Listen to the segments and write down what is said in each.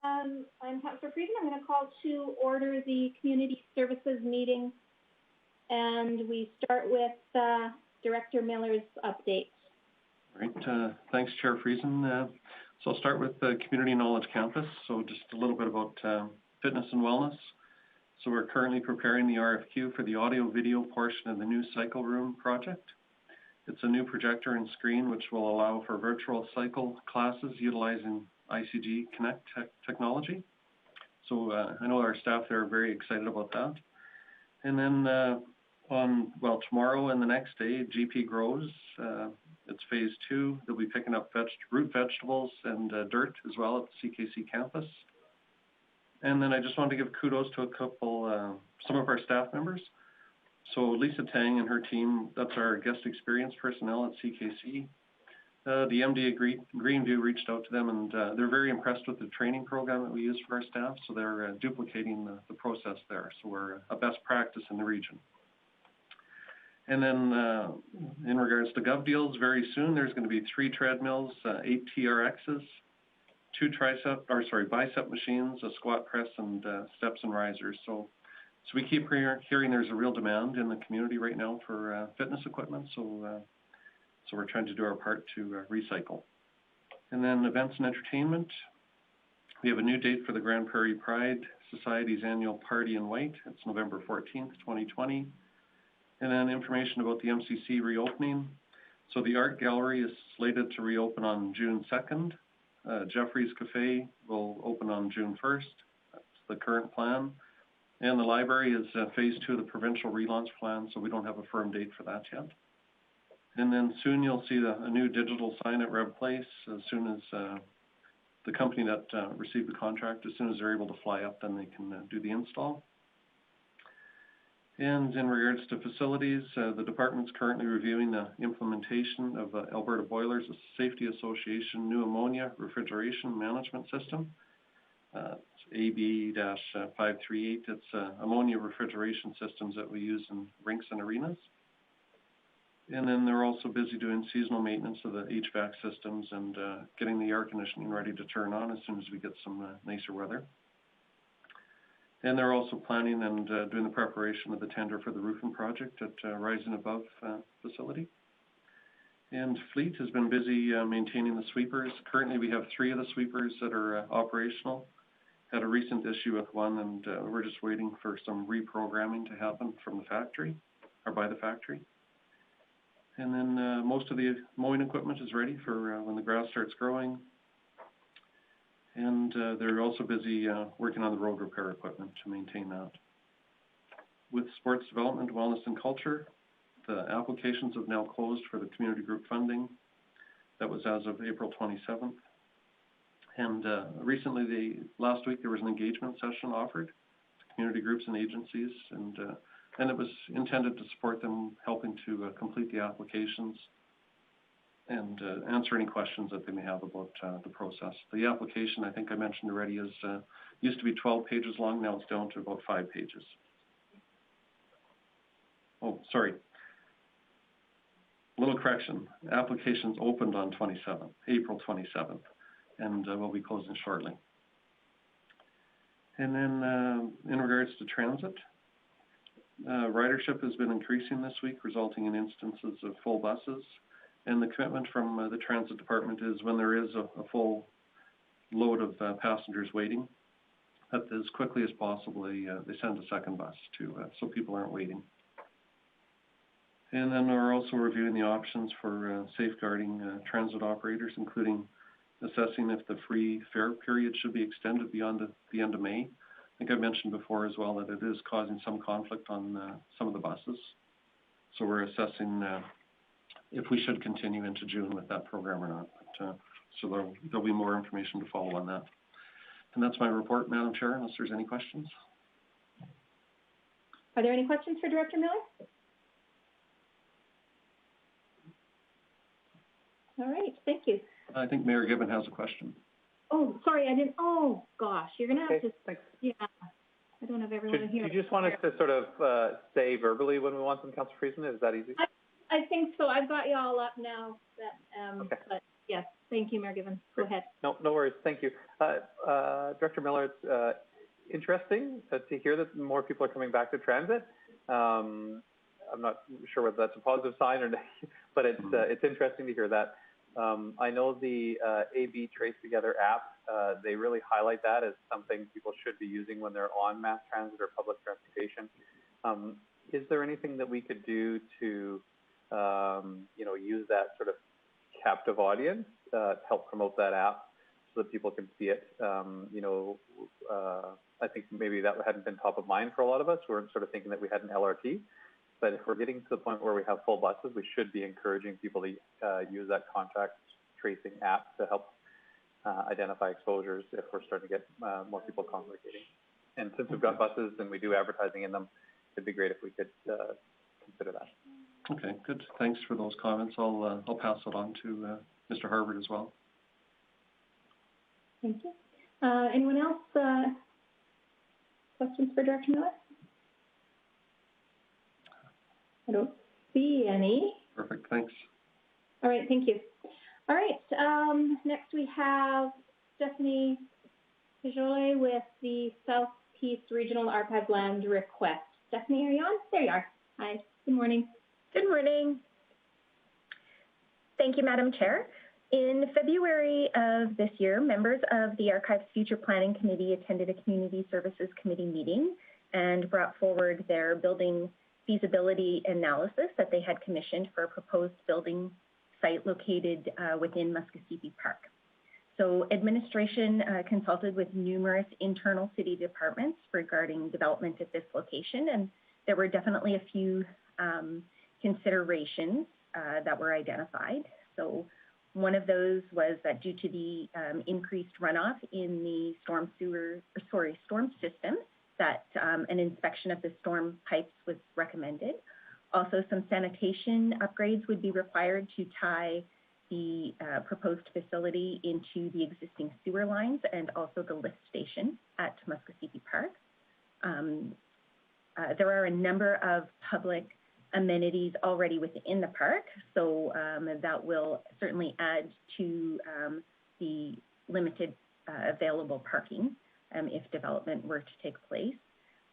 I'm Councillor Friesen. I'm going to call to order the Community Services meeting, and we start with Director Miller's update. All right. Thanks, Chair Friesen. So I'll start with the Community Knowledge Campus. So just a little bit about fitness and wellness. So we're currently preparing the RFQ for the audio-video portion of the new cycle room project. It's a new projector and screen which will allow for virtual cycle classes utilizing ICG Connect technology. So I know our staff there are very excited about that. And then tomorrow and the next day, GP Grows. It's phase 2. They'll be picking up root vegetables and dirt as well at the CKC campus. And then I just wanted to give kudos to some of our staff members. So Lisa Tang and her team, that's our guest experience personnel at CKC. The MD at Greenview reached out to them, and they're very impressed with the training program that we use for our staff. So they're duplicating the process there. So we're a best practice in the region. And then in regards to Gov Deals, very soon there's going to be 3 treadmills, 8 TRXs, 2 bicep machines, a squat press, and steps and risers. So we keep hearing there's a real demand in the community right now for fitness equipment. So we're trying to do our part to recycle. And then events and entertainment. We have a new date for the Grande Prairie Pride Society's annual Party in White. It's November 14th, 2020. And then information about the MCC reopening. So the art gallery is slated to reopen on June 2nd. Jeffrey's Cafe will open on June 1st. That's the current plan. And the library is phase 2 of the provincial relaunch plan, so we don't have a firm date for that yet. And then soon you'll see a new digital sign at Rev Place as soon as the company that received the contract, as soon as they're able to fly up, then they can do the install. And in regards to facilities, the department's currently reviewing the implementation of the Alberta Boilers Safety Association new ammonia refrigeration management system. It's AB-538. It's ammonia refrigeration systems that we use in rinks and arenas. And then they're also busy doing seasonal maintenance of the HVAC systems and getting the air conditioning ready to turn on as soon as we get some nicer weather. And they're also planning and doing the preparation of the tender for the roofing project at Rising Above facility. And Fleet has been busy maintaining the sweepers. Currently, we have 3 of the sweepers that are operational. Had a recent issue with one, and we're just waiting for some reprogramming to happen from the factory, or by the factory. And then most of the mowing equipment is ready for when the grass starts growing. And they're also busy working on the road repair equipment to maintain that. With sports development, wellness, and culture, the applications have now closed for the community group funding. That was as of April 27th. And recently, last week, there was an engagement session offered to community groups and agencies, and it was intended to support them helping to complete the applications and answer any questions that they may have about the process. The application, I think I mentioned already, is used to be 12 pages long. Now it's down to about 5 pages. Oh, sorry. Little correction. Applications opened on April 27th, and will be closing shortly. And then in regards to transit, ridership has been increasing this week, resulting in instances of full buses. And the commitment from the transit department is when there is a full load of passengers waiting, that as quickly as possible they send a second bus so people aren't waiting. And then we're also reviewing the options for safeguarding transit operators, including assessing if the free fare period should be extended beyond the end of May. I think I mentioned before as well that it is causing some conflict on some of the buses. So we're assessing if we should continue into June with that program or not. But, so there'll be more information to follow on that. And that's my report, Madam Chair, unless there's any questions. Are there any questions for Director Miller? All right, thank you. I think Mayor Gibbon has a question. Oh, sorry, I didn't. Oh, gosh, you're going to have to. Thanks. Yeah, I don't have everyone here. Do you just want us to sort of say verbally when we want them, Councillor Friesen? Is that easy? I think so. I've got you all up now. Okay. But yes, Thank you, Mayor Given. Go ahead. No worries. Thank you. Director Miller, it's interesting to hear that more people are coming back to transit. I'm not sure whether that's a positive sign or not, but it's interesting to hear that. I know the AB Trace Together app, they really highlight that as something people should be using when they're on mass transit or public transportation. Is there anything that we could do to, use that sort of captive audience to help promote that app so that people can see it? I think maybe that hadn't been top of mind for a lot of us. We're sort of thinking that we had an LRT. But if we're getting to the point where we have full buses, we should be encouraging people to use that contact tracing app to help identify exposures if we're starting to get more people congregating. And since we've got buses and we do advertising in them, it'd be great if we could consider that. Okay, good. Thanks for those comments. I'll pass it on to Mr. Harvard as well. Thank you. Anyone else? Questions for Director Miller? I don't see any. Perfect, thanks. All right, thank you. All right, next we have Stephanie Pajole with the Southeast Regional Archive Land request. Stephanie, are you on? There you are. Hi, good morning. Good morning. Thank you, Madam Chair. In February of this year, members of the Archives Future Planning Committee attended a Community Services Committee meeting and brought forward their building feasibility analysis that they had commissioned for a proposed building site located within Muskosipi Park. So administration consulted with numerous internal city departments regarding development at this location, and there were definitely a few considerations that were identified. So one of those was that due to the increased runoff in the storm system, that an inspection of the storm pipes was recommended. Also, some sanitation upgrades would be required to tie the proposed facility into the existing sewer lines and also the lift station at Muskosipi Park. There are a number of public amenities already within the park, so that will certainly add to the limited available parking if development were to take place.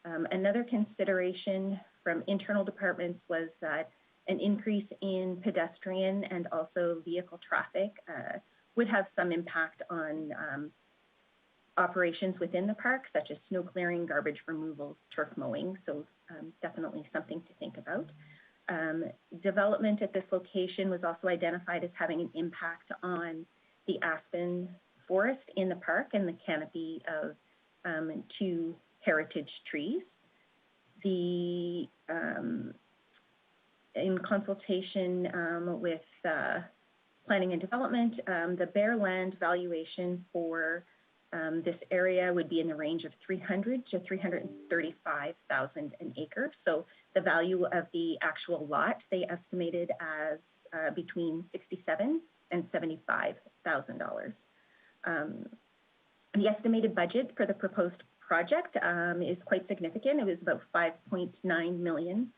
Another consideration from internal departments was that an increase in pedestrian and also vehicle traffic would have some impact on operations within the park, such as snow clearing, garbage removal, turf mowing, so definitely something to think about. Development at this location was also identified as having an impact on the aspen forest in the park and the canopy of 2 heritage trees. In consultation with planning and development, the bare land valuation for this area would be in the range of $300,000 to $335,000 an acre. So the value of the actual lot, they estimated as between $67,000 and $75,000. The estimated budget for the proposed project is quite significant. It was about $5.9 million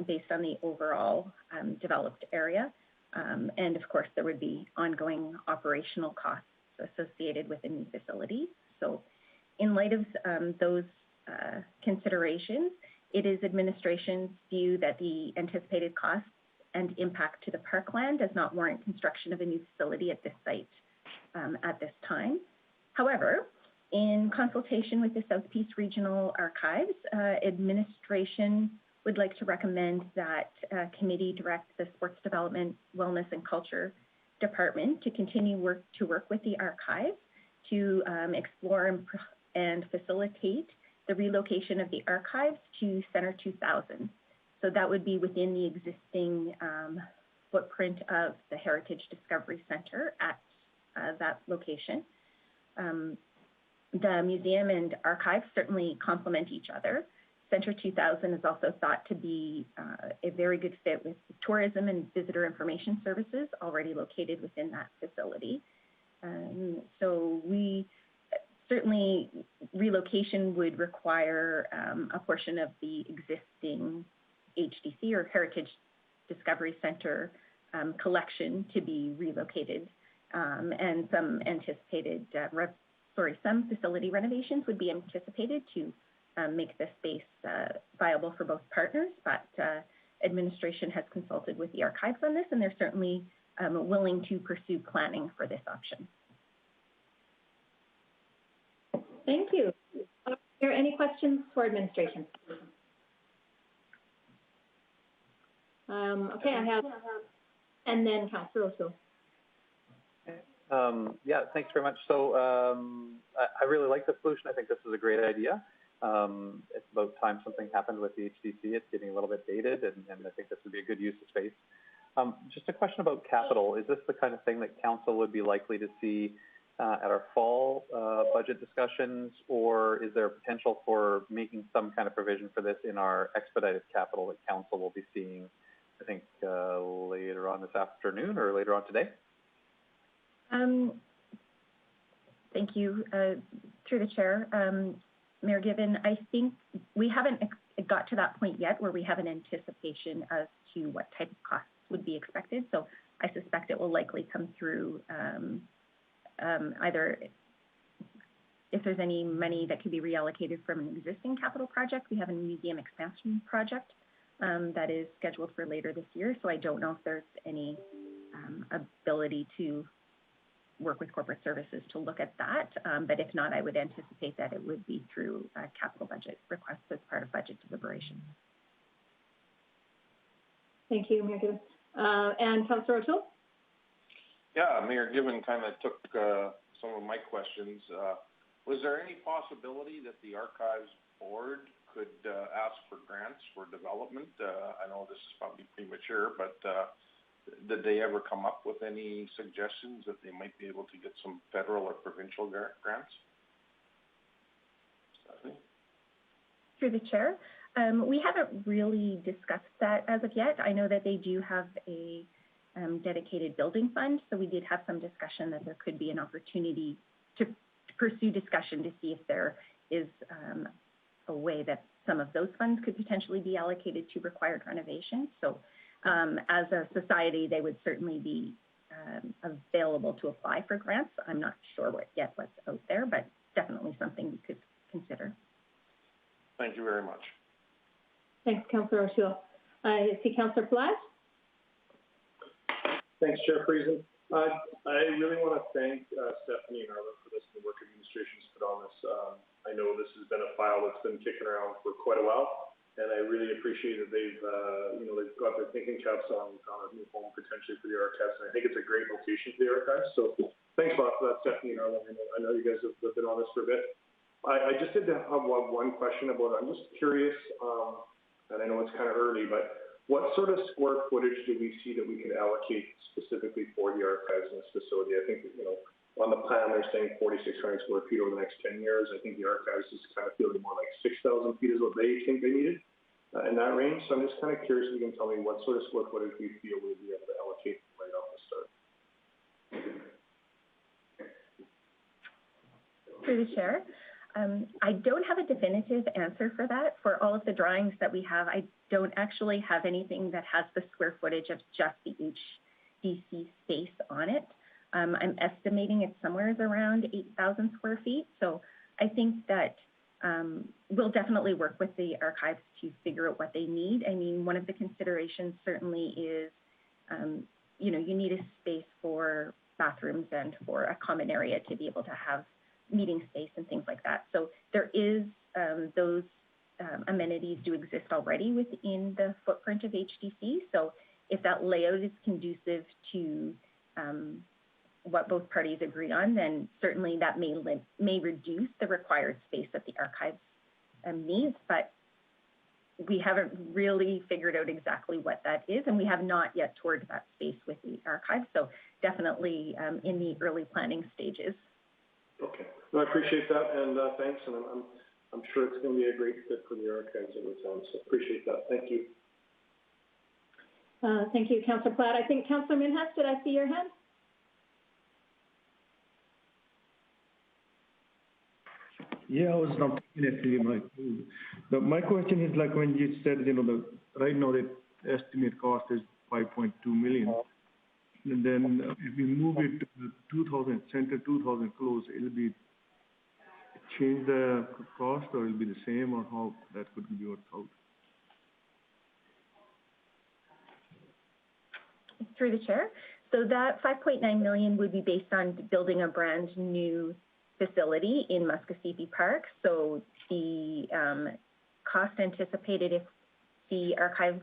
based on the overall developed area. And of course, there would be ongoing operational costs associated with a new facility. So in light of those considerations, it is administration's view that the anticipated costs and impact to the parkland does not warrant construction of a new facility at this site at this time. However, in consultation with the Southeast Regional Archives, administration would like to recommend that committee direct the Sports Development, Wellness and Culture Department to continue to work with the archives to explore and facilitate the relocation of the archives to Center 2000. So that would be within the existing footprint of the Heritage Discovery Center at that location. The museum and archives certainly complement each other. Center 2000 is also thought to be a very good fit with the tourism and visitor information services already located within that facility. So we certainly, relocation would require a portion of the existing HDC or Heritage Discovery Center collection to be relocated and some anticipated, some facility renovations would be anticipated to make the space viable for both partners, but administration has consulted with the archives on this, and they're certainly willing to pursue planning for this option. Thank you. Are there any questions for administration? Okay, I have, and then Councillor O'Toole. Yeah, thanks very much. So I really like the solution. I think this is a great idea. It's about time something happened with the HDC. It's getting a little bit dated, and I think this would be a good use of space. Just a question about capital. Is this the kind of thing that council would be likely to see at our fall budget discussions, or is there potential for making some kind of provision for this in our expedited capital that council will be seeing, I think, later on this afternoon or later on today? Thank you. Through the chair, Mayor Given, I think we haven't got to that point yet where we have an anticipation as to what type of costs would be expected. So I suspect it will likely come through either if there's any money that could be reallocated from an existing capital project. We have a museum expansion project that is scheduled for later this year. So I don't know if there's any ability to work with corporate services to look at that. But if not, I would anticipate that it would be through capital budget requests as part of budget deliberation. Thank you, Mayor Given. And Councillor O'Toole? Yeah, Mayor Given kind of took some of my questions. Was there any possibility that the Archives Board could ask for grants for development? I know this is probably premature, but did they ever come up with any suggestions that they might be able to get some federal or provincial grants? Stephanie? Through the chair, we haven't really discussed that as of yet. I know that they do have a dedicated building fund, so we did have some discussion that there could be an opportunity to pursue discussion to see if there is a way that some of those funds could potentially be allocated to required renovations. So as a society, they would certainly be available to apply for grants. I'm not sure what's out there, but definitely something we could consider. Thank you very much. Thanks, Councillor O'Toole. I see Councillor Platt. Thanks, Chair Friesen. I really want to thank Stephanie and Arlen for this and the work administration's put on this. I know this has been a file that's been kicking around for quite a while, and I really appreciate that they've got their thinking caps on a new home potentially for the archives, and I think it's a great location for the archives. So thanks a lot for that, Stephanie and Arlen. I know you guys have been on this for a bit. I just did have one question about it. I'm just curious, and I know it's kind of early, but what sort of square footage do we see that we can allocate specifically for the archives in this facility? I think, on the plan, they're saying 4,600 square feet over the next 10 years. I think the archives is kind of feeling more like 6,000 feet is what they think they needed in that range. So I'm just kind of curious if you can tell me what sort of square footage we feel we'll be able to allocate right off the start. Through the chair, I don't have a definitive answer for that. For all of the drawings that we have, I don't actually have anything that has the square footage of just the HDC space on it. I'm estimating it's somewhere around 8,000 square feet. So I think that we'll definitely work with the archives to figure out what they need. I mean, one of the considerations certainly is, you need a space for bathrooms and for a common area to be able to have meeting space and things like that. So there is those amenities do exist already within the footprint of HDC. So if that layout is conducive to what both parties agree on, then certainly that may reduce the required space that the archives needs, but we haven't really figured out exactly what that is, and we have not yet toured that space with the archives. So definitely in the early planning stages. Okay. No, I appreciate that, and thanks, and I'm sure it's going to be a great fit for the archives over time, so appreciate that. Thank you. Thank you, Councillor Platt. I think Councillor Minhas, did I see your hand? Yeah, I was not actually my question is like when you said, right now the estimate cost is 5.2 million. And then if we move it to the 2,000 center, 2,000 close, it'll be change the cost, or it'll be the same, or how that could be worked out? Through the chair. So that 5.9 million would be based on building a brand new facility in Muskosipi Park. So the cost anticipated if the archive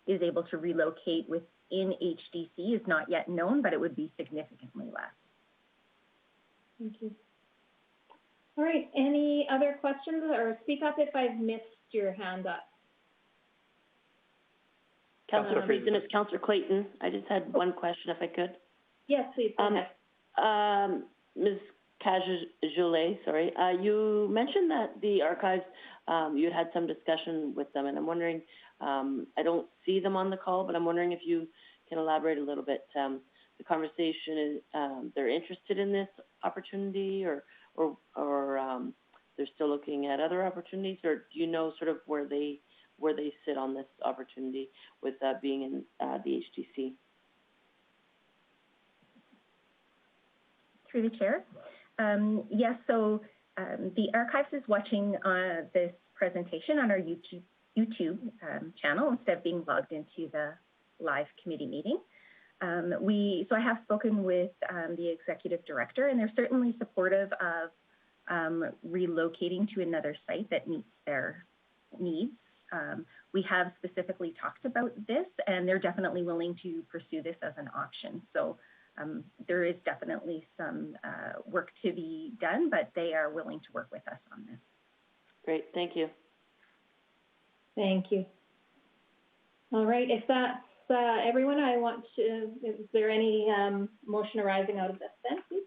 is able to relocate within HDC is not yet known, but it would be significantly less. Thank you. All right, any other questions, or speak up if I've missed your hand up? Councillor Friesen, it's Councillor Clayton. I just had one question, if I could. Yes, please, go ahead. Ms. Cajolet, sorry, you mentioned that the archives, you had some discussion with them, and I'm wondering, I don't see them on the call, but I'm wondering if you can elaborate a little bit. The conversation is, they're interested in this opportunity, or they're still looking at other opportunities, or do you know sort of where they sit on this opportunity with being in the HDC? Through the chair. Yes, so the archives is watching this presentation on our YouTube channel instead of being logged into the live committee meeting. So I have spoken with the executive director, and they're certainly supportive of relocating to another site that meets their needs. We have specifically talked about this, and they're definitely willing to pursue this as an option. So there is definitely some work to be done, but they are willing to work with us on this. Great, thank you. Thank you. All right, if that's everyone, I want to, is there any motion arising out of this then, please?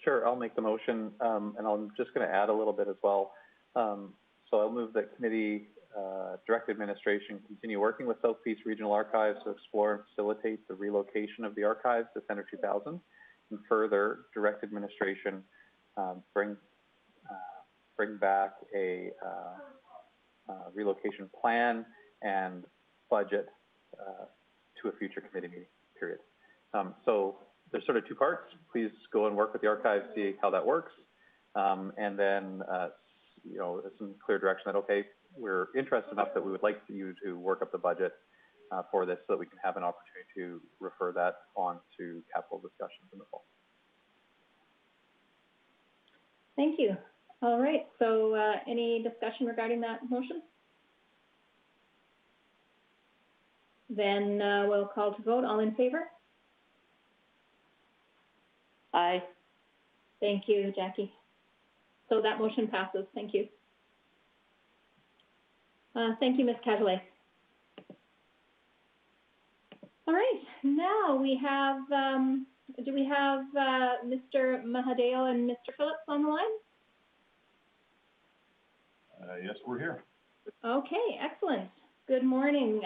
Sure, I'll make the motion, and I'm just going to add a little bit as well. So I'll move that committee direct administration continue working with South Peace Regional Archives to explore and facilitate the relocation of the archives to Center 2000, and further direct administration bring back a relocation plan and budget to a future committee meeting, period. So there's sort of two parts. Please go and work with the archives, see how that works, and then some clear direction that, okay, we're interested enough that we would like you to work up the budget for this so that we can have an opportunity to refer that on to capital discussions in the fall. Thank you. All right, so any discussion regarding that motion? Then we'll call to vote. All in favor? Aye. Thank you, Jackie. So that motion passes. Thank you. Thank you, Ms. Cajolet. All right, now we have, do we have Mr. Mahadeo and Mr. Phillips on the line? Yes, we're here. Okay, excellent. Good morning.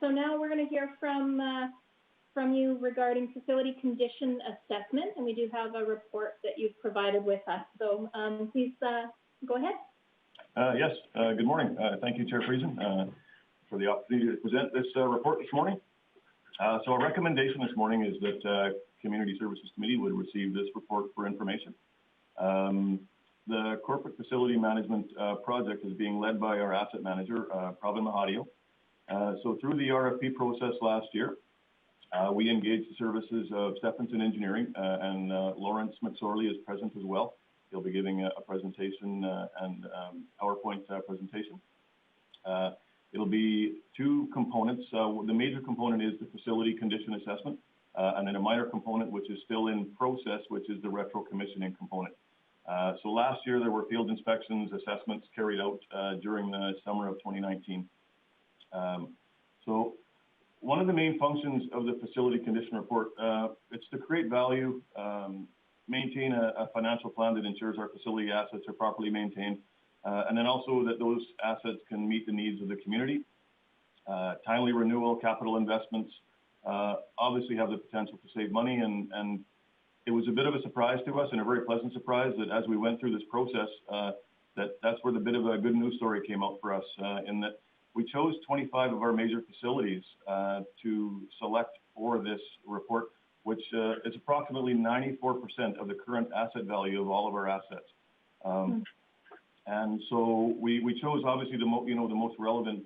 So now we're going to hear from you regarding facility condition assessment, and we do have a report that you've provided with us. So please go ahead. Yes, good morning. Thank you, Chair Friesen, for the opportunity to present this report this morning. So our recommendation this morning is that Community Services Committee would receive this report for information. The corporate facility management project is being led by our asset manager, Pravin Mahadeo. So through the RFP process last year, we engaged the services of Stephenson Engineering, and Lawrence McSorley is present as well. He'll be giving a presentation and PowerPoint presentation. It'll be two components. The major component is the facility condition assessment, and then a minor component which is still in process, which is the retro commissioning component. So last year there were field inspections, assessments carried out during the summer of 2019. So one of the main functions of the facility condition report, it's to create value, maintain a financial plan that ensures our facility assets are properly maintained, and then also that those assets can meet the needs of the community. Timely renewal, capital investments, obviously have the potential to save money, and it was a bit of a surprise to us, and a very pleasant surprise, that as we went through this process, that's where the bit of a good news story came out for us, in that we chose 25 of our major facilities to select for this report, which is approximately 94% of the current asset value of all of our assets. And so we chose obviously the most relevant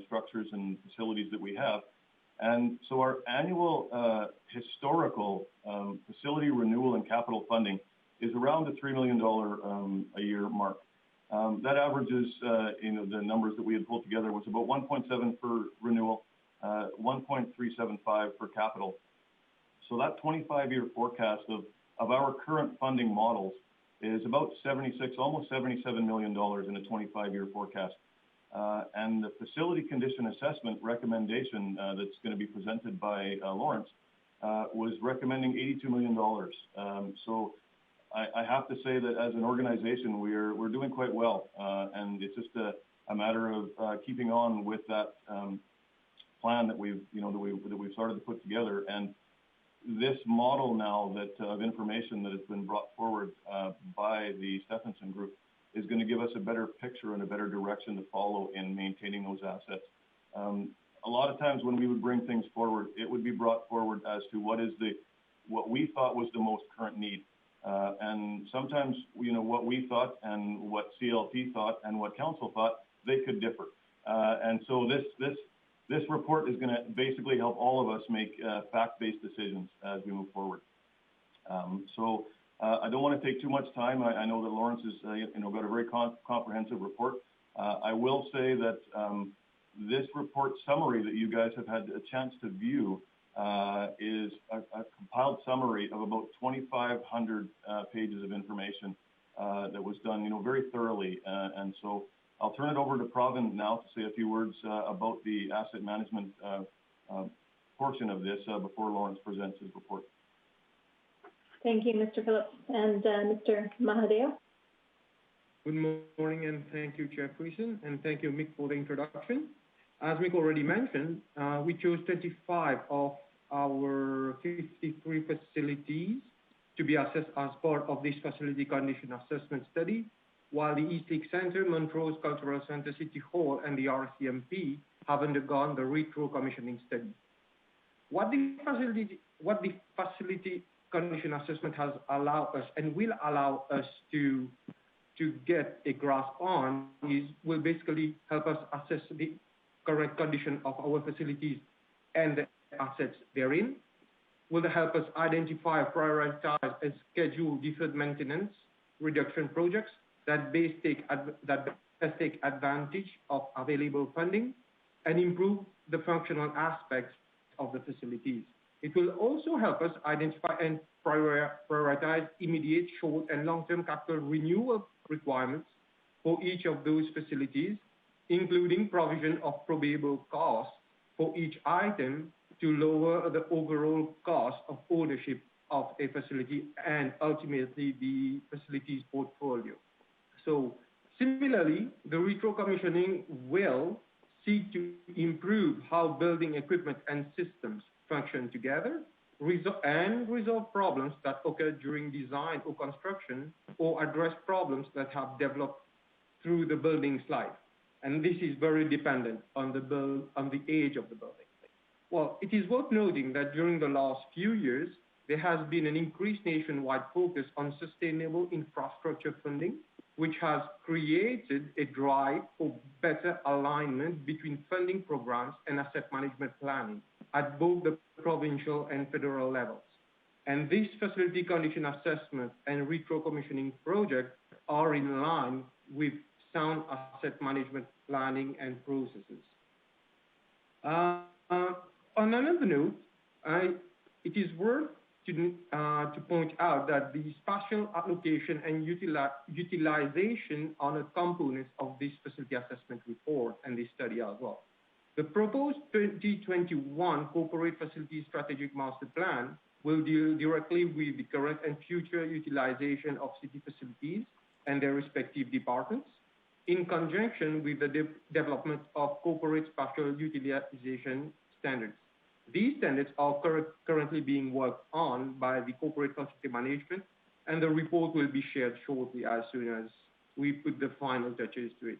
structures and facilities that we have. And so our annual historical facility renewal and capital funding is around the $3 million a year mark. That averages, the numbers that we had pulled together was about 1.7 for renewal, 1.375 for capital. So that 25-year forecast of our current funding models is about 76, almost $77 million in a 25-year forecast. And the facility condition assessment recommendation that's going to be presented by Lawrence was recommending $82 million. So I have to say that as an organization, we're doing quite well, and it's just a matter of keeping on with that plan that we've started to put together. And this model now of information that has been brought forward by the Stephenson Group is going to give us a better picture and a better direction to follow in maintaining those assets. A lot of times when we would bring things forward, it would be brought forward as to what we thought was the most current need. And sometimes, what we thought and what CLT thought and what council thought, they could differ. And so this report is going to basically help all of us make fact-based decisions as we move forward. So I don't want to take too much time. I know that Lawrence has got a very comprehensive report. I will say that this report summary that you guys have had a chance to view is a compiled summary of about 2,500 pages of information that was done, very thoroughly. And so I'll turn it over to Pravin now to say a few words about the asset management portion of this before Lawrence presents his report. Thank you, Mr. Phillips. And Mr. Mahadeo? Good morning, and thank you, Chair Friesen, and thank you, Mick, for the introduction. As Mick already mentioned, we chose 25 of our 53 facilities to be assessed as part of this facility condition assessment study, while the East Lake Center, Montrose Cultural Center, City Hall, and the RCMP have undergone the retro commissioning study. What the facility condition assessment has allowed us and will allow us to get a grasp on will basically help us assess the correct condition of our facilities and the assets therein, will help us identify, prioritize, and schedule deferred maintenance reduction projects that best take advantage of available funding and improve the functional aspects of the facilities. It will also help us identify and prioritize immediate short and long-term capital renewal requirements for each of those facilities, including provision of probable costs for each item to lower the overall cost of ownership of a facility and ultimately the facility's portfolio. So similarly, the retro commissioning will seek to improve how building equipment and systems function together and resolve problems that occur during design or construction, or address problems that have developed through the building's life. And this is very dependent on the age of the building. Well, it is worth noting that during the last few years, there has been an increased nationwide focus on sustainable infrastructure funding, which has created a drive for better alignment between funding programs and asset management planning at both the provincial and federal levels. And this facility condition assessment and retro commissioning project are in line with sound asset management planning and processes. On another note, it is worth to point out that the spatial allocation and utilization are components of this facility assessment report and this study as well. The proposed 2021 Corporate Facility Strategic Master Plan will deal directly with the current and future utilization of city facilities and their respective departments, in conjunction with the development of corporate spatial utilization standards. These standards are currently being worked on by the Corporate Facility Management, and the report will be shared shortly as soon as we put the final touches to it.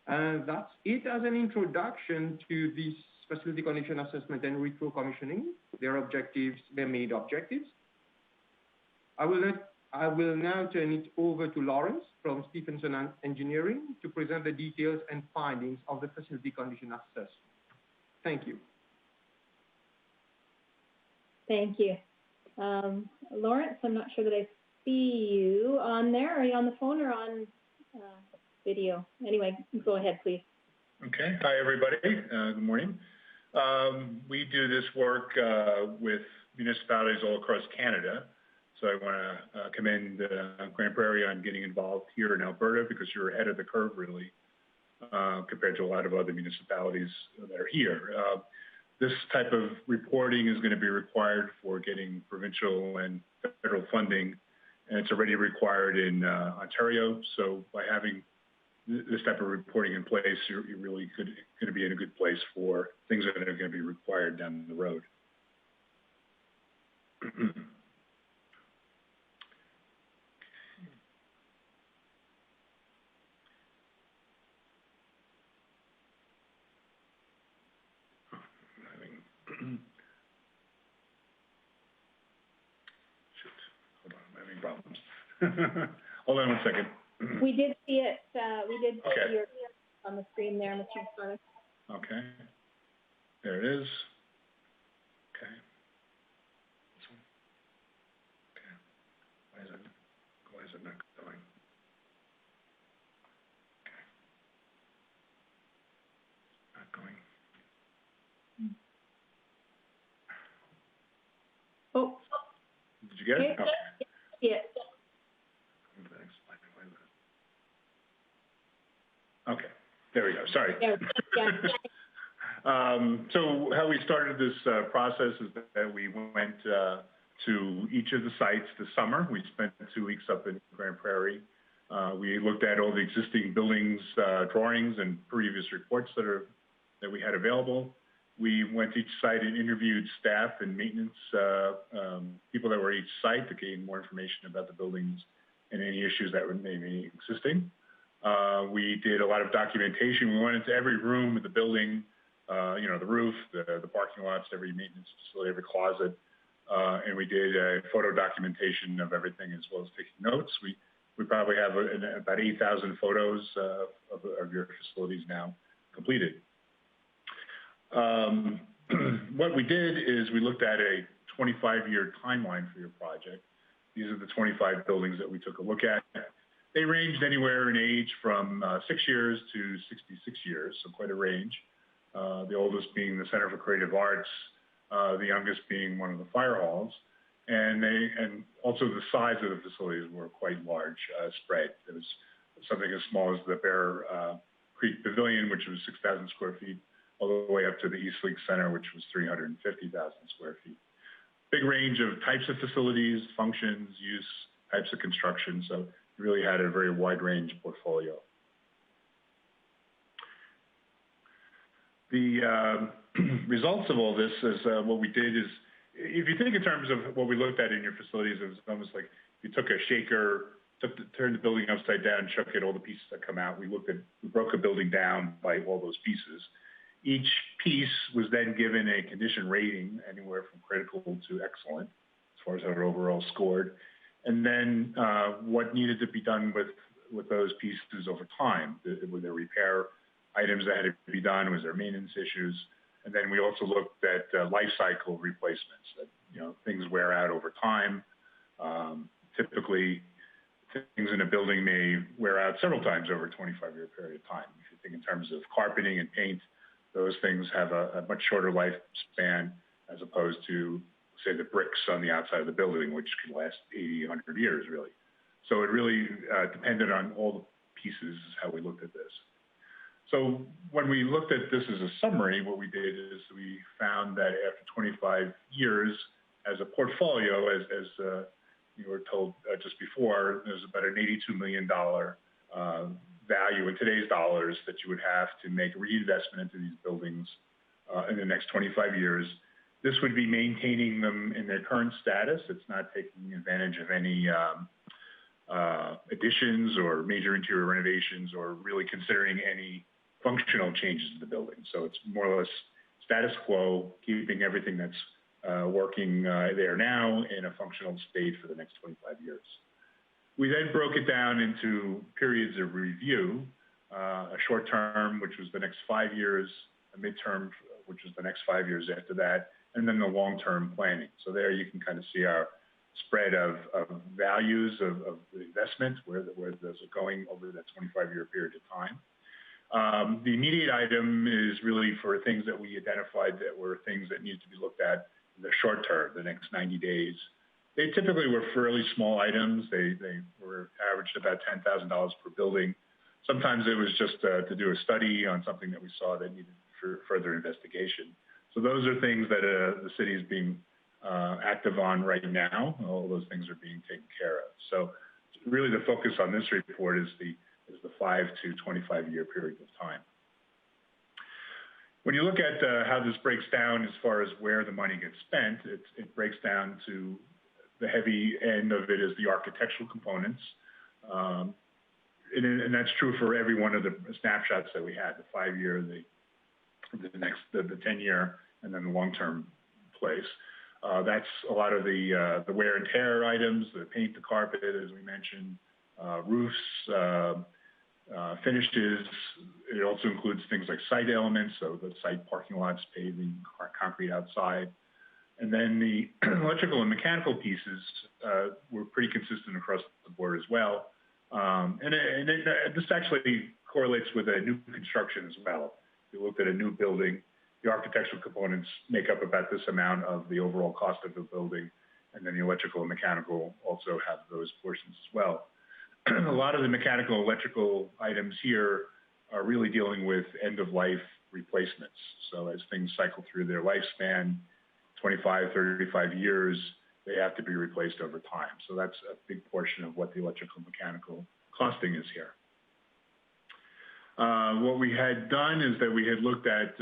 And that's it as an introduction to this facility condition assessment and retro commissioning, their objectives, their main objectives. I will now turn it over to Lawrence from Stephenson Engineering to present the details and findings of the facility condition assessment. Thank you. Thank you. Lawrence, I'm not sure that I see you on there. Are you on the phone or on video? Anyway, go ahead, please. Okay. Hi, everybody. Good morning. We do this work with municipalities all across Canada. So I want to commend Grande Prairie on getting involved here in Alberta because you're ahead of the curve, really, compared to a lot of other municipalities that are here. This type of reporting is going to be required for getting provincial and federal funding, and it's already required in Ontario. So by having this type of reporting in place, you're really going to be in a good place for things that are going to be required down the road. Shoot, hold on, I'm having problems. Hold on one second. We did see it, we did see Okay. your on the screen there, Mr. Scott. Okay, there it is. Okay. This one. Okay. Why is it not going? Okay. Not going. Oh, Did you get it? okay. Okay. Yeah. Okay, there we go. Sorry. There, yeah. So how we started this process is that we went to each of the sites this summer. We spent 2 weeks up in Grande Prairie. We looked at all the existing buildings, drawings, and previous reports that we had available. We went to each site and interviewed staff and maintenance people that were at each site to gain more information about the buildings and any issues that may be existing. We did a lot of documentation. We went into every room of the building, the roof, the parking lots, every maintenance facility, every closet, and we did a photo documentation of everything as well as taking notes. We probably have about 8,000 photos of your facilities now completed. What we did is we looked at a 25-year timeline for your project. These are the 25 buildings that we took a look at. They ranged anywhere in age from 6 years to 66 years, so quite a range. The oldest being the Center for Creative Arts, the youngest being one of the fire halls, and also the size of the facilities were quite large, spread. There was something as small as the Bear Creek Pavilion, which was 6,000 square feet, all the way up to the East Lake Center, which was 350,000 square feet. Big range of types of facilities, functions, use, types of construction, so it really had a very wide range portfolio. The results of all this is what we did is, if you think in terms of what we looked at in your facilities, it was almost like you took a shaker, turned the building upside down, shook it, all the pieces that come out. We broke a building down by all those pieces. Each piece was then given a condition rating, anywhere from critical to excellent, as far as how it overall scored. And then what needed to be done with those pieces over time. Were there repair items that had to be done? Was there maintenance issues? And then we also looked at life cycle replacements, that things wear out over time. Typically, things in a building may wear out several times over a 25-year period of time. If you think in terms of carpeting and paint, those things have a much shorter lifespan as opposed to, say, the bricks on the outside of the building, which can last 80, 100 years, really. So it really depended on all the pieces is how we looked at this. So when we looked at this as a summary, what we did is we found that after 25 years as a portfolio, as you were told just before, there's about an $82 million value in today's dollars that you would have to make a reinvestment into these buildings in the next 25 years. This would be maintaining them in their current status. It's not taking advantage of any additions or major interior renovations or really considering any functional changes to the building. So it's more or less status quo, keeping everything that's working there now in a functional state for the next 25 years. We then broke it down into periods of review, a short term, which was the next 5 years, a midterm, which was the next 5 years after that, and then the long-term planning. So there you can kind of see our spread of values of the investment, where those are going over that 25-year period of time. The immediate item is really for things that we identified that were things that need to be looked at in the short term, the next 90 days. They typically were fairly small items. They were averaged about $10,000 per building. Sometimes it was just to do a study on something that we saw that needed further investigation. So those are things that the city is being active on right now. All those things are being taken care of. So really the focus on this report is the 5 to 25-year period of time. When you look at how this breaks down as far as where the money gets spent, it breaks down to the heavy end of it is the architectural components. And that's true for every one of the snapshots that we had, the 5-year, the 10-year, and then the long-term place. That's a lot of the wear and tear items, the paint, the carpet, as we mentioned, roofs, finishes. It also includes things like site elements, so the site parking lots, paving, concrete outside. And then the electrical and mechanical pieces were pretty consistent across the board as well. This actually correlates with a new construction as well. If you looked at a new building, the architectural components make up about this amount of the overall cost of the building, and then the electrical and mechanical also have those portions as well. A lot of the mechanical electrical items here are really dealing with end-of-life replacements. So as things cycle through their lifespan, 25, 35 years, they have to be replaced over time. So that's a big portion of what the electrical mechanical costing is here. What we had done is that we had looked at,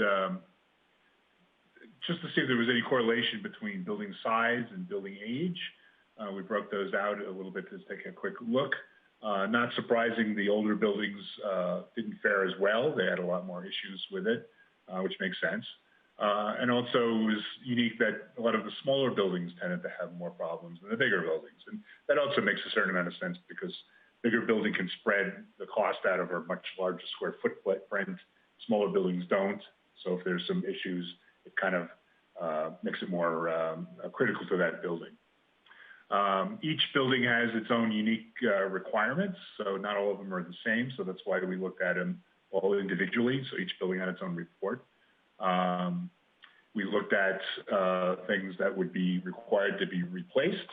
just to see if there was any correlation between building size and building age. We broke those out a little bit to take a quick look. Not surprising, the older buildings didn't fare as well. They had a lot more issues with it, which makes sense. And also it was unique that a lot of the smaller buildings tended to have more problems than the bigger buildings. And that also makes a certain amount of sense because bigger building can spread the cost out over a much larger square footprint. Smaller buildings don't. So if there's some issues, it kind of makes it more critical to that building. Each building has its own unique requirements, so not all of them are the same. So that's why we looked at them all individually. So each building had its own report. We looked at things that would be required to be replaced.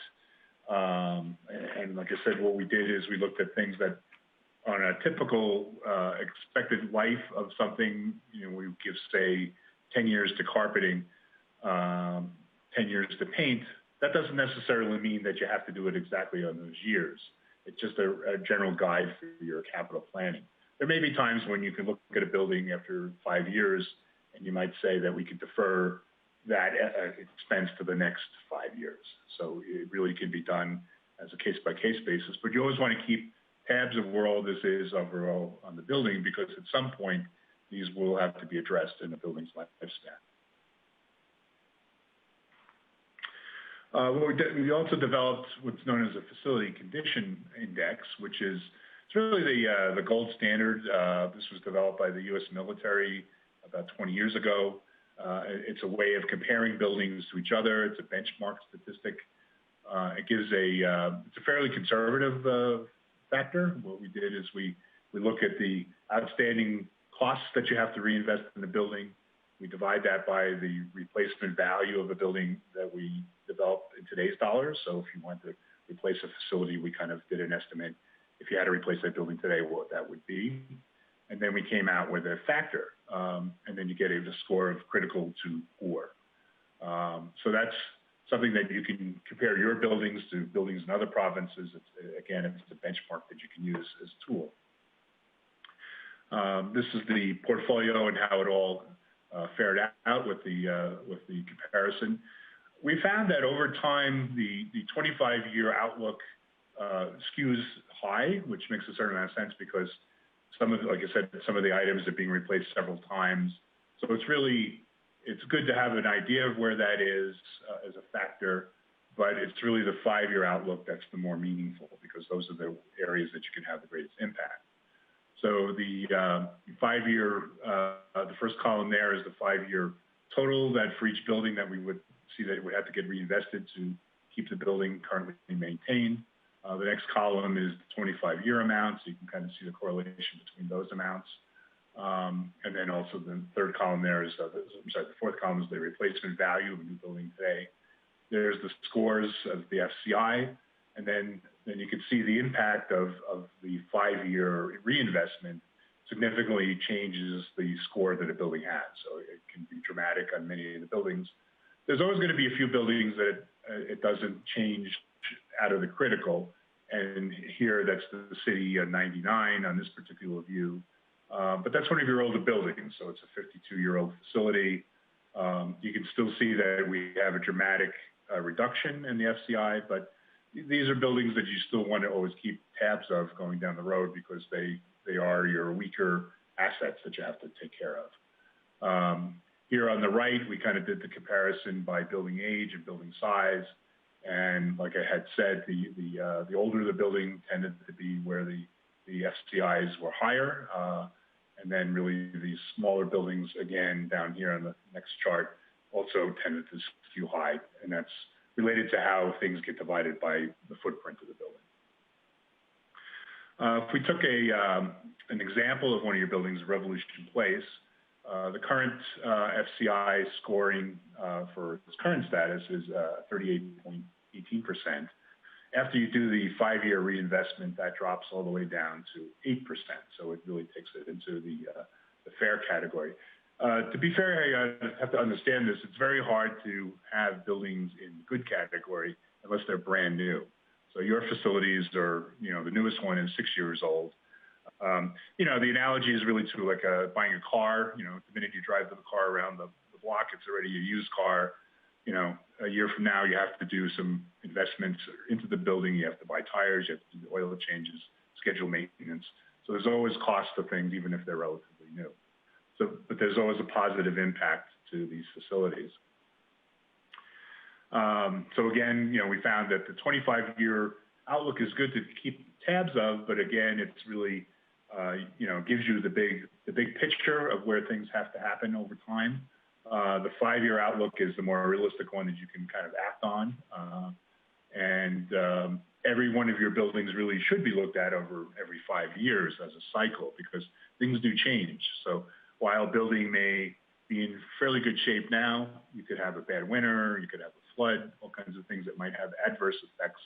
And like I said, what we did is we looked at things that on a typical expected life of something, you know, we give, say, 10 years to carpeting, 10 years to paint. That doesn't necessarily mean that you have to do it exactly on those years. It's just a general guide for your capital planning. There may be times when you can look at a building after 5 years and you might say that we could defer that expense to the next 5 years. So it really can be done as a case-by-case basis, but you always want to keep tabs of where all this is overall on the building, because at some point these will have to be addressed in the building's lifespan. We also developed what's known as a facility condition index, which is it's really the gold standard. This was developed by the U.S. military about 20 years ago. It's a way of comparing buildings to each other. It's a benchmark statistic. It gives it's a fairly conservative factor. What we did is we look at the outstanding costs that you have to reinvest in the building. We divide that by the replacement value of the building that we developed in today's dollars. So if you want to replace a facility, we kind of did an estimate. If you had to replace that building today, what that would be. And then we came out with a factor. And then you get a score of critical to poor. So that's something that you can compare your buildings to buildings in other provinces. Again, it's a benchmark that you can use as a tool. This is the portfolio and how it all fared out with the comparison. We found that over time, the 25-year outlook skews high, which makes a certain amount of sense because some of, like I said, some of the items are being replaced several times. So it's good to have an idea of where that is as a factor, but it's really the 5-year outlook that's the more meaningful, because those are the areas that you can have the greatest impact. So the 5-year, the first column there is the 5-year total that for each building that we would see that it would have to get reinvested to keep the building currently maintained. The next column is the 25-year amount, so you can kind of see the correlation between those amounts. And then also the third column there is, the fourth column is the replacement value of a new building today. There's the scores of the FCI, and then you can see the impact of the 5-year reinvestment significantly changes the score that a building has. So it can be dramatic on many of the buildings. There's always going to be a few buildings that it doesn't change out of the critical. And here, that's the city 99 on this particular view. But that's one of your older buildings, so it's a 52-year-old facility. You can still see that we have a dramatic reduction in the FCI, but these are buildings that you still want to always keep tabs of going down the road, because they are your weaker assets that you have to take care of. Here on the right, we kind of did the comparison by building age and building size. And like I had said, the older the building tended to be where the FCIs were higher. And then really the smaller buildings, again, down here on the next chart, also tended to skew high. And that's related to how things get divided by the footprint of the building. If we took an example of one of your buildings, Revolution Place, the current FCI scoring for its current status is 38.18%. After you do the 5-year reinvestment, that drops all the way down to 8%. So it really takes it into the fair category. To be fair, you have to understand this. It's very hard to have buildings in good category unless they're brand new. So your facilities are, the newest one is 6 years old. The analogy is really to like buying a car. The minute you drive the car around the block, it's already a used car. A year from now, you have to do some investments into the building. You have to buy tires, you have to do the oil changes, schedule maintenance. So there's always cost to things, even if they're relatively new. But there's always a positive impact to these facilities. So again, we found that the 25-year outlook is good to keep tabs of, but again, it's really, gives you the big picture of where things have to happen over time. The 5-year outlook is the more realistic one that you can kind of act on. Every one of your buildings really should be looked at over every 5 years as a cycle, because things do change. So while a building may be in fairly good shape now, you could have a bad winter, you could have a flood, all kinds of things that might have adverse effects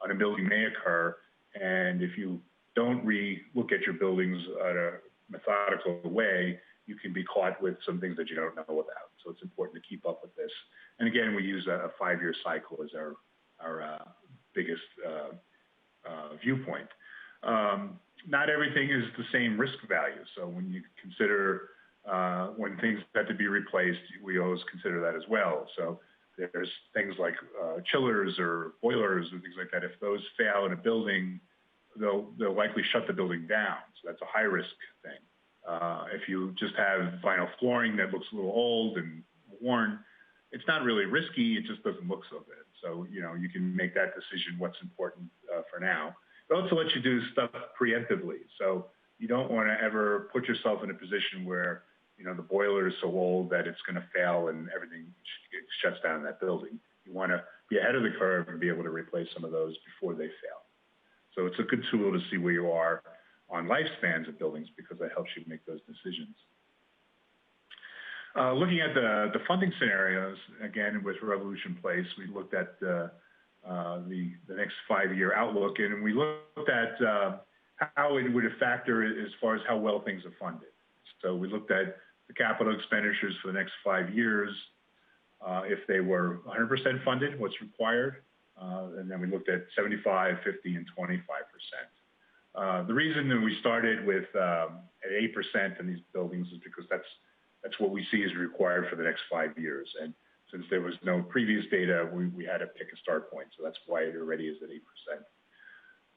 on a building may occur. And if you don't re-look at your buildings at a methodical way, you can be caught with some things that you don't know about. So it's important to keep up with this. And again, we use a 5-year cycle as our biggest viewpoint. Not everything is the same risk value. So when you consider when things have to be replaced, we always consider that as well. So there's things like chillers or boilers and things like that. If those fail in a building, they'll likely shut the building down. So that's a high risk thing. If you just have vinyl flooring that looks a little old and worn, it's not really risky, it just doesn't look so good. So, you can make that decision what's important for now. It also lets you do stuff preemptively. So you don't want to ever put yourself in a position where, the boiler is so old that it's going to fail and everything shuts down in that building. You want to be ahead of the curve and be able to replace some of those before they fail. So it's a good tool to see where you are on lifespans of buildings, because that helps you make those decisions. Looking at the funding scenarios, again, with Revolution Place, we looked at the next 5-year outlook, and we looked at how it would factor as far as how well things are funded. So we looked at the capital expenditures for the next 5 years, if they were 100% funded, what's required, and then we looked at 75, 50, and 25%. The reason that we started with at 8% in these buildings is because that's what we see is required for the next 5 years. And since there was no previous data, we had to pick a start point. So that's why it already is at 8%.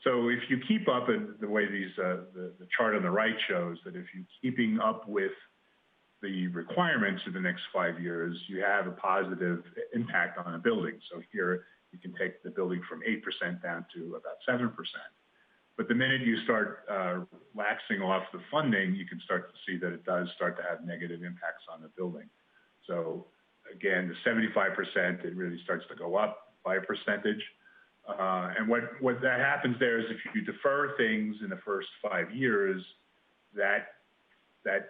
So if you keep up in the way these, the chart on the right shows that if you're keeping up with the requirements in the next 5 years, you have a positive impact on a building. So here you can take the building from 8% down to about 7%. But the minute you start laxing off the funding, you can start to see that it does start to have negative impacts on the building. So again, the 75%, it really starts to go up by a percentage. And what that happens there is if you defer things in the first 5 years, that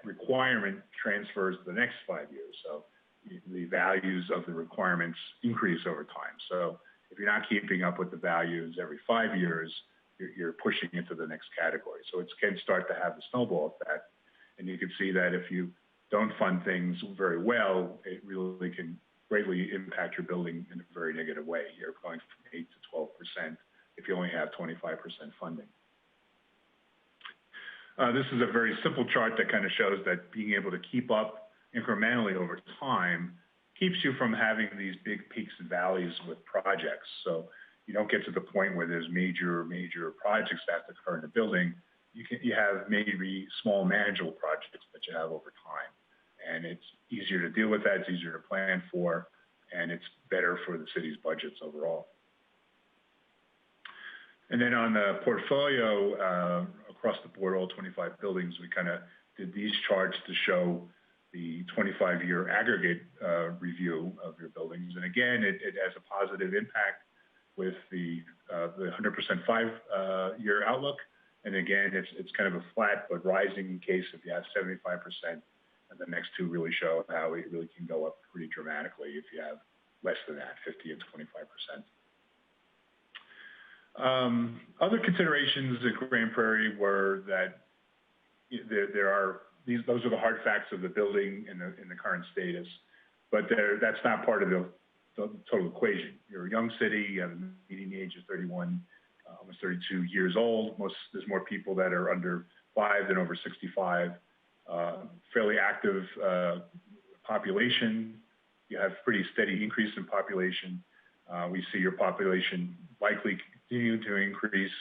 requirement transfers to the next 5 years. So the values of the requirements increase over time. So if you're not keeping up with the values every 5 years, you're pushing into the next category. So it can start to have the snowball effect. And you can see that if you don't fund things very well, it really can greatly impact your building in a very negative way. You're going from 8 to 12% if you only have 25% funding. This is a very simple chart that kind of shows that being able to keep up incrementally over time keeps you from having these big peaks and valleys with projects. So you don't get to the point where there's major projects that occur in the building. You have maybe small manageable projects that you have over time. And it's easier to deal with that, it's easier to plan for, and it's better for the city's budgets overall. And then on the portfolio, across the board, all 25 buildings, we kind of did these charts to show the 25-year aggregate review of your buildings. And again, it has a positive impact with the 100% 5-year outlook. And again, it's kind of a flat but rising case if you have 75%. And the next two really show how it really can go up pretty dramatically if you have less than that, 50 and 25%. Other considerations at Grande Prairie were that those are the hard facts of the building in the current status, but that's not part of the total equation. You're a young city, you have a median age of 31, almost 32 years old. There's more people that are under 5 than over 65. Fairly active population. You have pretty steady increase in population. We see your population likely continue to increase.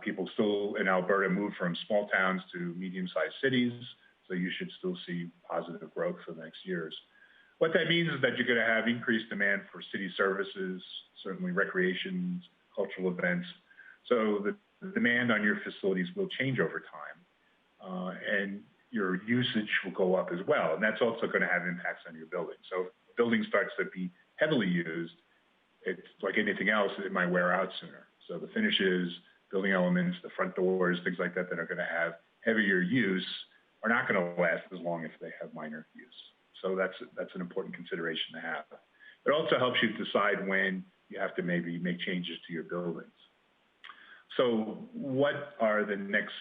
People still in Alberta move from small towns to medium-sized cities, so you should still see positive growth for the next years. What that means is that you're going to have increased demand for city services, certainly recreation, cultural events. So the demand on your facilities will change over time, and your usage will go up as well. And that's also going to have impacts on your building. So if the building starts to be heavily used, it's like anything else, it might wear out sooner. So the finishes, building elements, the front doors, things like that that are going to have heavier use are not going to last as long if they have minor use. So that's an important consideration to have. It also helps you decide when you have to maybe make changes to your buildings. So what are the next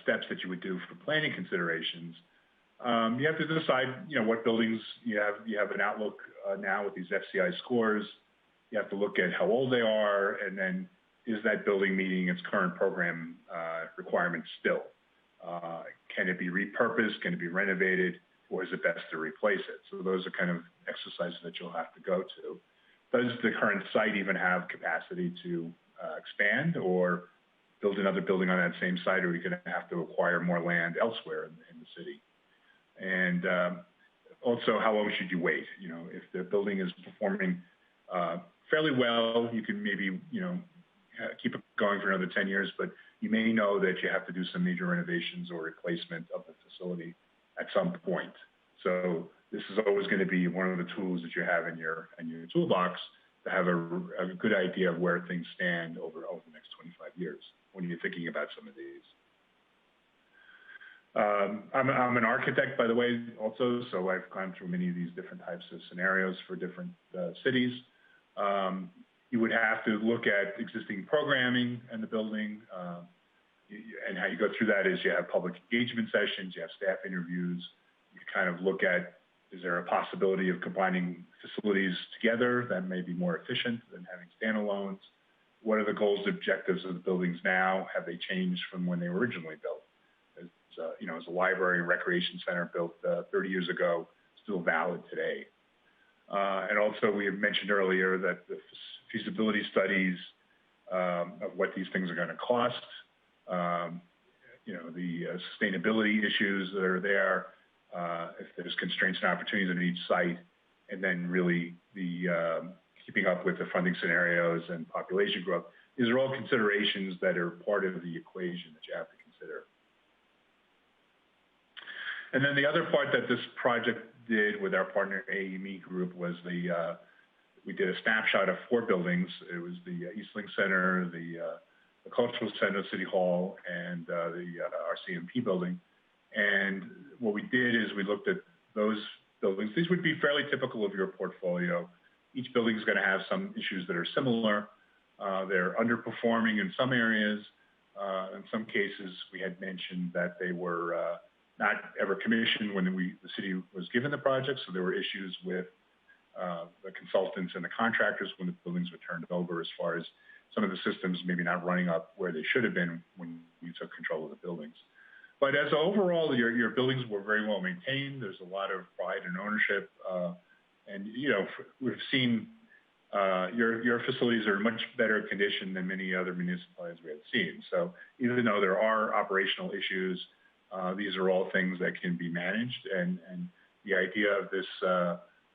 steps that you would do for planning considerations? You have to decide, what buildings you have an outlook now with these FCI scores. You have to look at how old they are, and then is that building meeting its current program requirements still? Can it be repurposed? Can it be renovated? Or is it best to replace it? So those are kind of exercises that you'll have to go to. Does the current site even have capacity to expand or build another building on that same site, or are you going to have to acquire more land elsewhere in the city? And also, how long should you wait? If the building is performing fairly well, you can maybe, keep it going for another 10 years, but you may know that you have to do some major renovations or replacement of the facility at some point. So this is always going to be one of the tools that you have in your toolbox to have a good idea of where things stand over the next 25 years when you're thinking about some of these. I'm an architect, by the way, also, so I've gone through many of these different types of scenarios for different cities. You would have to look at existing programming in the building, and how you go through that is you have public engagement sessions, you have staff interviews, you kind of look at, is there a possibility of combining facilities together that may be more efficient than having standalones? What are the goals and objectives of the buildings now? Have they changed from when they were originally built? Is a library and recreation center built 30 years ago still valid today? And also, we had mentioned earlier that the feasibility studies of what these things are going to cost, you know, the sustainability issues that are there, if there's constraints and opportunities at each site, and then really the keeping up with the funding scenarios and population growth. These are all considerations that are part of the equation that you have to consider. And then the other part that this project did with our partner AEME Group was we did a snapshot of 4 buildings. It was the Eastlink Center, the Cultural Center, City Hall, and our CMP building. And what we did is we looked at those buildings. These would be fairly typical of your portfolio. Each building is going to have some issues that are similar. They're underperforming in some areas. In some cases, we had mentioned that they were not ever commissioned when the city was given the project, so there were issues with the consultants and the contractors when the buildings were turned over, as far as some of the systems maybe not running up where they should have been when you took control of the buildings. But as overall, your buildings were very well maintained. There's a lot of pride and ownership, and you know, we've seen your facilities are in much better condition than many other municipalities we have seen. So even though there are operational issues, these are all things that can be managed, and the idea of this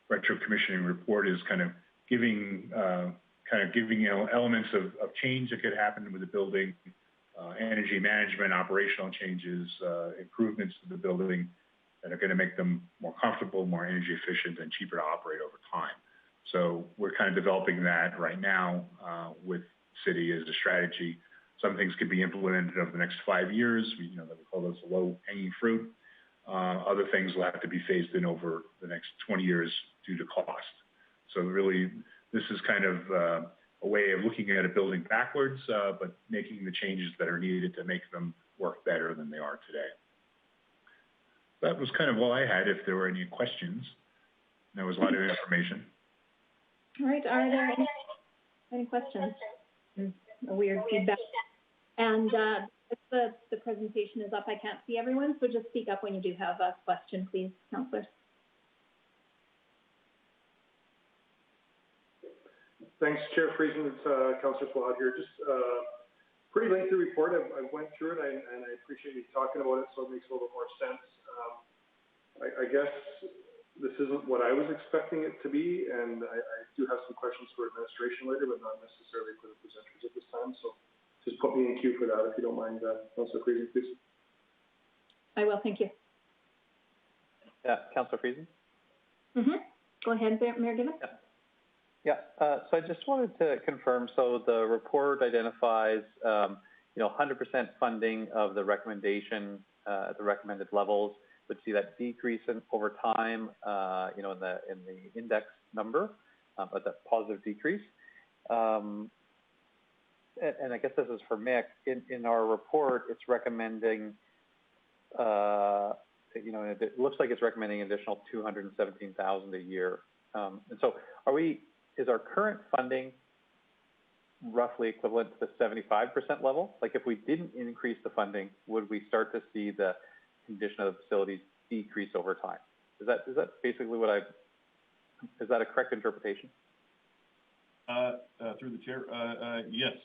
retro commissioning report is kind of giving you know, elements of change that could happen with the building, energy management, operational changes, improvements to the building that are going to make them more comfortable, more energy efficient, and cheaper to operate over time. So we're kind of developing that right now with city as a strategy. Some things could be implemented over the next 5 years. We call those low-hanging fruit. Other things will have to be phased in over the next 20 years due to cost. So really, this is kind of a way of looking at a building backwards, but making the changes that are needed to make them work better than they are today. That was kind of all I had. If there were any questions, there was a lot of information. All right, are there any questions? A weird feedback. And if the presentation is up, I can't see everyone, so just speak up when you do have a question, please, councillors. Thanks, Chair Friesen. It's Councillor Flaud here. Just pretty lengthy report. I went through it, and I appreciate you talking about it, so it makes a little more sense. I guess this isn't what I was expecting it to be, and I do have some questions for administration later, but not necessarily for the presenters at this time. So just put me in queue for that, if you don't mind, Councillor Friesen, please. I will, thank you. Yeah, Councillor Friesen? Go ahead, Mayor Gibbons. Yeah, so I just wanted to confirm, so the report identifies, 100% funding of the recommendation, the recommended levels, would see that decrease over time, in the index number, but that positive decrease. And I guess this is for Mick. In our report, it's recommending, it looks like it's recommending an additional $217,000 a year. And so is our current funding roughly equivalent to the 75% level? Like if we didn't increase the funding, would we start to see the condition of the facilities decrease over time? Is that basically is that a correct interpretation? Through the chair, yes,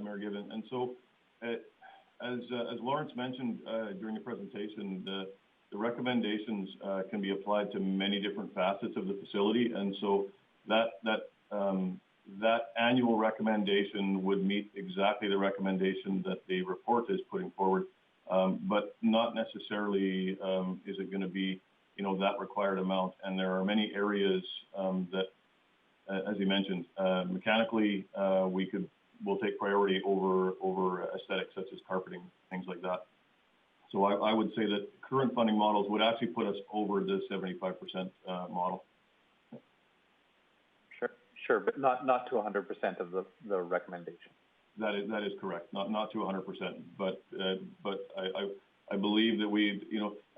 Mayor Gibbons. And so, as Lawrence mentioned during the presentation, the recommendations can be applied to many different facets of the facility, and so that annual recommendation would meet exactly the recommendation that the report is putting forward, but not necessarily is it going to be, that required amount. And there are many areas that, as you mentioned, mechanically we'll take priority over aesthetics such as carpeting, things like that. So I would say that current funding models would actually put us over the 75% model. Sure, but not to 100% of the recommendation. That is correct. Not to 100%, but I believe that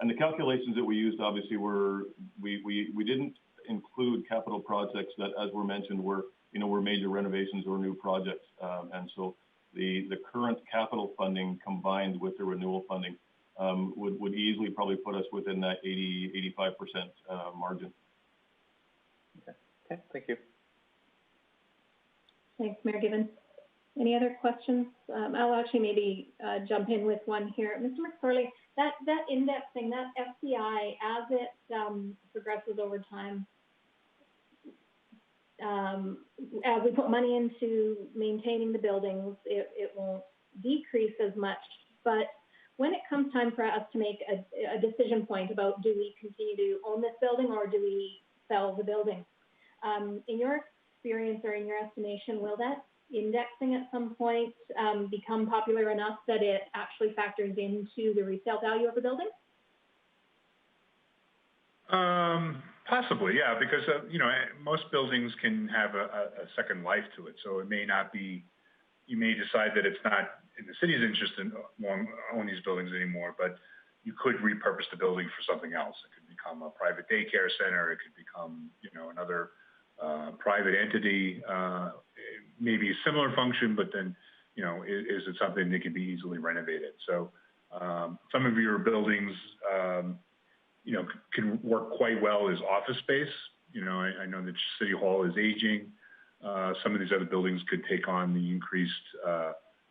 and the calculations that we used obviously we didn't include capital projects that, as were mentioned, were major renovations or new projects, and so the current capital funding combined with the renewal funding would easily probably put us within that 80-85% margin. Okay, thank you. Thanks, Mayor Gibbons. Any other questions? I'll actually maybe jump in with one here. Mr. McSorley, that indexing, that FCI, as it progresses over time, as we put money into maintaining the buildings, it won't decrease as much. But when it comes time for us to make a decision point about do we continue to own this building or do we sell the building, in your experience or in your estimation, will that indexing at some point become popular enough that it actually factors into the resale value of the building? Possibly, yeah, because, you know, most buildings can have a second life to it. So it may not be, you may decide that it's not in the city's interest to own these buildings anymore, but you could repurpose the building for something else. It could become a private daycare center. It could become, you know, another private entity, maybe a similar function, but then, you know, is it something that can be easily renovated? So some of your buildings, you know, can work quite well as office space. You know, I know that City Hall is aging. Some of these other buildings could take on the increased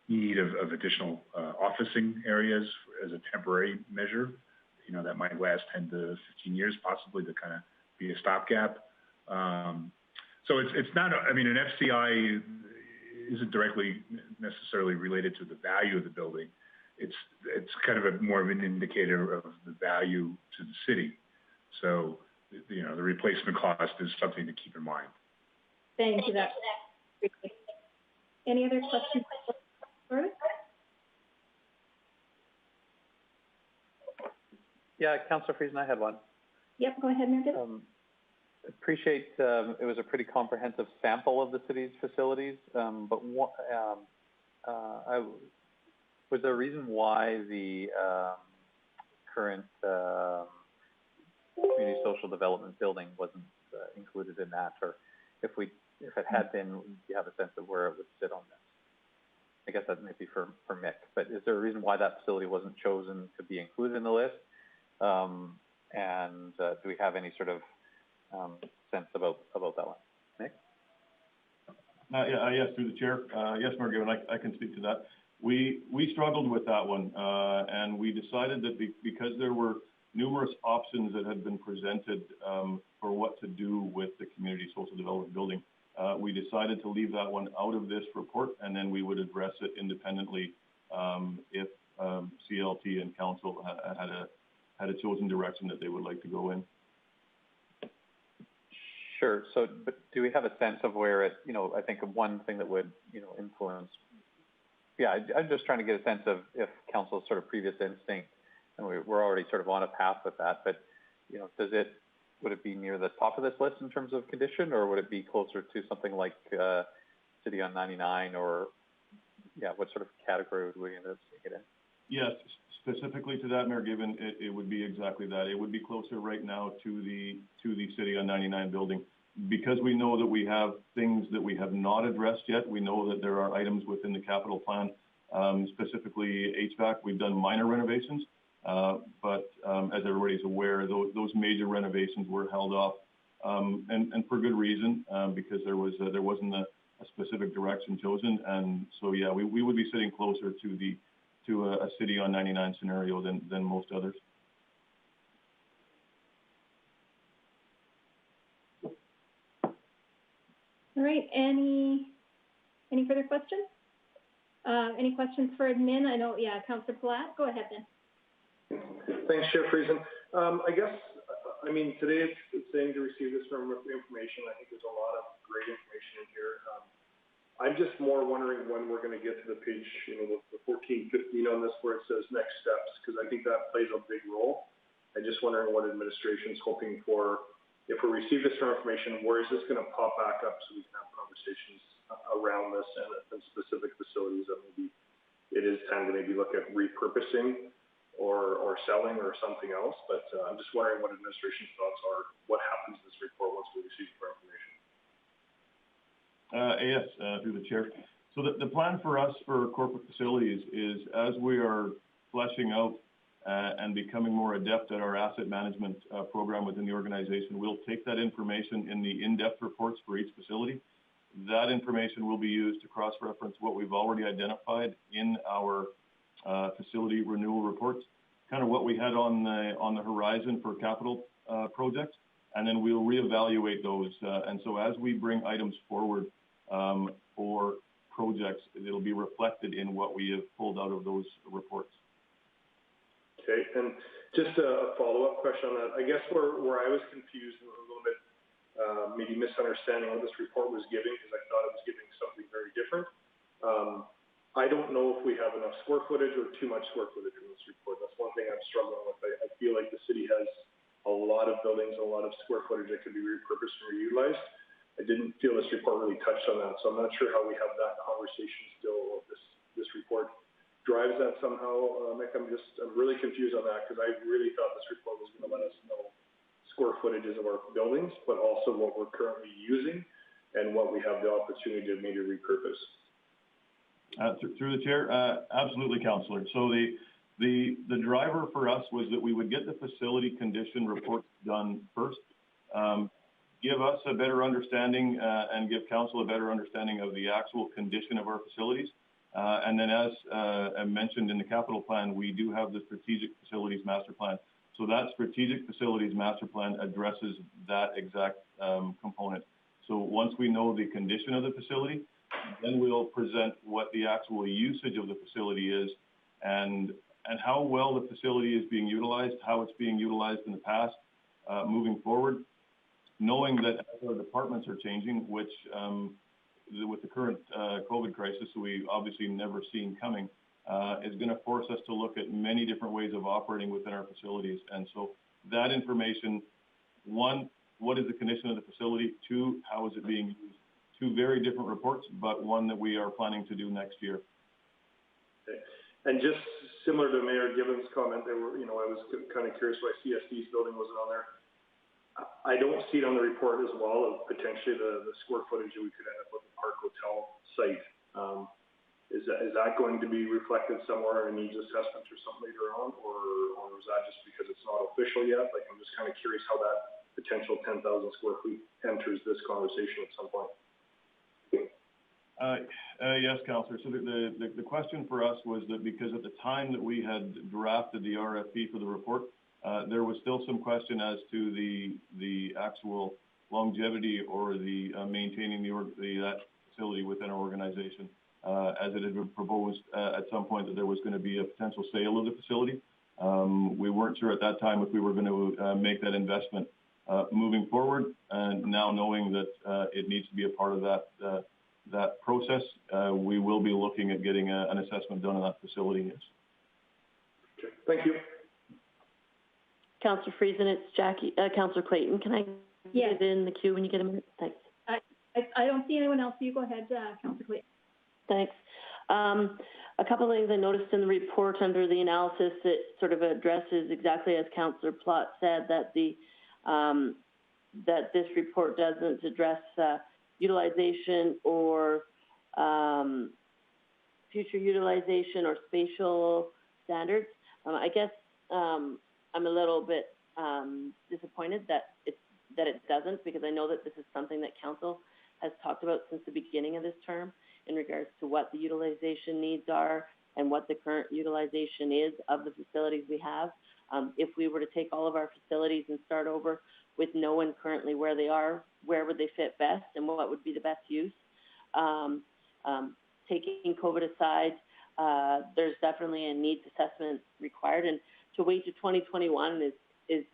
need of additional officing areas as a temporary measure. You know, that might last 10 to 15 years possibly to kind of be a stopgap. So it's not, I mean, an FCI isn't directly necessarily related to the value of the building. It's kind of more of an indicator of the value to the city. So, you know, the replacement cost is something to keep in mind. Thank you. That's great. Any other questions? Yeah, Councillor Friesen, I had one. Yep, go ahead, Meredith. Appreciate it was a pretty comprehensive sample of the city's facilities, but was there a reason why the current community social development building wasn't included in that, or if it had been, do you have a sense of where it would sit on this? I guess that might be for Mick, but is there a reason why that facility wasn't chosen to be included in the list? And do we have any sort of sense about that one? Mick? Yes, through the chair. Yes, Margaret, I can speak to that. We struggled with that one, and we decided that because there were numerous options that had been presented for what to do with the community social development building, we decided to leave that one out of this report, and then we would address it independently if CLT and council had a chosen direction that they would like to go in. Sure. So, but do we have a sense of where it, you know, I think one thing that would, you know, influence, yeah, I'm just trying to get a sense of if council's sort of previous instinct, and we're already sort of on a path with that, but, you know, would it be near the top of this list in terms of condition, or would it be closer to something like City on 99, or, yeah, what sort of category would we end up seeing it in? Yes, specifically to that, Mayor Gibbon, it would be exactly that. It would be closer right now to the City on 99 building. Because we know that we have things that we have not addressed yet, we know that there are items within the capital plan, specifically HVAC. We've done minor renovations, but as everybody's aware, those major renovations were held off, and for good reason, because there wasn't a specific direction chosen. And so, yeah, we would be sitting closer to a City on 99 scenario than most others. All right, any further questions? Any questions for admin? I know, yeah, Councillor Palat, go ahead then. Thanks, Chair Friesen. I guess, I mean, today it's saying to receive this from information. I think there's a lot of great information in here. I'm just more wondering when we're going to get to the page, you know, the 1415 on this where it says next steps, because I think that plays a big role. I'm just wondering what administration's hoping for. If we receive this information, where is this going to pop back up so we can have conversations around this and specific facilities that maybe it is time to maybe look at repurposing or selling or something else. But I'm just wondering what administration's thoughts are, what happens to this report once we receive more information. Yes, through the chair. So the plan for us for corporate facilities is, as we are fleshing out and becoming more adept at our asset management program within the organization, we'll take that information in the in-depth reports for each facility that information will be used to cross-reference what we've already identified in our facility renewal reports, kind of what we had on the horizon for capital projects, and then we'll reevaluate those. And so as we bring items forward for projects, it'll be reflected in what we have pulled out of those reports. Okay, and just a follow-up question on that. I guess where I was confused and a little bit maybe misunderstanding what this report was giving, because I thought it was giving something very different. I don't know if we have enough square footage or too much square footage in this report. That's one thing I'm struggling with. I feel like the city has a lot of buildings, a lot of square footage that could be repurposed and reutilized. I didn't feel this report really touched on that, so I'm not sure how we have that conversation still, or this report drives that somehow. Mick, I'm really confused on that, because I really thought this report was going to let us know square footages of our buildings, but also what we're currently using and what we have the opportunity to maybe repurpose. Through the chair, absolutely, Councillor. So the driver for us was that we would get the facility condition reports done first, give us a better understanding and give council a better understanding of the actual condition of our facilities. And then as I mentioned in the capital plan, we do have the strategic facilities master plan. So that strategic facilities master plan addresses that exact component. So once we know the condition of the facility, then we'll present what the actual usage of the facility is and how well the facility is being utilized, how it's being utilized in the past, moving forward, knowing that as our departments are changing, which with the current COVID crisis we obviously never seen coming, is going to force us to look at many different ways of operating within our facilities. And so that information, one, what is the condition of the facility? Two, how is it being used? Two very different reports, but one that we are planning to do next year. Okay. And just similar to Mayor Gibbons' comment, I was kind of curious why CSD's building wasn't on there. I don't see it on the report as well of potentially the square footage that we could end up with the Park Hotel site. Is that going to be reflected somewhere in needs assessment or something later on, or is that just because it's not official yet? Like, I'm just kind of curious how that potential 10,000 square feet enters this conversation at some point. Yes, Councillor. So the question for us was that because at the time that we had drafted the RFP for the report, there was still some question as to the actual longevity or the maintaining that facility within our organization, as it had been proposed at some point that there was going to be a potential sale of the facility. We weren't sure at that time if we were going to make that investment moving forward, and now knowing that it needs to be a part of that process, we will be looking at getting an assessment done on that facility. Yes. Okay. Thank you. Councillor Friesen, it's Jackie. Councillor Clayton, can I get in the queue when you get a minute? Thanks. I don't see anyone else. You go ahead, Councillor Clayton. Thanks. A couple of things I noticed in the report under the analysis that sort of addresses exactly as Councillor Plott said, that that this report doesn't address utilization or future utilization or spatial standards. I guess I'm a little bit disappointed that it doesn't, because I know that this is something that Council has talked about since the beginning of this term in regards to what the utilization needs are and what the current utilization is of the facilities we have. If we were to take all of our facilities and start over with knowing currently where they are, where would they fit best and what would be the best use? Taking COVID aside, there's definitely a needs assessment required, and to wait to 2021 is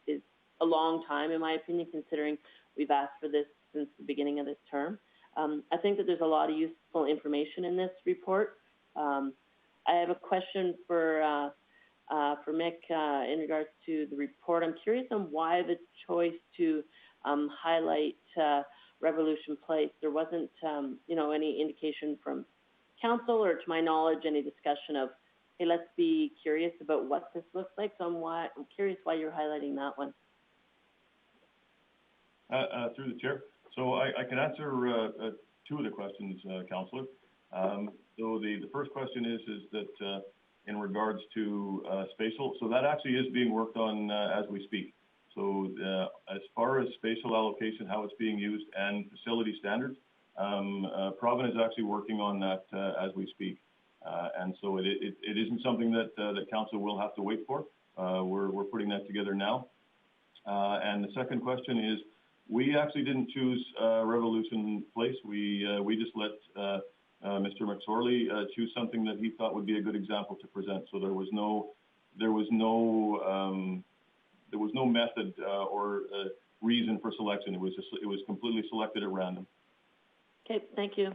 a long time, in my opinion, considering we've asked for this since the beginning of this term. I think that there's a lot of useful information in this report. I have a question for Mick in regards to the report. I'm curious on why the choice to highlight Revolution Place. There wasn't, any indication from council or, to my knowledge, any discussion of, hey, let's be curious about what this looks like. So I'm curious why you're highlighting that one. Through the chair. So I can answer two of the questions, Councillor. So the first question is that in regards to spatial, so that actually is being worked on as we speak. So as far as spatial allocation, how it's being used, and facility standards, Province is actually working on that as we speak. And so it isn't something that council will have to wait for. We're putting that together now. And the second question is, we actually didn't choose Revolution Place. We just let Mr. McSorley choose something that he thought would be a good example to present. So there was no method or reason for selection. It was completely selected at random. Okay, thank you.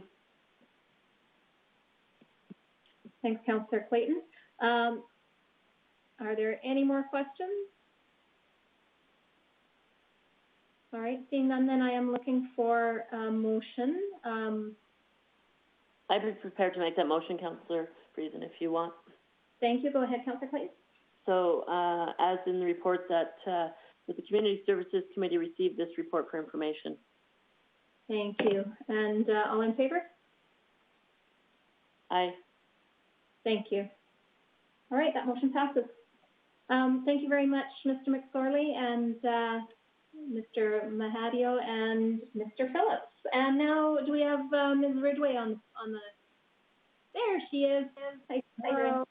Thanks, Councillor Clayton. Are there any more questions? All right, seeing none, then I am looking for a motion. I'd be prepared to make that motion, Councillor Friesen, if you want. Thank you. Go ahead, Councillor Clayton. So, as in the report that the Community Services Committee received this report for information. Thank you. And all in favor? Aye. Thank you. All right, that motion passes. Thank you very much, Mr. McSorley and Mr. Mahadio and Mr. Phillips. And now, do we have Ms. Ridgway on the? There she is. Hello.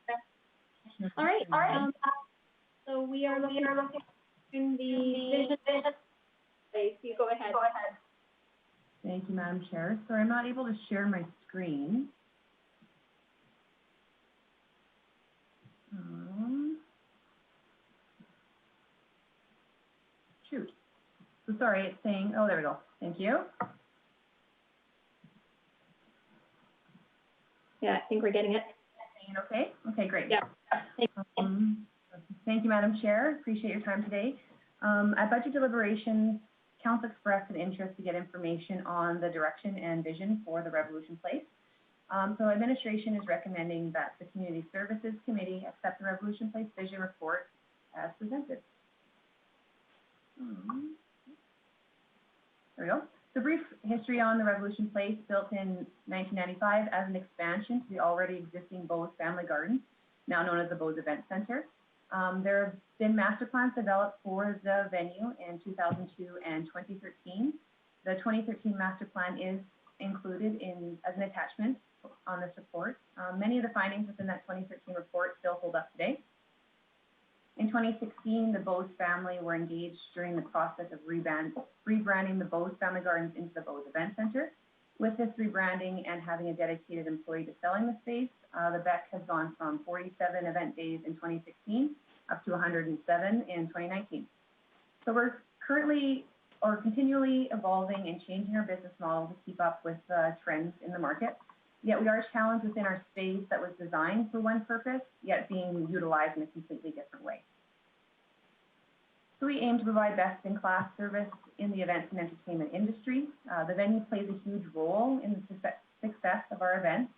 All right. So we are looking at the vision. Okay, so you go ahead. Thank you, Madam Chair. So I'm not able to share my screen. Shoot. So sorry, it's saying, oh, there we go. Thank you. Yeah, I think we're getting it. Okay? Okay, great. Yeah. Thank you, Madam Chair. Appreciate your time today. At budget deliberations, Council expressed an interest to get information on the direction and vision for the Revolution Place. So administration is recommending that the Community Services Committee accept the Revolution Place Vision Report as presented. There we go. So brief history on the Revolution Place, built in 1995 as an expansion to the already existing Bose Family Garden, now known as the Bose Event Center. There have been master plans developed for the venue in 2002 and 2013. The 2013 master plan is included as an attachment on this report. Many of the findings within that 2013 report still hold up today. In 2016, the Bose family were engaged during the process of rebranding the Bose Family Gardens into the Bose Event Center. With this rebranding and having a dedicated employee to selling the space, the BEC has gone from 47 event days in 2016 up to 107 in 2019. So we're continually evolving and changing our business model to keep up with trends in the market. Yet we are challenged within our space that was designed for one purpose, yet being utilized in a completely different way. So we aim to provide best-in-class service in the events and entertainment industry. The venue plays a huge role in the success of our events.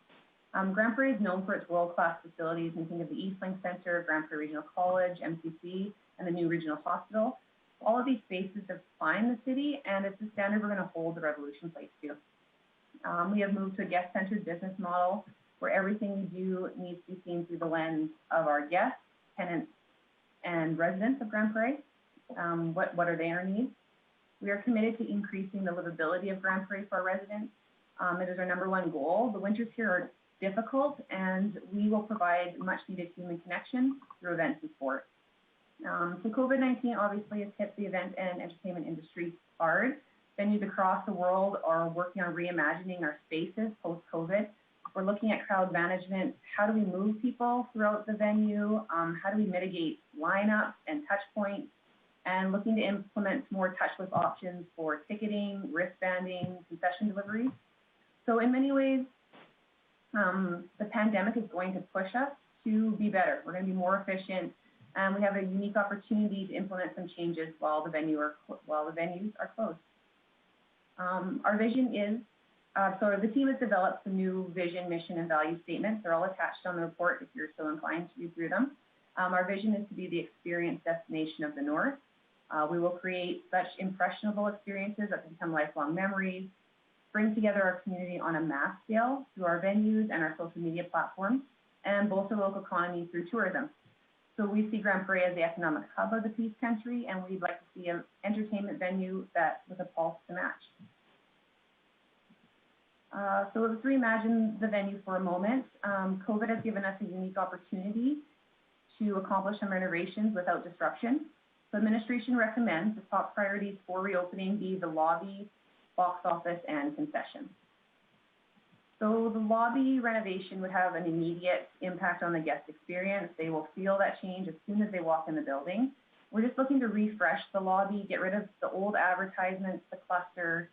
Grande Prairie is known for its world-class facilities, and think of the Eastlink Center, Grande Prairie Regional College, MCC, and the new regional hospital. All of these spaces define the city, and it's the standard we're going to hold the Revolution Place to. We have moved to a guest-centered business model where everything we do needs to be seen through the lens of our guests, tenants, and residents of Grande Prairie. What are their needs? We are committed to increasing the livability of Grande Prairie for our residents. It is our #1 goal. The winters here are difficult, and we will provide much-needed human connection through events and sport. So COVID-19 obviously has hit the event and entertainment industry hard. Venues across the world are working on reimagining our spaces post-COVID. We're looking at crowd management. How do we move people throughout the venue? How do we mitigate lineups and touch points? And looking to implement more touchless options for ticketing, wristbanding, concession deliveries. So in many ways, the pandemic is going to push us to be better. We're going to be more efficient, and we have a unique opportunity to implement some changes while the venues are closed. Our vision is, so the team has developed some new vision, mission, and value statements. They're all attached on the report if you're so inclined to read through them. Our vision is to be the experience destination of the North. We will create such impressionable experiences that become lifelong memories, bring together our community on a mass scale through our venues and our social media platforms, and bolster local economy through tourism. So we see Grande Prairie as the economic hub of the Peace Country, and we'd like to see an entertainment venue that with a pulse to match. So let's reimagine the venue for a moment. COVID has given us a unique opportunity to accomplish some renovations without disruption. So administration recommends the top priorities for reopening be the lobby, box office, and concessions. So the lobby renovation would have an immediate impact on the guest experience. They will feel that change as soon as they walk in the building. We're just looking to refresh the lobby, get rid of the old advertisements, the cluster.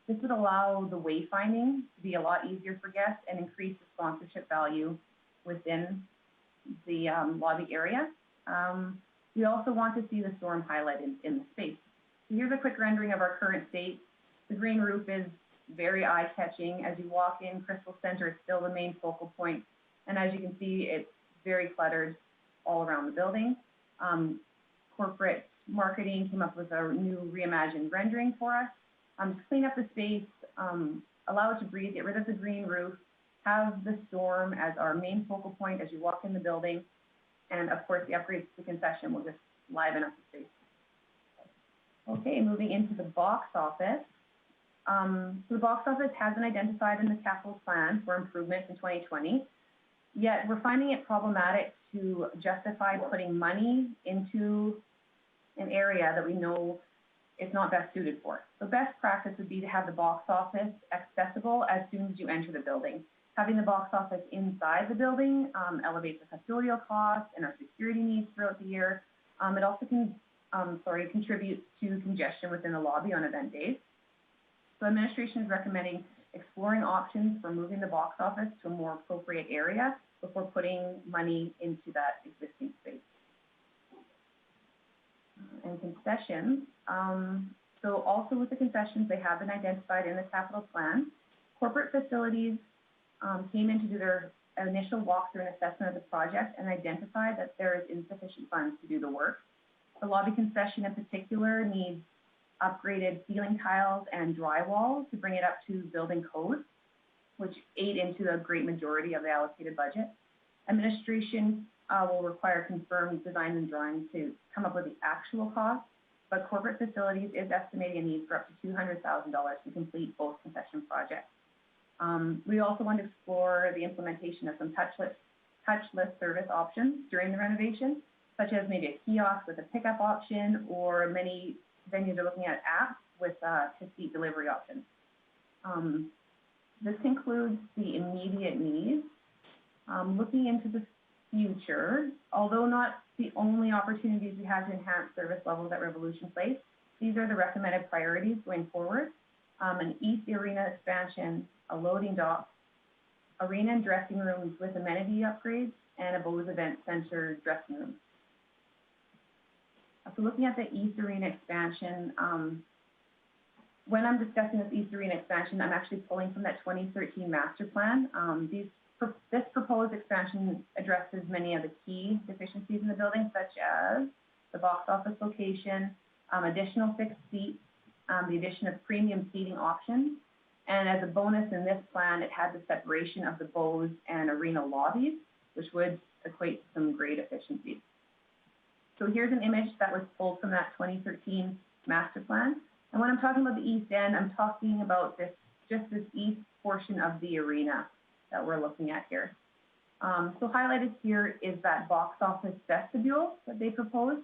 This would allow the wayfinding to be a lot easier for guests and increase the sponsorship value within the lobby area. We also want to see the storm highlighted in the space. So here's a quick rendering of our current state. The green roof is very eye-catching. As you walk in, Crystal Center is still the main focal point. And as you can see, it's very cluttered all around the building. Corporate marketing came up with a new reimagined rendering for us. To clean up the space, allow it to breathe, get rid of the green roof, have the storm as our main focal point as you walk in the building. And of course, the upgrades to the concession will just liven up the space. Okay, moving into the box office. So the box office has been identified in the capital plan for improvements in 2020, yet we're finding it problematic to justify putting money into an area that we know it's not best suited for. So best practice would be to have the box office accessible as soon as you enter the building. Having the box office inside the building elevates the custodial costs and our security needs throughout the year. It also contributes to congestion within the lobby on event days. So administration is recommending exploring options for moving the box office to a more appropriate area before putting money into that existing space. And concessions. So also with the concessions, they have been identified in the capital plan. Corporate facilities came in to do their initial walkthrough and assessment of the project and identified that there is insufficient funds to do the work. The lobby concession in particular needs upgraded ceiling tiles and drywall to bring it up to building code, which aid into the great majority of the allocated budget. Administration will require confirmed designs and drawings to come up with the actual cost, but corporate facilities is estimating a need for up to $200,000 to complete both concession projects. We also want to explore the implementation of some touchless service options during the renovation, such as maybe a kiosk with a pickup option, or many venues are looking at apps with to-seat delivery options. This concludes the immediate needs. Looking into the future, although not the only opportunities we have to enhance service levels at Revolution Place, these are the recommended priorities going forward. An East Arena expansion, a loading dock, arena and dressing rooms with amenity upgrades, and a Bose Event Center dressing room. So looking at the East Arena expansion, when I'm discussing this East Arena expansion, I'm actually pulling from that 2013 master plan. This proposed expansion addresses many of the key deficiencies in the building, such as the box office location, additional fixed seats, the addition of premium seating options, and as a bonus in this plan, it had the separation of the Bose and arena lobbies, which would equate to some great efficiencies. So here's an image that was pulled from that 2013 master plan. And when I'm talking about the east end, I'm talking about just this east portion of the arena that we're looking at here. So highlighted here is that box office vestibule that they proposed.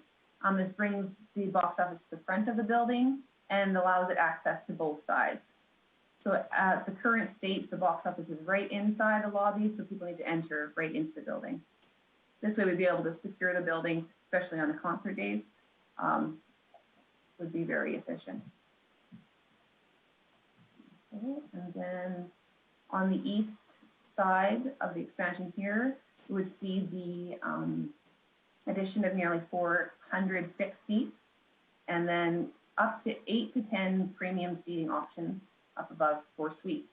This brings the box office to the front of the building and allows it access to both sides. So at the current state, the box office is right inside the lobby, so people need to enter right into the building. This way we'd be able to secure the building, especially on the concert days, would be very efficient. Okay, and then on the east side of the expansion here, you would see the addition of nearly 400 fixed seats, and then up to 8 to 10 premium seating options up above 4 suites.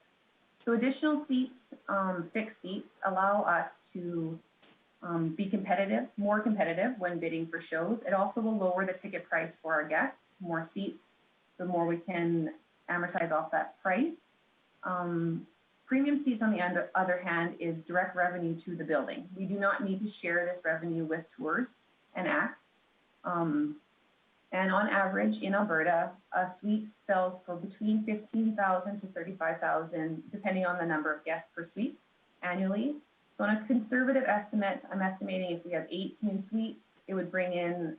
So additional seats, fixed seats, allow us to be competitive, more competitive when bidding for shows. It also will lower the ticket price for our guests. More seats, the more we can amortize off that price. Premium seats, on the other hand, is direct revenue to the building. We do not need to share this revenue with tours and acts. And on average, in Alberta, a suite sells for between 15,000 to 35,000, depending on the number of guests per suite annually. So on a conservative estimate, I'm estimating if we have 18 suites, it would bring in,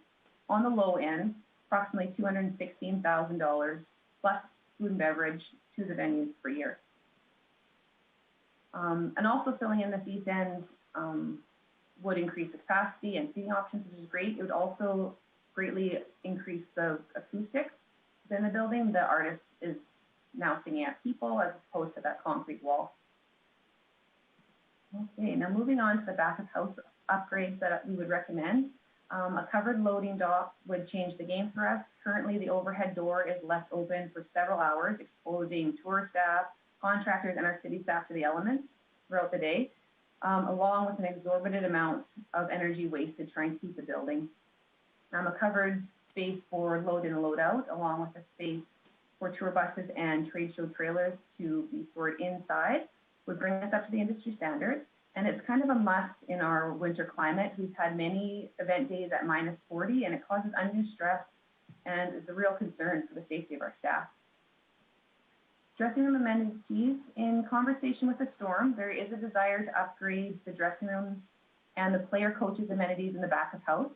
on the low end, approximately $216,000 plus food and beverage to the venues per year. And also filling in the east end would increase the capacity and seating options, which is great. It would also greatly increase the acoustics within the building. The artist is now singing at people as opposed to that concrete wall. Okay, now moving on to the back of house upgrades that we would recommend. A covered loading dock would change the game for us. Currently, the overhead door is left open for several hours, exposing tour staff, contractors, and our city staff to the elements throughout the day, along with an exorbitant amount of energy wasted trying to keep the building. A covered space for load in and load out, along with a space for tour buses and trade show trailers to be stored inside, would bring us up to the industry standard. And it's kind of a must in our winter climate. We've had many event days at -40, and it causes undue stress and is a real concern for the safety of our staff. Dressing room amenities. In conversation with the Storm, there is a desire to upgrade the dressing rooms and the player coaches amenities in the back of house.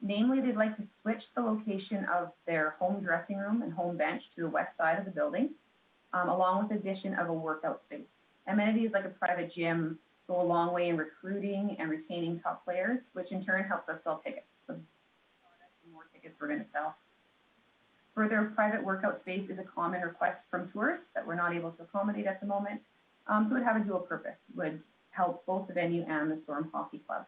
Namely, they'd like to switch the location of their home dressing room and home bench to the west side of the building, along with the addition of a workout space. Amenities like a private gym go a long way in recruiting and retaining top players, which in turn helps us sell tickets. So the more tickets we're going to sell. Further, private workout space is a common request from tourists that we're not able to accommodate at the moment. So it would have a dual purpose, would help both the venue and the Storm Hockey Club.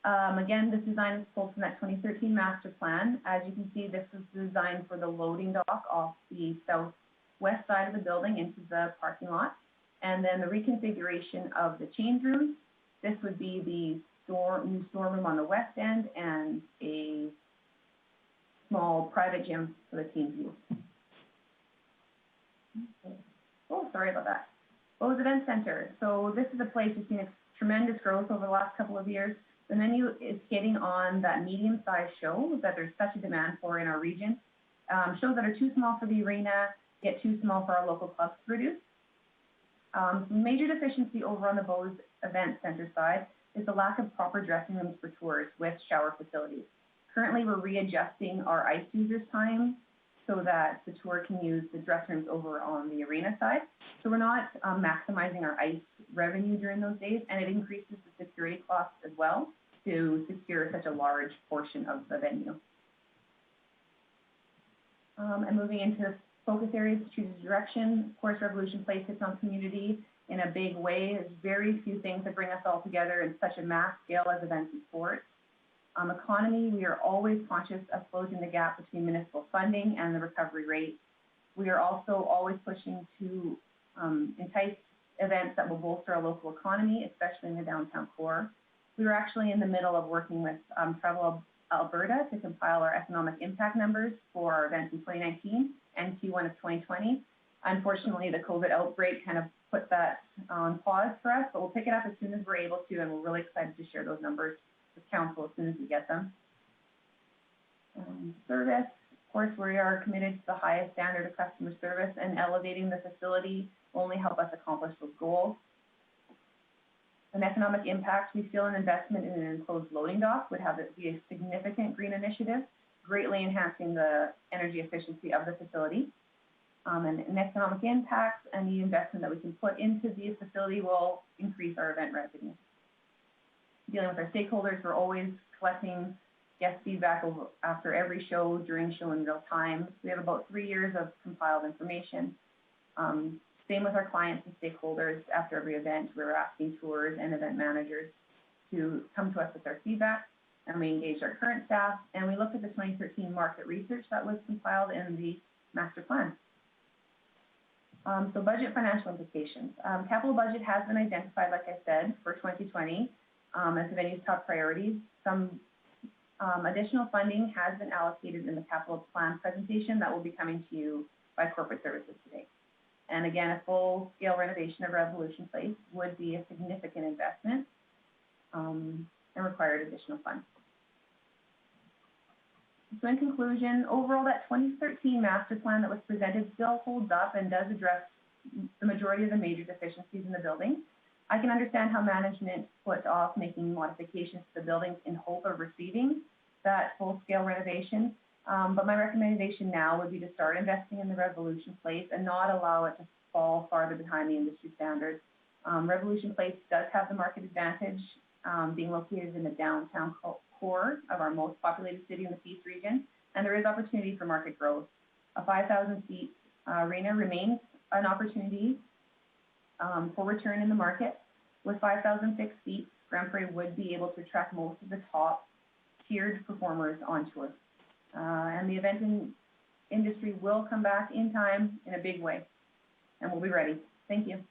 Again, this design is pulled from that 2013 master plan. As you can see, this is designed for the loading dock off the southwest side of the building into the parking lot. And then the reconfiguration of the change rooms. This would be the new storeroom on the west end and a small private gym for the team's use. Okay. Oh, sorry about that. Bose Event Center. So this is a place we've seen a tremendous growth over the last couple of years. The menu is hitting on that medium-sized show that there's such a demand for in our region. Shows that are too small for the arena, yet too small for our local clubs to produce. Major deficiency over on the Bose Event Center side is the lack of proper dressing rooms for tours with shower facilities. Currently, we're readjusting our ice users' time so that the tour can use the dressing rooms over on the arena side. So we're not maximizing our ice revenue during those days, and it increases the security costs as well to secure such a large portion of the venue. And moving into focus areas to choose direction. Of course, Revolution Place hits on community in a big way. There's very few things that bring us all together in such a mass scale as events and sports. Economy, we are always conscious of closing the gap between municipal funding and the recovery rate. We are also always pushing to entice events that will bolster our local economy, especially in the downtown core. We were actually in the middle of working with Travel Alberta to compile our economic impact numbers for our events in 2019 and Q1 of 2020. Unfortunately, the COVID outbreak kind of put that on pause for us, but we'll pick it up as soon as we're able to, and we're really excited to share those numbers with council as soon as we get them. Service, of course, we are committed to the highest standard of customer service, and elevating the facility will only help us accomplish those goals. An economic impact, we feel an investment in an enclosed loading dock would have it be a significant green initiative, greatly enhancing the energy efficiency of the facility. And an economic impact and the investment that we can put into the facility will increase our event revenue. Dealing with our stakeholders, we're always collecting guest feedback after every show, during show in real time. We have about 3 years of compiled information. Same with our clients and stakeholders. After every event, we're asking tours and event managers to come to us with their feedback, and we engage our current staff, and we looked at the 2013 market research that was compiled in the master plan. So budget financial implications. Capital budget has been identified, like I said, for 2020 as the venue's top priorities. Some additional funding has been allocated in the capital plan presentation that will be coming to you by corporate services today. And again, a full-scale renovation of Revolution Place would be a significant investment and required additional funds. So in conclusion, overall, that 2013 master plan that was presented still holds up and does address the majority of the major deficiencies in the building. I can understand how management put off making modifications to the buildings in hope of receiving that full-scale renovation. But my recommendation now would be to start investing in the Revolution Place and not allow it to fall farther behind the industry standards. Revolution Place does have the market advantage, being located in the downtown core of our most populated city in the Peace region, and there is opportunity for market growth. A 5,000-seat arena remains an opportunity for return in the market. With 5,000 fixed seats, Grande Prairie would be able to attract most of the top-tiered performers on tour. And the event industry will come back in time in a big way, and we'll be ready. Thank you.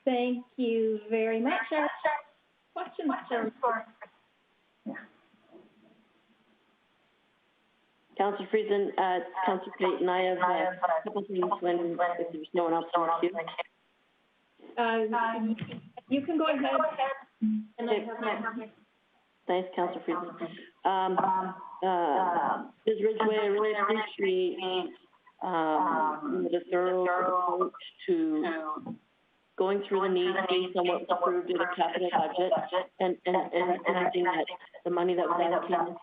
Thank you very much. Questions? Councillor Friesen, Councillor Clayton, I have a couple things when if there's no one else in the queue. You can go ahead. And I have my... Thanks, Councillor Friesen. Ms. Ridgway, I really appreciate the thorough approach to going through the needs based on what was approved in the capital budget and recognizing that the money that was allocated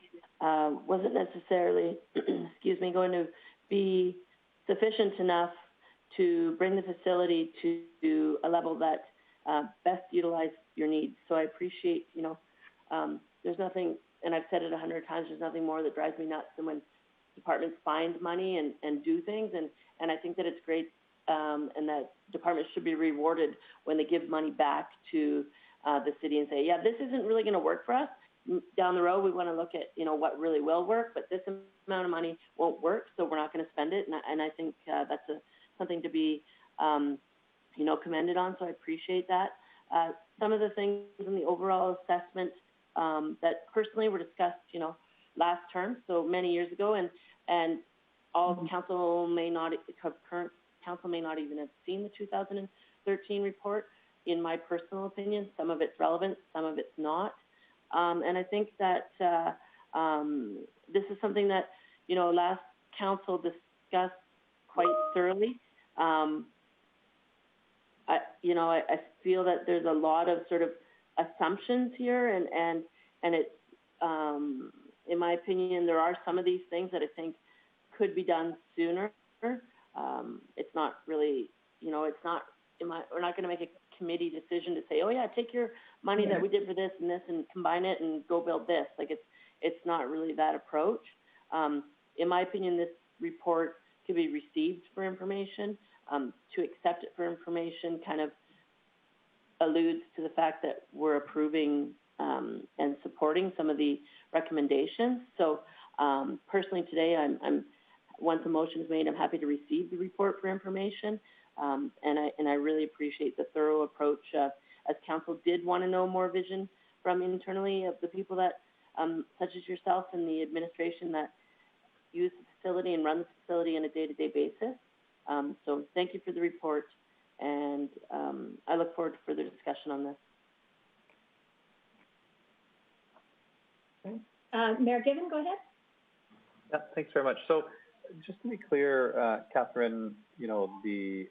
wasn't necessarily, excuse me, going to be sufficient enough to bring the facility to a level that best utilized your needs. So I appreciate, there's nothing, and I've said it 100 times, there's nothing more that drives me nuts than when departments find money and do things, and I think that it's great and that departments should be rewarded when they give money back to the city and say, yeah, this isn't really going to work for us. Down the road, we want to look at, what really will work, but this amount of money won't work, so we're not going to spend it. And I think that's something to be, commended on, so I appreciate that. Some of the things in the overall assessment that personally were discussed, last term, so many years ago, and all council may not, current council may not even have seen the 2013 report. In my personal opinion, some of it's relevant, some of it's not. And I think that this is something that, last council discussed quite thoroughly. I feel that there's a lot of sort of assumptions here, and it's, in my opinion, there are some of these things that I think could be done sooner. It's not really, it's not, we're not going to make a committee decision to say, oh yeah, take your money that we did for this and combine it and go build this. Like it's not really that approach. In my opinion, this report could be received for information. To accept it for information kind of alludes to the fact that we're approving and supporting some of the recommendations. So personally today, I'm once a motion is made, I'm happy to receive the report for information. And I really appreciate the thorough approach, as council did want to know more vision from internally of the people that, such as yourself and the administration that use the facility and run the facility on a day-to-day basis. So thank you for the report, and I look forward to further discussion on this. Okay. Mayor Given, go ahead. Yeah, thanks very much. So just to be clear, Catherine, the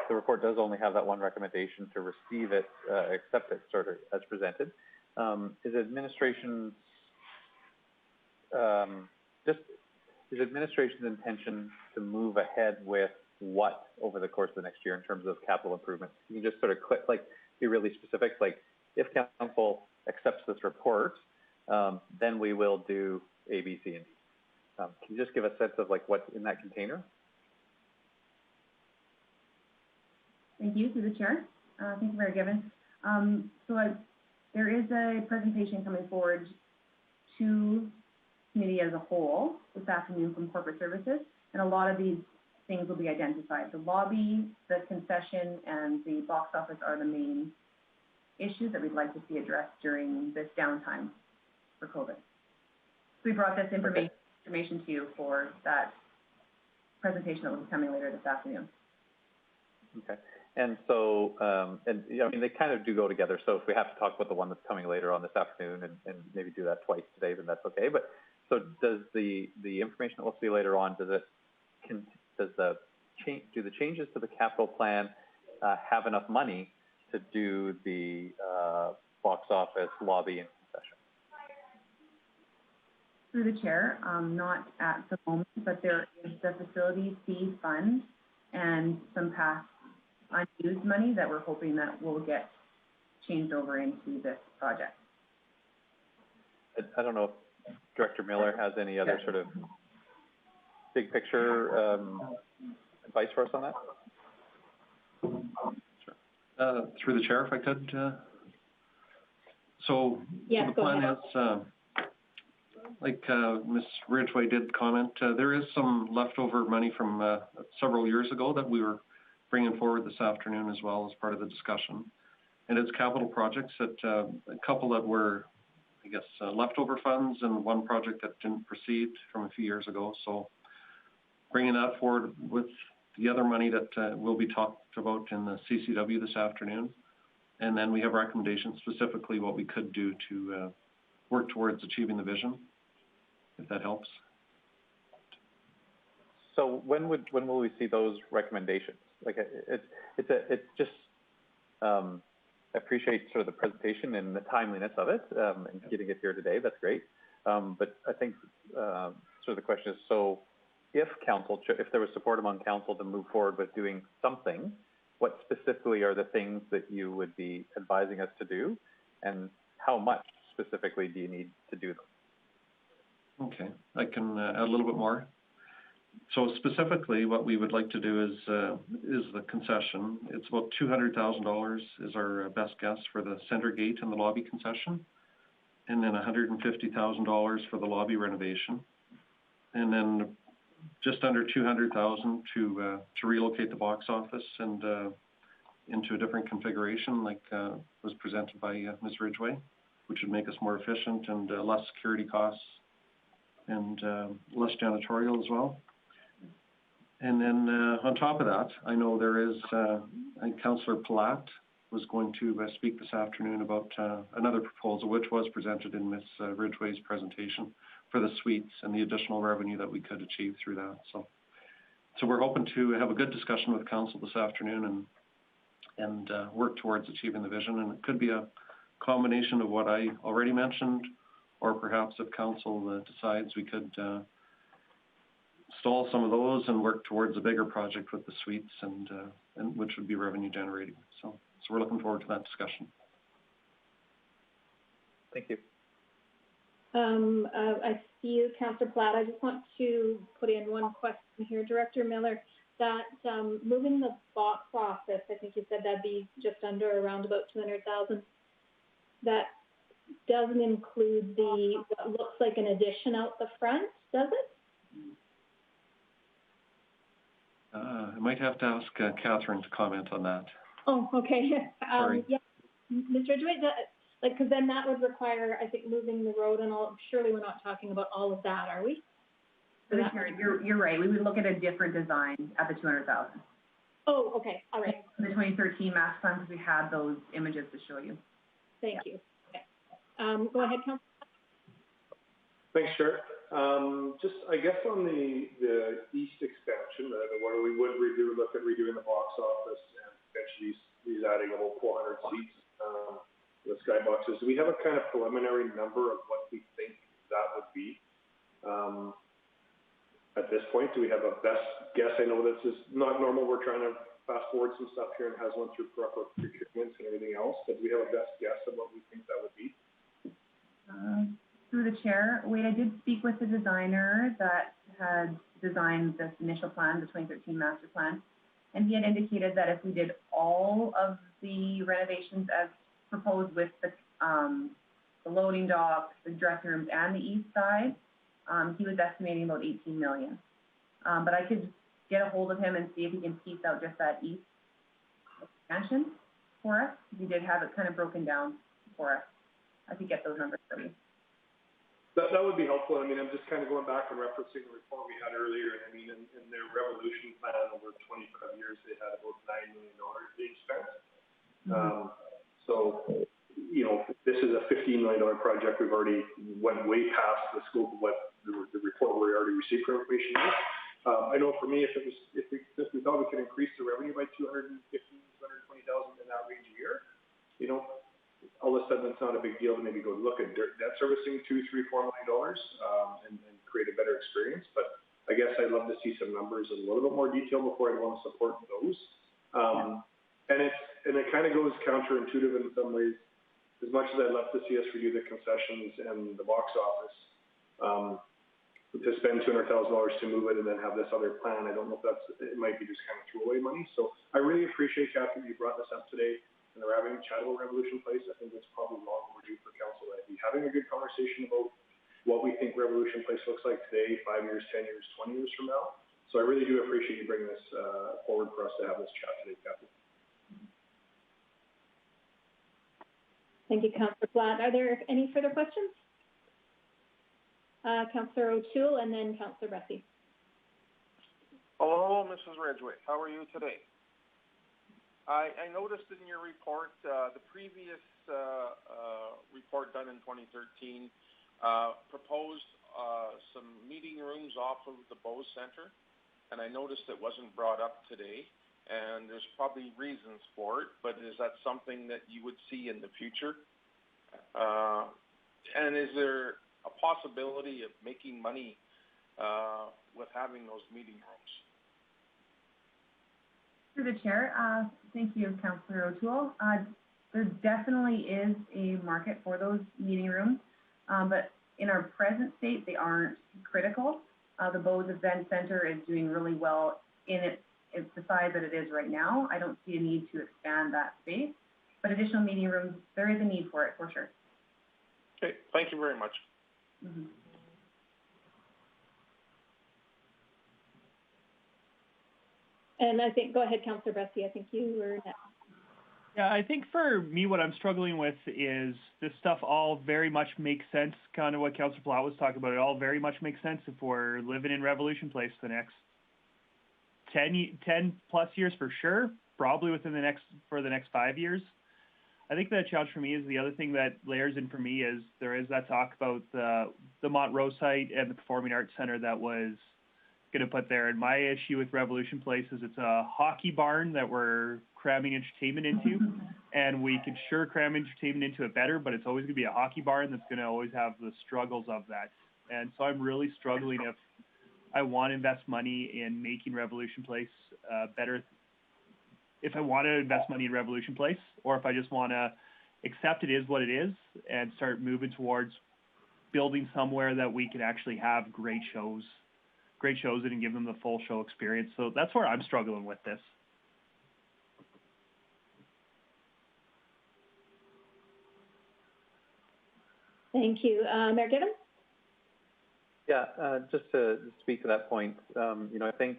report does only have that one recommendation to receive it, accept it sort of as presented. Is administration's intention to move ahead with what over the course of the next year in terms of capital improvements? Can you just sort of be really specific? Like, if council accepts this report, then we will do A, B, C, and D. Can you just give a sense of what's in that container? Thank you, through the chair. Thank you, Mayor Given. There is a presentation coming forward to committee as a whole this afternoon from corporate services, and a lot of these things will be identified. The lobby, the concession, and the box office are the main issues that we'd like to see addressed during this downtime for COVID. So we brought this information to you for that presentation that will be coming later this afternoon. Okay. And so, and I mean, they kind of do go together. So if we have to talk about the one that's coming later on this afternoon and maybe do that twice today, then that's okay. But so does the information that we'll see later on, do the changes to the capital plan have enough money to do the box office, lobby, and concession? Through the chair, not at the moment, but there is the facility fee fund and some past unused money that we're hoping that will get changed over into this project. I don't know if Director Miller has any other sort of big picture advice for us on that? Sure. Through the chair, if I could. So the plan is, like Ms. Ridgway did comment, there is some leftover money from several years ago that we were bringing forward this afternoon as well as part of the discussion. And it's capital projects that, a couple that were, I guess, leftover funds and one project that didn't proceed from a few years ago. So bringing that forward with the other money that will be talked about in the CCW this afternoon. And then we have recommendations specifically what we could do to work towards achieving the vision, if that helps. So when will we see those recommendations? Like it's just I appreciate sort of the presentation and the timeliness of it and getting it here today. That's great. But I think sort of the question is, so if there was support among council to move forward with doing something, what specifically are the things that you would be advising us to do, and how much specifically do you need to do them? Okay, I can add a little bit more. So specifically, what we would like to do is the concession. It's about $200,000 is our best guess for the center gate and the lobby concession, and then $150,000 for the lobby renovation, and then just under $200,000 to relocate the box office and into a different configuration, like was presented by Ms. Ridgway, which would make us more efficient and less security costs and less janitorial as well. And then on top of that, I know there is, Councillor Palat was going to speak this afternoon about another proposal, which was presented in Ms. Ridgway's presentation for the suites and the additional revenue that we could achieve through that. So we're hoping to have a good discussion with council this afternoon and work towards achieving the vision. And it could be a combination of what I already mentioned, or perhaps if council decides we could stall some of those and work towards a bigger project with the suites and which would be revenue generating. So we're looking forward to that discussion. Thank you. I see you, Councillor Platt. I just want to put in one question here, Director Miller, that moving the box office, I think you said that'd be just under around about 200,000. That doesn't include what looks like an addition out the front, does it? I might have to ask Catherine to comment on that. Oh, okay. Sorry. Yeah, Ms. Ridgway, because then that would require, I think, moving the road and all. Surely we're not talking about all of that, are we? You're right. We would look at a different design at the 200,000. Oh, okay. All right. The 2013 master plan, because we had those images to show you. Thank you. Okay. Go ahead, Councillor. Thanks, Chair. Just, I guess, on the east expansion, where we would look at redoing the box office and potentially adding about 400 seats, the skyboxes. Do we have a kind of preliminary number of what we think that would be? At this point, do we have a best guess? I know this is not normal. We're trying to fast forward some stuff here and has went through proper procurements and everything else, but do we have a best guess of what we think that would be? Through the chair, Wade, I did speak with the designer that had designed this initial plan, the 2013 master plan, and he had indicated that if we did all of the renovations as proposed with the loading docks, the dressing rooms, and the east side, he was estimating about 18 million. But I could get a hold of him and see if he can piece out just that east expansion for us. He did have it kind of broken down for us. I could get those numbers for you. That would be helpful. I mean, I'm just kind of going back and referencing the report we had earlier. I mean, in their revolution plan over 25 years, they had about $9 million being So, you know, this is a $15 million project. We've already went way past the scope of what the report we already received for information is. I know for me, if we thought we could increase the revenue by 220,000 in that range a year, you know, all of a sudden it's not a big deal to maybe go look at debt servicing $2, $3, $4 million and create a better experience. But I guess I'd love to see some numbers in a little bit more detail before I'd want to support those. And it kind of goes counterintuitive in some ways. As much as I'd love to see us redo the concessions and the box office, to spend $200,000 to move it and then have this other plan, I don't know if it might be just kind of throwaway money. So I really appreciate, Catherine, you brought this up today, and we're having a chat about Revolution Place. I think it's probably long overdue for council to be having a good conversation about what we think Revolution Place looks like today, 5 years, 10 years, 20 years from now. So I really do appreciate you bringing this forward for us to have this chat today, Catherine. Thank you, Councillor Platt. Are there any further questions? Councillor O'Toole and then Councillor Bessie. Hello, Mrs. Ridgway. How are you today? I noticed in your report, the previous report done in 2013 proposed some meeting rooms off of the Bose Center, and I noticed it wasn't brought up today. And there's probably reasons for it, but is that something that you would see in the future? And is there a possibility of making money with having those meeting rooms? Through the chair, thank you, Councillor O'Toole. There definitely is a market for those meeting rooms, but in our present state, they aren't critical. The Bose Event Center is doing really well in it's the size that it is right now. I don't see a need to expand that space, but additional meeting rooms, there is a need for it, for sure. Okay, thank you very much. Mm-hmm. And I think, go ahead, Councillor Bessie, I think you were next. Yeah, I think for me, what I'm struggling with is this stuff all very much makes sense, kind of what Councillor Platt was talking about. It all very much makes sense if we're living in Revolution Place the next 10 plus years for sure, probably within the next 5 years. I think the challenge for me is the other thing that layers in for me is there is that talk about the Montrose site and the Performing Arts Center that was going to put there. And my issue with Revolution Place is it's a hockey barn that we're cramming entertainment into, and we can sure cram entertainment into it better, but it's always going to be a hockey barn that's going to always have the struggles of that. And so I'm really struggling if I want to invest money in making Revolution Place better, if I want to invest money in Revolution Place, or if I just want to accept it is what it is and start moving towards building somewhere that we can actually have great shows in and give them the full show experience. So that's where I'm struggling with this. Thank you. Mayor Given? Yeah, just to speak to that point, you know, I think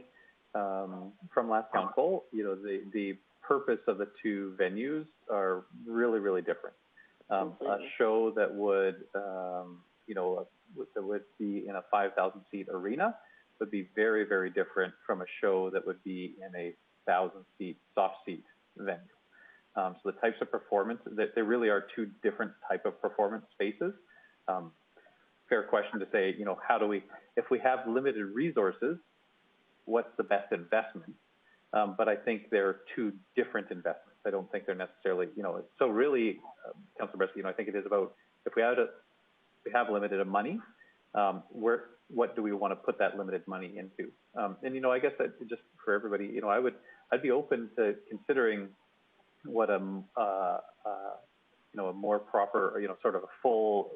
from last council, you know, the purpose of the two venues are really, really different. A show that would, you know, that would be in a 5,000 seat arena would be very, very different from a show that would be in a 1,000 seat soft seat venue. So the types of performance, that there really are two different type of performance spaces. Fair question to say, you know, how do we, if we have limited resources, what's the best investment? But I think there are two different investments. I don't think they're necessarily, you know, so really, Councilor Bresky, you know, I think it is about, if we have limited money, what do we want to put that limited money into? And, you know, I guess that just for everybody, you know, I'd be open to considering what you know, a more proper, you know, sort of a full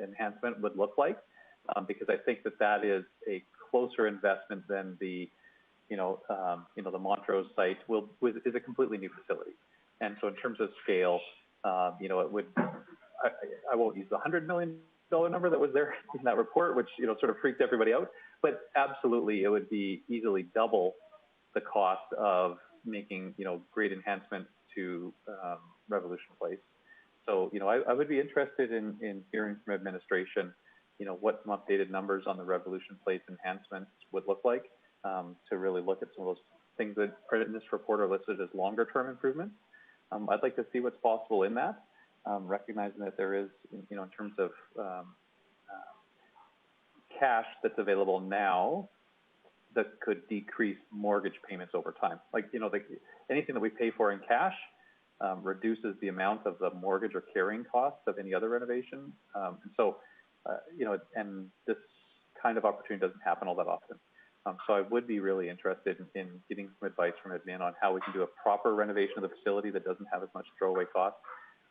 enhancement would look like, because I think that is a closer investment than the, you know, the Montrose site is a completely new facility. And so in terms of scale, you know, it would, I won't use the $100 million number that was there in that report, which, you know, sort of freaked everybody out, but absolutely it would be easily double the cost of making, you know, great enhancements to Revolution Place. So, you know, I would be interested in hearing from administration, you know, what some updated numbers on the Revolution Place enhancements would look like, to really look at some of those things that in this report are listed as longer term improvements. I'd like to see what's possible in that, recognizing that there is, in terms of cash that's available now that could decrease mortgage payments over time. Like, anything that we pay for in cash reduces the amount of the mortgage or carrying costs of any other renovation. And so, and this kind of opportunity doesn't happen all that often. So I would be really interested in getting some advice from admin on how we can do a proper renovation of the facility that doesn't have as much throwaway cost.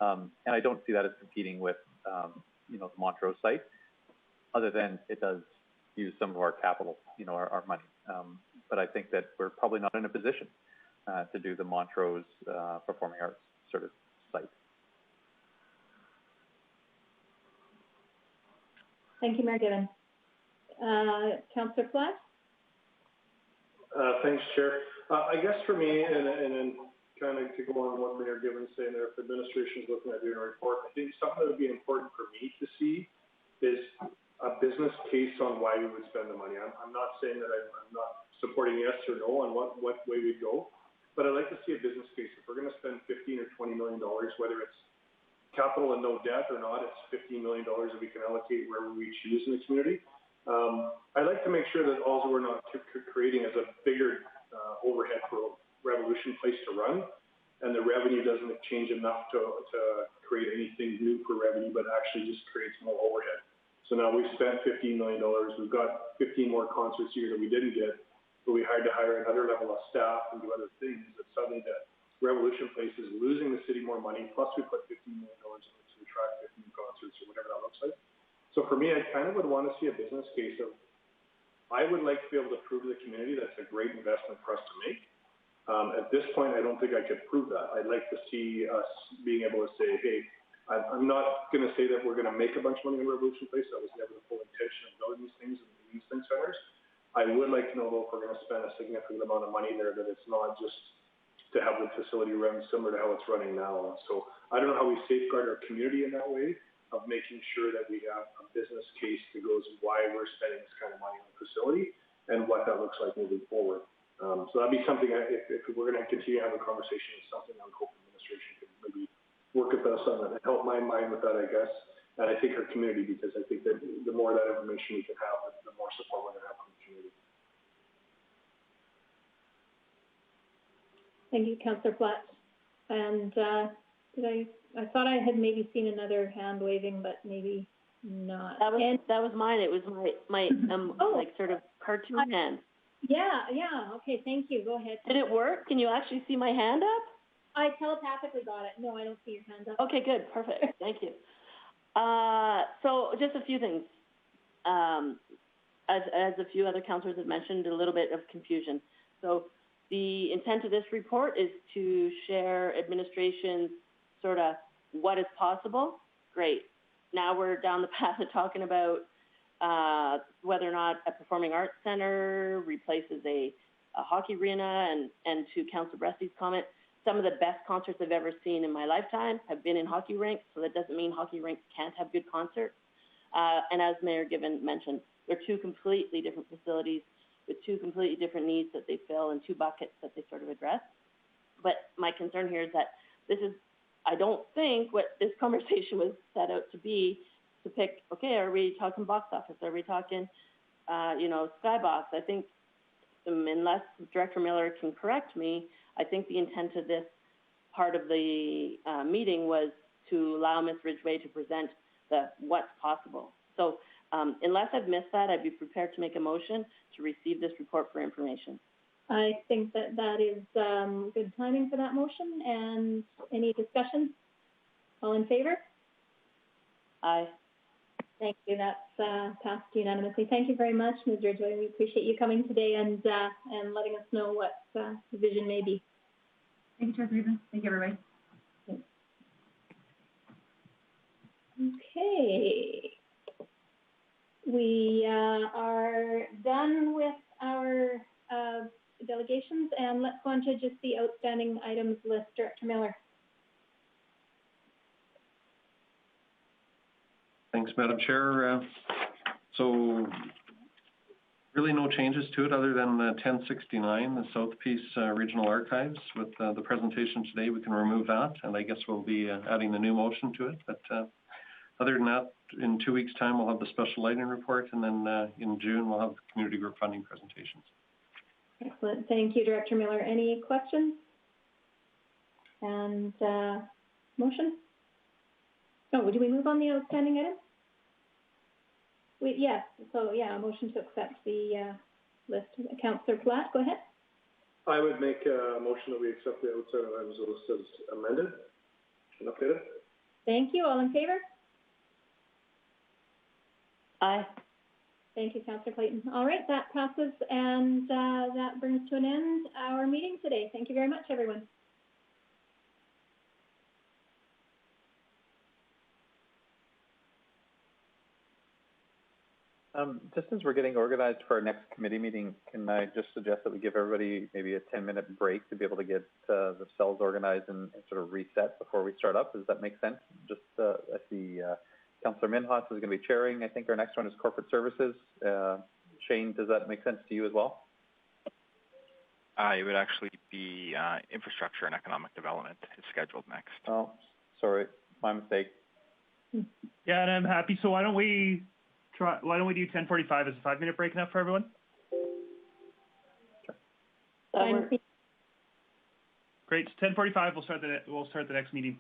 And I don't see that as competing with, the Montrose site, other than it does use some of our capital, our money. But I think that we're probably not in a position to do the Montrose performing arts sort of site. Thank you, Mayor Given. Councillor Platt? Thanks, Chair. I guess for me, and then kind of to go on what Mayor Given's saying there, if the administration is looking at doing a report, I think something that would be important for me to see is a business case on why we would spend the money. I'm not saying that I'm not supporting yes or no on what way we'd go, but I'd like to see a business case. If we're going to spend $15 or $20 million, whether it's capital and no debt or not, it's $15 million that we can allocate wherever we choose in the community. I'd like to make sure that also we're not creating as a bigger overhead for Revolution Place to run, and the revenue doesn't change enough to create anything new for revenue, but actually just creates more overhead. So now we've spent $15 million. We've got 15 more concerts here that we didn't get, but we had to hire another level of staff and do other things. That suddenly that Revolution Place is losing the city more money. Plus, we put $15 million to attract 15 concerts or whatever that looks like. So for me, I kind of would want to see a business case of, I would like to be able to prove to the community that's a great investment for us to make. At this point, I don't think I could prove that. I'd like to see us being able to say, hey, I'm not going to say that we're going to make a bunch of money in Revolution Place. That was never the full intention of building these things and these thing centers. I would like to know, though, if we're going to spend a significant amount of money there, that it's not just to have the facility run similar to how it's running now. And so I don't know how we safeguard our community in that way of making sure that we have a business case that goes why we're spending this kind of money on the facility and what that looks like moving forward. So that'd be something, if we're going to continue having a conversation, it's something I would hope the administration could maybe work with us on and help my mind with that, I guess. And I think our community, because I think that the more of that information we can have, the more support we're going to have from the community. Thank you, Councillor Platt. And I thought I had maybe seen another hand waving, but maybe not. That was mine. It was my like sort of cartoon hand. Yeah. Okay, thank you. Go ahead. Did it work? Can you actually see my hand up? I telepathically got it. No, I don't see your hand up. Okay, good. Perfect. Thank you. So just a few things. As a few other councillors have mentioned, a little bit of confusion. So the intent of this report is to share administration's sort of what is possible. Great. Now we're down the path of talking about whether or not a performing arts center replaces a hockey arena, and to Councillor Bressy's comment, some of the best concerts I've ever seen in my lifetime have been in hockey rinks, so that doesn't mean hockey rinks can't have good concerts. And as Mayor Given mentioned, they're two completely different facilities with two completely different needs that they fill and two buckets that they sort of address. But my concern here is that this is, I don't think what this conversation was set out to be, to pick, okay, are we talking box office? Are we talking, skybox? I think, unless Director Miller can correct me, I think the intent of this part of the meeting was to allow Ms. Ridgway to present what's possible. So unless I've missed that, I'd be prepared to make a motion to receive this report for information. I think that is good timing for that motion. And any discussion? All in favor? Aye. Thank you. That's passed unanimously. Thank you very much, Ms. Ridgway. We appreciate you coming today and letting us know what the vision may be. Thank you, Chair Friesen. Thank you, everybody. Okay. We are done with our delegations, and let's go on to just the outstanding items list. Director Miller. Thanks, Madam Chair. So Really no changes to it other than the 1069, the South Peace Regional Archives. With the presentation today, we can remove that, and I guess we'll be adding the new motion to it. But other than that, in 2 weeks' time, we'll have the special lighting report, and then in June, we'll have the community group funding presentations. Excellent. Thank you, Director Miller. Any questions? And motion? No, do we move on the outstanding items? Yes, so yeah, a motion to accept the list. Councillor Platt, go ahead. I would make a motion that we accept the outstanding items list as amended and updated. Thank you. All in favor? Aye. Thank you, Councillor Clayton. All right, that passes, and that brings to an end our meeting today. Thank you very much, everyone. Just as we're getting organized for our next committee meeting, can I just suggest that we give everybody maybe a 10-minute break to be able to get themselves organized and sort of reset before we start up? Does that make sense? Just I see Councillor Minhas is going to be chairing. I think our next one is corporate services. Shane, does that make sense to you as well? It would actually be infrastructure and economic development is scheduled next. Oh, sorry, my mistake. Yeah, and I'm happy. So why don't we do 10:45 as a 5-minute break enough for everyone? Great. 10:45. We'll start the next meeting.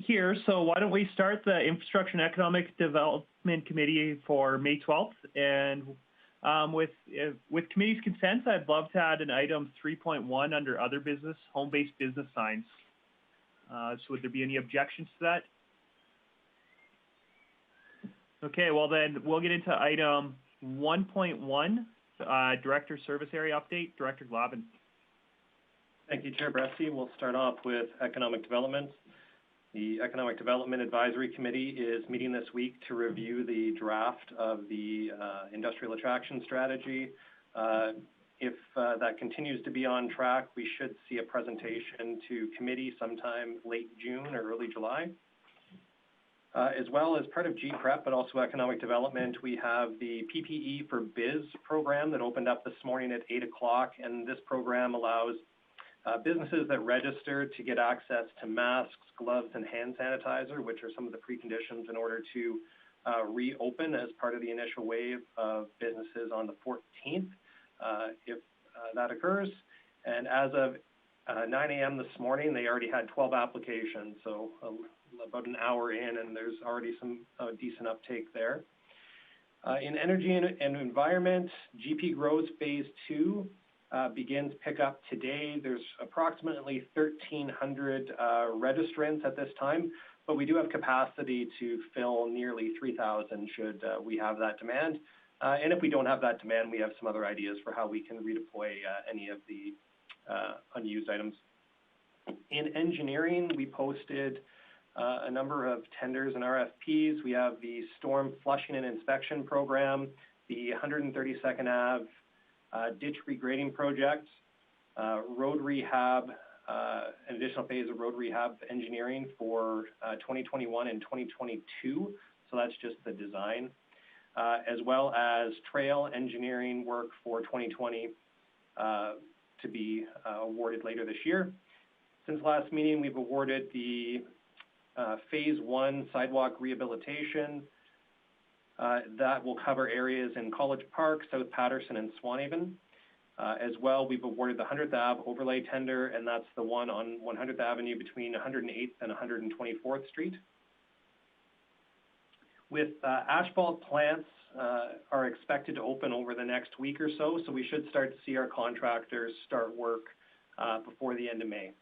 here, so why don't we start the Infrastructure and Economic Development Committee for May 12th, and with committee's consent, I'd love to add an item 3.1 under other business, home-based business signs. So would there be any objections to that? Okay, well then we'll get into item 1.1, Director Service Area Update, Director Glavin. Thank you, Chair Bressi. We'll start off with economic development. The Economic Development Advisory Committee is meeting this week to review the draft of the industrial attraction strategy. If that continues to be on track, we should see a presentation to committee sometime late June or early July. As well as part of GPREP, but also economic development, we have the PPE for Biz program that opened up this morning at 8 o'clock, and this program allows businesses that register to get access to masks, gloves, and hand sanitizer, which are some of the preconditions in order to reopen as part of the initial wave of businesses on the 14th, if that occurs. And as of 9 a.m. this morning, they already had 12 applications, so about an hour in, and there's already some decent uptake there. In energy and environment, GP Grows Phase 2 begins pickup today. There's approximately 1,300 registrants at this time, but we do have capacity to fill nearly 3,000 should we have that demand. And if we don't have that demand, we have some other ideas for how we can redeploy any of the unused items. In engineering, we posted a number of tenders and RFPs. We have the storm flushing and inspection program, the 132nd Ave ditch regrading project, road rehab, an additional phase of road rehab engineering for 2021 and 2022. So that's just the design, as well as trail engineering work for 2020 to be awarded later this year. Since last meeting, we've awarded the Phase 1 sidewalk rehabilitation. That will cover areas in College Park, South Patterson, and Swanhaven. As well, we've awarded the 100th Ave overlay tender, and that's the one on 100th Avenue between 108th and 124th Street. With asphalt plants are expected to open over the next week or so, so we should start to see our contractors start work before the end of May.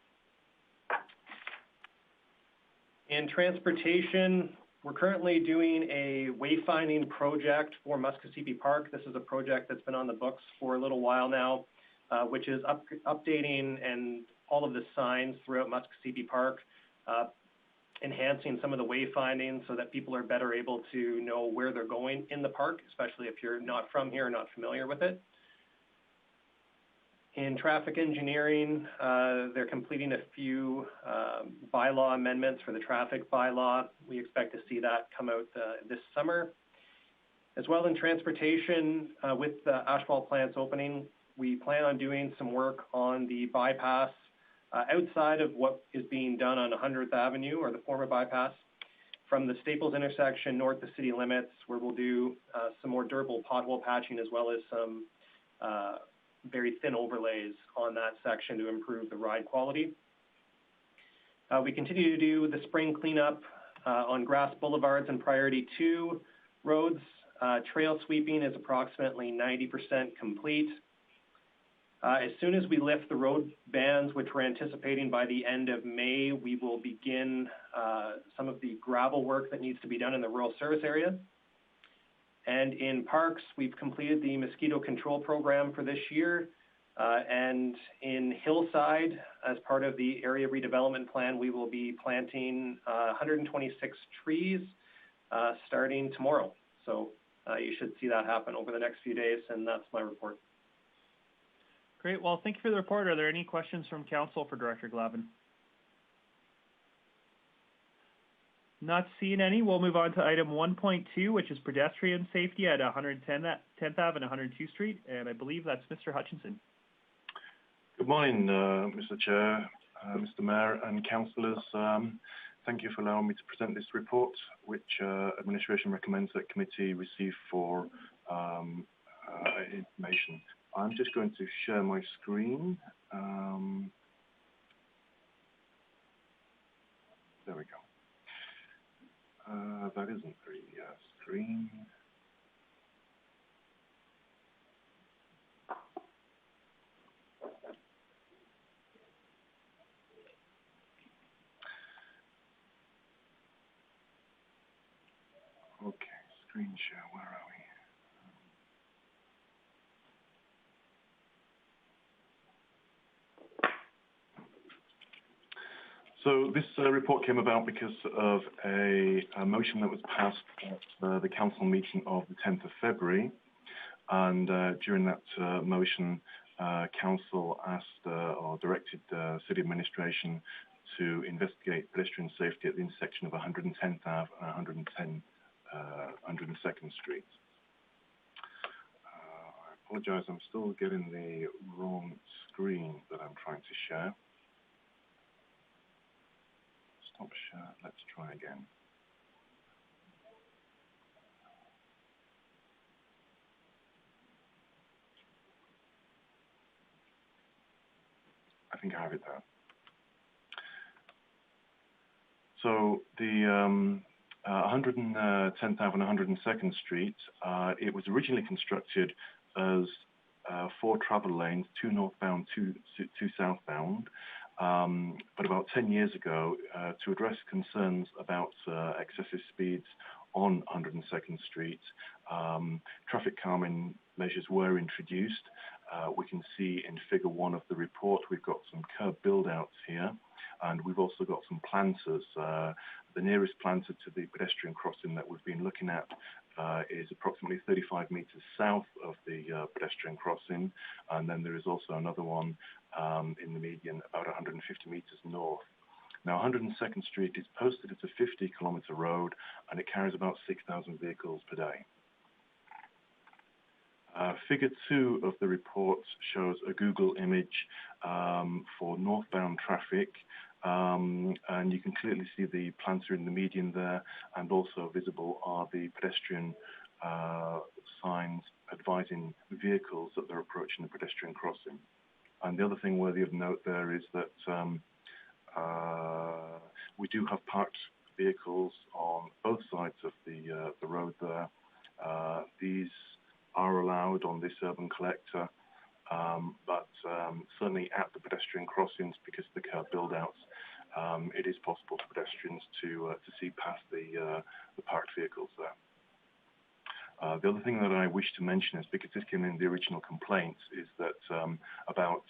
In transportation, we're currently doing a wayfinding project for Muskosipi Park. This is a project that's been on the books for a little while now, which is updating and all of the signs throughout Muskosipi Park, enhancing some of the wayfinding so that people are better able to know where they're going in the park, especially if you're not from here or not familiar with it. In traffic engineering, they're completing a few bylaw amendments for the traffic bylaw. We expect to see that come out this summer. As well in transportation, with the asphalt plants opening, we plan on doing some work on the bypass outside of what is being done on 100th Avenue, or the former bypass, from the Staples intersection north to city limits, where we'll do some more durable pothole patching, as well as some very thin overlays on that section to improve the ride quality. We continue to do the spring cleanup on grass boulevards and Priority 2 roads. Trail sweeping is approximately 90% complete. As soon as we lift the road bans, which we're anticipating by the end of May, we will begin some of the gravel work that needs to be done in the rural service area. And in parks, we've completed the mosquito control program for this year. And in Hillside, as part of the area redevelopment plan, we will be planting 126 trees starting tomorrow. So you should see that happen over the next few days, and that's my report. Great. Well, thank you for the report. Are there any questions from council for Director Glavin? Not seeing any. We'll move on to item 1.2, which is pedestrian safety at 110th Ave and 102nd Street, and I believe that's Mr. Hutchinson. Good morning, Mr. Chair, Mr. Mayor, and councillors. Thank you for allowing me to present this report, which administration recommends that committee receive for information. I'm just going to share my screen. There we go. That isn't the screen. Okay, screen share, where are we? So this report came about because of a motion that was passed at the council meeting of the 10th of February. And during that motion, council asked or directed city administration to investigate pedestrian safety at the intersection of 110th Ave and 102nd Street. I apologize, I'm still getting the wrong screen that I'm trying to share. Stop share, let's try again. I think I have it there. So the 110th Ave and 102nd Street, it was originally constructed as 4 travel lanes, 2 northbound, 2 southbound. But about 10 years ago, to address concerns about excessive speeds on 102nd Street, traffic calming measures were introduced. We can see in figure 1 of the report, we've got some curb build-outs here, and we've also got some planters. The nearest planter to the pedestrian crossing that we've been looking at is approximately 35 meters south of the pedestrian crossing, and then there is also another one in the median about 150 meters north. Now, 102nd Street is posted as a 50-kilometer road, and it carries about 6,000 vehicles per day. Figure 2 of the report shows a Google image for northbound traffic, and you can clearly see the planter in the median there, and also visible are the pedestrian signs advising vehicles that they're approaching the pedestrian crossing. And the other thing worthy of note there is that we do have parked vehicles on both sides of the road there. These are allowed on this urban collector, but certainly at the pedestrian crossings, because of the curb build-outs, it is possible for pedestrians to see past the parked vehicles there. The other thing that I wish to mention is, because this came in the original complaints, is that about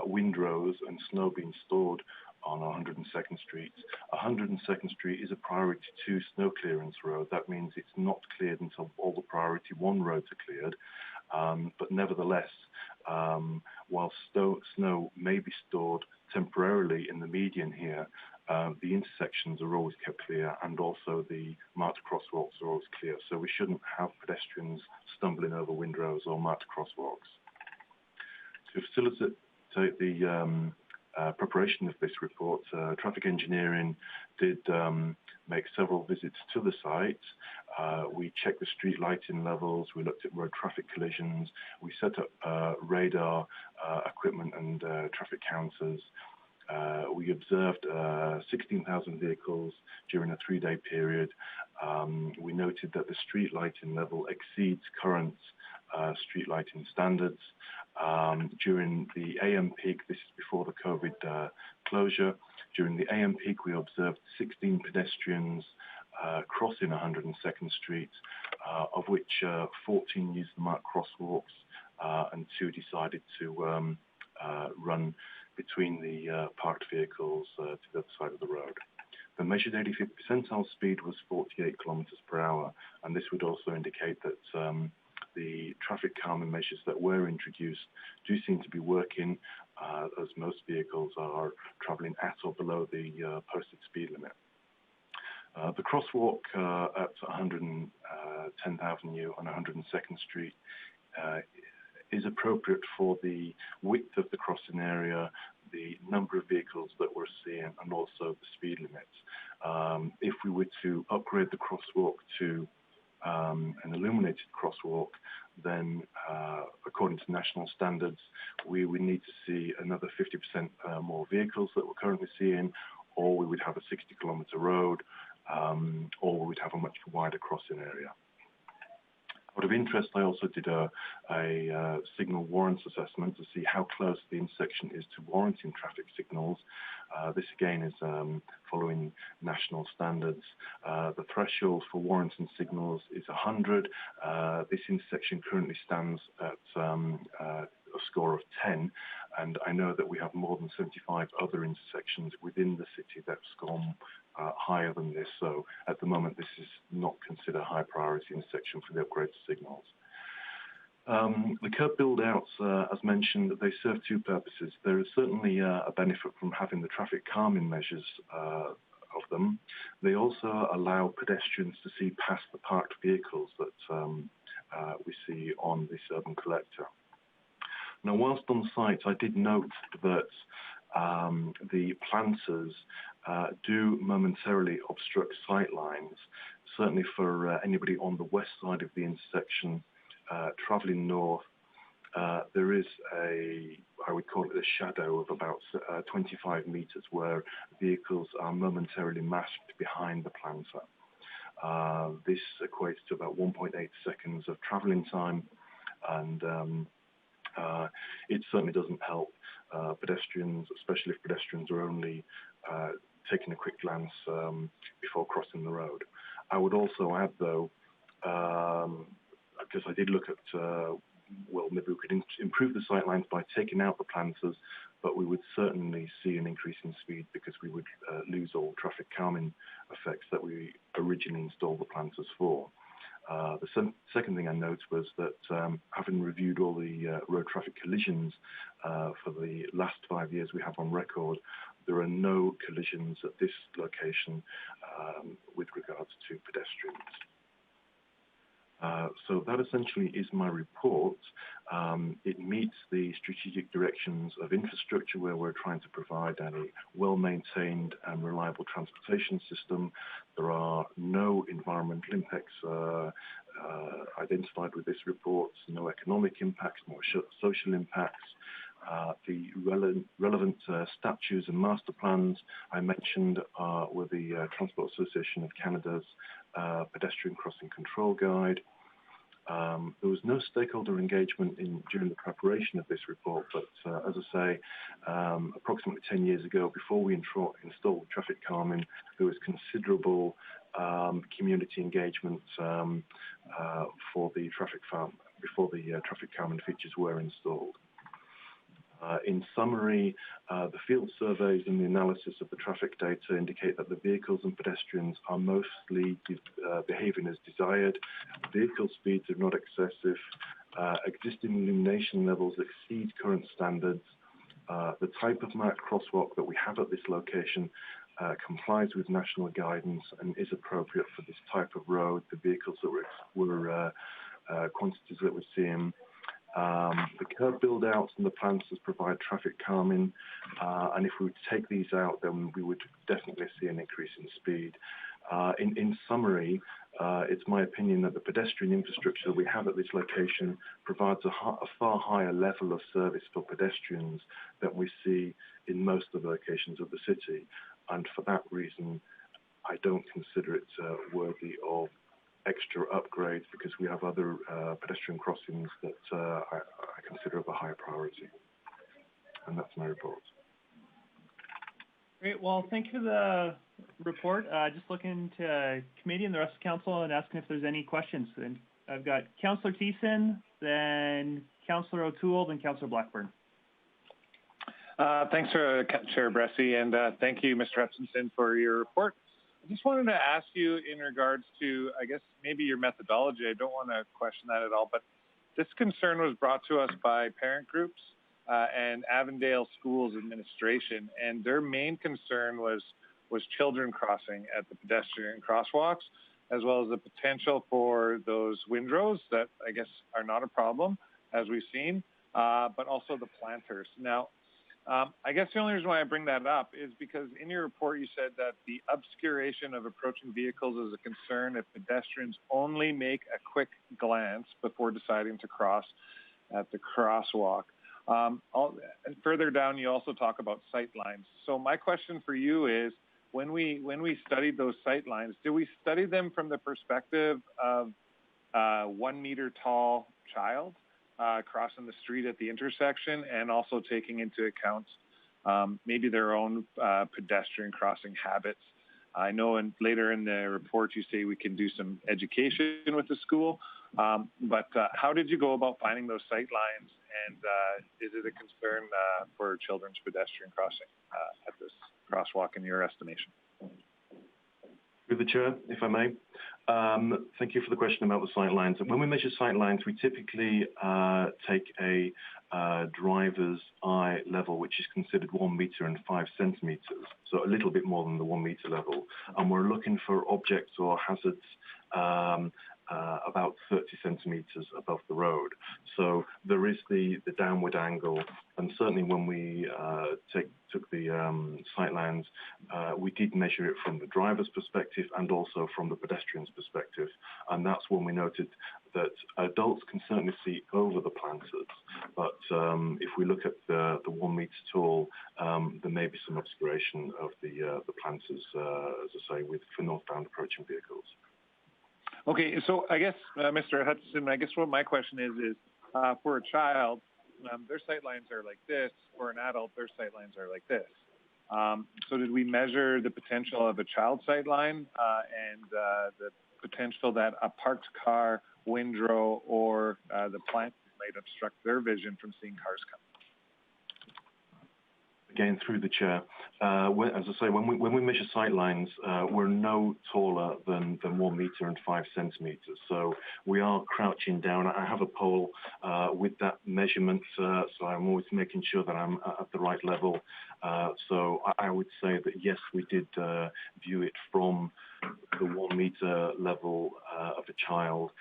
windrows and snow being stored on 102nd Street. 102nd Street is a priority 2 snow clearance road. That means it's not cleared until all the priority 1 roads are cleared. But nevertheless, while snow may be stored temporarily in the median here, the intersections are always kept clear, and also the marked crosswalks are always clear. So we shouldn't have pedestrians stumbling over windrows or marked crosswalks. To facilitate the preparation of this report, traffic engineering did make several visits to the site. We checked the street lighting levels, we looked at road traffic collisions, we set up radar equipment and traffic counters. We observed 16,000 vehicles during a 3-day period. We noted that the street lighting level exceeds current street lighting standards. During the AM peak, this is before the COVID closure, during the AM peak we observed 16 pedestrians crossing 102nd Street, of which 14 used the marked crosswalks and 2 decided to run between the parked vehicles to the other side of the road. The measured 85th percentile speed was 48 kilometers per hour, and this would also indicate that the traffic calming measures that were introduced do seem to be working, as most vehicles are traveling at or below the posted speed limit. The crosswalk at 110th Avenue and 102nd Street is appropriate for the width of the crossing area, the number of vehicles that we're seeing, and also the speed limits. If we were to upgrade the crosswalk to an illuminated crosswalk, then according to national standards, we would need to see another 50% more vehicles that we're currently seeing, or we would have a 60-kilometer road, or we'd have a much wider crossing area. Out of interest, I also did a signal warrants assessment to see how close the intersection is to warranting traffic signals. This again is following national standards. The threshold for warranting signals is 100. This intersection currently stands at a score of 10, and I know that we have more than 75 other intersections within the city that score higher than this. So at the moment, this is not considered a high priority intersection for the upgrade to signals. The curb build-outs, as mentioned, they serve two purposes. There is certainly a benefit from having the traffic calming measures of them. They also allow pedestrians to see past the parked vehicles that we see on this urban collector. Now, whilst on site, I did note that the planters do momentarily obstruct sight lines, certainly for anybody on the west side of the intersection travelling north. There is I would call it a shadow of about 25 metres where vehicles are momentarily masked behind the planter. This equates to about 1.8 seconds of travelling time, and it certainly doesn't help pedestrians, especially if pedestrians are only taking a quick glance before crossing the road. I would also add, though, because I did look at, well, maybe we could improve the sight lines by taking out the planters, but we would certainly see an increase in speed because we would lose all traffic calming effects that we originally installed the planters for. The second thing I noticed was that having reviewed all the road traffic collisions for the last 5 years we have on record, there are no collisions at this location with regards to pedestrians. So that essentially is my report. It meets the strategic directions of infrastructure where we're trying to provide a well-maintained and reliable transportation system. There are no environmental impacts identified with this report, no economic impacts, no social impacts. The relevant statutes and master plans I mentioned were the Transport Association of Canada's Pedestrian Crossing Control Guide. There was no stakeholder engagement during the preparation of this report, but as I say, approximately 10 years ago, before we installed traffic calming, there was considerable community engagement for the before the traffic calming features were installed. In summary, the field surveys and the analysis of the traffic data indicate that the vehicles and pedestrians are mostly behaving as desired. Vehicle speeds are not excessive. Existing illumination levels exceed current standards. The type of marked crosswalk that we have at this location complies with national guidance and is appropriate for this type of road. The vehicles that were quantities that we're seeing. The curb build-outs and the planters provide traffic calming, and if we would take these out, then we would definitely see an increase in speed. In summary, it's my opinion that the pedestrian infrastructure we have at this location provides a far higher level of service for pedestrians than we see in most of the locations of the city, and for that reason, I don't consider it worthy of extra upgrades because we have other pedestrian crossings that I consider of a higher priority. And that's my report. Great. Well, thank you for the report. Just looking to committee and the rest of council and asking if there's any questions. And I've got Councillor Thiessen, then Councillor O'Toole, then Councillor Blackburn. Thanks for Chair Bressie, and thank you, Mr. Hutchinson, for your report. I just wanted to ask you in regards to, I guess, maybe your methodology. I don't want to question that at all, but this concern was brought to us by parent groups and Avondale Schools Administration, and their main concern was children crossing at the pedestrian crosswalks, as well as the potential for those windrows that I guess are not a problem, as we've seen, but also the planters. Now, I guess the only reason why I bring that up is because in your report you said that the obscuration of approaching vehicles is a concern if pedestrians only make a quick glance before deciding to cross at the crosswalk. Further down, you also talk about sight lines. So my question for you is, when we studied those sight lines, did we study them from the perspective of 1 meter tall child crossing the street at the intersection, and also taking into account maybe their own pedestrian crossing habits? I know later in the report you say we can do some education with the school, but how did you go about finding those sight lines, and is it a concern for children's pedestrian crossing at this crosswalk in your estimation? Through the chair, if I may. Thank you for the question about the sight lines. When we measure sight lines, we typically take a driver's eye level, which is considered 1 meter and 5 centimeters, so a little bit more than the 1 meter level. And we're looking for objects or hazards about 30 centimeters above the road. So there is the downward angle, and certainly when we took the sight lines, we did measure it from the driver's perspective and also from the pedestrian's perspective, and that's when we noted that adults can certainly see over the planters, but if we look at the 1 meter tall, there may be some obscuration of the planters, as I say, for northbound approaching vehicles. Okay, so I guess, Mr. Hutchison, I guess what my question is for a child, their sight lines are like this. For an adult, their sight lines are like this. So did we measure the potential of a child sight line and the potential that a parked car, windrow, or the plant might obstruct their vision from seeing cars come? Again, through the chair, as I say, when we measure sight lines, we're no taller than 1 meter and 5 centimeters. So we are crouching down. I have a pole with that measurement, so I'm always making sure that I'm at the right level. So I would say that yes, we did view it from the 1 meter level of a child.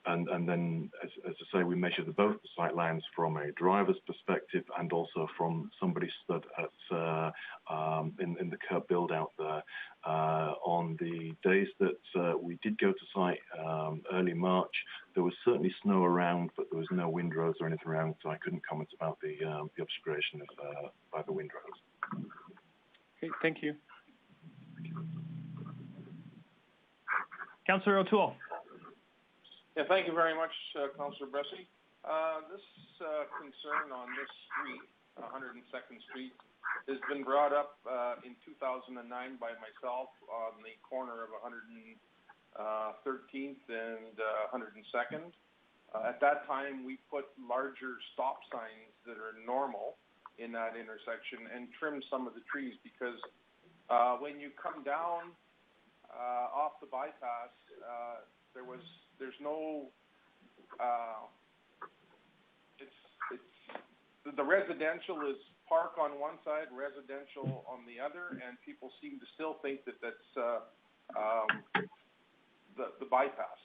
And then, as I say, we measure both the sight lines from a driver's perspective and also from somebody stood at in the curb build out there. On the days that we did go to site early March, there was certainly snow around, but there was no windrows or anything around, so I couldn't comment about the obscuration by the windrows. Okay, thank you. Councillor O'Toole. Yeah, thank you very much, Councillor Bressie. This concern on this street, 102nd Street, has been brought up in 2009 by myself on the corner of 113th and 102nd. At that time, we put larger stop signs that are normal in that intersection and trimmed some of the trees because when you come down off the bypass, there's no, the residential is park on one side, residential on the other, and people seem to still think that that's the bypass.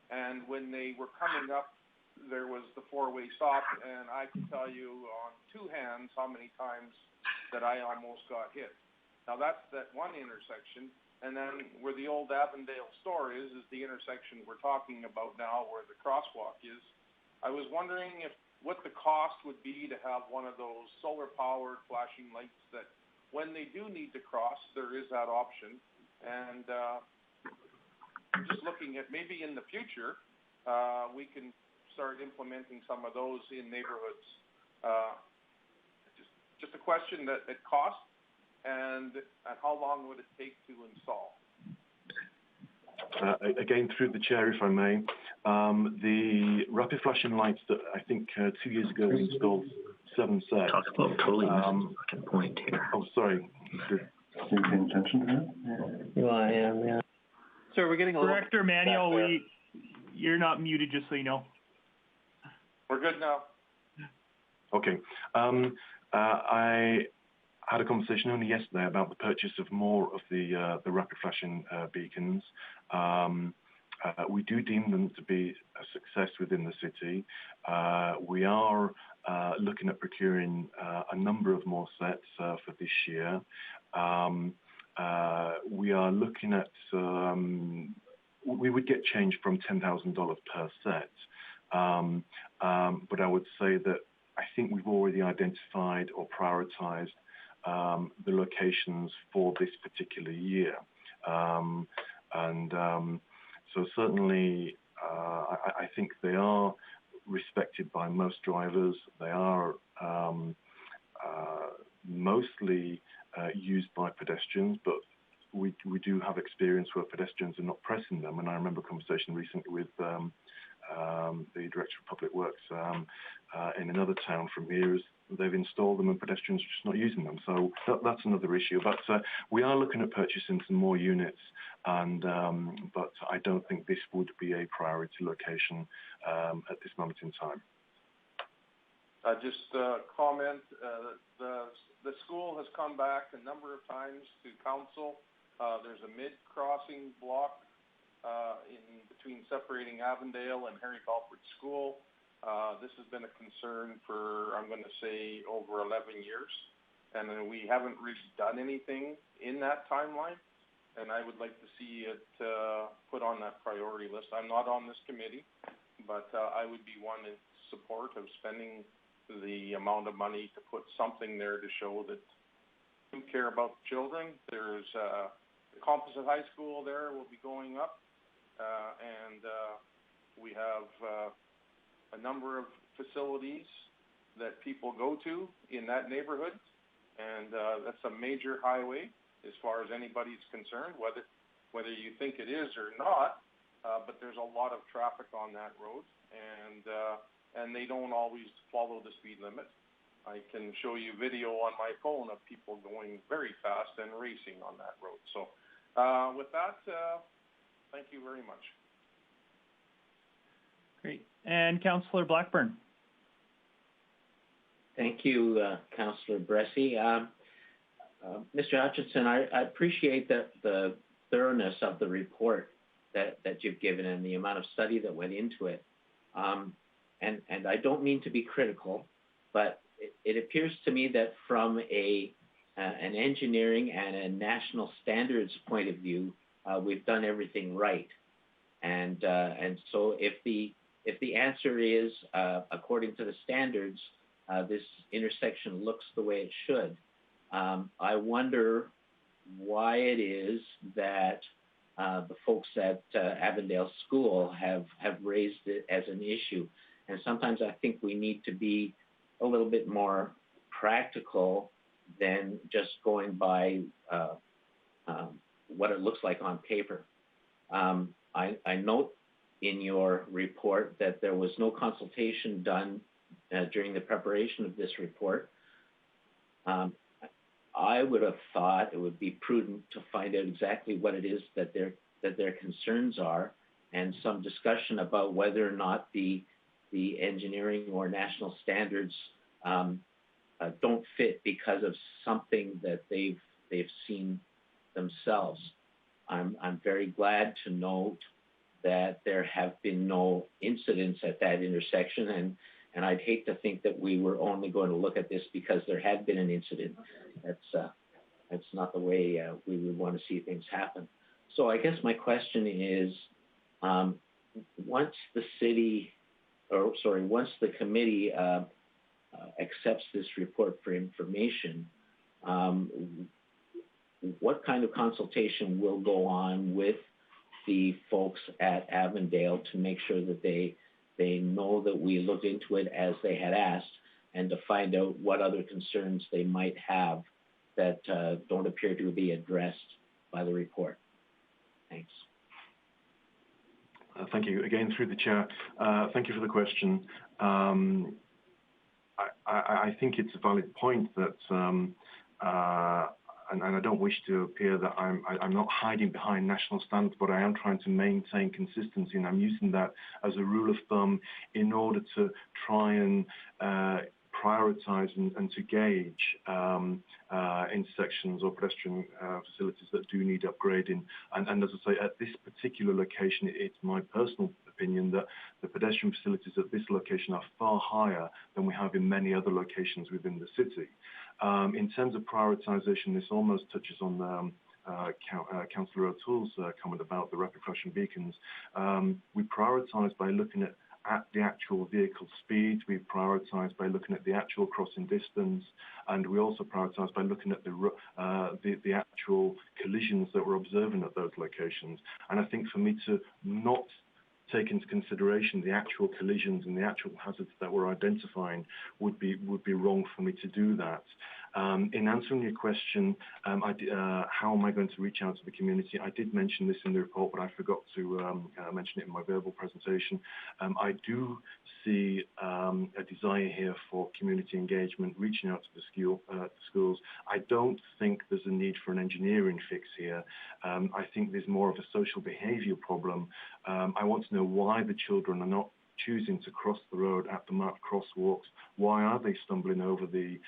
And when they were coming up, there was the four-way stop, and I can tell you on two hands how many times that I almost got hit. Now that's that one intersection. And then where the old Avondale store is the intersection we're talking about now where the crosswalk is. I was wondering what the cost would be to have one of those solar-powered flashing lights that when they do need to cross, there is that option. And I'm just looking at maybe in the future, we can start implementing some of those in neighborhoods. Just a question that cost. And how long would it take to install? Again, through the chair, if I may, the rapid flashing lights that I think 2 years ago we installed 7 sets. Talk about totally missing the point here. Oh, sorry. Are you paying attention to that? Well, I am, yeah. Sir, we're getting a little... Director Manuel, you're not muted, just so you know. We're good now. Okay. I had a conversation only yesterday about the purchase of more of the rapid flashing beacons. We do deem them to be a success within the city. We are looking at procuring a number of more sets for this year. We are looking at, we would get change from $10,000 per set. But I would say that I think we've already identified or prioritized the locations for this particular year. So certainly, I think they are respected by most drivers. They are mostly used by pedestrians, but we do have experience where pedestrians are not pressing them. And I remember a conversation recently with the Director of Public Works in another town from here. Is they've installed them and pedestrians are just not using them. So that's another issue. But we are looking at purchasing some more units, and but I don't think this would be a priority location at this moment in time. Just comment, the school has come back a number of times to council. There's a mid-crossing block in between separating Avondale and Harry Falford School. This has been a concern for, I'm going to say, over 11 years. And we haven't really done anything in that timeline. And I would like to see it put on that priority list. I'm not on this committee, but I would be one in support of spending the amount of money to put something there to show that we care about children. There's the Composite High School there will be going up, and we have a number of facilities that people go to in that neighborhood, and that's a major highway as far as anybody's concerned, whether you think it is or not, but there's a lot of traffic on that road, and they don't always follow the speed limit. I can show you video on my phone of people going very fast and racing on that road. So with that, thank you very much. Great. And Councillor Blackburn. Thank you, Councillor Bressie. Mr. Hutchinson, I appreciate the thoroughness of the report that you've given and the amount of study that went into it. And I don't mean to be critical, but it appears to me that from an engineering and a national standards point of view, we've done everything right. And so if the answer is according to the standards, this intersection looks the way it should, I wonder why it is that the folks at Avondale School have raised it as an issue. And sometimes I think we need to be a little bit more practical than just going by what it looks like on paper. I note in your report that there was no consultation done during the preparation of this report. I would have thought it would be prudent to find out exactly what it is that their concerns are, and some discussion about whether or not the engineering or national standards don't fit because of something that they've seen themselves. I'm very glad to note that there have been no incidents at that intersection, and I'd hate to think that we were only going to look at this because there had been an incident. That's not the way we would want to see things happen. So I guess my question is, once the committee accepts this report for information, what kind of consultation will go on with the folks at Avondale to make sure that they know that we looked into it as they had asked, and to find out what other concerns they might have that don't appear to be addressed by the report? Thanks. Thank you. Again, through the chair, thank you for the question. I think it's a valid point that, and I don't wish to appear that I'm not hiding behind national standards, but I am trying to maintain consistency, and I'm using that as a rule of thumb in order to try and prioritize and to gauge intersections or pedestrian facilities that do need upgrading. And as I say, at this particular location, it's my personal opinion that the pedestrian facilities at this location are far higher than we have in many other locations within the city. In terms of prioritization, this almost touches on Councillor O'Toole's comment about the rapid flashing beacons. We prioritize by looking at at the actual vehicle speed. We prioritise by looking at the actual crossing distance, and we also prioritise by looking at the actual collisions that we're observing at those locations. And I think for me to not take into consideration the actual collisions and the actual hazards that we're identifying would be wrong for me to do that. In answering your question, how am I going to reach out to the community? I did mention this in the report, but I forgot to mention it in my verbal presentation. I do see a desire here for community engagement, reaching out to the schools. I don't think there's a need for an engineering fix here. I think there's more of a social behaviour problem. I want to know why the children are not choosing to cross the road at the marked crosswalks. Why are they stumbling over the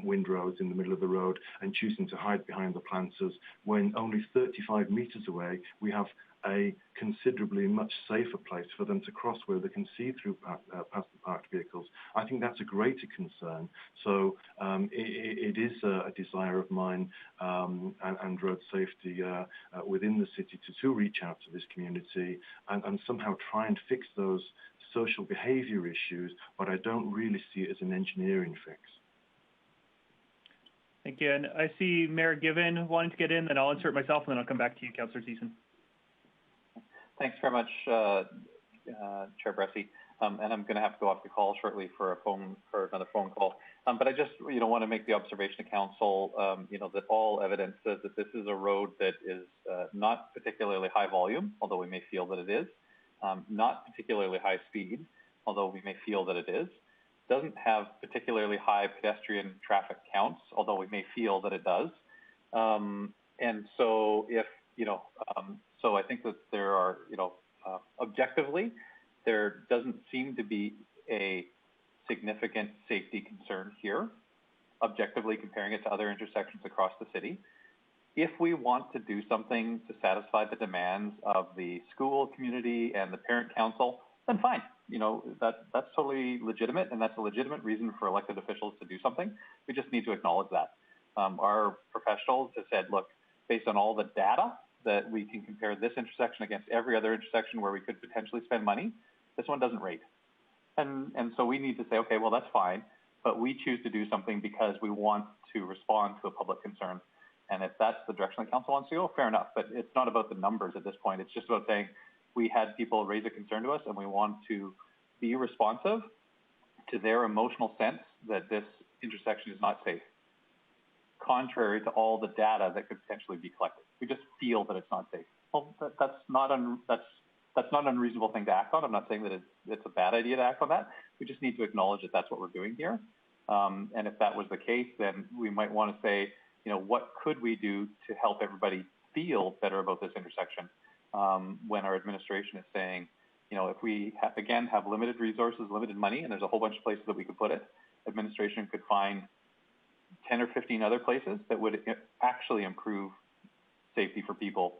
windrows in the middle of the road and choosing to hide behind the planters when only 35 metres away we have a considerably much safer place for them to cross where they can see through past the parked vehicles? I think that's a greater concern. So it is a desire of mine and road safety within the city to reach out to this community and somehow try and fix those social behaviour issues, but I don't really see it as an engineering fix. Thank you. And I see Mayor Given wanting to get in, then I'll insert myself, and then I'll come back to you, Councillor Thiessen. Thanks very much, Chair Bressie. And I'm going to have to go off the call shortly for another phone call. But I just, want to make the observation to council, that all evidence says that this is a road that is not particularly high volume, although we may feel that it is, not particularly high speed, although we may feel that it is, doesn't have particularly high pedestrian traffic counts, although we may feel that it does. And so if, so I think that there are, objectively, there doesn't seem to be a significant safety concern here, objectively comparing it to other intersections across the city. If we want to do something to satisfy the demands of the school community and the parent council, then fine. That's totally legitimate, and that's a legitimate reason for elected officials to do something. We just need to acknowledge that. Our professionals have said, look, based on all the data, that we can compare this intersection against every other intersection where we could potentially spend money, this one doesn't rate. And so we need to say, okay, well, that's fine, but we choose to do something because we want to respond to a public concern. And if that's the direction the council wants to go, fair enough. But it's not about the numbers at this point. It's just about saying we had people raise a concern to us and we want to be responsive to their emotional sense that this intersection is not safe, contrary to all the data that could potentially be collected. We just feel that it's not safe. Well, that's not an unreasonable thing to act on. I'm not saying that it's a bad idea to act on that. We just need to acknowledge that that's what we're doing here. And if that was the case, then we might want to say, what could we do to help everybody feel better about this intersection when our administration is saying, if we, again, have limited resources, limited money, and there's a whole bunch of places that we could put it, administration could find 10 or 15 other places that would actually improve safety for people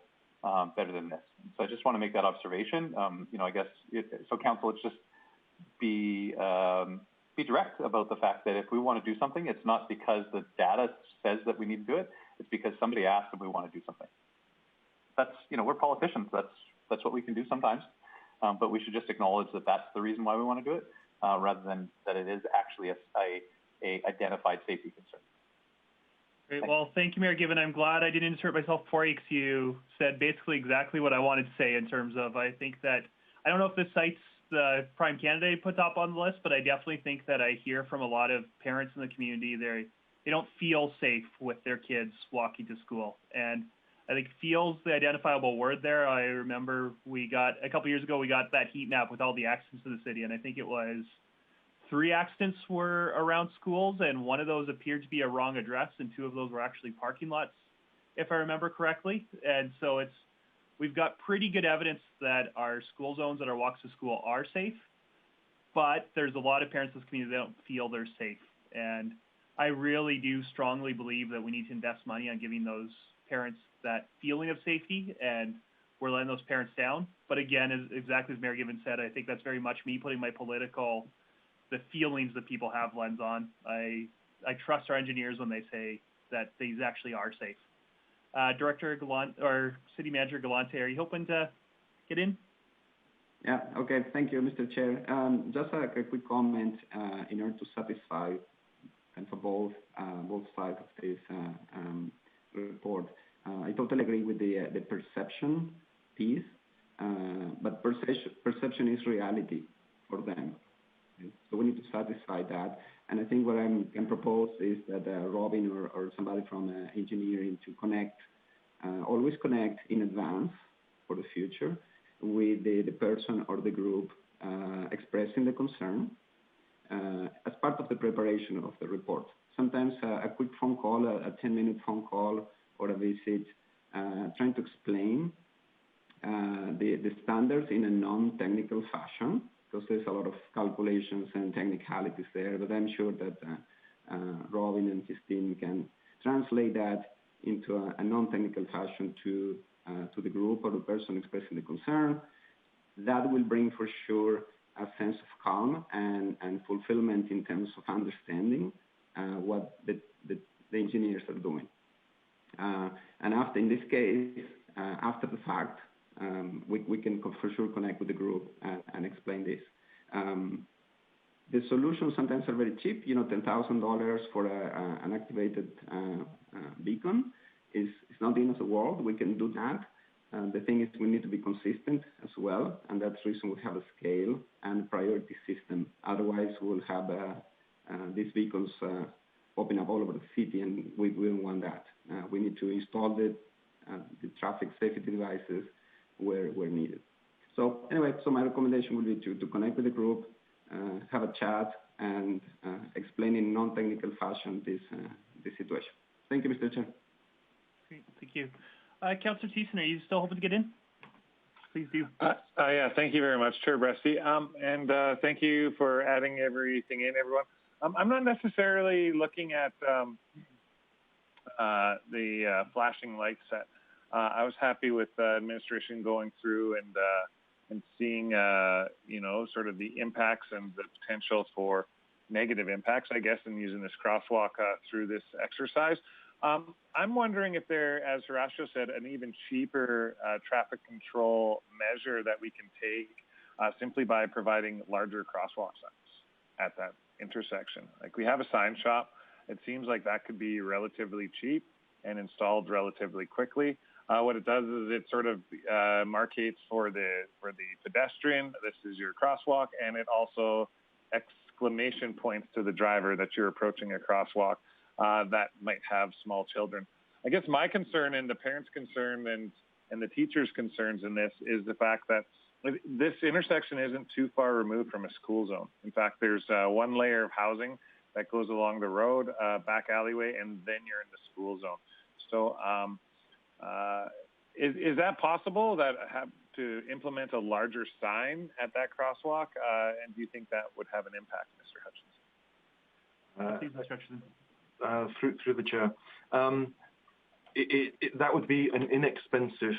better than this. So I just want to make that observation. I guess, so council, let's just be direct about the fact that if we want to do something, it's not because the data says that we need to do it. It's because somebody asked if we want to do something. That's, we're politicians. That's what we can do sometimes. But we should just acknowledge that that's the reason why we want to do it, rather than that it is actually a identified safety concern. Great. Well, thank you, Mayor Given. I'm glad I didn't insert myself before you because you said basically exactly what I wanted to say in terms of, I think that, I don't know if this site's the prime candidate put top on the list, but I definitely think that I hear from a lot of parents in the community, they don't feel safe with their kids walking to school. And I think feel's the identifiable word there. I remember a couple years ago, we got that heat map with all the accidents in the city, and I think it was 3 accidents were around schools, and one of those appeared to be a wrong address, and 2 of those were actually parking lots, if I remember correctly. And so we've got pretty good evidence that our school zones that our walks to school are safe, but there's a lot of parents in this community that don't feel they're safe. And I really do strongly believe that we need to invest money on giving those parents that feeling of safety, and we're letting those parents down. But again, exactly as Mayor Given said, I think that's very much me putting my the feelings that people have lens on. I trust our engineers when they say that these actually are safe. Director Gallant, or City Manager Galante, are you hoping to get in? Yeah, okay, thank you, Mr. Chair. Just a quick comment in order to satisfy and for both sides of this report. I totally agree with the perception piece, but perception is reality for them. So we need to satisfy that. And I think what I can propose is that Robin or somebody from engineering to connect, always connect in advance for the future with the person or the group expressing the concern as part of the preparation of the report. Sometimes a quick phone call, a 10-minute phone call or a visit, trying to explain the standards in a non-technical fashion, because there's a lot of calculations and technicalities there, but I'm sure that Robin and his team can translate that into a non-technical fashion to the group or the person expressing the concern. That will bring for sure a sense of calm and fulfillment in terms of understanding what the engineers are doing. And after, in this case, after the fact, we can for sure connect with the group and explain this. The solutions sometimes are very cheap. You know, $10,000 for an activated beacon is not the end of the world. We can do that. The thing is, we need to be consistent as well, and that's the reason we have a scale and priority system. Otherwise, we'll have these beacons popping up all over the city, and we don't want that. We need to install the traffic safety devices where needed. So anyway, so my recommendation would be to connect with the group, have a chat, and explain in non-technical fashion this situation. Thank you, Mr. Chair. Great, thank you. Councillor Thiessen, are you still hoping to get in? Please do. Yeah, thank you very much, Chair Bresty. And thank you for adding everything in, everyone. I'm not necessarily looking at the flashing light set. I was happy with the administration going through and seeing, you know, sort of the impacts and the potential for negative impacts, I guess, in using this crosswalk through this exercise. I'm wondering if there, as Horacio said, an even cheaper traffic control measure that we can take simply by providing larger crosswalk signs at that intersection. Like, we have a sign shop. It seems like that could be relatively cheap and installed relatively quickly. What it does is it sort of markates for the pedestrian, this is your crosswalk, and it also exclamation points to the driver that you're approaching a crosswalk that might have small children. I guess my concern and the parents' concern and the teachers' concerns in this is the fact that this intersection isn't too far removed from a school zone. In fact, there's one layer of housing that goes along the road, back alleyway, and then you're in the school zone. So is that possible, that to implement a larger sign at that crosswalk? And do you think that would have an impact, Mr. Hutchinson? Through the chair, that would be an inexpensive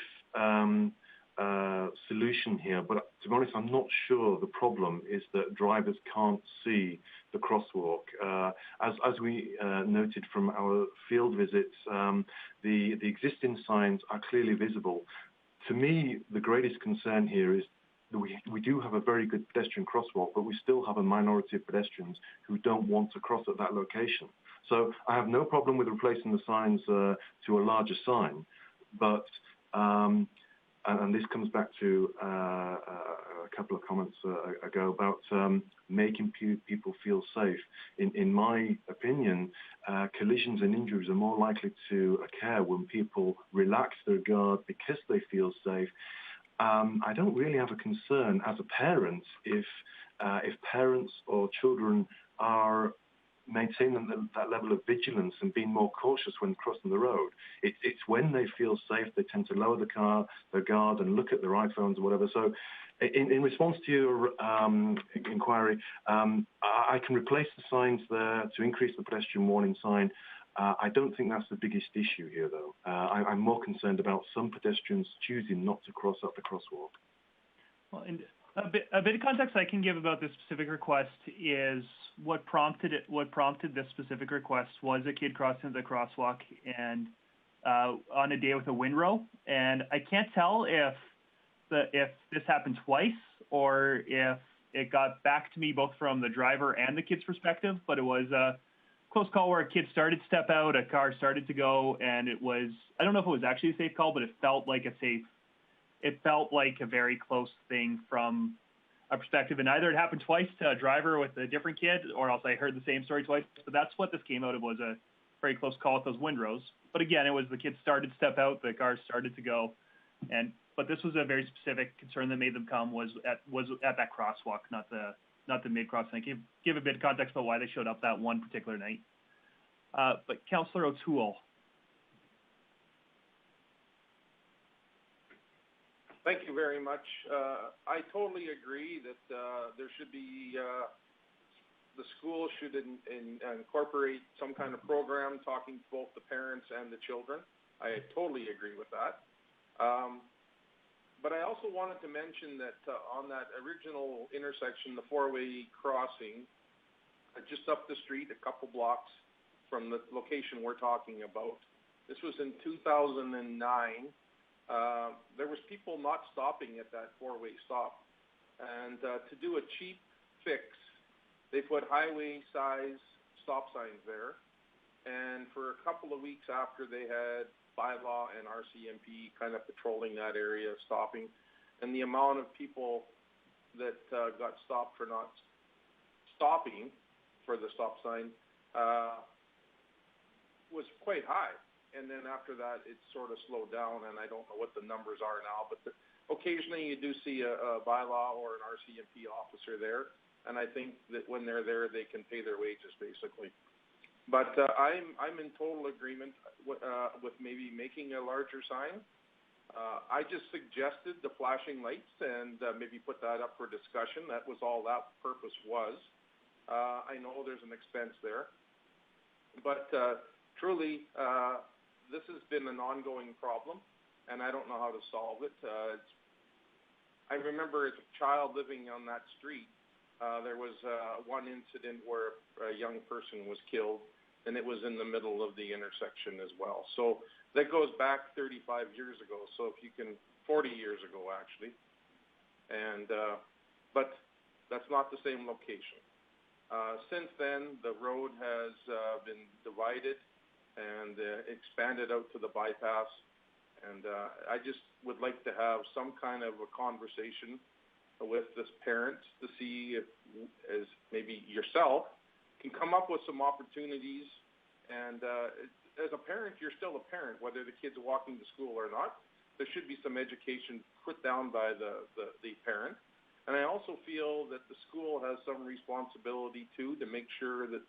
solution here, but to be honest, I'm not sure the problem is that drivers can't see the crosswalk. As we noted from our field visits, the existing signs are clearly visible. To me, the greatest concern here is that we do have a very good pedestrian crosswalk, but we still have a minority of pedestrians who don't want to cross at that location. So I have no problem with replacing the signs to a larger sign, but and this comes back to a couple of comments ago about making people feel safe. In my opinion, collisions and injuries are more likely to occur when people relax their guard because they feel safe. I don't really have a concern as a parent if parents or children are maintaining that level of vigilance and being more cautious when crossing the road. It's when they feel safe, they tend to lower their guard and look at their iPhones or whatever. So in response to your inquiry, I can replace the signs there to increase the pedestrian warning sign. I don't think that's the biggest issue here, though. I'm more concerned about some pedestrians choosing not to cross up the crosswalk. Well, and a bit of context I can give about this specific request is what prompted this specific request was a kid crossing the crosswalk and on a day with a windrow, and I can't tell if if this happened twice or if it got back to me both from the driver and the kid's perspective, but it was a close call where a kid started to step out, a car started to go, and it was, I don't know if it was actually a safe call, but it felt like a very close thing from a perspective. And either it happened twice to a driver with a different kid, or else I heard the same story twice. But that's what this came out of, was a very close call with those windrows. But again, it was the kid started to step out, the car started to go. But this was a very specific concern that made them come was at that crosswalk, not the mid-cross. And I give a bit of context about why they showed up that one particular night. But Councillor O'Toole. Thank you very much. I totally agree that there should be, the school should incorporate some kind of program talking to both the parents and the children. I totally agree with that. But I also wanted to mention that on that original intersection, the four-way crossing, just up the street, a couple blocks from the location we're talking about, this was in 2009. There was people not stopping at that four-way stop. And to do a cheap fix, they put highway-size stop signs there. And for a couple of weeks after, they had bylaw and RCMP kind of patrolling that area, stopping. And the amount of people that got stopped for not stopping for the stop sign was quite high. And then after that, it sort of slowed down, and I don't know what the numbers are now, but occasionally you do see a bylaw or an RCMP officer there, and I think that when they're there, they can pay their wages, basically. But I'm in total agreement with maybe making a larger sign. I just suggested the flashing lights and maybe put that up for discussion. That was all that purpose was. I know there's an expense there, but truly, this has been an ongoing problem, and I don't know how to solve it. I remember as a child living on that street, there was one incident where a young person was killed, and it was in the middle of the intersection as well. So that goes back 35 years ago. So if you can, 40 years ago actually, and but that's not the same location. Since then, the road has been divided and expanded out to the bypass. And I just would like to have some kind of a conversation with this parent to see if, as maybe yourself, can come up with some opportunities. And as a parent, you're still a parent, whether the kid's walking to school or not. There should be some education put down by the parent. And I also feel that the school has some responsibility too to make sure that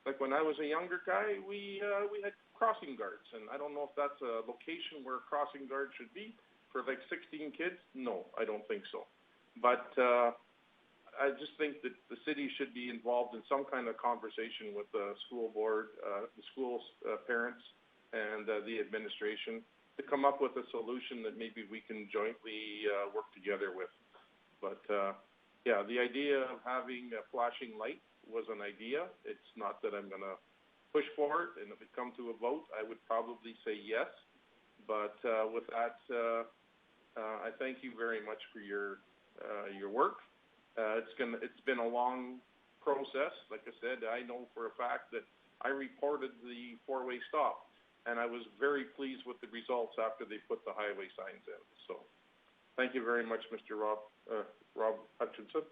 like when I was a younger guy, we had crossing guards, and I don't know if that's a location where a crossing guard should be for like 16 kids. No, I don't think so. But I just think that the city should be involved in some kind of conversation with the school board, the school's parents, and the administration to come up with a solution that maybe we can jointly work together with. But yeah, the idea of having a flashing light was an idea. It's not that I'm going to push for it, and if it come to a vote, I would probably say yes. But with that, I thank you very much for your work. It's been a long process. Like I said, I know for a fact that I reported the four-way stop, and I was very pleased with the results after they put the highway signs in. So, thank you very much, Mr. Rob Hutchinson.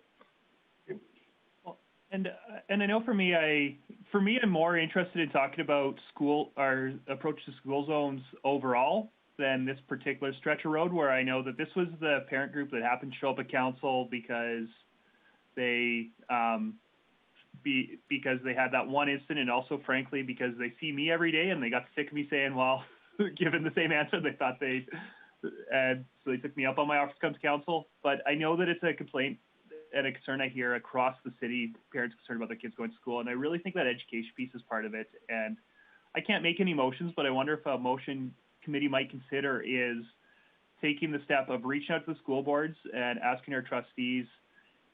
And I know for me, I'm more interested in talking about our approach to school zones overall than this particular stretch of road, where I know that this was the parent group that happened to show up at council because they had that one incident, and also frankly because they see me every day and they got sick of me saying, well, given the same answer, they thought and so they took me up on my offer to come to council. But I know that it's a complaint and a concern I hear across the city, parents concerned about their kids going to school, and I really think that education piece is part of it. And I can't make any motions, but I wonder if a motion committee might consider is taking the step of reaching out to the school boards and asking our trustees,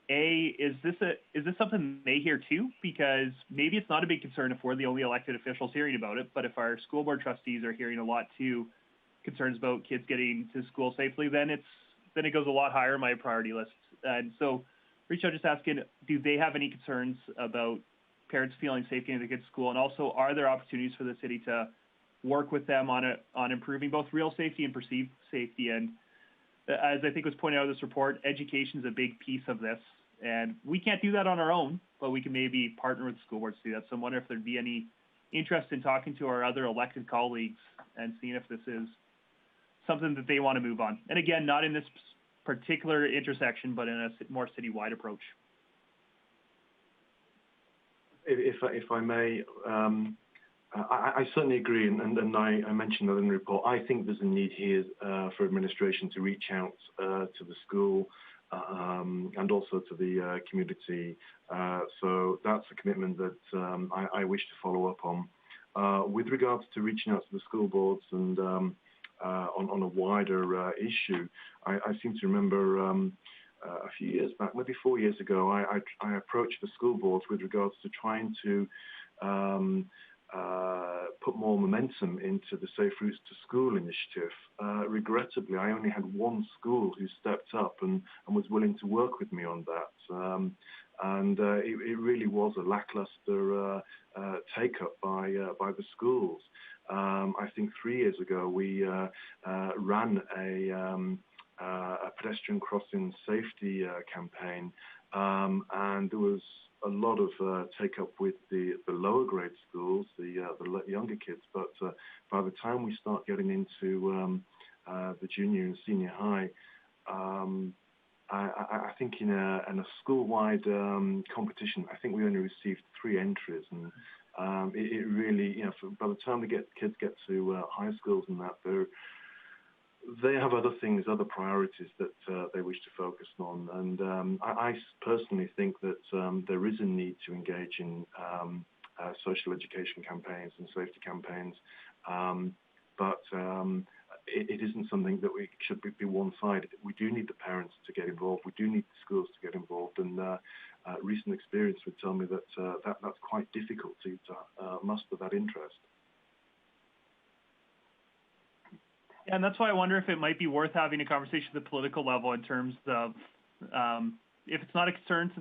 is this something they hear too? Because maybe it's not a big concern if we're the only elected officials hearing about it, but if our school board trustees are hearing a lot too, concerns about kids getting to school safely, then it goes a lot higher on my priority list. And so, reach out just asking, do they have any concerns about parents feeling safe getting their kids to school? And also, are there opportunities for the city to work with them on improving both real safety and perceived safety? And as I think was pointed out in this report, education is a big piece of this. And we can't do that on our own, but we can maybe partner with school boards to do that. So I wonder if there'd be any interest in talking to our other elected colleagues and seeing if this is something that they want to move on. And again, not in this particular intersection, but in a more citywide approach. If I may, I certainly agree, and I mentioned that in the report. I think there's a need here for administration to reach out to the school and also to the community. So that's a commitment that I wish to follow up on. With regards to reaching out to the school boards and on a wider issue, I seem to remember a few years back, maybe 4 years ago, I approached the school boards with regards to trying to put more momentum into the Safe Routes to School initiative. Regrettably, I only had one school who stepped up and was willing to work with me on that. And it really was a lackluster take-up by the schools. I think 3 years ago, we ran a pedestrian crossing safety campaign, and there was a lot of take-up with the lower grade schools, the younger kids. But by the time we start getting into the junior and senior high, I think in a school-wide competition, I think we only received 3 entries, and it really, by the time the kids get to high schools and that, they have other things, other priorities that they wish to focus on. And I personally think that there is a need to engage in social education campaigns and safety campaigns, but it isn't something that we should be one-sided. We do need the parents to get involved. We do need the schools to get involved. And recent experience would tell me that that's quite difficult to muster that interest. Yeah, and that's why I wonder if it might be worth having a conversation at the political level in terms of if it's not a concern to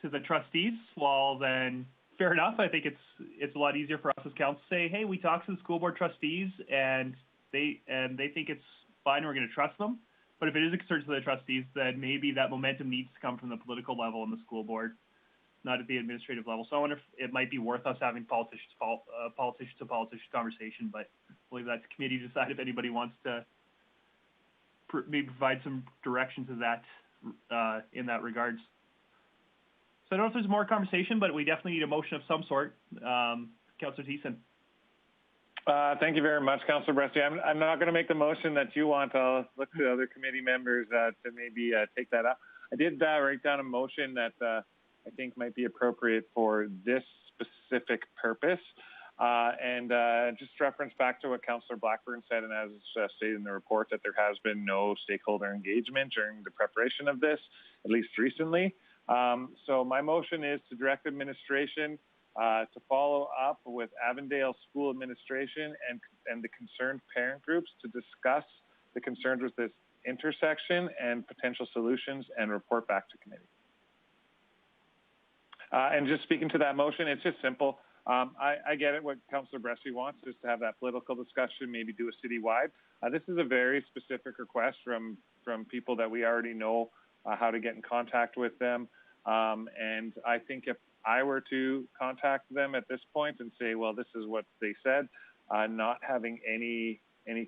the trustees, well then fair enough. I think it's a lot easier for us as council to say, hey, we talked to the school board trustees and they think it's fine, we're going to trust them. But if it is a concern to the trustees, then maybe that momentum needs to come from the political level and the school board, not at the administrative level. So I wonder if it might be worth us having politician to politician conversation, but we'll leave that to committee to decide if anybody wants to maybe provide some direction to that in that regards. So I don't know if there's more conversation, but we definitely need a motion of some sort. Councillor Thiessen. Thank you very much, Councillor Bresty. I'm not going to make the motion that you want. I'll look to other committee members to maybe take that up. I did write down a motion that I think might be appropriate for this specific purpose. And just reference back to what Councillor Blackburn said, and as stated in the report, that there has been no stakeholder engagement during the preparation of this, at least recently. So my motion is to direct administration to follow up with Avondale School Administration and the concerned parent groups to discuss the concerns with this intersection and potential solutions and report back to committee. And just speaking to that motion, it's just simple. I get it, what Councillor Bresty wants is to have that political discussion, maybe do a citywide. This is a very specific request from people that we already know how to get in contact with them. And I think if I were to contact them at this point and say, well, this is what they said, not having any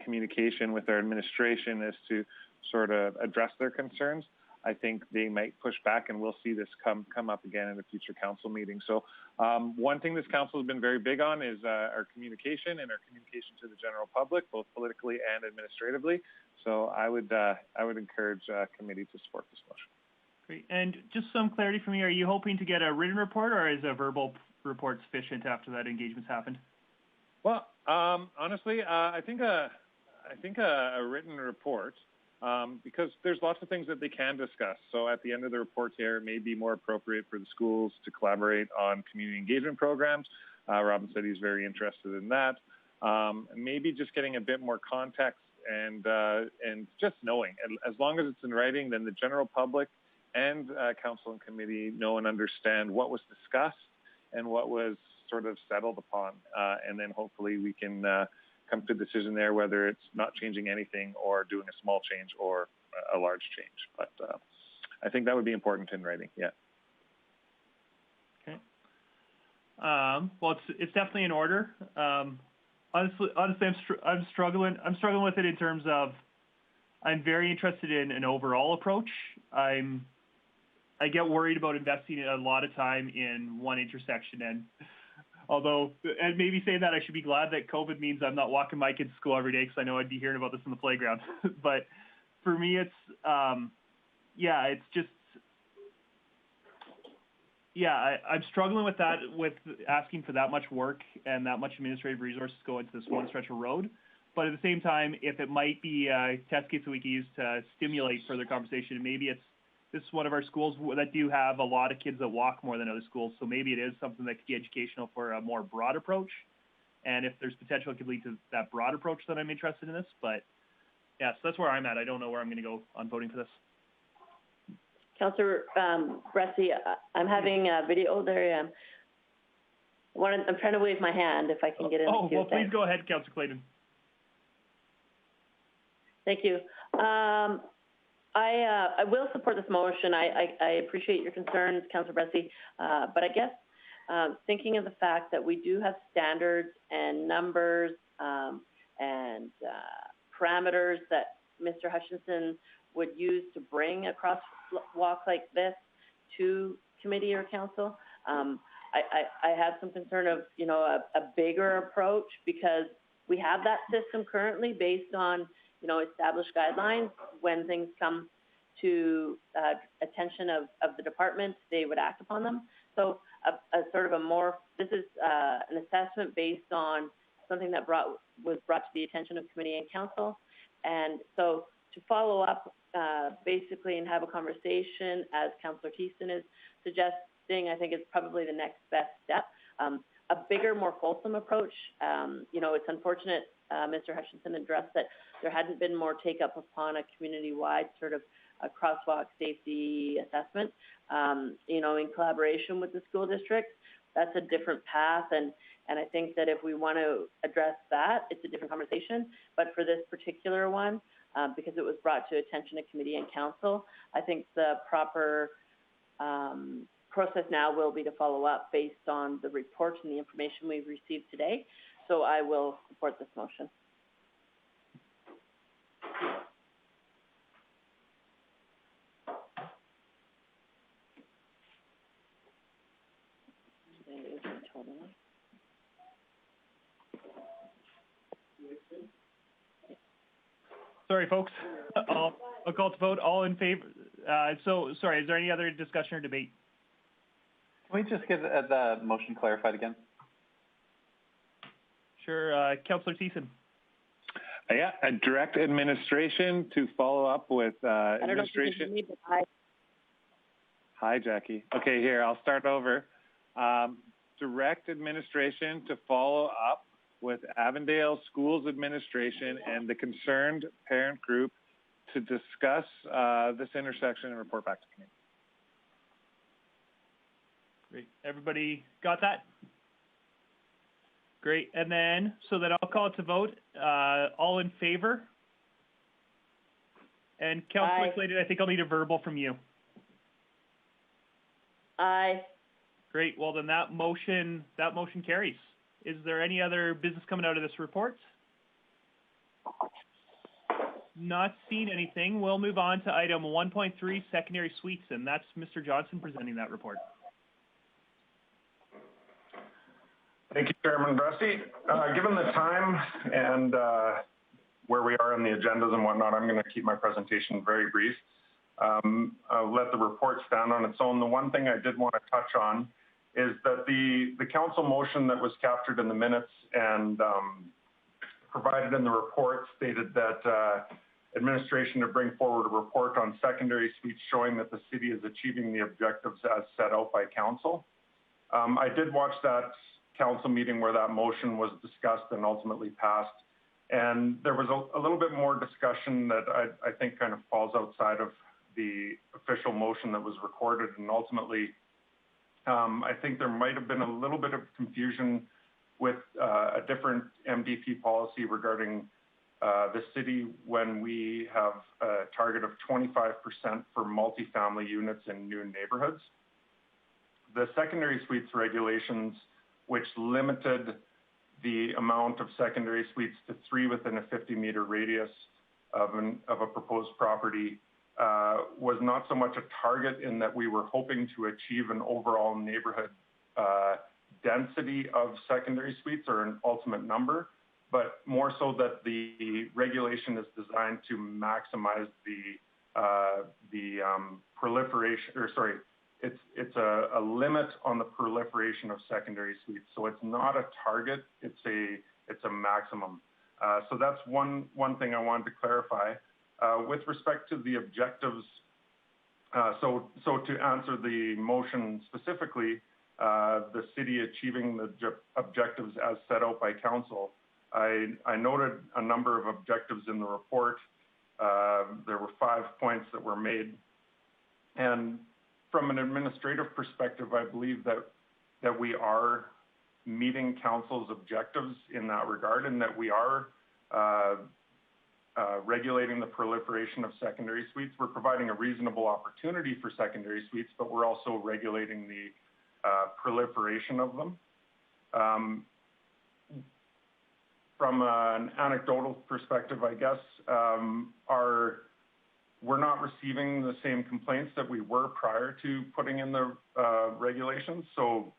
communication with their administration as to sort of address their concerns, I think they might push back, and we'll see this come up again in a future council meeting. So one thing this council has been very big on is our communication and our communication to the general public, both politically and administratively. So I would encourage committee to support this motion. Great. And just some clarity for me, are you hoping to get a written report, or is a verbal report sufficient after that engagement's happened? Well, honestly, I think a written report, because there's lots of things that they can discuss. So at the end of the report here, it may be more appropriate for the schools to collaborate on community engagement programs. Robin said he's very interested in that. Maybe just getting a bit more context and just knowing, as long as it's in writing, then the general public and council and committee know and understand what was discussed and what was sort of settled upon, and then hopefully we can come to a decision there, whether it's not changing anything or doing a small change or a large change. But I think that would be important in writing. Yeah. Okay. Well, it's definitely in order. Honestly, I'm struggling with it in terms of I'm very interested in an overall approach. I get worried about investing a lot of time in one intersection, and maybe saying that, I should be glad that COVID means I'm not walking my kids to school every day, because I know I'd be hearing about this in the playground. But for me, it's I'm struggling with that, with asking for that much work and that much administrative resources go into this one stretch of road. But at the same time, if it might be a test case that we can use to stimulate further conversation, and maybe this is one of our schools that do have a lot of kids that walk more than other schools, so maybe it is something that could be educational for a more broad approach. And if there's potential, it could lead to that broad approach, that I'm interested in this. But yeah, so that's where I'm at. I don't know where I'm going to go on voting for this. Councillor Bressie, I'm having a video there. I'm trying to wave my hand if I can get in the queue. Well, please go ahead, Councillor Clayton. Thank you. I will support this motion. I appreciate your concerns, Councillor Bressie, but I guess thinking of the fact that we do have standards and numbers and parameters that Mr. Hutchinson would use to bring a crosswalk like this to committee or council. I have some concern of, a bigger approach, because we have that system currently based on, established guidelines. When things come to attention of the department, they would act upon them. So this is an assessment based on something that was brought to the attention of committee and council. And so to follow up basically and have a conversation, as Councillor Thiessen is suggesting, I think is probably the next best step. A bigger, more fulsome approach. It's unfortunate Mr. Hutchinson addressed that there hadn't been more take-up upon a community-wide sort of a crosswalk safety assessment, in collaboration with the school district. That's a different path, and I think that if we want to address that, it's a different conversation. But for this particular one, because it was brought to attention of committee and council, I think the proper process now will be to follow up based on the report and the information we've received today. So I will support this motion. Sorry, folks. I'll call to vote. All in favor? Sorry, is there any other discussion or debate? Can we just get the motion clarified again? Sure. Councillor Thiessen. Yeah, direct administration to follow up with administration. I don't know if you can hear me, but Hi, Jackie. Okay, here, I'll start over. Direct administration to follow up with Avondale Schools Administration and the concerned parent group to discuss this intersection and report back to me. Great. Everybody got that? Great. And then, so that I'll call it to vote. All in favor? And Councillor Clayton, I think I'll need a verbal from you. Aye. Great. Well, then that motion carries. Is there any other business coming out of this report? Not seen anything. We'll move on to item 1.3, secondary suites, and that's Mr. Johnson presenting that report. Thank you, Chairman Bressie. Given the time and where we are in the agendas and whatnot, I'm going to keep my presentation very brief. I'll let the report stand on its own. The one thing I did want to touch on is that the council motion that was captured in the minutes and provided in the report stated that administration to bring forward a report on secondary suites showing that the city is achieving the objectives as set out by council. I did watch that council meeting where that motion was discussed and ultimately passed. And there was a little bit more discussion that I think kind of falls outside of the official motion that was recorded, and ultimately, I think there might have been a little bit of confusion with a different MDP policy regarding the city when we have a target of 25% for multifamily units in new neighborhoods. The secondary suites regulations, which limited the amount of secondary suites to 3 within a 50-meter radius of a proposed property, was not so much a target in that we were hoping to achieve an overall neighborhood density of secondary suites or an ultimate number, but more so that the regulation is designed to maximize the proliferation, or sorry, it's a limit on the proliferation of secondary suites. So it's not a target, it's a maximum. So that's one thing I wanted to clarify. With respect to the objectives, so to answer the motion specifically, the city achieving the objectives as set out by council, I noted a number of objectives in the report. There were 5 points that were made. And from an administrative perspective, I believe that we are meeting council's objectives in that regard, and that we are regulating the proliferation of secondary suites. We're providing a reasonable opportunity for secondary suites, but we're also regulating the proliferation of them. From an anecdotal perspective, I guess, we're not receiving the same complaints that we were prior to putting in the regulations. So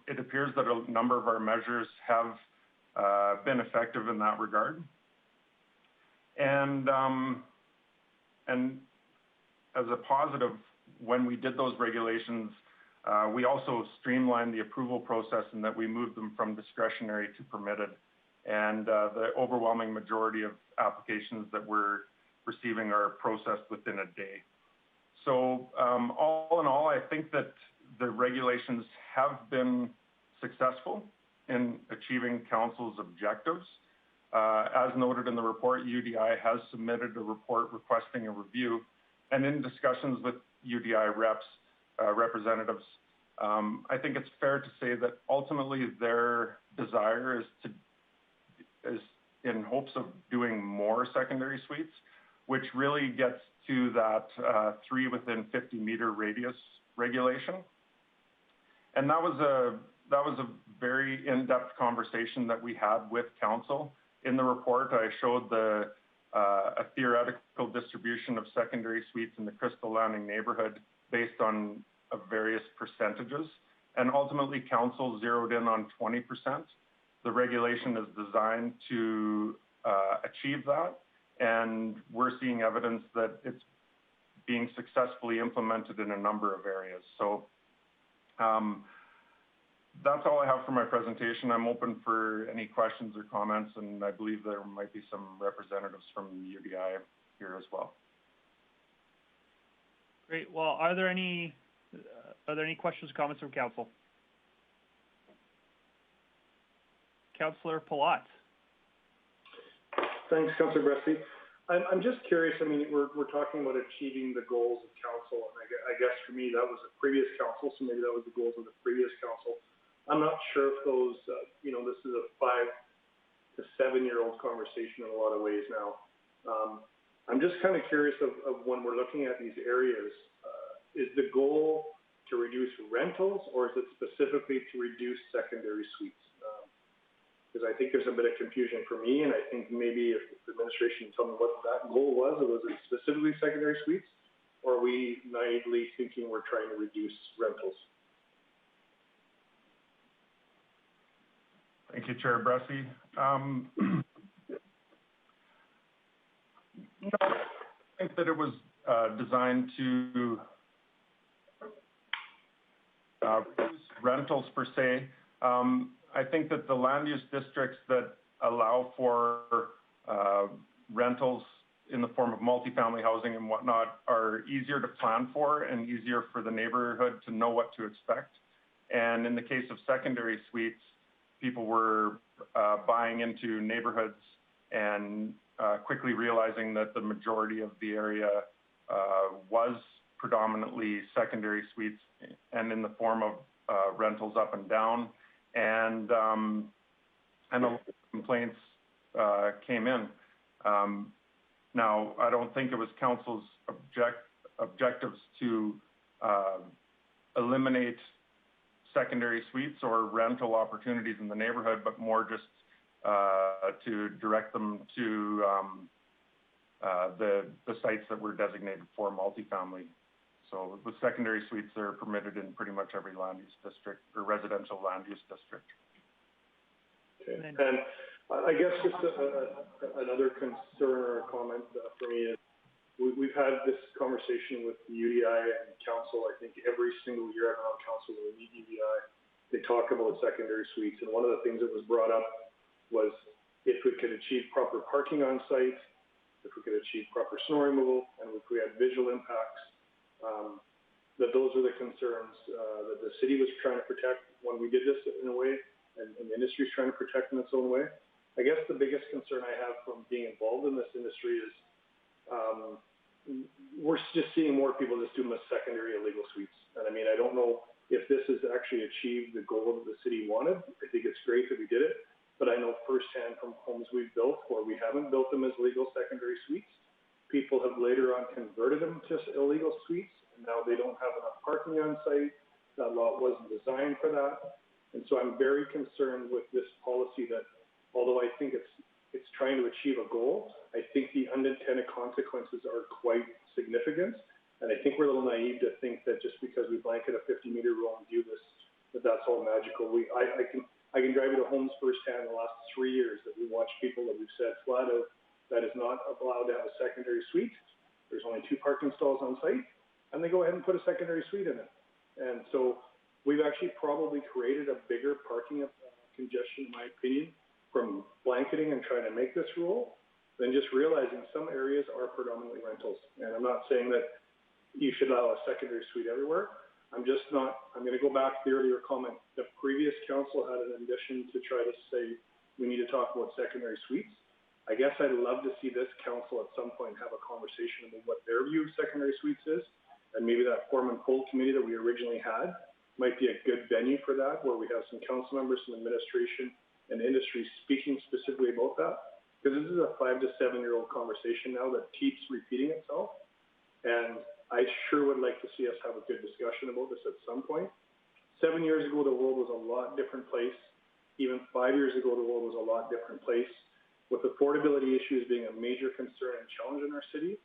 it appears that a number of our measures have been effective in that regard. And as a positive, when we did those regulations, we also streamlined the approval process in that we moved them from discretionary to permitted. And the overwhelming majority of applications that we're receiving are processed within a day. So all in all, I think that the regulations have been successful in achieving council's objectives. As noted in the report, UDI has submitted a report requesting a review, and in discussions with UDI representatives, I think it's fair to say that ultimately their desire is in hopes of doing more secondary suites, which really gets to that 3 within 50-meter radius regulation. And that was a very in-depth conversation that we had with council. In the report, I showed a theoretical distribution of secondary suites in the Crystal Landing neighborhood based on various percentages. And ultimately, council zeroed in on 20%. The regulation is designed to achieve that. And we're seeing evidence that it's being successfully implemented in a number of areas. So that's all I have for my presentation. I'm open for any questions or comments, and I believe there might be some representatives from UDI here as well. Great. Well, are there any questions or comments from council? Councillor Palat. Thanks, Councillor Bressie. I'm just curious. I mean, we're talking about achieving the goals of council, and I guess for me that was a previous council, so maybe that was the goals of the previous council. I'm not sure if those, this is a 5 to 7-year-old conversation in a lot of ways now. I'm just kind of curious of when we're looking at these areas, is the goal to reduce rentals, or is it specifically to reduce secondary suites? Because I think there's a bit of confusion for me, and I think maybe if the administration can tell me what that goal was, or was it specifically secondary suites, or are we naively thinking we're trying to reduce rentals? Thank you, Chair Bressie. No, I think that it was designed to reduce rentals per se. I think that the land use districts that allow for rentals in the form of multifamily housing and whatnot are easier to plan for and easier for the neighborhood to know what to expect. And in the case of secondary suites, people were buying into neighborhoods and quickly realizing that the majority of the area was predominantly secondary suites and in the form of rentals up and down, and a lot of complaints came in. Now, I don't think it was council's objectives to eliminate secondary suites or rental opportunities in the neighborhood, but more just to direct them to the sites that were designated for multifamily. So the secondary suites are permitted in pretty much every land use district or residential land use district. Okay. And I guess just another concern or a comment for me is we've had this conversation with the UDI and council. I think every single year I've been on council when we meet UDI, they talk about secondary suites. And one of the things that was brought up was if we could achieve proper parking on site, if we could achieve proper snow removal, and if we had visual impacts, that those are the concerns that the city was trying to protect when we did this in a way, and the industry is trying to protect in its own way. I guess the biggest concern I have from being involved in this industry is we're just seeing more people just doing the secondary illegal suites. And I mean, I don't know if this has actually achieved the goal that the city wanted. I think it's great that we did it, but I know firsthand from homes we've built where we haven't built them as legal secondary suites, people have later on converted them to illegal suites, and now they don't have enough parking on site. That lot wasn't designed for that. And so I'm very concerned with this policy that, although I think it's trying to achieve a goal, I think the unintended consequences are quite significant. And I think we're a little naive to think that just because we blanket a 50-meter rule and do this, that's all magical. I can drive you to homes firsthand in the last 3 years that we watch people that we've said flat out that is not allowed to have a secondary suite. There's only 2 parking stalls on site, and they go ahead and put a secondary suite in it. And so we've actually probably created a bigger parking congestion, in my opinion, from blanketing and trying to make this rule than just realizing some areas are predominantly rentals. And I'm not saying that you should allow a secondary suite everywhere. I'm going to go back to the earlier comment. The previous council had an ambition to try to say we need to talk about secondary suites. I guess I'd love to see this council at some point have a conversation about what their view of secondary suites is. And maybe that form and pull committee that we originally had might be a good venue for that, where we have some council members, some administration, and industry speaking specifically about that. Because this is a 5 to 7 year old conversation now that keeps repeating itself. And I sure would like to see us have a good discussion about this at some point. 7 years ago, the world was a lot different place. Even 5 years ago, the world was a lot different place. With affordability issues being a major concern and challenge in our city,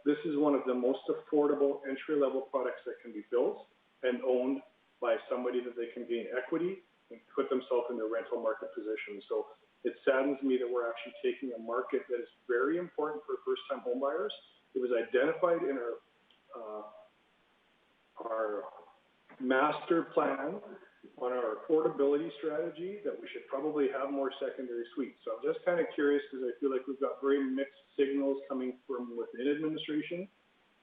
this is one of the most affordable entry-level products that can be built and owned by somebody that they can gain equity and put themselves in the rental market position. So it saddens me that we're actually taking a market that is very important for first-time homebuyers. It was identified in our master plan on our affordability strategy that we should probably have more secondary suites. So I'm just kind of curious because I feel like we've got very mixed signals coming from within administration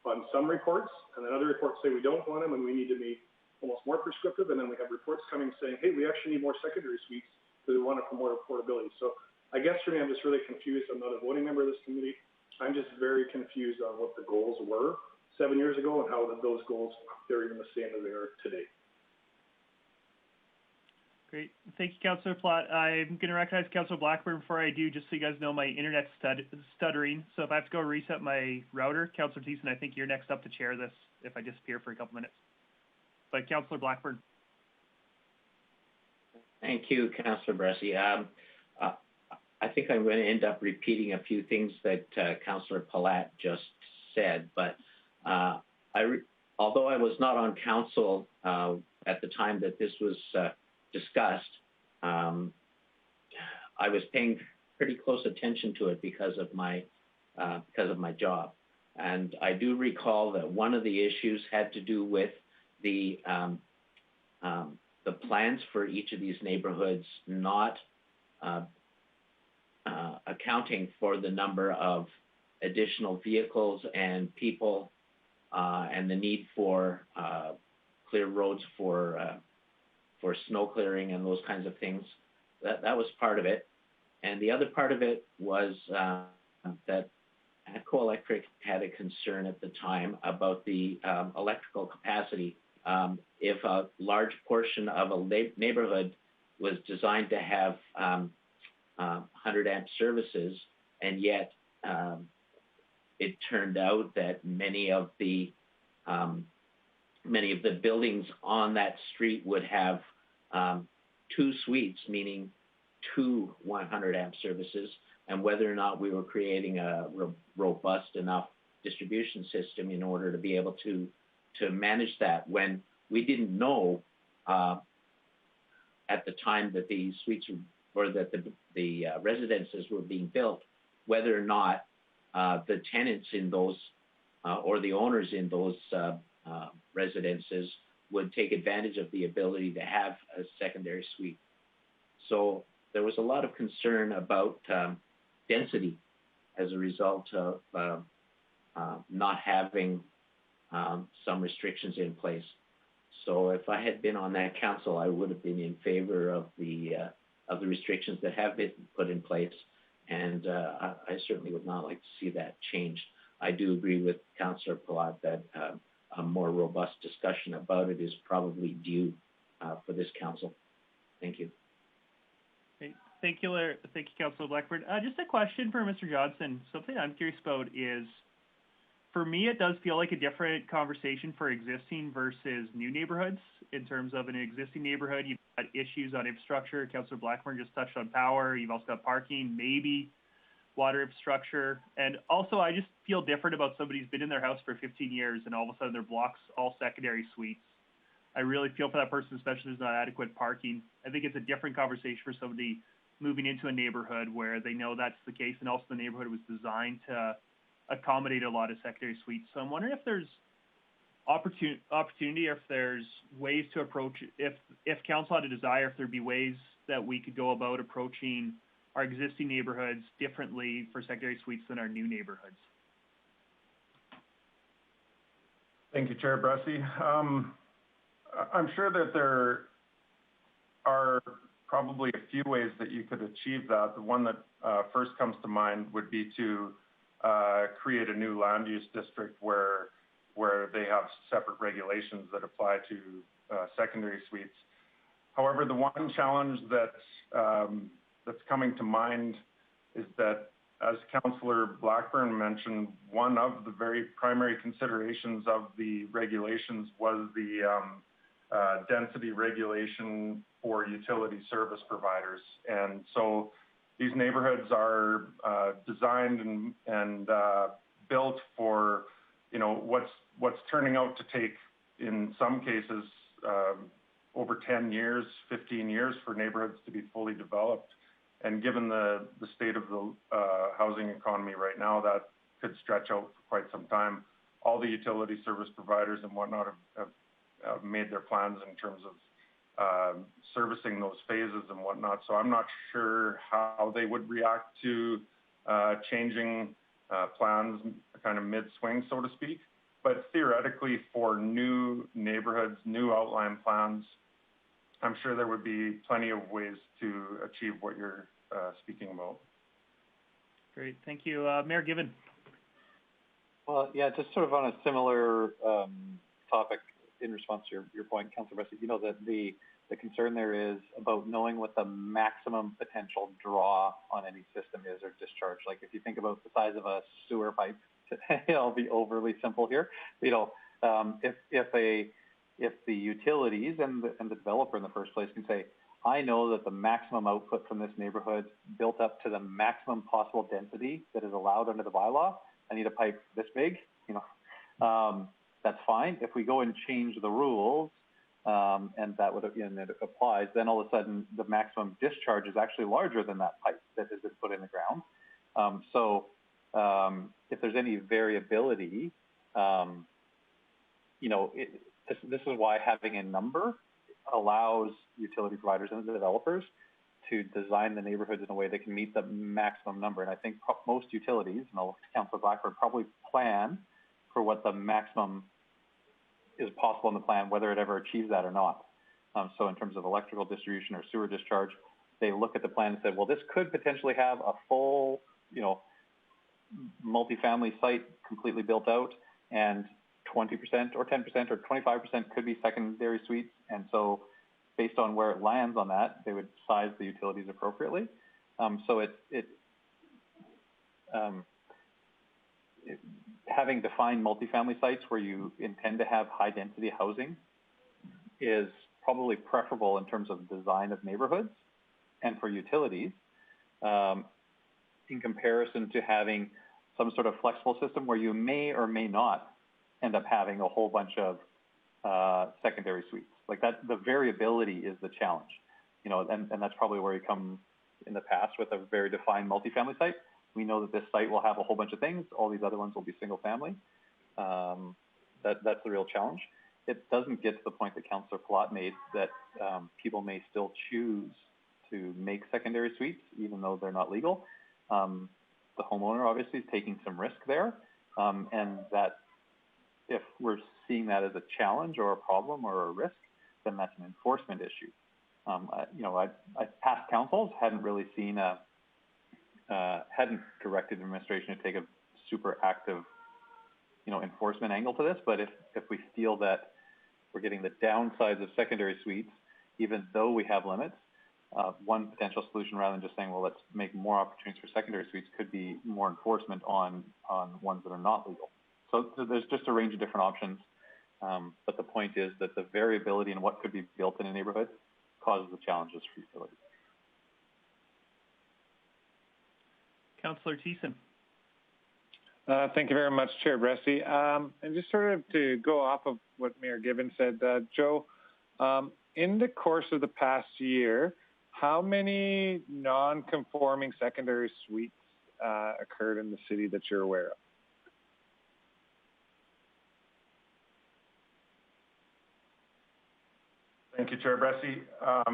on some reports, and then other reports say we don't want them and we need to be almost more prescriptive, and then we have reports coming saying, hey, we actually need more secondary suites because we want to promote affordability. So I guess for me, I'm just really confused. I'm not a voting member of this committee. I'm just very confused on what the goals were 7 years ago and how those goals, they're even the same as they are today. Great. Thank you, Councillor Platt. I'm going to recognize Councillor Blackburn before I do, just so you guys know my internet's stuttering. So if I have to go reset my router, Councillor Thiessen, I think you're next up to chair this if I disappear for a couple minutes. But Councillor Blackburn. Thank you, Councillor Bressie. I think I'm going to end up repeating a few things that Councillor Platt just said, but although I was not on council at the time that this was discussed, I was paying pretty close attention to it because of my job, and I do recall that one of the issues had to do with the plans for each of these neighborhoods not accounting for the number of additional vehicles and people and the need for clear roads for snow clearing and those kinds of things. That was part of it. And the other part of it was that ATCO Electric had a concern at the time about the electrical capacity. If a large portion of a neighborhood was designed to have 100 amp services, and yet it turned out that many of the buildings on that street would have 2 suites, meaning 2 100 amp services, and whether or not we were creating a robust enough distribution system in order to be able to manage that, when we didn't know at the time that the suites or that the residences were being built, whether or not the tenants in those or the owners in those residences would take advantage of the ability to have a secondary suite. So there was a lot of concern about density as a result of not having some restrictions in place. So if I had been on that council, I would have been in favor of the restrictions that have been put in place, and I certainly would not like to see that changed. I do agree with Councillor Palat that a more robust discussion about it is probably due for this council. Thank you. Thank you, Councillor Blackburn. Just a question for Mr. Johnson. Something I'm curious about is, for me, it does feel like a different conversation for existing versus new neighborhoods. In terms of an existing neighborhood, you've got issues on infrastructure. Councillor Blackburn just touched on power. You've also got parking, maybe water infrastructure. And also, I just feel different about somebody who's been in their house for 15 years and all of a sudden their block's all secondary suites. I really feel for that person, especially if there's not adequate parking. I think it's a different conversation for somebody moving into a neighborhood where they know that's the case, and also the neighborhood was designed to accommodate a lot of secondary suites. So I'm wondering if there's opportunity, or if there's ways to approach, if council had a desire, if there'd be ways that we could go about approaching our existing neighborhoods differently for secondary suites than our new neighborhoods. Thank you, Chair Bressy. I'm sure that there are probably a few ways that you could achieve that. The one that first comes to mind would be to create a new land use district where they have separate regulations that apply to secondary suites. However, the one challenge that's coming to mind is that, as Councillor Blackburn mentioned, one of the very primary considerations of the regulations was the density regulation for utility service providers. And so these neighborhoods are designed and built for, what's turning out to take, in some cases, over 10 years, 15 years for neighborhoods to be fully developed. And given the state of the housing economy right now, that could stretch out for quite some time. All the utility service providers and whatnot have made their plans in terms of servicing those phases and whatnot. So I'm not sure how they would react to changing plans kind of mid-swing, so to speak. But theoretically, for new neighborhoods, new outline plans, I'm sure there would be plenty of ways to achieve what you're speaking about. Great, thank you. Mayor Given. Well, yeah, just sort of on a similar topic in response to your point, Councillor Bressy, that the concern there is about knowing what the maximum potential draw on any system is, or discharge. Like if you think about the size of a sewer pipe, I'll be overly simple here. If the utilities and the developer in the first place can say, I know that the maximum output from this neighborhood built up to the maximum possible density that is allowed under the bylaw, I need a pipe this big, that's fine. If we go and change the rules, and that would, and it applies, then all of a sudden the maximum discharge is actually larger than that pipe that has been put in the ground. If there's any variability, this is why having a number allows utility providers and the developers to design the neighborhoods in a way that can meet the maximum number. And I think most utilities, and Councillor Blackburn, probably plan for what the maximum is possible in the plan, whether it ever achieves that or not. So in terms of electrical distribution or sewer discharge, they look at the plan and said, well, this could potentially have a full, multifamily site completely built out, and 20% or 10% or 25% could be secondary suites. And so based on where it lands on that, they would size the utilities appropriately. So having defined multifamily sites where you intend to have high density housing is probably preferable in terms of design of neighborhoods and for utilities, in comparison to having some sort of flexible system where you may or may not end up having a whole bunch of secondary suites. Like that, the variability is the challenge, and that's probably where you come in the past with a very defined multifamily site. We know that this site will have a whole bunch of things. All these other ones will be single family. That's the real challenge. It doesn't get to the point that Councillor Palat made that people may still choose to make secondary suites, even though they're not legal. The homeowner obviously is taking some risk there, and that if we're seeing that as a challenge or a problem or a risk, then that's an enforcement issue. Past councils hadn't really seen hadn't directed administration to take a super active, enforcement angle to this. But if we feel that we're getting the downsides of secondary suites, even though we have limits, one potential solution, rather than just saying, well, let's make more opportunities for secondary suites, could be more enforcement on ones that are not legal. So there's just a range of different options. But the point is that the variability in what could be built in a neighborhood causes the challenges for utilities. Councillor Thiessen. Thank you very much, Chair Bressie. And just sort of to go off of what Mayor Gibbons said, Joe, in the course of the past year, how many non-conforming secondary suites occurred in the city that you're aware of? Thank you, Chair Bressie. I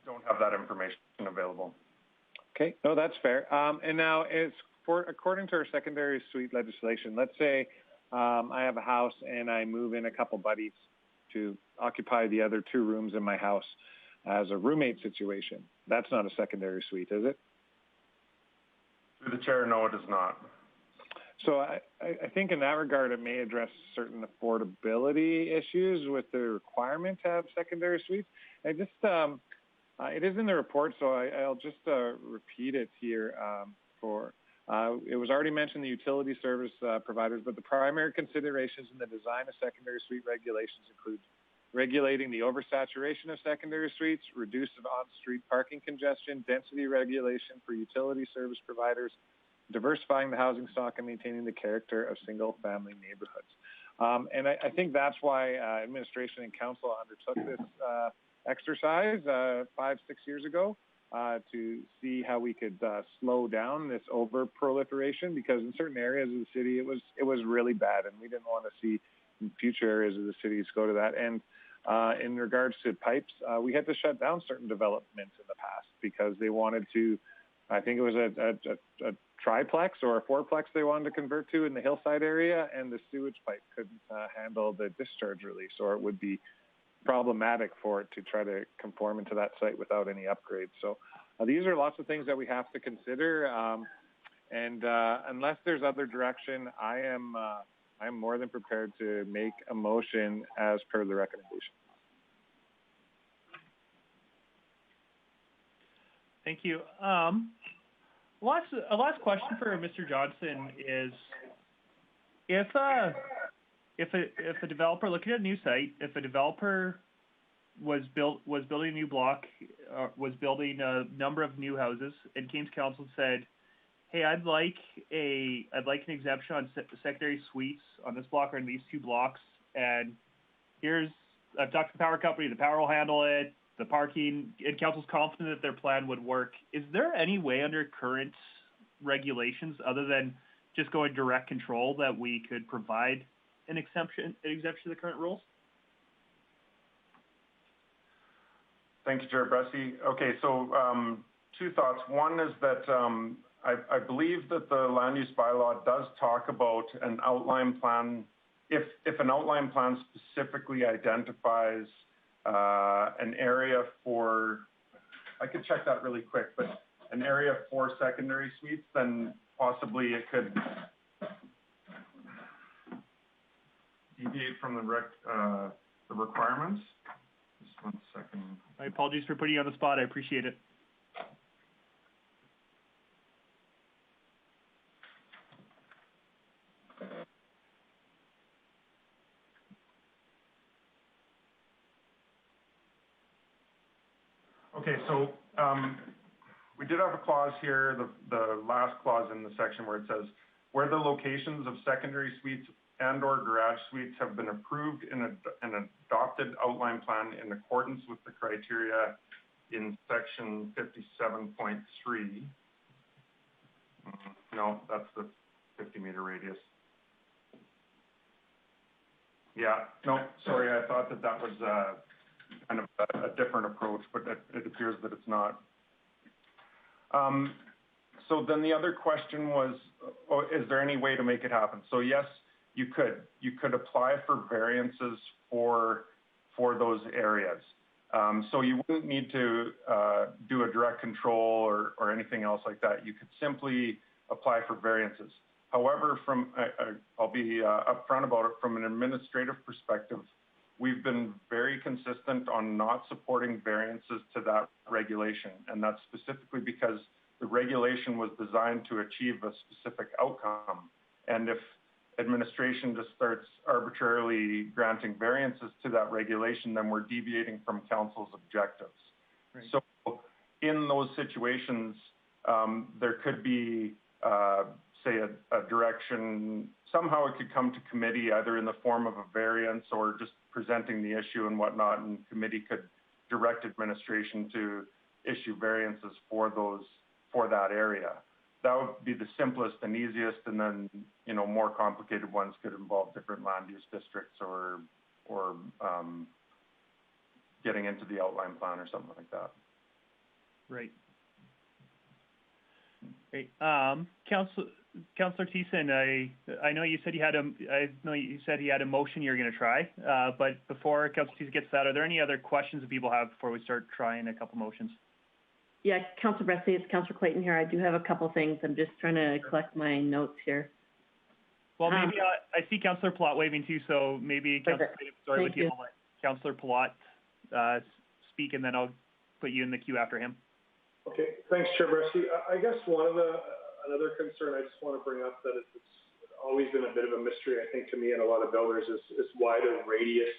don't have that information available. Okay, no, that's fair. And now, according to our secondary suite legislation, let's say I have a house and I move in a couple buddies to occupy the other 2 rooms in my house as a roommate situation. That's not a secondary suite, is it? Through the chair, no, it is not. So I think in that regard, it may address certain affordability issues with the requirement to have secondary suites. It is in the report, so I'll just repeat it here. It was already mentioned, the utility service providers, but the primary considerations in the design of secondary suite regulations include regulating the oversaturation of secondary suites, reduce of on-street parking congestion, density regulation for utility service providers, diversifying the housing stock, and maintaining the character of single-family neighborhoods. And I think that's why administration and council undertook this exercise 5-6 years ago to see how we could slow down this over-proliferation, because in certain areas of the city it was really bad, and we didn't want to see future areas of the cities go to that. And in regards to pipes, we had to shut down certain developments in the past because they wanted to, I think it was a triplex or a fourplex they wanted to convert to in the hillside area, and the sewage pipe couldn't handle the discharge release, or it would be problematic for it to try to conform into that site without any upgrades. So these are lots of things that we have to consider, and unless there's other direction, I'm more than prepared to make a motion as per the recommendation. Thank you. A last question for Mr. Johnson is, if a developer looking at a new site, if a developer was building a new block, was building a number of new houses, and came to council and said, "Hey, I'd like an exemption on secondary suites on this block or in these 2 blocks, and I've talked to the power company, the power will handle it, the parking," and council's confident that their plan would work. Is there any way under current regulations, other than just going direct control, that we could provide an exemption to the current rules? Thank you, Chair Bressie. Okay, so 2 thoughts. One is that I believe that the land use bylaw does talk about an outline plan. If an outline plan specifically identifies an area for, I could check that really quick, but an area for secondary suites, then possibly it could deviate from the requirements. Just 1 second. My apologies for putting you on the spot. I appreciate it. Okay, so we did have a clause here, the last clause in the section where it says, where the locations of secondary suites and/or garage suites have been approved in an adopted outline plan in accordance with the criteria in section 57.3. No, that's the 50-meter radius. Yeah, no, sorry, I thought that was kind of a different approach, but it appears that it's not. So then the other question was, is there any way to make it happen? So yes, you could apply for variances for those areas. So you wouldn't need to do a direct control or anything else like that. You could simply apply for variances. However, I'll be upfront about it, from an administrative perspective, we've been very consistent on not supporting variances to that regulation. And that's specifically because the regulation was designed to achieve a specific outcome. And if administration just starts arbitrarily granting variances to that regulation, then we're deviating from council's objectives. Right. So in those situations, there could be, say, a direction, somehow it could come to committee either in the form of a variance or just presenting the issue and whatnot, and committee could direct administration to issue variances for that area. That would be the simplest and easiest, and then, you know, more complicated ones could involve different land use districts or getting into the outline plan or something like that. Right. Great. Councillor Thiessen, I know you said you had a motion you're going to try, but before Councillor Thiessen gets to that, are there any other questions that people have before we start trying a couple motions? Yeah, Councillor Bressy, it's Councillor Clayton here. I do have a couple things. I'm just trying to collect my notes here. Well, maybe I see Councillor Plot waving too, so maybe Councillor Clayton, sorry, with you, I'll let Councillor Plot speak, and then I'll put you in the queue after him. Okay, thanks, Chair Bressy. I guess another concern I just want to bring up that it's always been a bit of a mystery, I think, to me and a lot of builders is why the radius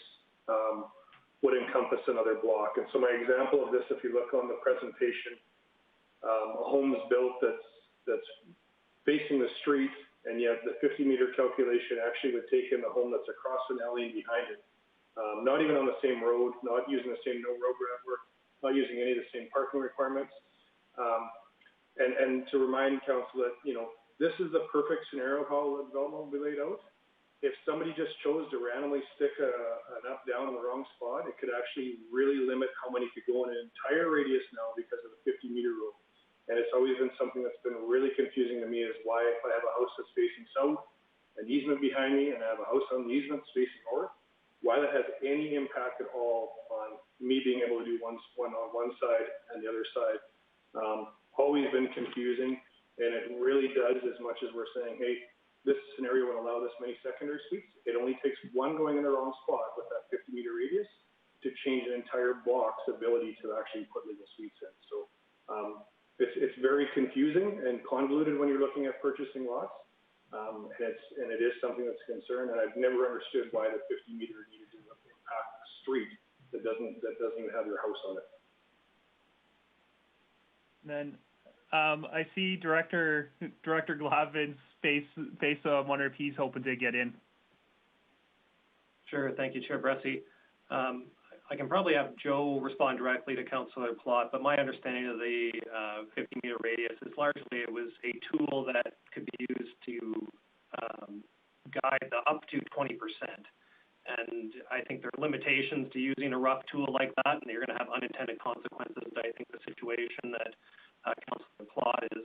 would encompass another block. And so my example of this, if you look on the presentation, a home is built that's facing the street, and yet the 50-meter calculation actually would take in the home that's across an alley and behind it. Not even on the same road, not using the same no road network, not using any of the same parking requirements. And to remind council that, you know, this is the perfect scenario of how the development will be laid out. If somebody just chose to randomly stick an up down in the wrong spot, it could actually really limit how many could go in an entire radius now because of the 50-meter rule. And it's always been something that's been really confusing to me, is why if I have a house that's facing south, an easement behind me, and I have a house on the easement that's facing north, why that has any impact at all on me being able to do one on one side and the other side. Always been confusing, and it really does, as much as we're saying, hey, this scenario would allow this many secondary suites. It only takes one going in the wrong spot with that 50-meter radius to change an entire block's ability to actually put legal suites in. So it's very confusing and convoluted when you're looking at purchasing lots, and it is something that's a concern. And I've never understood why the 50-meter needed to impact a street that doesn't even have your house on it. And then I see Director Glavin's face, so I'm wondering if he's hoping to get in. Sure, thank you, Chair Bressy. I can probably have Joe respond directly to Councillor Plot, but my understanding of the 50-meter radius is largely it was a tool that could be used to guide the up to 20%. And I think there are limitations to using a rough tool like that, and you're going to have unintended consequences. I think the situation that Councillor Plot is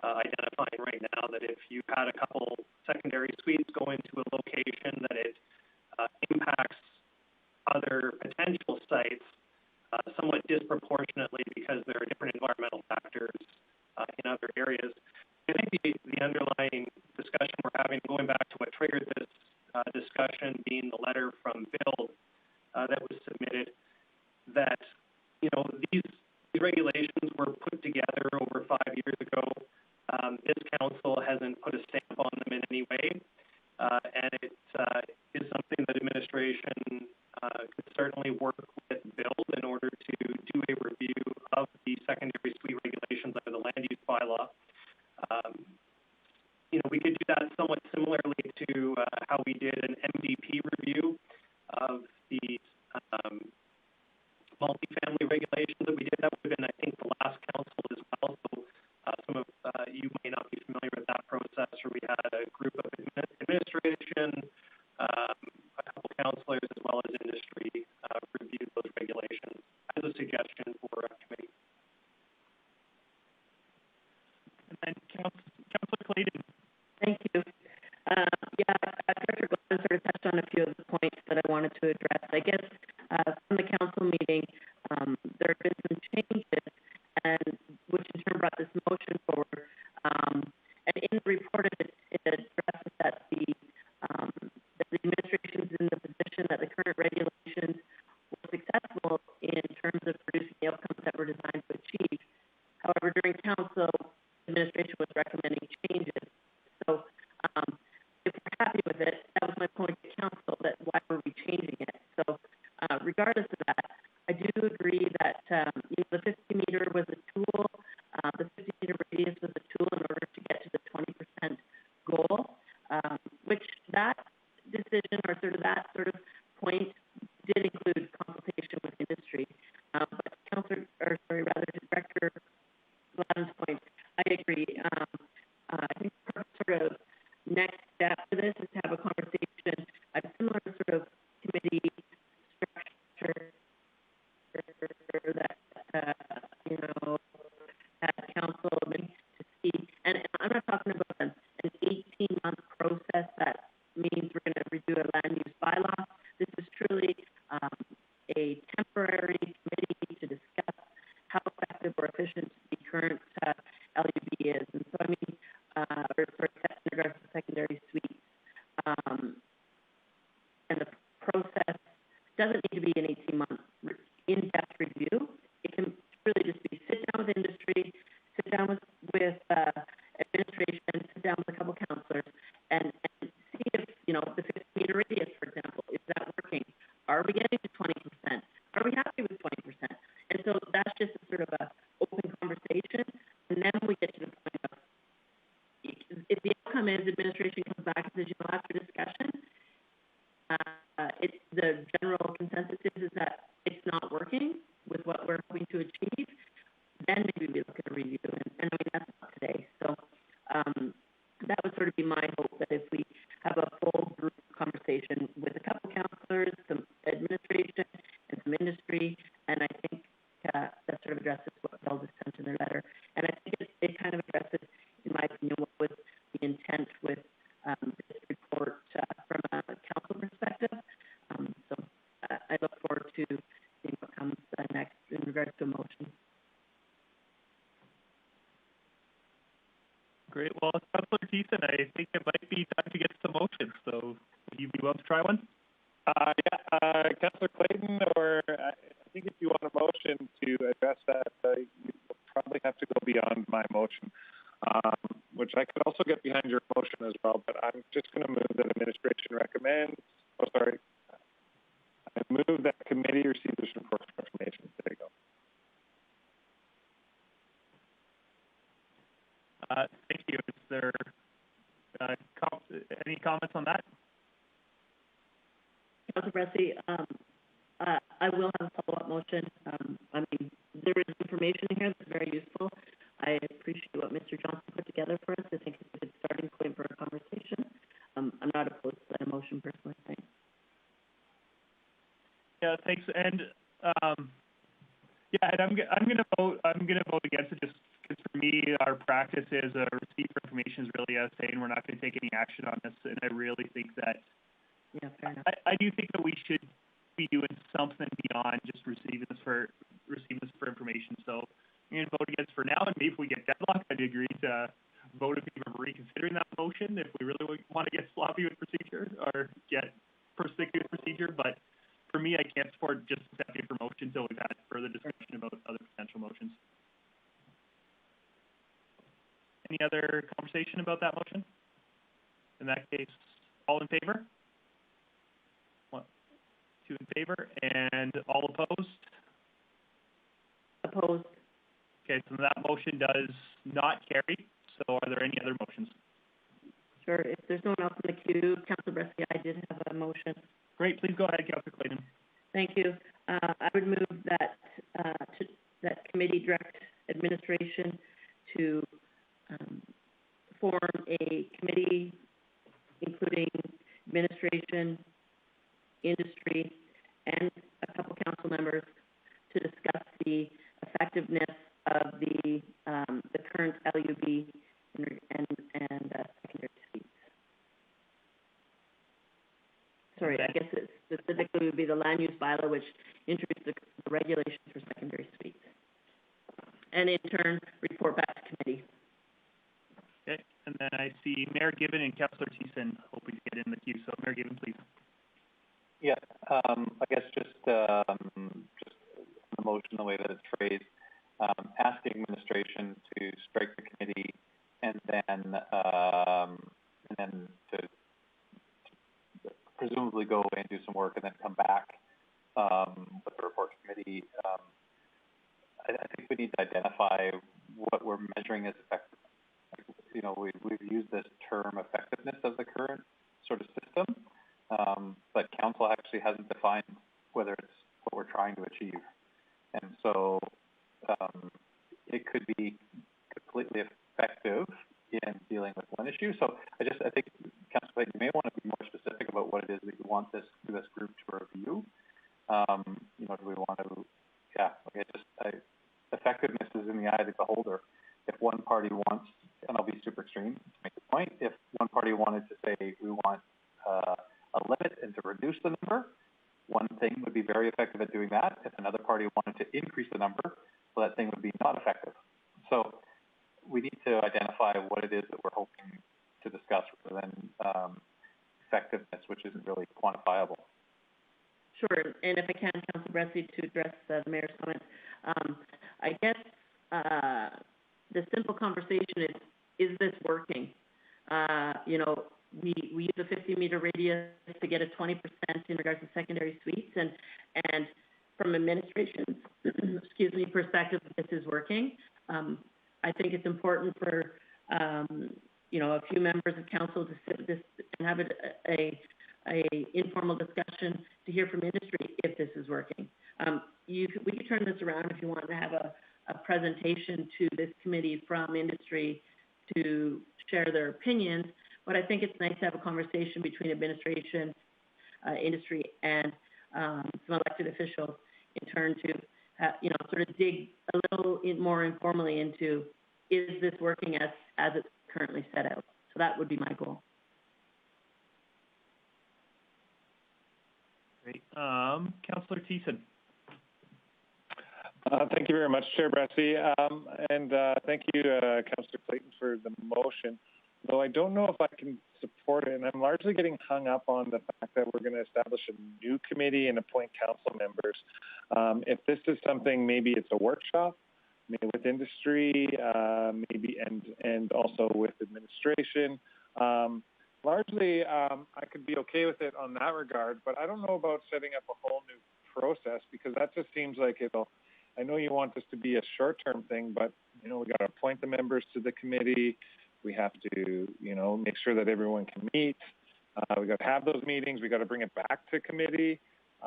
identifying right now, that if you had a couple secondary suites go into a location, that it impacts other potential sites disproportionately because there are different environmental factors in other areas. I think the underlying discussion we're having, going back to what triggered this discussion, being the letter from Bill that was submitted, that these regulations were put together over 5 years ago. This council hasn't put a stamp on them in any way, and it is something that administration could certainly work with Bill in order to do a review of the secondary suite regulations under the land use bylaw. We could do that somewhat similarly to how we did an MDP review of the multifamily regulations that we did. That would have been, I think, the last council as well. So some of you may not be familiar with that process, where we had a group of administration, a couple councillors, as well as industry review those regulations as a suggestion for a committee. And then Councillor Clayton. Thank you. Director Glenn sort of touched on a few of the points that I wanted to address. I guess from the council meeting, there have been some changes, and which in turn brought this motion forward. And in the report, it addresses that the administration is in the position that the current regulations were successful in terms of producing the outcomes that were designed to achieve. However, during council, administration was recommending changes. So if we're happy with it, that was my point to council, that why were we changing it? So regardless of that, I do agree that the 50-meter was a tool, the 50-meter radius was a tool in order to get to the 20% goal, which that decision or that sort of point did include consultation with industry. But Director Gladden's point, I agree. I think the sort of next step to this is to have a conversation, a similar sort of committee structure that, at council to see. And I'm not talking about an 18-month process that means we're going to redo a land use bylaw. This is truly a temporary committee to discuss how effective or efficient the current LUB is. And so, in regards to secondary suites, and the process doesn't need to be an 18-month in-depth review. It can really just be sit down with industry, sit down with administration, sit down with a couple councillors, and see if, the 50-meter radius, for example, is that working? Are we getting to 20%? Are we happy with 20%? And so that's just a sort of a open conversation, and then we get to the point of, if the outcome is administration comes back and says, after discussion, the general consensus is that it's not working with what we're hoping to achieve, then maybe we look at a review, and that's not today. So that would sort of be my hope, that if we have a full group conversation with a couple councillors, some administration, and some industry, and I think that sort of addresses what Bill just sent in their letter. And I think it kind of addresses, in my opinion, what was the intent with this report from a council perspective. So I look forward to seeing what comes next in regards to a motion. Great. Well, Councillor Thiessen, I think it might be time to get some motions. So would you be willing to try one? Councillor Clayton, or I think if you want a motion to address that, you probably have to go beyond my motion, which I could also get behind your motion as well, but I'm just going to move that administration recommend, I move that committee receive this report for information. There you go. Thank you. Is there any comments on that? Councillor Bressie, I will have a follow-up motion. There is information in here that's very useful. I appreciate what Mr. Johnson put together for us. I think it's a good starting point for a conversation. I'm not opposed to that motion personally. Thanks. Yeah, thanks. And and I'm gonna vote against it, just because for me our practice is a receipt for information is really us saying we're not going to take any action on this, and I really think that fair enough. I do think that we should be doing something beyond just receiving this for receive this for information. So I'm going to vote against for now, and maybe if we get deadlocked, I'd agree to vote in favor of reconsidering that motion if we really want to get sloppy with procedure or get perspicuous procedure. But for me, I can't support just accepting for motion until we've had further discussion about other potential motions. Any other conversation about that motion? In that case, all in favor? 1, 2 in favor, and all opposed? Opposed. Okay, so that motion does not carry. So are there any other motions? Sure. If there's no one else in the queue, Councillor Bresky, I did have a motion. Great. Please go ahead, Councillor Clayton. Thank you. I would move that that committee direct administration to form a committee including administration, industry, and a couple council members to discuss the effectiveness of the current LUB and secondary suites. Sorry, I guess it specifically would be the land use bylaw, which introduces the regulations for secondary suites. And in turn, report back to committee. Okay, and then I see Mayor Gibbon and Councillor Thiessen hoping to get in the queue. So Mayor Gibbon, please. Yeah, I guess just the motion, the way that it's phrased, asking administration to strike the committee and then to presumably go and do some work and then come back with the report to committee. I think we need to identify what we're measuring as effective. You know, we've used this term effectiveness of the current sort of system, but council actually hasn't defined whether it's what we're trying to achieve. And so it could be completely effective in dealing with one issue. So I think, Councillor Clayton, you may want to be more specific about what it is that you want this group to review. You know, do we want to, effectiveness is in the eye of the beholder. If one party wants, and I'll be super extreme to make the point, if one party wanted to say we want a limit and to reduce the number, one thing would be very effective at doing that. If another party wanted to increase the number, well, that thing would be not effective. So we need to identify what it is that we're hoping to discuss rather than effectiveness, which isn't really quantifiable. Sure, and if I can, Councillor Bresky, to address the mayor's comments, I guess the simple conversation is this working? You know, we use a 50-meter radius to get a 20% in regards to secondary suites, and from administration's perspective, this is working. I think it's important for you know, a few members of council to sit with this and have a informal discussion to hear from industry if this is working. We could turn this around if you want to have a presentation to this committee from industry to share their opinions, but I think it's nice to have a conversation between administration, industry, and some elected officials in turn to, you know, sort of dig a little more informally into, is this working as it's currently set out? So that would be my goal. Great. Councillor Thiessen. Thank you very much, Chair Bresky, and thank you, Councillor Clayton, for the motion. Though I don't know if I can support it, and I'm largely getting hung up on the fact that we're going to establish a new committee and appoint council members. If this is something, maybe it's a workshop, maybe with industry, maybe and also with administration. Largely, I could be okay with it on that regard, but I don't know about setting up a whole new process, because that just seems like it'll. I know you want this to be a short-term thing, but you know, we got to appoint the members to the committee. We have to, you know, make sure that everyone can meet. We got to have those meetings. We got to bring it back to committee.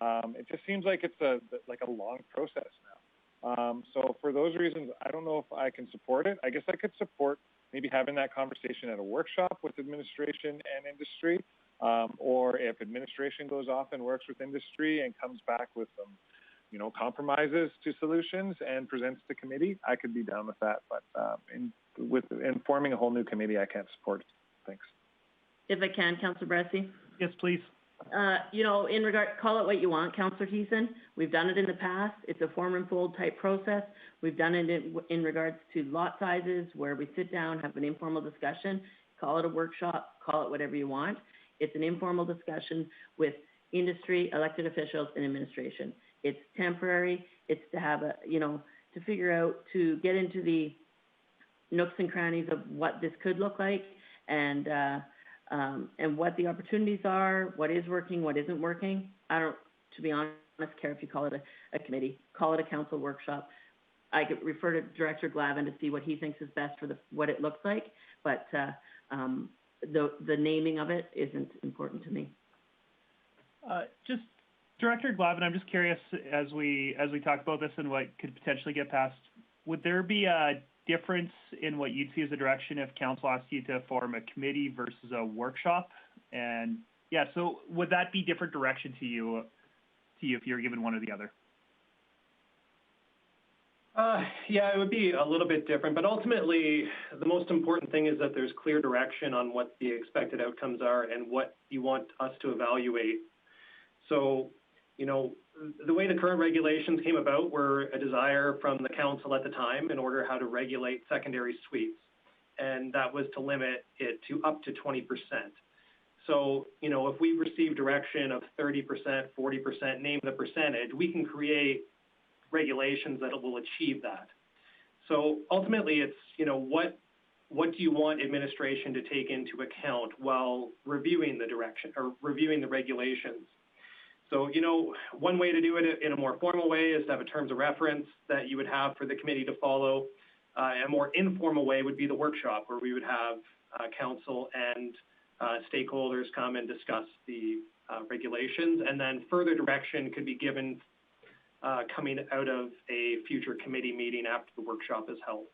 It just seems like it's a long process now. So for those reasons, I don't know if I can support it. I guess I could support maybe having that conversation at a workshop with administration and industry, or if administration goes off and works with industry and comes back with some, you know, compromises to solutions and presents to committee, I could be down with that. But in forming a whole new committee, I can't support it. Thanks. If I can, Councillor Bresky. Yes, please. You know, call it what you want, Councillor Thiessen. We've done it in the past. It's a form and fold type process. We've done it in regards to lot sizes where we sit down, have an informal discussion, call it a workshop, call it whatever you want. It's an informal discussion with industry, elected officials, and administration. It's temporary. It's to have to figure out, to get into the nooks and crannies of what this could look like, and what the opportunities are, what is working, what isn't working. I don't, to be honest, care if you call it a committee, call it a council workshop. I could refer to Director Glavin to see what he thinks is best for what it looks like, but the naming of it isn't important to me. Just Director Glavin, I'm just curious, as we talk about this and what could potentially get passed, would there be a difference in what you'd see as a direction if council asked you to form a committee versus a workshop? And yeah, so would that be different direction to you if you're given one or the other? Yeah, it would be a little bit different, but ultimately the most important thing is that there's clear direction on what the expected outcomes are and what you want us to evaluate. So, you know, the way the current regulations came about were a desire from the council at the time in order how to regulate secondary suites, and that was to limit it to up to 20%. So, you know, if we receive direction of 30%, 40%, name the percentage, we can create regulations that will achieve that. So ultimately it's, you know, what do you want administration to take into account while reviewing the direction or reviewing the regulations? So, you know, one way to do it in a more formal way is to have a terms of reference that you would have for the committee to follow. A more informal way would be the workshop, where we would have council and stakeholders come and discuss the regulations, and then further direction could be given coming out of a future committee meeting after the workshop is held.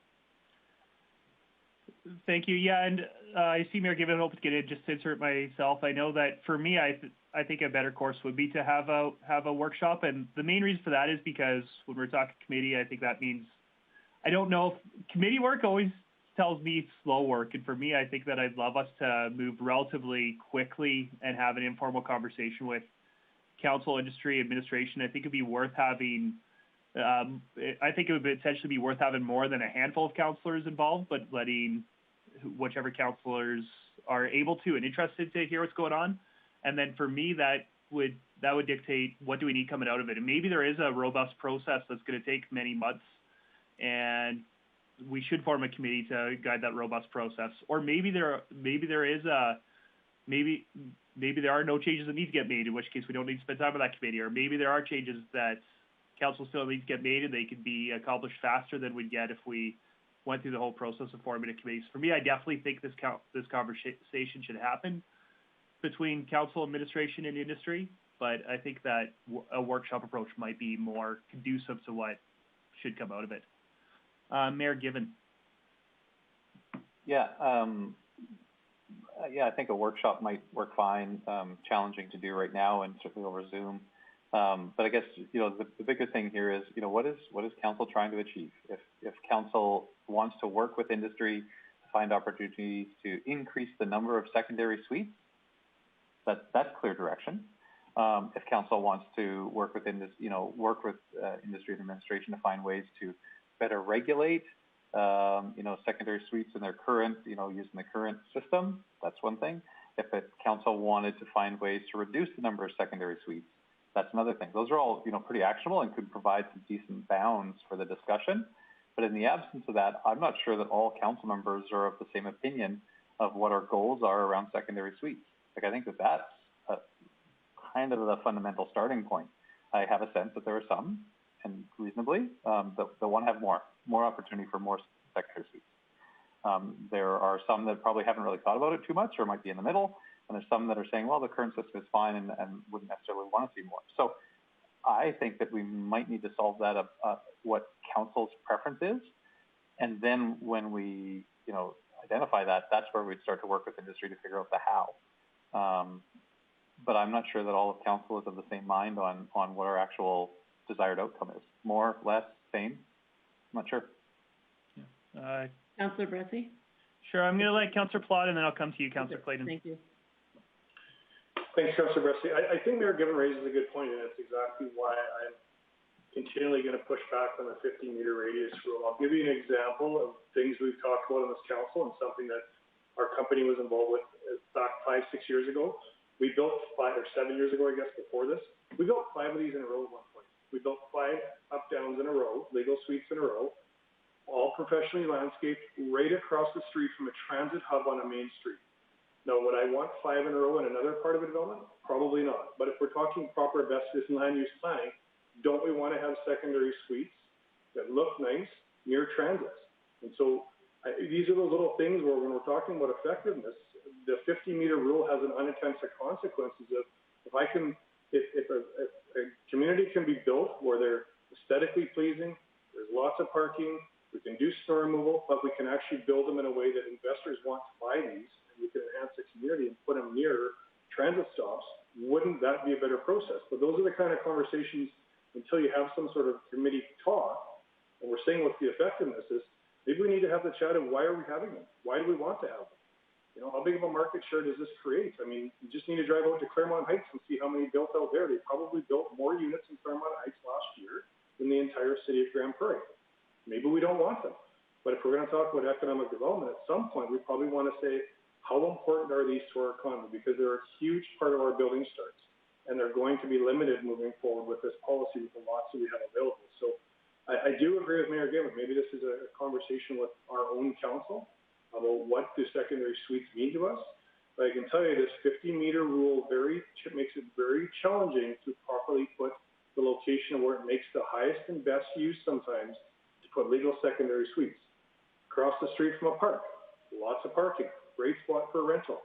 Thank you. Yeah, and I see Mayor Given hope to get in, just to insert myself. I know that for me, I think a better course would be to have a workshop, and the main reason for that is because when we're talking committee, I think that means, I don't know if committee work always tells me slow work, and for me, I think that I'd love us to move relatively quickly and have an informal conversation with council, industry, administration. I think it'd be worth having, I think it would potentially be worth having more than a handful of councillors involved, but letting whichever councillors are able to and interested to hear what's going on. And then for me, that would dictate what do we need coming out of it. And maybe there is a robust process that's going to take many months, and we should form a committee to guide that robust process. Or maybe there are no changes that need to get made, in which case we don't need to spend time with that committee. Or maybe there are changes that council still needs to get made, and they could be accomplished faster than we'd get if we went through the whole process of forming a committee. So for me, I definitely think this conversation should happen between council, administration, and industry, but I think that a workshop approach might be more conducive to what should come out of it. Mayor Given. Yeah, I think a workshop might work fine. Challenging to do right now, and certainly over Zoom. But I guess, you know, the bigger thing here is, you know, what is council trying to achieve? If council wants to work with industry to find opportunities to increase the number of secondary suites, that's clear direction. If council wants to work with industry and administration to find ways to better regulate, secondary suites in their current, using the current system, that's one thing. If council wanted to find ways to reduce the number of secondary suites, that's another thing. Those are all, pretty actionable and could provide some decent bounds for the discussion. But in the absence of that, I'm not sure that all council members are of the same opinion of what our goals are around secondary suites. Like, I think that's kind of the fundamental starting point. I have a sense that there are some, and reasonably, that want to have more opportunity for more secondary suites. There are some that probably haven't really thought about it too much, or might be in the middle, and there's some that are saying, well, the current system is fine and wouldn't necessarily want to see more. So I think that we might need to solve that, what council's preference is, and then when we, identify that, that's where we'd start to work with industry to figure out the how. But I'm not sure that all of council is of the same mind on what our actual desired outcome is. More, less, same? I'm not sure. Councillor Bressie? Sure, I'm going to let Councillor Plott, and then I'll come to you, Councillor Clayton. Thank you. Thanks, Councillor Bressie. I think Mayor Given raises a good point, and it's exactly why I'm continually going to push back on the 50-meter radius rule. I'll give you an example of things we've talked about in this council and something that our company was involved with back 5-6 years ago. We built 5 or 7 years ago, I guess, before this. We built 5 of these in a row at one point. We built 5 up-downs in a row, legal suites in a row, all professionally landscaped, right across the street from a transit hub on a main street. Now, would I want 5 in a row in another part of a development? Probably not. But if we're talking proper best citizen land use planning, don't we want to have secondary suites that look nice near transits? And so these are those little things where when we're talking about effectiveness, the 50-meter rule has an unintended consequences of if a community can be built where they're aesthetically pleasing, there's lots of parking, we can do snow removal, but we can actually build them in a way that investors want to buy these, and we can enhance the community and put them near transit stops. Wouldn't that be a better process? But those are the kind of conversations, until you have some sort of committee talk, and we're saying what the effectiveness is, maybe we need to have the chat of why are we having them? Why do we want to have them? You know, how big of a market share does this create? I mean, you just need to drive out to Claremont Heights and see how many built out there. They probably built more units in Claremont Heights last year than the entire city of Grande Prairie. Maybe we don't want them. But if we're going to talk about economic development, at some point, we probably want to say, how important are these to our economy? Because they're a huge part of our building starts. And they're going to be limited moving forward with this policy with the lots that we have available. So I do agree with Mayor Given. Maybe this is a conversation with our own council about what do secondary suites mean to us. But I can tell you this 50-meter rule makes it very challenging to properly put the location where it makes the highest and best use sometimes to put legal secondary suites. Across the street from a park, lots of parking, great spot for a rental.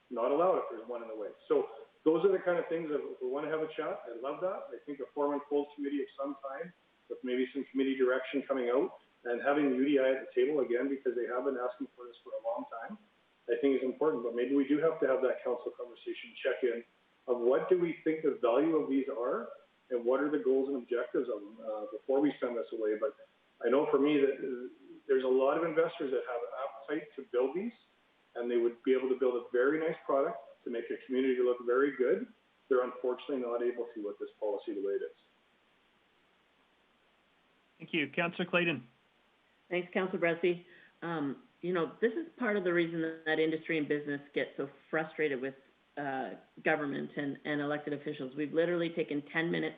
Not allowed if there's one in the way. So those are the kind of things that if we want to have a chat, I love that. I think a form and full committee of some time with maybe some committee direction coming out and having UDI at the table again, because they have been asking for this for a long time, I think is important. But maybe we do have to have that council conversation, check in of what do we think the value of these are and what are the goals and objectives of them before we send this away. But I know for me that there's a lot of investors that have an appetite to build these, and they would be able to build a very nice product to make a community look very good. They're unfortunately not able to with this policy the way it is. Thank you. Councillor Clayton. Thanks, Councillor Bressie. You know, this is part of the reason that industry and business get so frustrated with government and elected officials. We've literally taken 10 minutes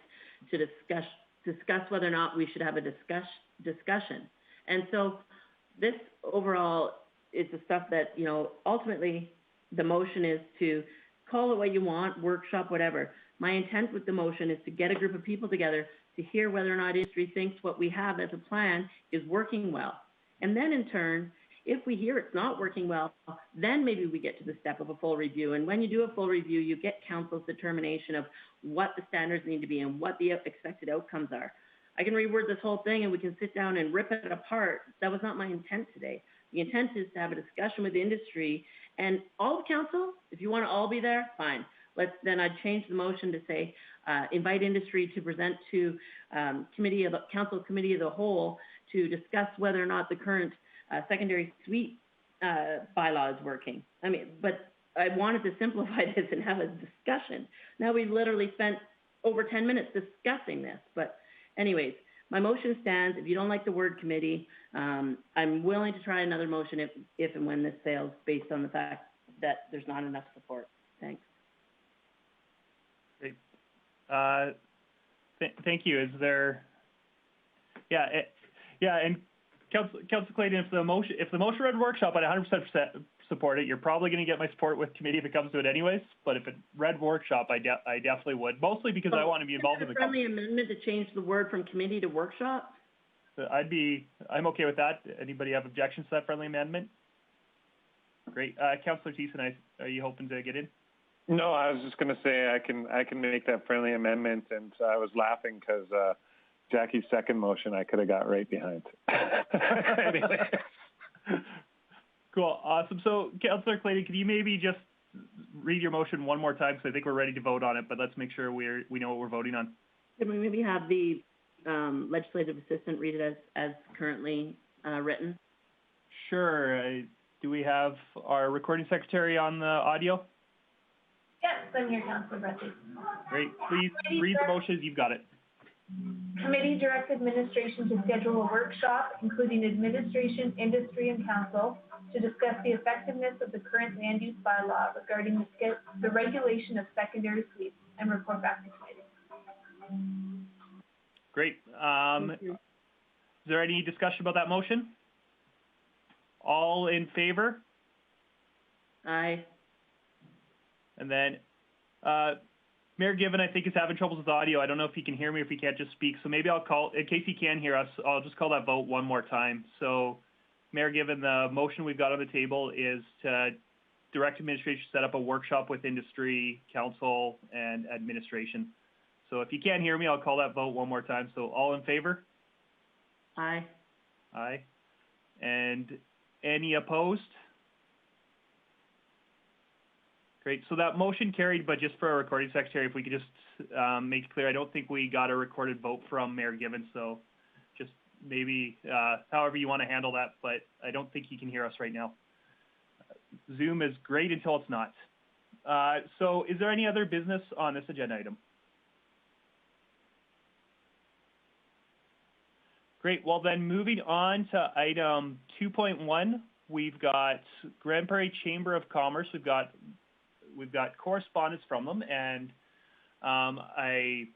to discuss whether or not we should have a discussion. And so this overall is the stuff that, you know, ultimately the motion is to call it what you want, workshop, whatever. My intent with the motion is to get a group of people together to hear whether or not industry thinks what we have as a plan is working well. And then in turn, if we hear it's not working well, then maybe we get to the step of a full review. And when you do a full review, you get council's determination of what the standards need to be and what the expected outcomes are. I can reword this whole thing and we can sit down and rip it apart. That was not my intent today. The intent is to have a discussion with industry and all of council. If you want to all be there, fine. Then I'd change the motion to say, invite industry to present to council committee of the whole to discuss whether or not the current secondary suite bylaw is working. I mean, but I wanted to simplify this and have a discussion. Now we've literally spent over 10 minutes discussing this. But anyways, my motion stands. If you don't like the word committee, I'm willing to try another motion if and when this fails based on the fact that there's not enough support. Thanks. Great. Thank you. Is there? Yeah, and Councillor Clayton, if the motion read workshop, I'd 100% support it. You're probably going to get my support with committee if it comes to it anyways. But if it read workshop, I definitely would. Mostly because I want to be involved in the friendly amendment to change the word from committee to workshop. I'm okay with that. Anybody have objections to that friendly amendment? Great. Councillor Thiessen, are you hoping to get in? No, I was just going to say I can make that friendly amendment, and I was laughing because Jackie's second motion I could have got right behind. Anyway. Cool, awesome. So, Councillor Clayton, can you maybe just read your motion one more time? Because I think we're ready to vote on it, but let's make sure we know what we're voting on. Can we maybe have the legislative assistant read it as currently written? Sure. Do we have our recording secretary on the audio? Yes, I'm here, Councillor Bressie. Great. Please read the motion as you've got it. Committee directs administration to schedule a workshop, including administration, industry, and council, to discuss the effectiveness of the current land use bylaw regarding the regulation of secondary suites and report back to committee. Great. Is there any discussion about that motion? All in favor? Aye. And then, Mayor Given, I think, is having troubles with audio. I don't know if he can hear me or if he can't just speak. So maybe I'll call, in case he can hear us, I'll just call that vote one more time. So, Mayor Given, the motion we've got on the table is to direct administration to set up a workshop with industry, council, and administration. So if you can't hear me, I'll call that vote one more time. So all in favor? Aye. Aye. And any opposed? Great. So that motion carried, but just for our recording secretary, if we could just make it clear, I don't think we got a recorded vote from Mayor Given. So just maybe however you want to handle that, but I don't think he can hear us right now. Zoom is great until it's not. So is there any other business on this agenda item? Great. Well, then moving on to item 2.1, we've got Grande Prairie Chamber of Commerce. We've got correspondence from them, and I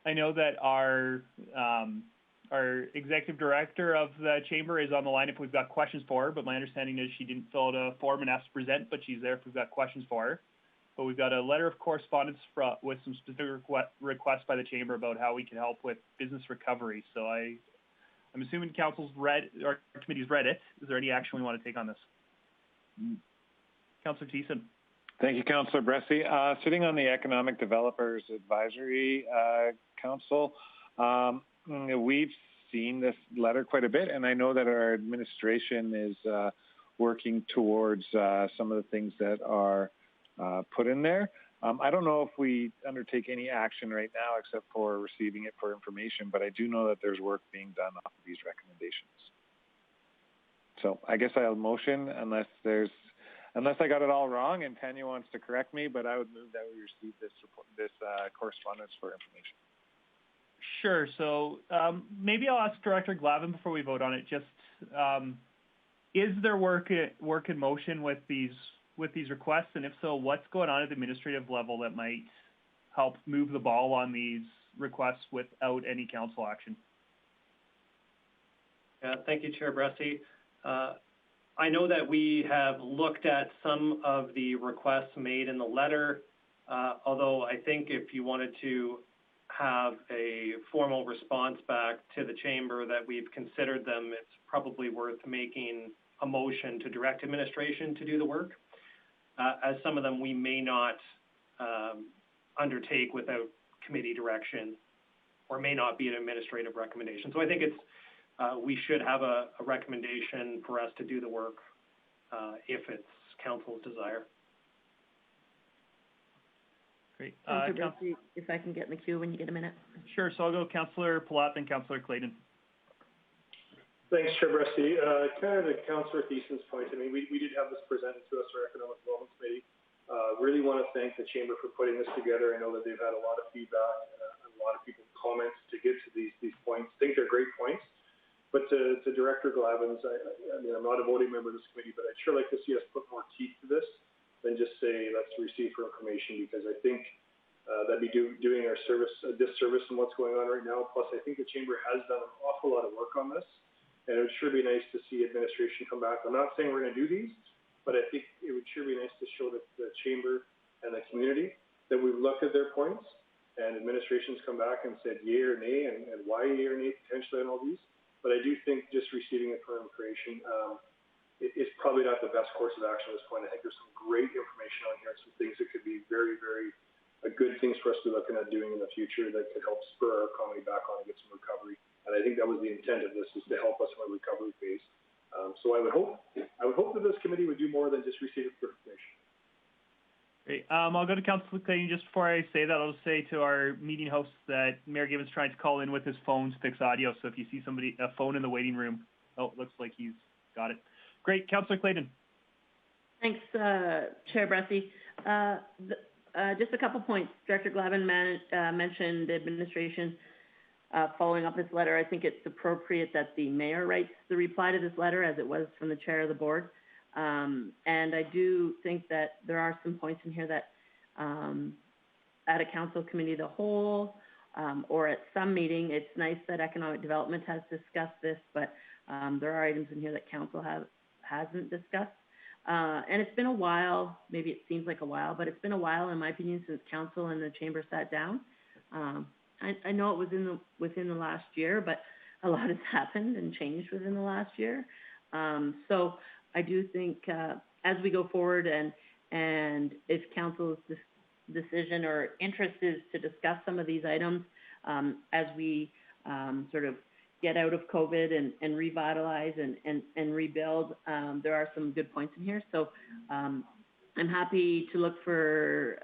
know that our executive director of the chamber is on the line if we've got questions for her, but my understanding is she didn't fill out a form and asked to present, but she's there if we've got questions for her. But we've got a letter of correspondence with some specific requests by the chamber about how we can help with business recovery. So I'm assuming council's our committee's read it. Is there any action we want to take on this? Councillor Thiessen. Thank you, Councillor Bressie. Sitting on the Economic Developers Advisory Council, we've seen this letter quite a bit, and I know that our administration is working towards some of the things that are put in there. I don't know if we undertake any action right now except for receiving it for information, but I do know that there's work being done off of these recommendations. So I guess I'll motion unless I got it all wrong and Tanya wants to correct me, but I would move that we receive this correspondence for information. Sure. So maybe I'll ask Director Glavin before we vote on it. Just is there work in motion with these requests, and if so, what's going on at the administrative level that might help move the ball on these requests without any council action? Thank you, Chair Bressie. I know that we have looked at some of the requests made in the letter, although I think if you wanted to have a formal response back to the chamber that we've considered them, it's probably worth making a motion to direct administration to do the work, as some of them we may not undertake without committee direction or may not be an administrative recommendation. So I think we should have a recommendation for us to do the work if it's council's desire. Great. If I can get in the queue when you get a minute. Sure. So I'll go Councillor Palat, then Councillor Clayton. Thanks, Chair Bressie. Kind of to Councillor Thiessen's point, I mean, we did have this presented to us, our Economic Development Committee. Really want to thank the Chamber for putting this together. I know that they've had a lot of feedback and a lot of people comments to get to these points. I think they're great points. But to Director Glavin's, I mean, I'm not a voting member of this committee, but I'd sure like to see us put more teeth to this than just say, let's receive for information, because I think that'd be doing our service a disservice in what's going on right now. Plus, I think the Chamber has done an awful lot of work on this, and it would sure be nice to see administration come back. I'm not saying we're going to do these, but I think it would sure be nice to show the Chamber and the community that we've looked at their points, and administration's come back and said yay or nay, and why yay or nay potentially on all these. But I do think just receiving it for information is probably not the best course of action at this point. I think there's some great information on here, some things that could be very, very good things for us to be looking at doing in the future that could help spur our economy back on and get some recovery. And I think that was the intent of this, is to help us in our recovery phase. So I would hope that this committee would do more than just receive it for information. Great. I'll go to Councillor Clayton. Just before I say that, I'll just say to our meeting hosts that Mayor Gibbons trying to call in with his phone to fix audio. So if you see a phone in the waiting room, oh, it looks like he's got it. Great. Councillor Clayton. Thanks, Chair Bressie. Just a couple points. Director Glavin mentioned administration following up this letter. I think it's appropriate that the mayor writes the reply to this letter, as it was from the chair of the board. And I do think that there are some points in here that at a council committee of the whole or at some meeting, it's nice that economic development has discussed this, but there are items in here that council hasn't discussed. And it's been a while, maybe it seems like a while, but it's been a while, in my opinion, since council and the chamber sat down. I know it was within the last year, but a lot has happened and changed within the last year. So I do think as we go forward and if council's decision or interest is to discuss some of these items as we sort of get out of COVID and revitalize and rebuild, there are some good points in here. So I'm happy to look for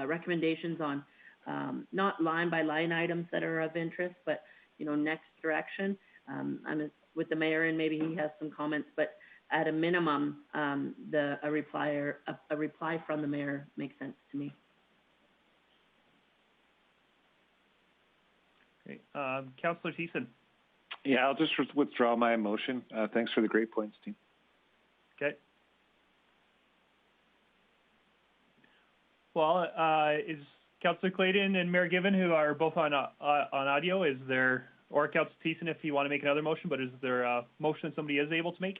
recommendations on not line by line items that are of interest, but next direction. I'm with the mayor, and maybe he has some comments, but at a minimum, a reply from the mayor makes sense to me. Okay, Councillor Thiessen. Yeah, I'll just withdraw my motion. Thanks for the great points, team. Okay. Well, is Councillor Clayton and Mayor Given, who are both on audio, is there, or Councillor Thiessen if you want to make another motion, but is there a motion that somebody is able to make?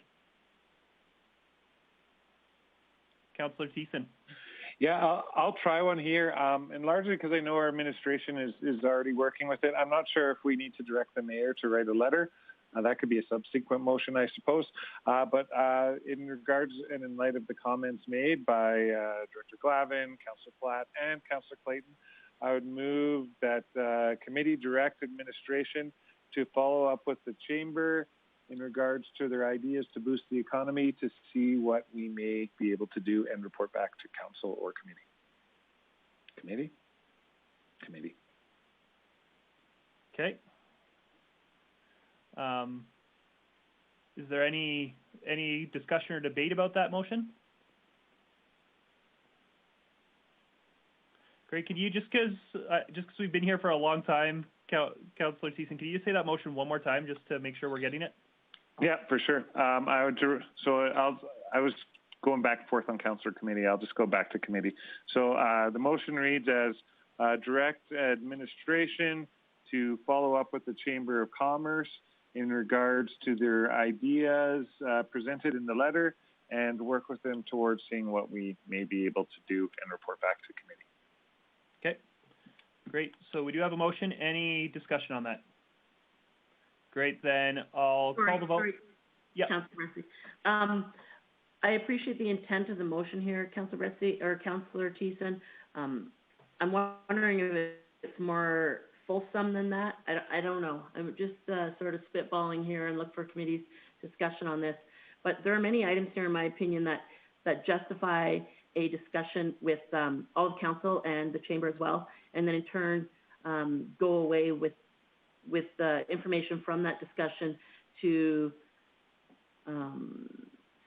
Councillor Thiessen. Yeah, I'll try one here, and largely because I know our administration is already working with it. I'm not sure if we need to direct the mayor to write a letter. That could be a subsequent motion, I suppose. But in regards and in light of the comments made by Director Glavin, Councillor Platt, and Councillor Clayton, I would move that committee direct administration to follow up with the chamber in regards to their ideas to boost the economy, to see what we may be able to do and report back to council or committee. Committee. Okay. Is there any discussion or debate about that motion? Great. Could you just because we've been here for a long time, Councillor Thiessen, can you just say that motion one more time just to make sure we're getting it? Yeah, for sure. I was going back and forth on councillor committee. I'll just go back to committee. So the motion reads as direct administration to follow up with the Chamber of Commerce in regards to their ideas presented in the letter and work with them towards seeing what we may be able to do and report back to committee. Okay, great. So we do have a motion. Any discussion on that? Great, then I'll call the vote. Sorry. Yeah. Councillor Bressie. I appreciate the intent of the motion here, Councillor Bressie, or Councillor Thiessen. I'm wondering if it's more fulsome than that. I don't know. I'm just sort of spitballing here and look for committee's discussion on this. But there are many items here, in my opinion, that justify a discussion with all of council and the chamber as well, and then in turn go away with the information from that discussion to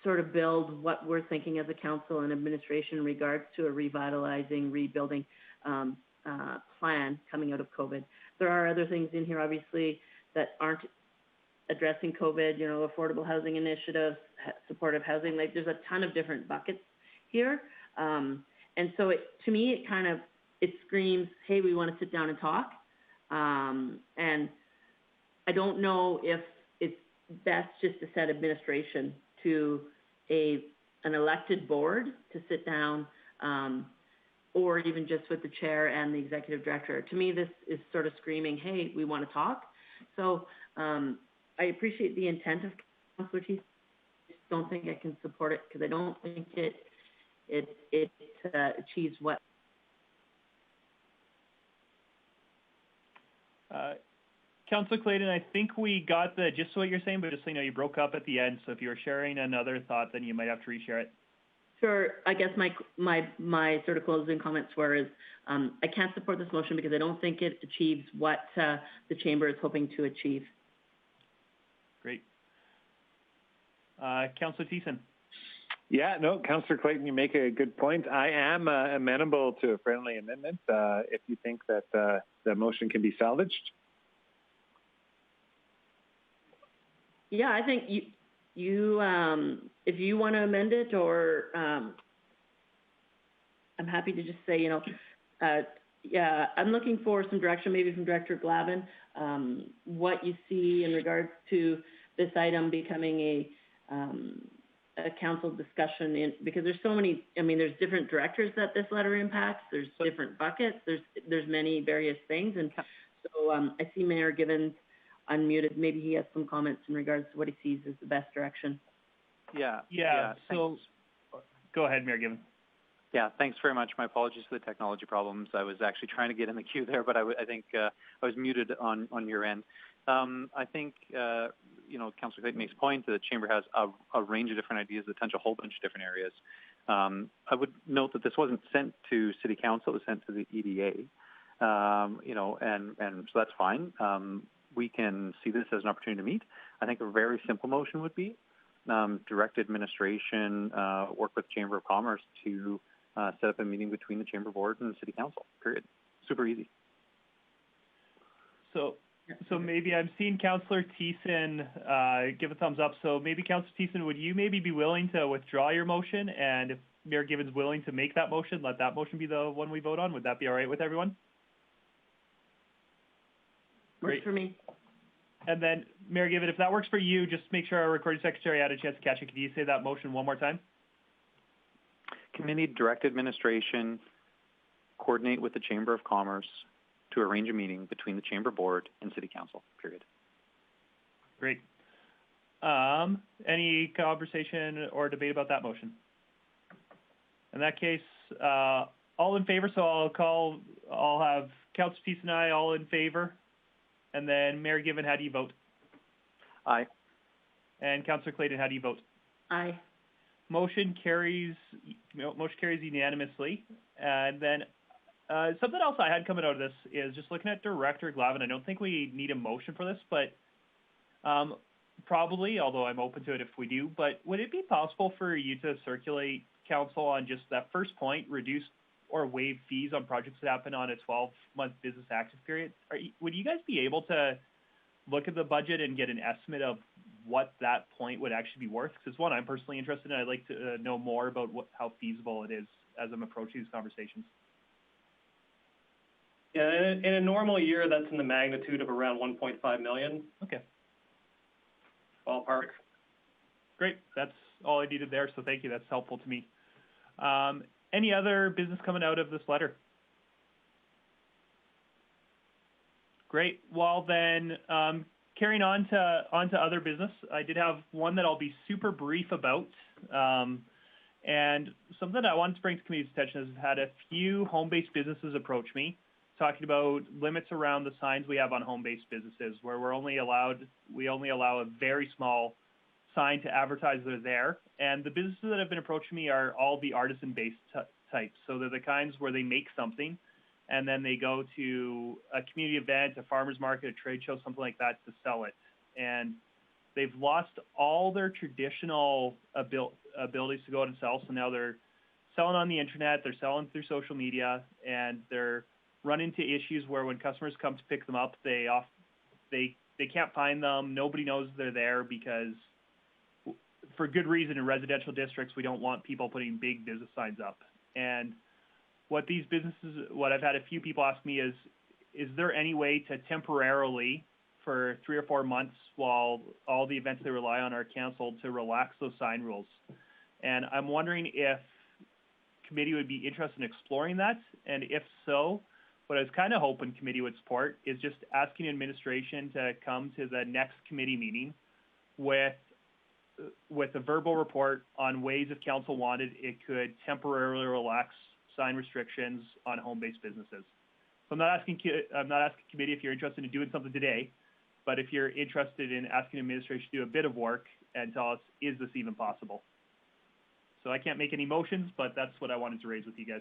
sort of build what we're thinking as a council and administration in regards to a revitalizing, rebuilding plan coming out of COVID. There are other things in here, obviously, that aren't addressing COVID, affordable housing initiatives, supportive housing, like there's a ton of different buckets here. And so to me, it screams, hey, we want to sit down and talk. And I don't know if it's best just to set administration to an elected board to sit down, or even just with the chair and the executive director. To me, this is sort of screaming, hey, we want to talk. So I appreciate the intent of Councillor Thiessen. I just don't think I can support it because I don't think it achieves what. Councillor Clayton, I think we got the gist of what you're saying, but just so you know, you broke up at the end. So if you were sharing another thought, then you might have to reshare it. Sure. I guess my sort of closing comments were I can't support this motion because I don't think it achieves what the chamber is hoping to achieve. Great. Councillor Thiessen. Yeah, no, Councillor Clayton, you make a good point. I am amenable to a friendly amendment if you think that the motion can be salvaged. Yeah, I think you if you want to amend it, or I'm happy to just say, yeah, I'm looking for some direction, maybe from Director Glavin, what you see in regards to this item becoming a council discussion, because there's so many, there's different directors that this letter impacts, there's different buckets, there's many various things, and so I see Mayor Givens unmuted. Maybe he has some comments in regards to what he sees as the best direction. Yeah. So, go ahead, Mayor Givens. Yeah, thanks very much. My apologies for the technology problems. I was actually trying to get in the queue there, but I think I was muted on your end. I think, Councillor Clayton makes a point that the Chamber has a range of different ideas that touch a whole bunch of different areas. I would note that this wasn't sent to City Council, it was sent to the EDA, and so that's fine. We can see this as an opportunity to meet. I think a very simple motion would be direct administration, work with Chamber of Commerce to set up a meeting between the Chamber Board and City Council, period. Super easy. So maybe I'm seeing Councillor Thiessen give a thumbs up. So maybe Councillor Thiessen, would you maybe be willing to withdraw your motion? And if Mayor Givens willing to make that motion, let that motion be the one we vote on. Would that be all right with everyone? Works for me. And then, Mayor Givens, if that works for you, just make sure our recording secretary had a chance to catch it. Could you say that motion one more time? Committee direct administration, coordinate with the Chamber of Commerce to arrange a meeting between the Chamber Board and City Council, period. Great. Any conversation or debate about that motion? In that case, all in favor, so I'll have Councillor Thiessen and I all in favor. And then Mayor Given, how do you vote? Aye. And Councillor Clayton, how do you vote? Aye. Motion carries unanimously. And then something else I had coming out of this is just looking at Director Glavin. I don't think we need a motion for this, but probably, although I'm open to it if we do, but would it be possible for you to circulate council on just that first point, reduce or waive fees on projects that happen on a 12-month business active period? Would you guys be able to look at the budget and get an estimate of what that point would actually be worth? Because it's one I'm personally interested in. I'd like to know more about how feasible it is as I'm approaching these conversations. Yeah, in a normal year, that's in the magnitude of around 1.5 million. Okay. Ballpark. Great. That's all I needed there, so thank you. That's helpful to me. Any other business coming out of this letter? Great. Well then, carrying on to other business, I did have one that I'll be super brief about. And something I wanted to bring to committee's attention is I've had a few home-based businesses approach me talking about limits around the signs we have on home-based businesses, where we only allow a very small sign to advertise they're there. And the businesses that have been approaching me are all the artisan-based types. So they're the kinds where they make something and then they go to a community event, a farmer's market, a trade show, something like that to sell it. And they've lost all their traditional abilities to go out and sell. So now they're selling on the internet, they're selling through social media, and they're run into issues where when customers come to pick them up, they can't find them. Nobody knows they're there because, for good reason, in residential districts, we don't want people putting big business signs up. And what I've had a few people ask me is there any way to temporarily, for 3 or 4 months, while all the events they rely on are canceled, to relax those sign rules? And I'm wondering if committee would be interested in exploring that, and if so, what I was kind of hoping committee would support is just asking administration to come to the next committee meeting with a verbal report on ways, if council wanted, it could temporarily relax sign restrictions on home-based businesses. So I'm not asking committee if you're interested in doing something today, but if you're interested in asking administration to do a bit of work and tell us, is this even possible? So I can't make any motions, but that's what I wanted to raise with you guys.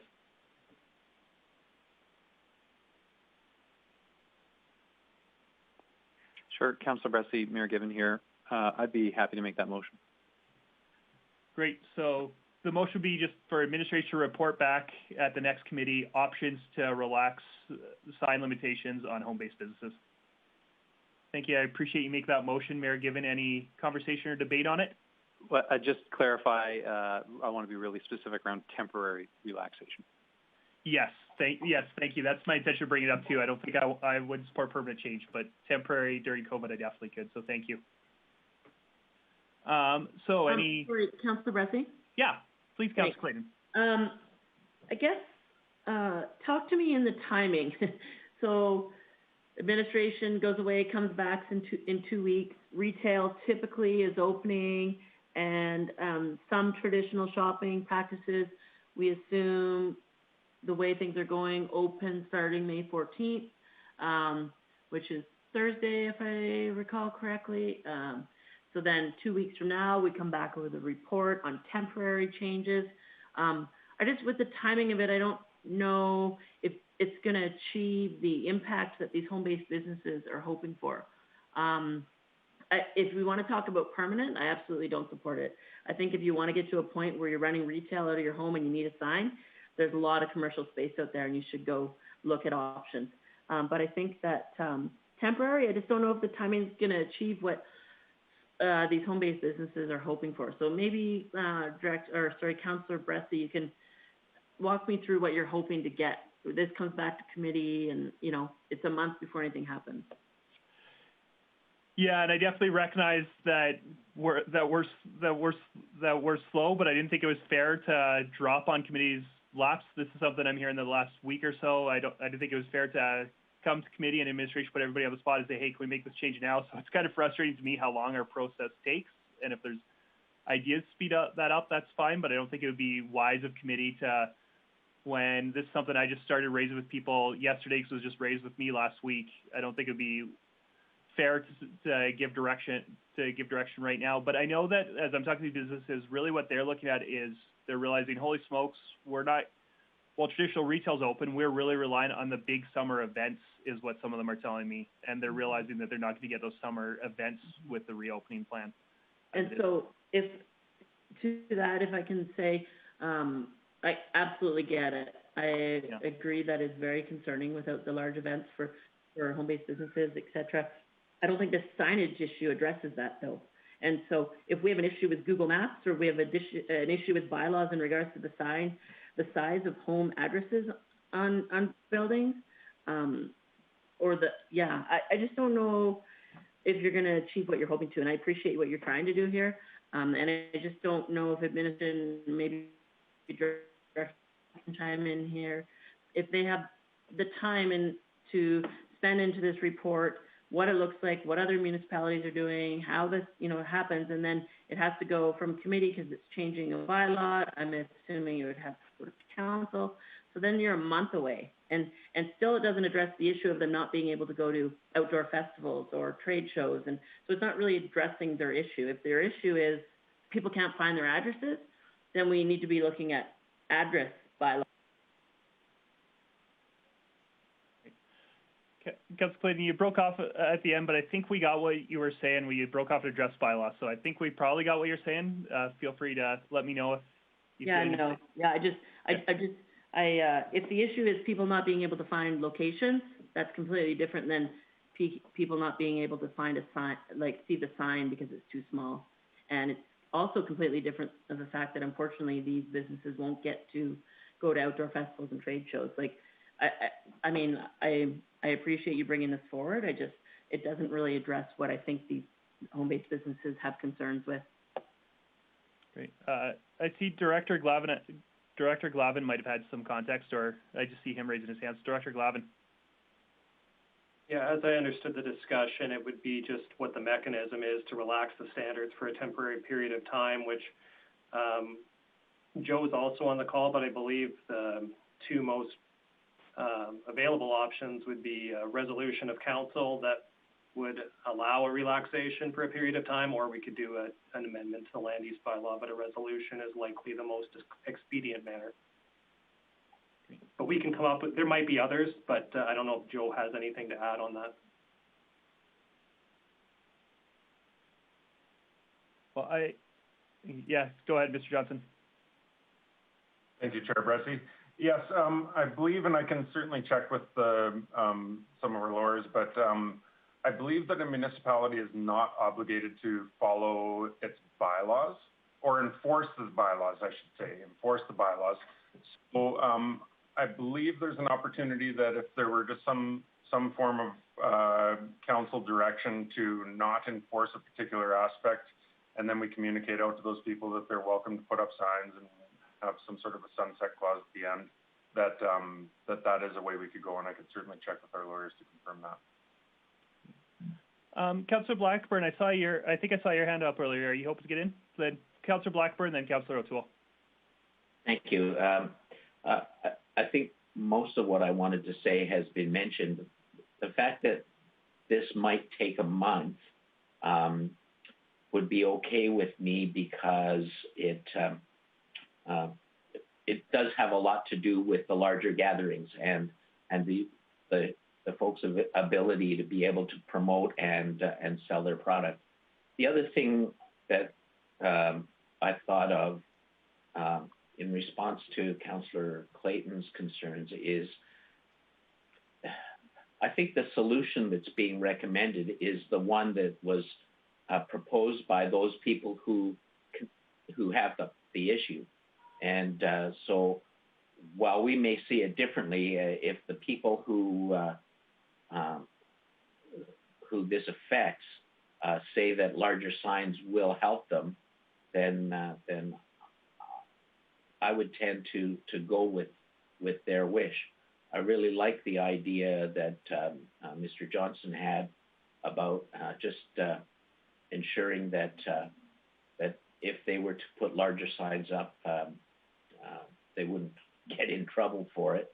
Sure, Councillor Bressie, Mayor Given here. I'd be happy to make that motion. Great. So the motion would be just for administration to report back at the next committee options to relax sign limitations on home-based businesses. Thank you. I appreciate you making that motion. Mayor Given, any conversation or debate on it? Well, just clarify, I want to be really specific around temporary relaxation. Yes, thank you. That's my intention of bringing it up too. I don't think I would support permanent change, but temporary during COVID, I definitely could. So thank you. Sorry, Councillor Bressie? Yeah, please, Councillor Clayton. I guess, talk to me in the timing. So administration goes away, comes back in 2 weeks. Retail typically is opening, and some traditional shopping practices, we assume the way things are going, open starting May 14th, which is Thursday, if I recall correctly. So then 2 weeks from now, we come back with a report on temporary changes. With the timing of it, I don't know if it's going to achieve the impact that these home-based businesses are hoping for. If we want to talk about permanent, I absolutely don't support it. I think if you want to get to a point where you're running retail out of your home and you need a sign, there's a lot of commercial space out there and you should go look at options. But I think that temporary, I just don't know if the timing is going to achieve what these home-based businesses are hoping for. So maybe, Councillor Bressie, you can walk me through what you're hoping to get. This comes back to committee and, it's a month before anything happens. Yeah, and I definitely recognize that we're slow, but I didn't think it was fair to drop on committee's laps. This is something I'm hearing the last week or so. I didn't think it was fair to come to committee and administration, put everybody on the spot and say, hey, can we make this change now? So it's kind of frustrating to me how long our process takes. And if there's ideas to speed that up, that's fine. But I don't think it would be wise of committee to, when this is something I just started raising with people yesterday because it was just raised with me last week. I don't think it would be fair to give direction right now. But I know that as I'm talking to businesses, really what they're looking at is they're realizing, holy smokes, while traditional retail's open, we're really reliant on the big summer events is what some of them are telling me. And they're realizing that they're not going to get those summer events with the reopening plan. And so if I can say, I absolutely get it. I agree that it's very concerning without the large events for home-based businesses, et cetera. I don't think the signage issue addresses that though. And so if we have an issue with Google Maps or we have an issue with bylaws in regards to the size of home addresses on buildings, I just don't know if you're going to achieve what you're hoping to. And I appreciate what you're trying to do here. And I just don't know if administration maybe time in here, if they have the time to spend into this report, what it looks like, what other municipalities are doing, how this, happens, and then it has to go from committee because it's changing a bylaw. I'm assuming it would have to go to council. So then you're a month away, and still it doesn't address the issue of them not being able to go to outdoor festivals or trade shows, and so it's not really addressing their issue. If their issue is people can't find their addresses, then we need to be looking at address bylaw. Councilor Clayton, you broke off at the end, but I think we got what you were saying. We broke off at address bylaw, so I think we probably got what you're saying. Feel free to let me know if you if the issue is people not being able to find locations, that's completely different than people not being able to find a sign, see the sign because it's too small. And it's also completely different of the fact that unfortunately these businesses won't get to go to outdoor festivals and trade shows. I appreciate you bringing this forward. It doesn't really address what I think these home-based businesses have concerns with. Great. I see Director Glavin might have had some context, or I just see him raising his hands. Director Glavin. Yeah, as I understood the discussion, it would be just what the mechanism is to relax the standards for a temporary period of time, which Joe is also on the call, but I believe the two most available options would be a resolution of council that would allow a relaxation for a period of time, or we could do an amendment to the land use bylaw, but a resolution is likely the most expedient manner. But we can come up with, there might be others, but I don't know if Joe has anything to add on that. Well, go ahead, Mr. Johnson. Thank you, Chair Bressie. Yes, I believe, and I can certainly check with the, some of our lawyers, but I believe that a municipality is not obligated to follow its bylaws or enforce the bylaws, I should say, enforce the bylaws. So I believe there's an opportunity that if there were just some form of council direction to not enforce a particular aspect, and then we communicate out to those people that they're welcome to put up signs and have some sort of a sunset clause at the end, that that is a way we could go, and I could certainly check with our lawyers to confirm that. Councillor Blackburn, I think I saw your hand up earlier. Are you hoping to get in? Then Councillor Blackburn, then Councillor O'Toole. Thank you. I think most of what I wanted to say has been mentioned. The fact that this might take a month would be okay with me because it does have a lot to do with the larger gatherings and the folks' ability to be able to promote and sell their product. The other thing that I thought of in response to Councillor Clayton's concerns is I think the solution that's being recommended is the one that was proposed by those people who have the issue. And so while we may see it differently, if the people who this affects say that larger signs will help them, then I would tend to go with their wish. I really like the idea that Mr. Johnson had about just ensuring that if they were to put larger signs up, they wouldn't get in trouble for it.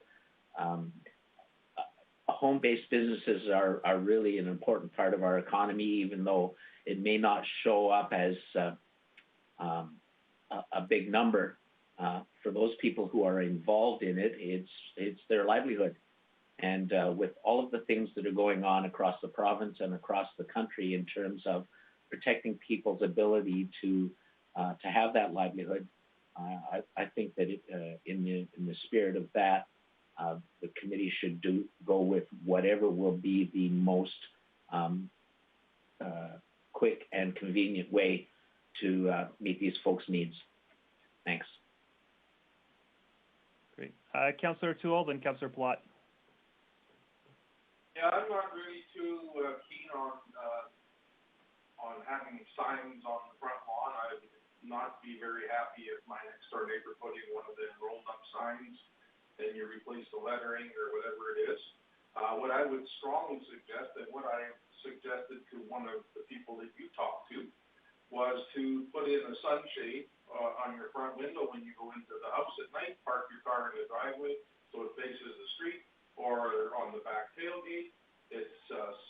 Home-based businesses are really an important part of our economy, even though it may not show up as a big number. For those people who are involved in it, it's their livelihood. And with all of the things that are going on across the province and across the country in terms of protecting people's ability to have that livelihood, I think that in the spirit of that, the committee should go with whatever will be the most quick and convenient way to meet these folks' needs. Thanks. Great. Councillor O'Toole, then Councillor Plott. Yeah, I'm not really too keen on having signs on the front lawn. I would not be very happy if my next door neighbor put in one of the rolled up signs and you replace the lettering or whatever it is. What I would strongly suggest, and what I suggested to one of the people that you talked to, was to put in a sunshade on your front window when you go into the house at night, park your car in the driveway so it faces the street, or on the back tailgate. It's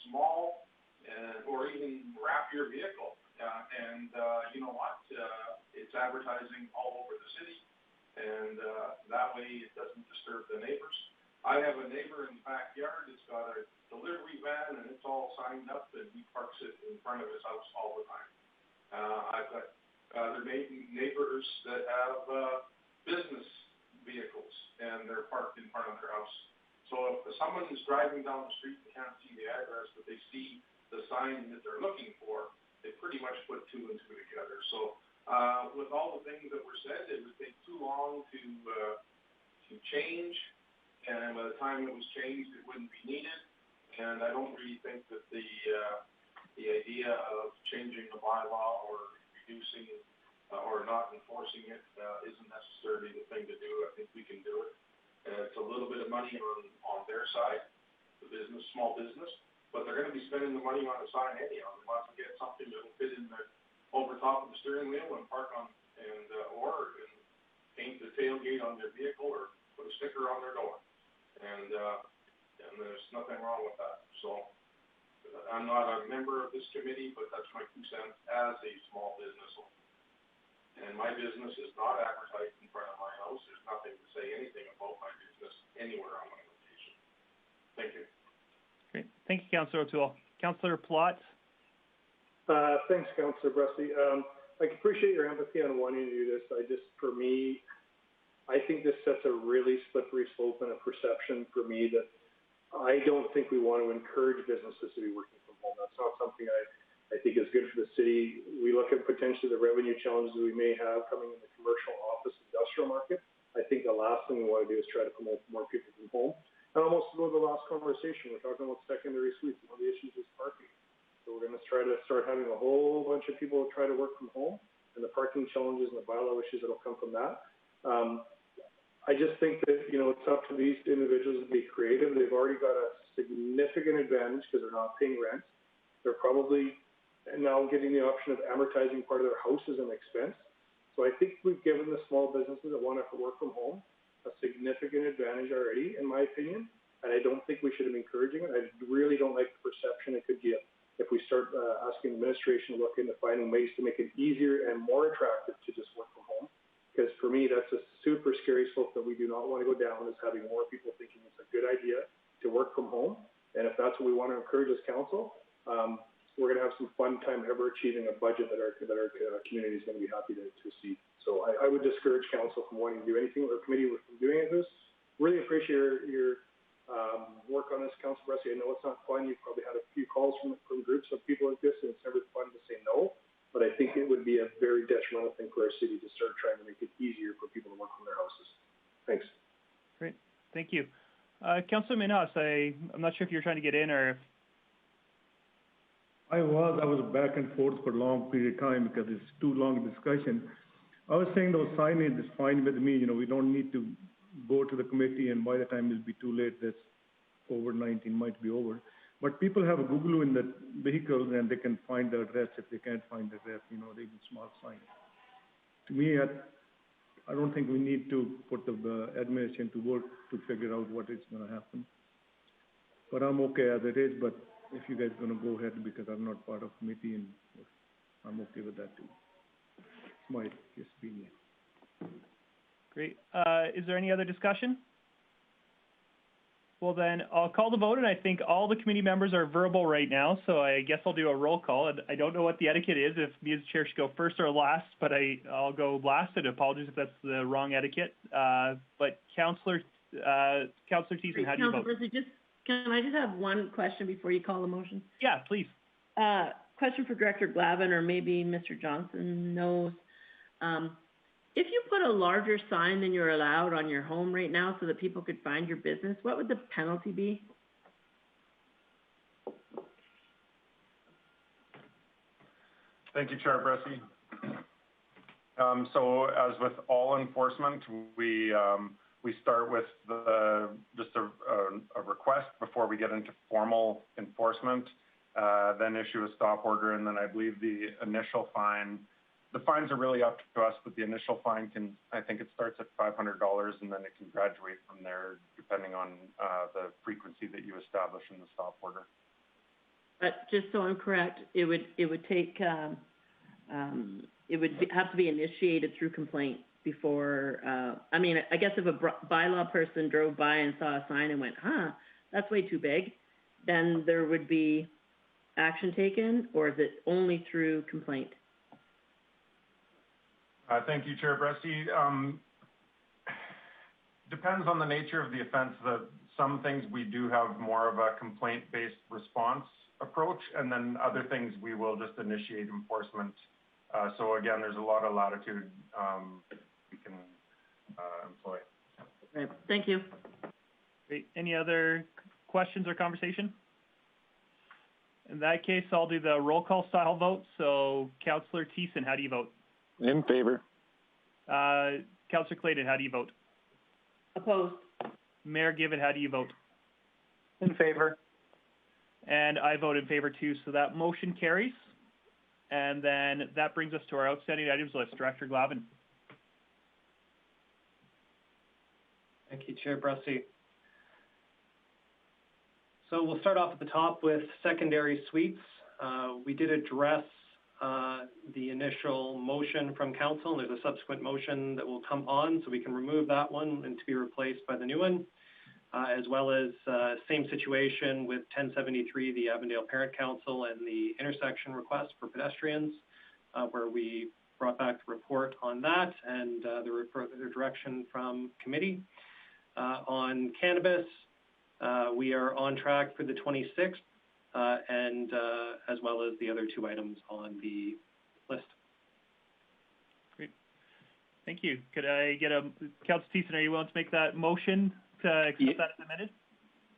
small, or even wrap your vehicle. You know what? It's advertising all over the city, and that way it doesn't disturb the neighbors. I have a neighbor in the backyard that's got a delivery van, and it's all signed up, and he parks it in front of his house all the time. I've got other neighbors that have business vehicles, and they're parked in front of their house. So if someone is driving down the street and can't see the address, but they see the sign that they're looking for, they pretty much put two and two together. So with all the things that were said, it would take too long to change, and by the time it was changed, it wouldn't be needed. And I don't really think that the idea of changing the bylaw or reducing or not enforcing it isn't necessarily the thing to do. I think we can do it. It's a little bit of money on their side, the business, small business, but they're going to be spending the money on a sign anyhow. They want to get something that will fit in the over top of the steering wheel and park on, or paint the tailgate on their vehicle or put a sticker on their door. And there's nothing wrong with that. So I'm not a member of this committee, but that's my 2 cents as a small business owner. And my business is not advertised in front of my house. There's nothing to say anything about my business anywhere on my location. Thank you. Great. Thank you, Councillor O'Toole. Councillor Plott. Thanks, Councillor Bressie. I appreciate your empathy on wanting to do this. For me, I think this sets a really slippery slope and a perception for me that I don't think we want to encourage businesses to be working from home. That's not something I think is good for the city. We look at potentially the revenue challenges we may have coming in the commercial, office, industrial market. I think the last thing we want to do is try to promote more people from home. And almost to go to the last conversation, we're talking about secondary suites. One of the issues is parking. So we're going to try to start having a whole bunch of people try to work from home, and the parking challenges and the bylaw issues that will come from that. I just think that, it's up to these individuals to be creative. They've already got a significant advantage because they're not paying rent. They're probably now getting the option of amortizing part of their house as an expense. So I think we've given the small businesses that want to work from home a significant advantage already, in my opinion, and I don't think we should be encouraging it. I really don't like the perception it could give if we start asking administration to look into finding ways to make it easier and more attractive to just work from home. Because for me, that's a super scary slope that we do not want to go down, is having more people thinking it's a good idea to work from home. And if that's what we want to encourage as council, we're going to have some fun time ever achieving a budget that our community is going to be happy to see. So I would discourage council from wanting to do anything, or committee from doing this. Really appreciate your work on this, Councilor Bressy. I know it's not fun. You've probably had a few calls from groups of people like this, and it's never fun to say no. But I think it would be a very detrimental thing for our city to start trying to make it easier for people to work from their houses. Thanks. Great, thank you. Councilor Minas, I'm not sure if you're trying to get in or if... I was back and forth for a long period of time because it's too long a discussion. I was saying those signage is fine with me. We don't need to go to the committee, and by the time it'll be too late, this COVID-19 might be over. But people have a Google in the vehicles, and they can find the address if they can't find the address, they even small sign. To me, I don't think we need to put the administration to work to figure out what is going to happen. But I'm okay as it is, but if you guys are going to go ahead, because I'm not part of committee, and I'm okay with that too. It's my opinion. Great. Is there any other discussion? Well, then I'll call the vote, and I think all the committee members are verbal right now, so I guess I'll do a roll call. And I don't know what the etiquette is, if me as chair should go first or last, but I'll go last, and apologies if that's the wrong etiquette. But Councillor Thiessen, how do you vote? Can I just have one question before you call the motion? Yeah, please. Question for Director Glavin, or maybe Mr. Johnson knows. If you put a larger sign than you're allowed on your home right now so that people could find your business, what would the penalty be? Thank you, Chair Bressy. So as with all enforcement, we start with just a request before we get into formal enforcement, then issue a stop order, and then I believe the initial fine. The fines are really up to us, but the initial fine I think it starts at $500, and then it can graduate from there depending on the frequency that you establish in the stop order. But just so I'm correct, it would take, it would have to be initiated through complaint before, I guess if a bylaw person drove by and saw a sign and went, that's way too big, then there would be action taken, or is it only through complaint? Thank you, Chair Bressy. Depends on the nature of the offense. Some things we do have more of a complaint-based response approach, and then other things we will just initiate enforcement. So again, there's a lot of latitude we can employ. Right. Thank you. Great. Any other questions or conversation? In that case, I'll do the roll call style vote. So, Councillor Thiessen, how do you vote? In favor. Councillor Clayton, how do you vote? Opposed. Mayor Given, how do you vote? In favor. And I vote in favor too, so that motion carries. And then that brings us to our outstanding items list. Director Glavin. Thank you, Chair Bressy. So we'll start off at the top with secondary suites. We did address the initial motion from council, and there's a subsequent motion that will come on, so we can remove that one and to be replaced by the new one, as well as same situation with 1073, the Avondale Parent Council, and the intersection request for pedestrians, where we brought back the report on that and the direction from committee. On cannabis, we are on track for the 26th, and as well as the other two items on the list. Great. Thank you. Could I get a, Councilor Thiessen, are you willing to make that motion to accept that as amended?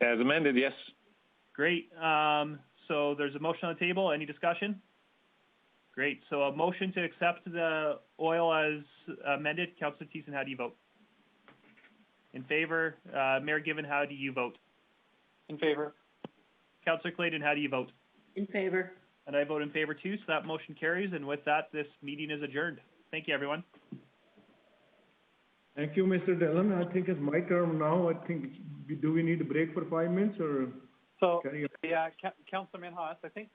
As amended, yes. Great. So there's a motion on the table. Any discussion? Great. So a motion to accept the oil as amended. Councilor Thiessen, how do you vote? In favor. Mayor Given, how do you vote? In favor. Councilor Clayton, how do you vote? In favor. And I vote in favor too, so that motion carries. And with that, this meeting is adjourned. Thank you, everyone. Thank you, Mr. Dillon. I think it's my term now. I think, do we need a break for 5 minutes or? So, yeah, Councilor Minhas, I think.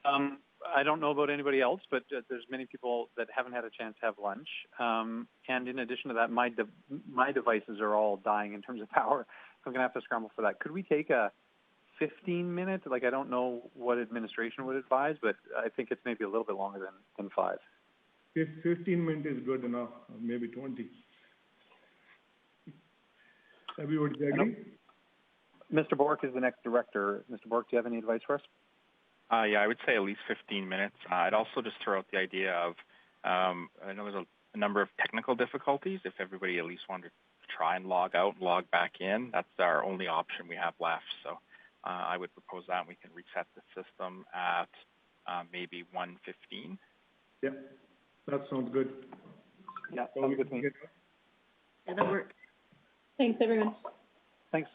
I don't know about anybody else, but there's many people that haven't had a chance to have lunch. And in addition to that, my devices are all dying in terms of power. So I'm going to have to scramble for that. Could we take a 15-minute? Like, I don't know what administration would advise, but I think it's maybe a little bit longer than 5. 15 minutes is good enough, maybe 20. Everybody agree? Mr. Bork is the next director. Mr. Bork, do you have any advice for us? Yeah, I would say at least 15 minutes. I'd also just throw out the idea of, I know there's a number of technical difficulties. If everybody at least wanted to try and log out and log back in, that's our only option we have left. So I would propose that, and we can reset the system at maybe 1:15. Yeah, that sounds good. Yeah, sounds good to me. Yeah, that works. Thanks, everyone. Thanks.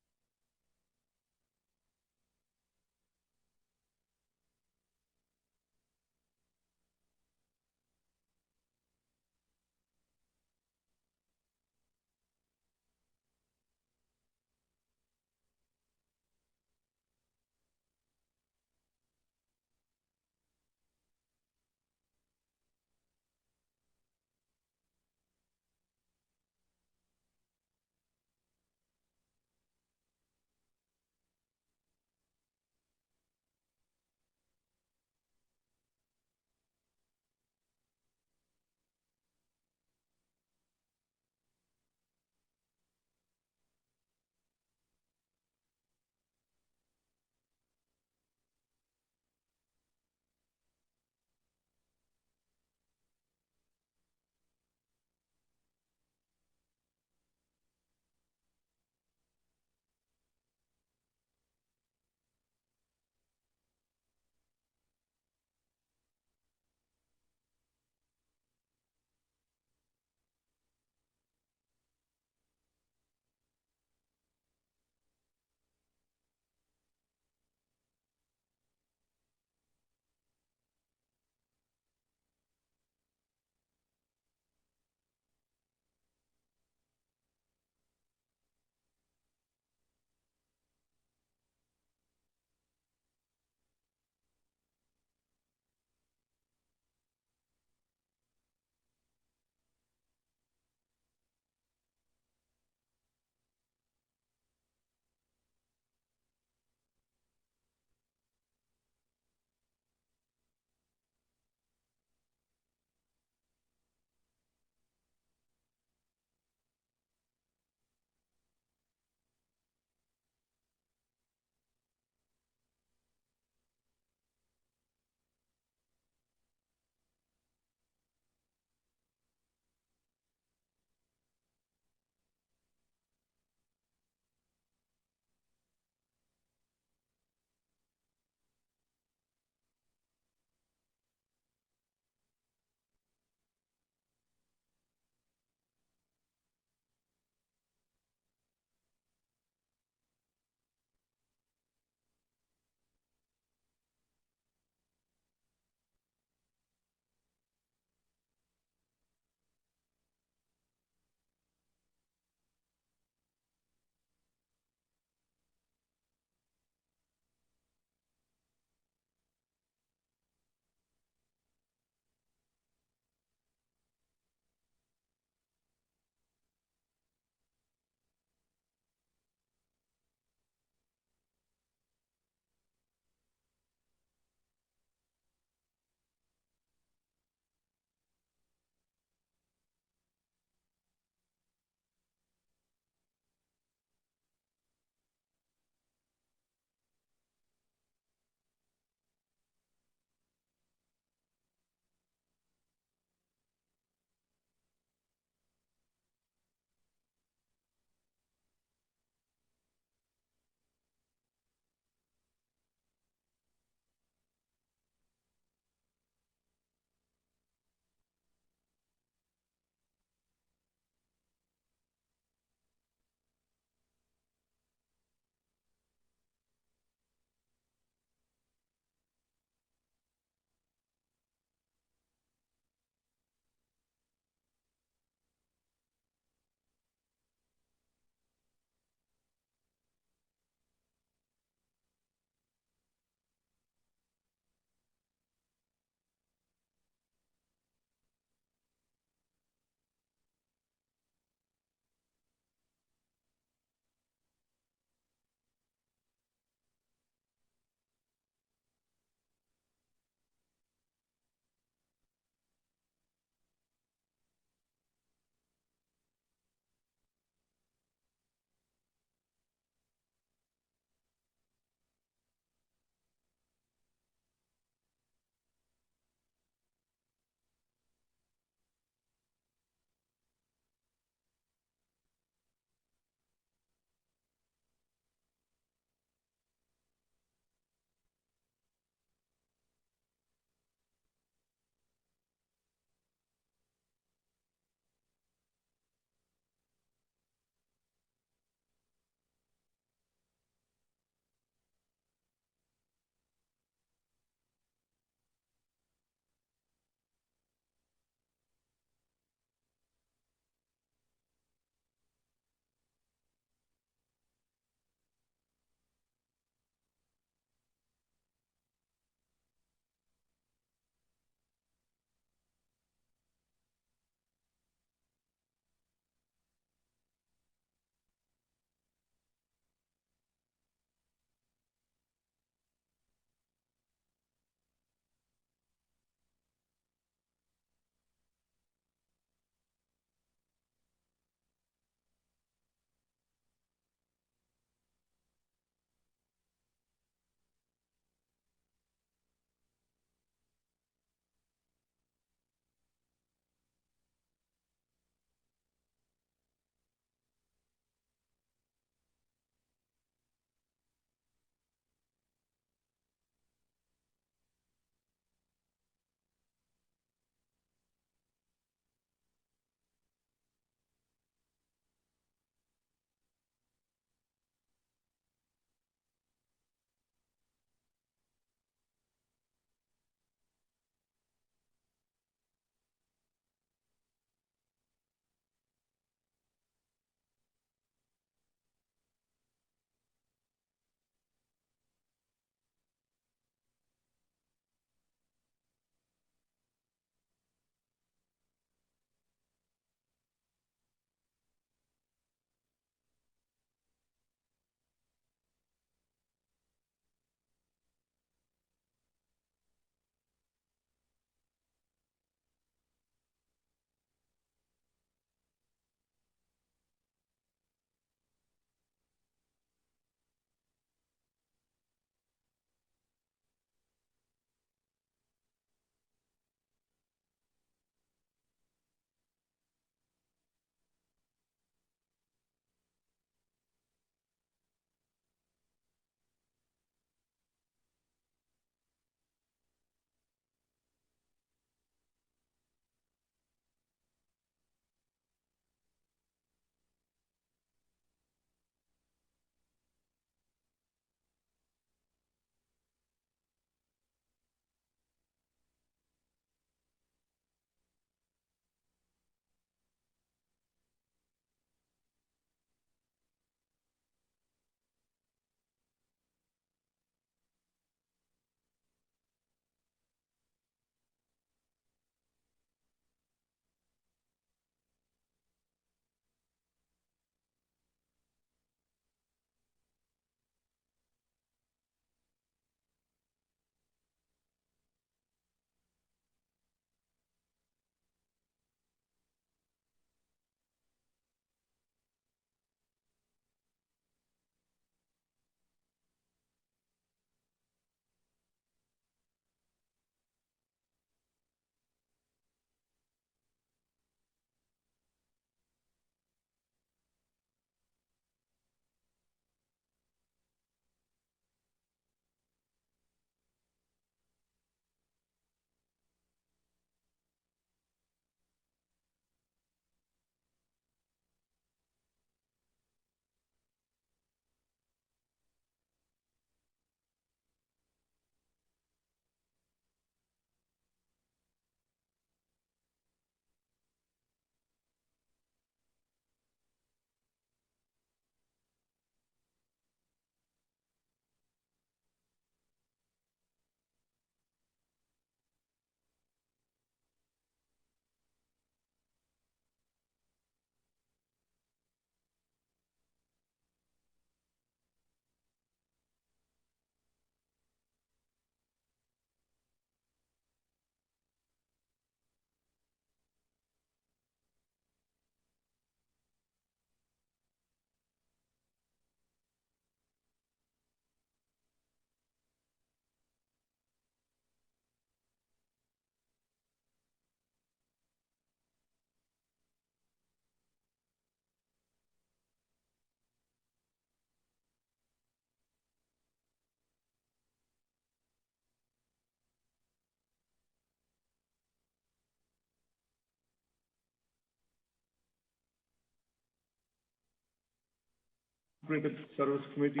Integrated Service Committee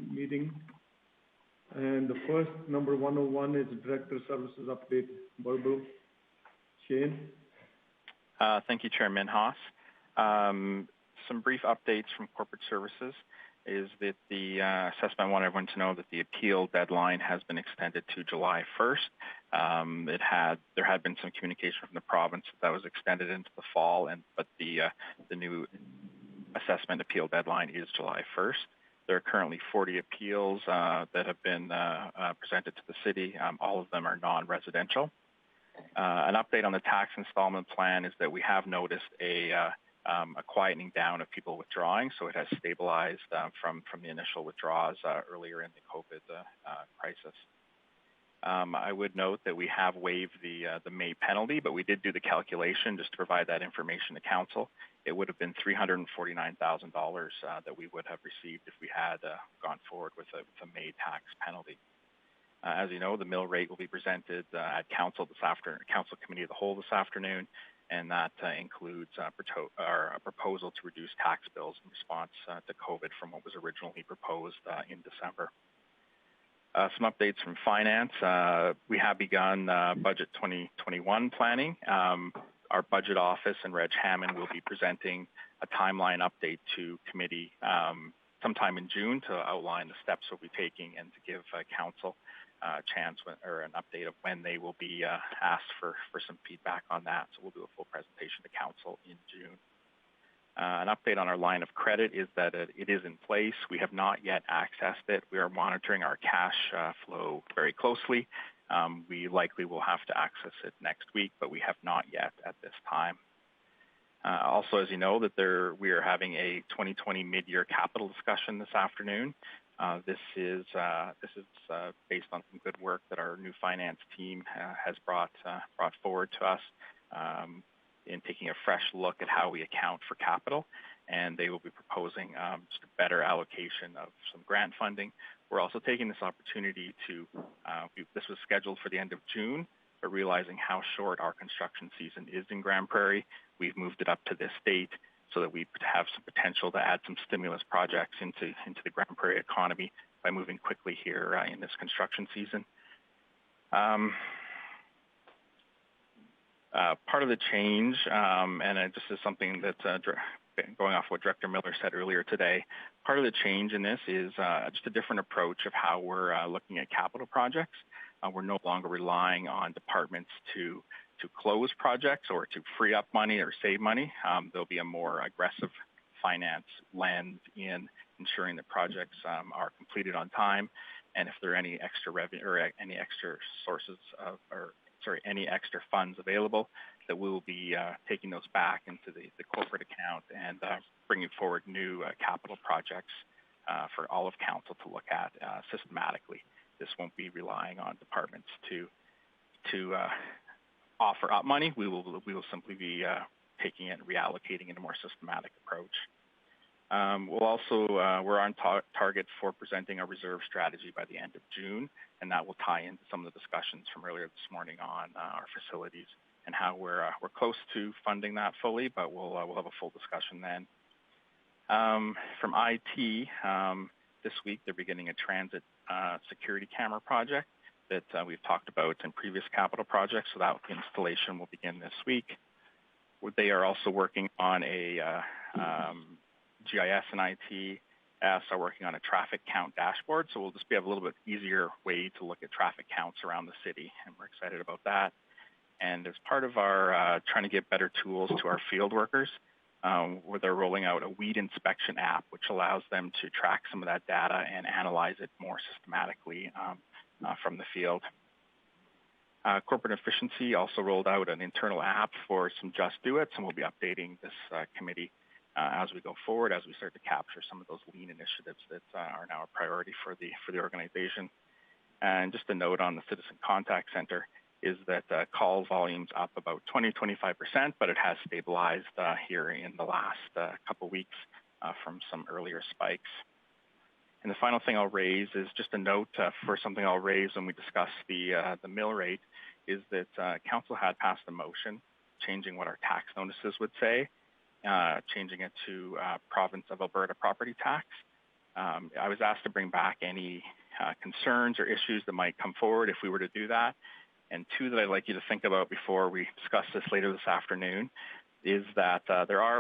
meeting. And the first, number 101, is Director Services Update, verbal. Shane? Thank you, Chairman Haas. Some brief updates from corporate services is that the assessment, I want everyone to know that the appeal deadline has been extended to July 1st. There had been some communication from the province that was extended into the fall, but the new assessment appeal deadline is July 1st. There are currently 40 appeals that have been presented to the city. All of them are non-residential. An update on the tax installment plan is that we have noticed a quietening down of people withdrawing, so it has stabilized from the initial withdrawals earlier in the COVID crisis. I would note that we have waived the May penalty, but we did do the calculation just to provide that information to council. It would have been $349,000 that we would have received if we had gone forward with a May tax penalty. As you know, the mill rate will be presented at council this afternoon, council committee of the whole this afternoon, and that includes a proposal to reduce tax bills in response to COVID from what was originally proposed in December. Some updates from finance. We have begun budget 2021 planning. Our budget office and Reg Hammond will be presenting a timeline update to committee sometime in June to outline the steps we'll be taking and to give council a chance or an update of when they will be asked for some feedback on that. So we'll do a full presentation to council in June. An update on our line of credit is that it is in place. We have not yet accessed it. We are monitoring our cash flow very closely. We likely will have to access it next week, but we have not yet at this time. Also, as you know, that we are having a 2020 mid-year capital discussion this afternoon. This is based on some good work that our new finance team has brought forward to us in taking a fresh look at how we account for capital, and they will be proposing just a better allocation of some grant funding. We're also taking this opportunity to, this was scheduled for the end of June, but realizing how short our construction season is in Grande Prairie, we've moved it up to this date so that we have some potential to add some stimulus projects into the Grande Prairie economy by moving quickly here in this construction season. Part of the change, and this is something that's going off what Director Miller said earlier today, part of the change in this is just a different approach of how we're looking at capital projects. We're no longer relying on departments to close projects or to free up money or save money. There'll be a more aggressive finance lens in ensuring that projects are completed on time, and if there are any extra revenue or any extra sources of, any extra funds available, that we will be taking those back into the corporate account and bringing forward new capital projects for all of council to look at systematically. This won't be relying on departments to offer up money. We will simply be taking it and reallocating in a more systematic approach. We're on target for presenting a reserve strategy by the end of June, and that will tie into some of the discussions from earlier this morning on our facilities and how we're close to funding that fully, but we'll have a full discussion then. From IT, this week they're beginning a transit security camera project that we've talked about in previous capital projects, so that installation will begin this week. They are also working on a GIS and IT are working on a traffic count dashboard, so we'll just have a little bit easier way to look at traffic counts around the city, and we're excited about that. And as part of our trying to get better tools to our field workers, where they're rolling out a weed inspection app, which allows them to track some of that data and analyze it more systematically from the field. Corporate efficiency also rolled out an internal app for some Just Do It's, and we'll be updating this committee as we go forward, as we start to capture some of those lean initiatives that are now a priority for the organization. And just a note on the Citizen Contact Center is that call volume's up about 20-25%, but it has stabilized here in the last couple weeks from some earlier spikes. And the final thing I'll raise is just a note for something I'll raise when we discuss the mill rate, is that council had passed a motion changing what our tax notices would say, changing it to Province of Alberta property tax. I was asked to bring back any concerns or issues that might come forward if we were to do that. And two that I'd like you to think about before we discuss this later this afternoon is that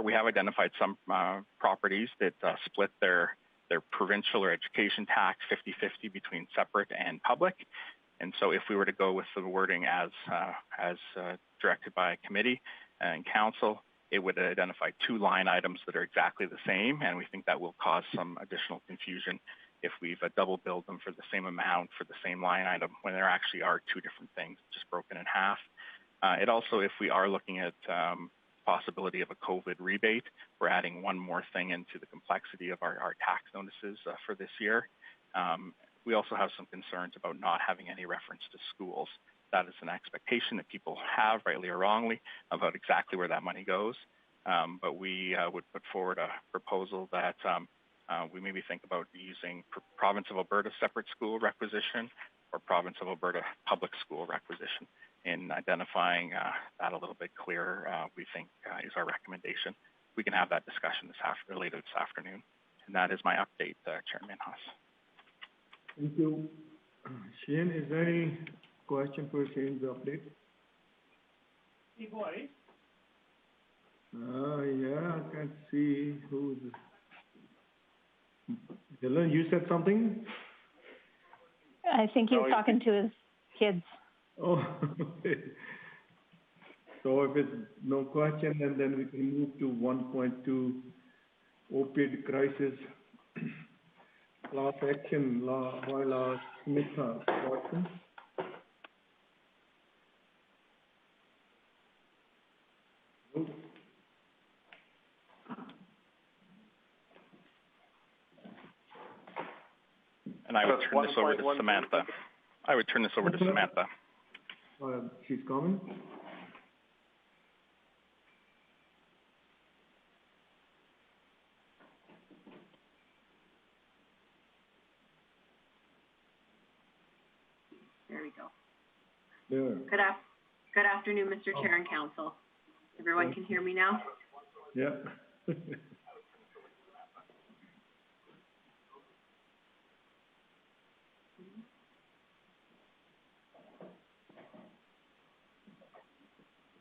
we have identified some properties that split their provincial or education tax 50-50 between separate and public. And so if we were to go with the wording as directed by committee and council, it would identify two line items that are exactly the same, and we think that will cause some additional confusion if we've double billed them for the same amount for the same line item when there actually are two different things, just broken in half. It also, if we are looking at possibility of a COVID rebate, we're adding one more thing into the complexity of our tax notices for this year. We also have some concerns about not having any reference to schools. That is an expectation that people have, rightly or wrongly, about exactly where that money goes. But we would put forward a proposal that we maybe think about using Province of Alberta separate school requisition or Province of Alberta public school requisition. In identifying that a little bit clearer, we think is our recommendation. We can have that discussion later this afternoon. And that is my update, Chairman Haas. Thank you. Shane, is there any question for Shane's update? Hey, boy. Yeah, I can't see who's. Dylan, you said something? I think he was talking to his kids. Oh, okay. So if it's no question, and then we can move to 1.2, opioid crisis, class action law, bylaw, Smith, Watson. And I would turn this over to Samantha. I would turn this over to Samantha. She's coming. There we go. There. Good afternoon, Mr. Chair and Council. Everyone can hear me now? Yeah.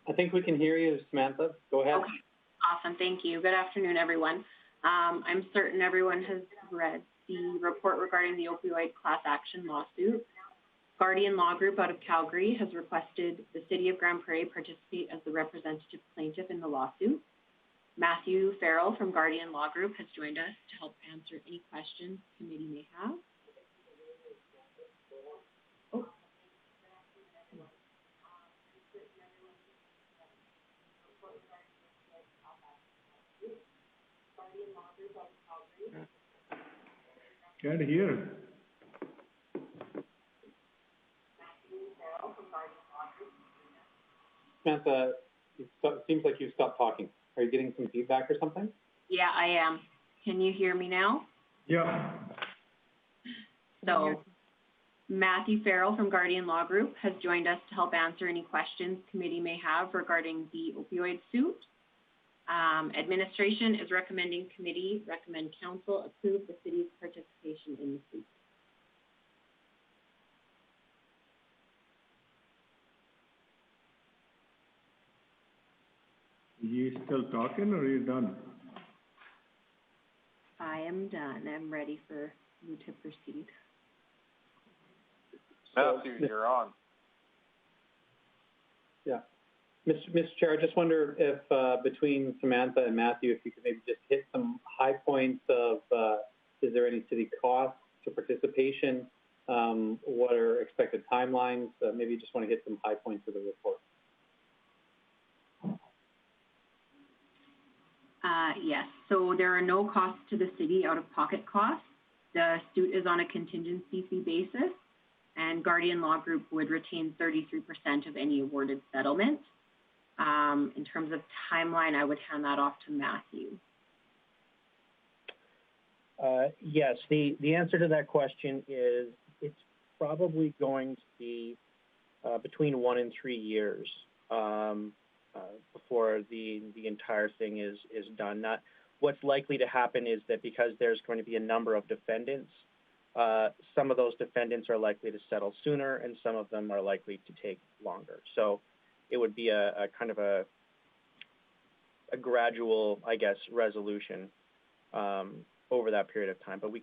I think we can hear you, Samantha. Go ahead. Okay. Awesome. Thank you. Good afternoon, everyone. I'm certain everyone has read the report regarding the opioid class action lawsuit. Guardian Law Group out of Calgary has requested the City of Grande Prairie participate as the representative plaintiff in the lawsuit. Matthew Farrell from Guardian Law Group has joined us to help answer any questions the committee may have. Can't hear. Samantha, it seems like you stopped talking. Are you getting some feedback or something? Yeah, I am. Can you hear me now? Yeah. So, Matthew Farrell from Guardian Law Group has joined us to help answer any questions the committee may have regarding the opioid suit. Administration is recommend council approve the city's participation in the suit. Are you still talking or are you done? I am done. I'm ready for you to proceed. Matthew, you're on. Yeah. Mr. Chair, I just wonder if between Samantha and Matthew, if you could maybe just hit some high points of, is there any city costs to participation? What are expected timelines? Maybe you just want to hit some high points of the report. Yes, so there are no costs to the city, out-of-pocket costs. The suit is on a contingency fee basis, and Guardian Law Group would retain 33% of any awarded settlement. In terms of timeline, I would hand that off to Matthew. Yes, the answer to that question is it's probably going to be between 1 and 3 years before the entire thing is done. what's likely to happen is that because there's going to be a number of defendants, some of those defendants are likely to settle sooner, and some of them are likely to take longer. So it would be a kind of a gradual, I guess, resolution over that period of time. But we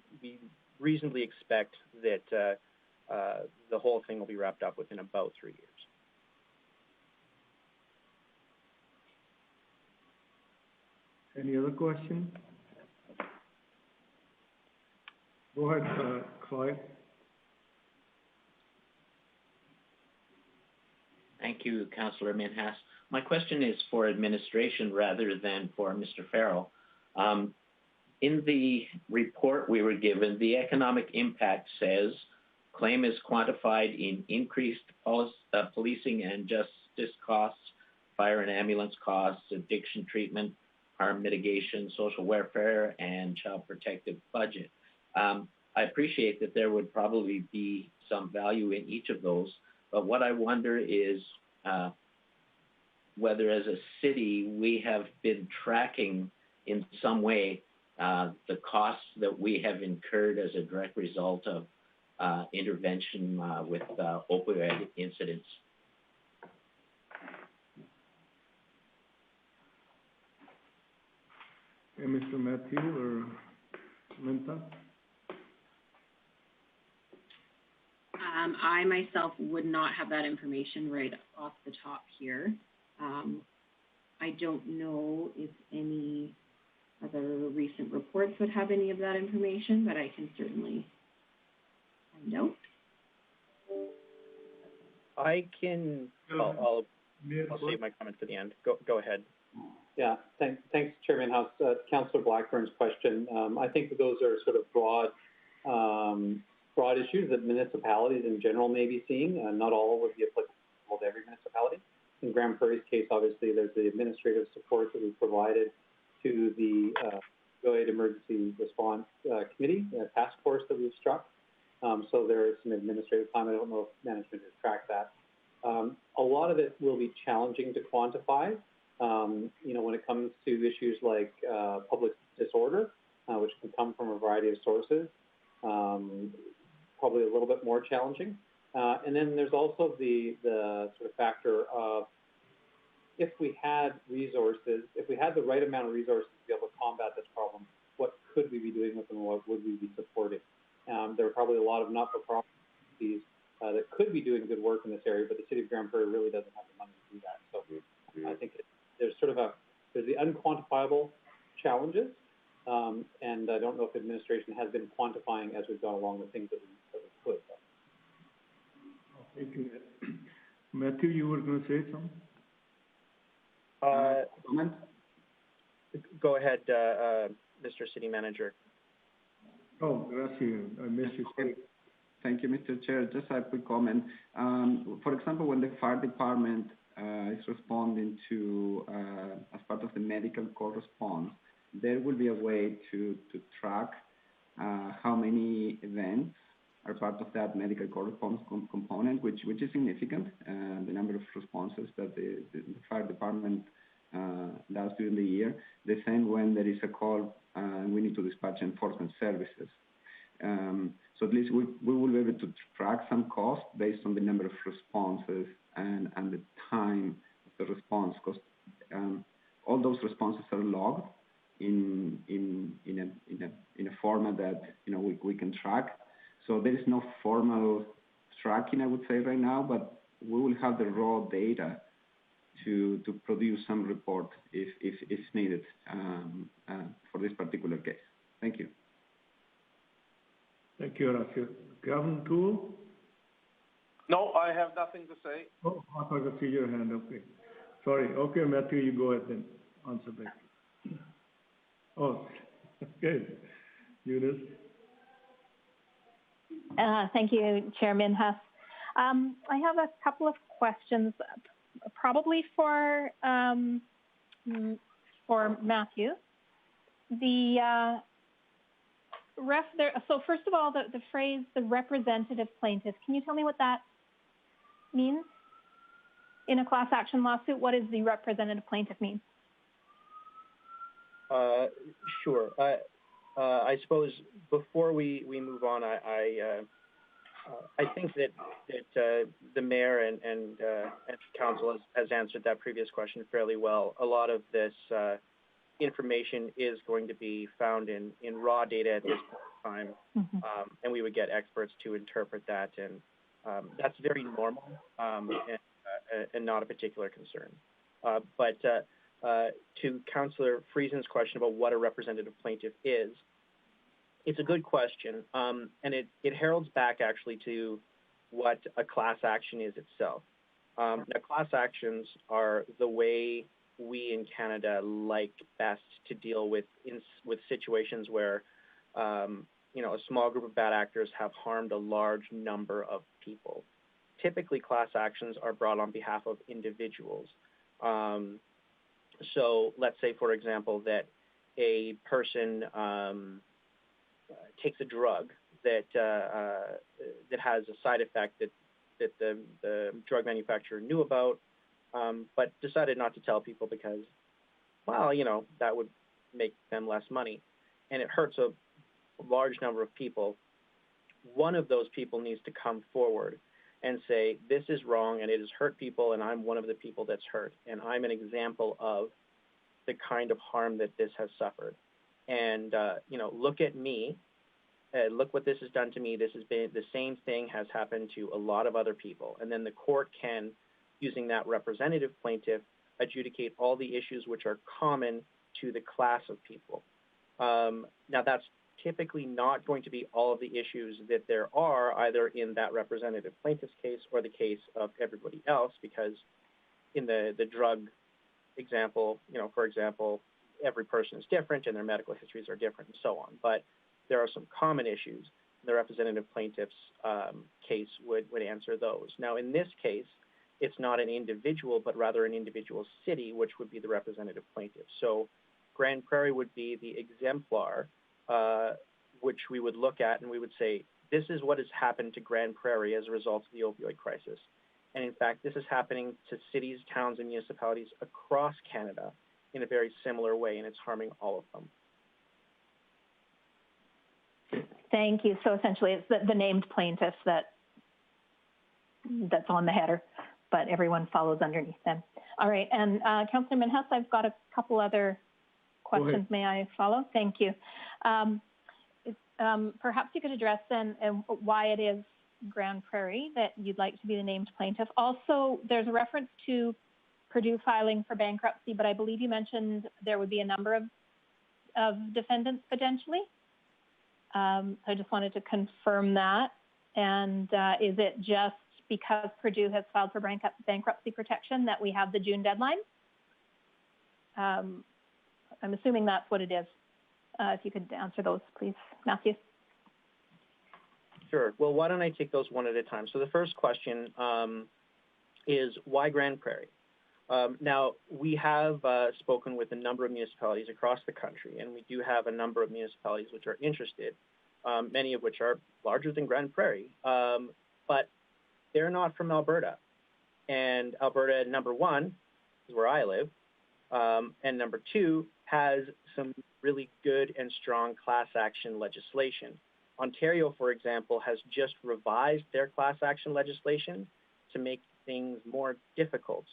reasonably expect that the whole thing will be wrapped up within about 3 years. Any other questions? Go ahead, Clive. Thank you, Councillor Minhas. My question is for administration rather than for Mr. Farrell. In the report we were given, the economic impact says claim is quantified in increased policing and justice costs, fire and ambulance costs, addiction treatment, harm mitigation, social welfare, and child protective budget. I appreciate that there would probably be some value in each of those, but what I wonder is whether as a city we have been tracking in some way the costs that we have incurred as a direct result of intervention with opioid incidents. Mr. Matthew or Samantha? I myself would not have that information right off the top here. I don't know if any other recent reports would have any of that information, but I can certainly find out. I can, I'll save my comment for the end. Go ahead. Yeah, thanks, Chairman House. Councillor Blackburn's question. I think that those are sort of broad issues that municipalities in general may be seeing. Not all would be applicable to every municipality. In Grande Prairie's case, obviously, there's the administrative support that we provided to the opioid emergency response committee, a task force that we've struck. So there is some administrative time. I don't know if management has tracked that. A lot of it will be challenging to quantify. When it comes to issues like public disorder, which can come from a variety of sources, probably a little bit more challenging. And then there's also the sort of factor of if we had resources, if we had the right amount of resources to be able to combat this problem, what could we be doing with them and what would we be supporting? There are probably a lot of not-for-profit entities that could be doing good work in this area, but the city of Grande Prairie really doesn't have the money to do that. So I think there's sort of there's the unquantifiable challenges, and I don't know if administration has been quantifying as we've gone along the things that we could. Thank you. Matthew, you were going to say something? Comment? Go ahead, Mr. City Manager. Oh, gracias. I missed you. Thank you, Mr. Chair. Just a quick comment. For example, when the fire department is responding to, as part of the medical call response, there will be a way to track how many events are part of that medical call response component, which is significant, the number of responses that the fire department does during the year. The same when there is a call and we need to dispatch enforcement services. So at least we will be able to track some cost based on the number of responses and the time of the response, because all those responses are logged in a format that we can track. So there is no formal tracking, I would say, right now, but we will have the raw data to produce some report if needed for this particular case. Thank you. Thank you, Horacio. Gavin Toole? No, I have nothing to say. Oh, I thought I see your hand. Okay. Sorry. Okay, Matthew, you go ahead then. Answer back. Oh, good. Eunice? Thank you, Chairman Huss. I have a couple of questions, probably for Matthew. So first of all, the phrase "the representative plaintiff." Can you tell me what that means in a class action lawsuit? What does the representative plaintiff mean? Sure. I suppose before we move on, I think that the mayor and council has answered that previous question fairly well. A lot of this information is going to be found in raw data at this point in time, and we would get experts to interpret that, and that's very normal and not a particular concern. But to Councillor Friesen's question about what a representative plaintiff is, it's a good question, and it heralds back actually to what a class action is itself. Now, class actions are the way we in Canada like best to deal with situations where a small group of bad actors have harmed a large number of people. Typically, class actions are brought on behalf of individuals. So let's say, for example, that a person takes a drug that has a side effect that the drug manufacturer knew about, but decided not to tell people because, well, that would make them less money, and it hurts a large number of people. One of those people needs to come forward and say, this is wrong and it has hurt people, and I'm one of the people that's hurt, and I'm an example of the kind of harm that this has suffered. And, look at me, look what this has done to me. This has been, the same thing has happened to a lot of other people. And then the court can, using that representative plaintiff, adjudicate all the issues which are common to the class of people. Now, that's typically not going to be all of the issues that there are either in that representative plaintiff's case or the case of everybody else, because in the drug example, for example, every person is different and their medical histories are different and so on. But there are some common issues. The representative plaintiff's case would answer those. Now, in this case, it's not an individual, but rather an individual city, which would be the representative plaintiff. So Grande Prairie would be the exemplar, which we would look at and we would say, this is what has happened to Grande Prairie as a result of the opioid crisis. And in fact, this is happening to cities, towns, and municipalities across Canada in a very similar way, and it's harming all of them. Thank you. So essentially, it's the named plaintiffs that's on the header, but everyone follows underneath them. All right, and Councillor Minhas, I've got a couple other questions. May I follow? Thank you. Perhaps you could address then why it is Grande Prairie that you'd like to be the named plaintiff. Also, there's a reference to Purdue filing for bankruptcy, but I believe you mentioned there would be a number of defendants potentially. I just wanted to confirm that. And is it just because Purdue has filed for bankruptcy protection that we have the June deadline? I'm assuming that's what it is. If you could answer those, please, Matthew. Sure. Well, why don't I take those one at a time? So the first question is, why Grande Prairie? Now, we have spoken with a number of municipalities across the country, and we do have a number of municipalities which are interested, many of which are larger than Grande Prairie, but they're not from Alberta. And Alberta, number one, is where I live, and number two, has some really good and strong class action legislation. Ontario, for example, has just revised their class action legislation to make things more difficult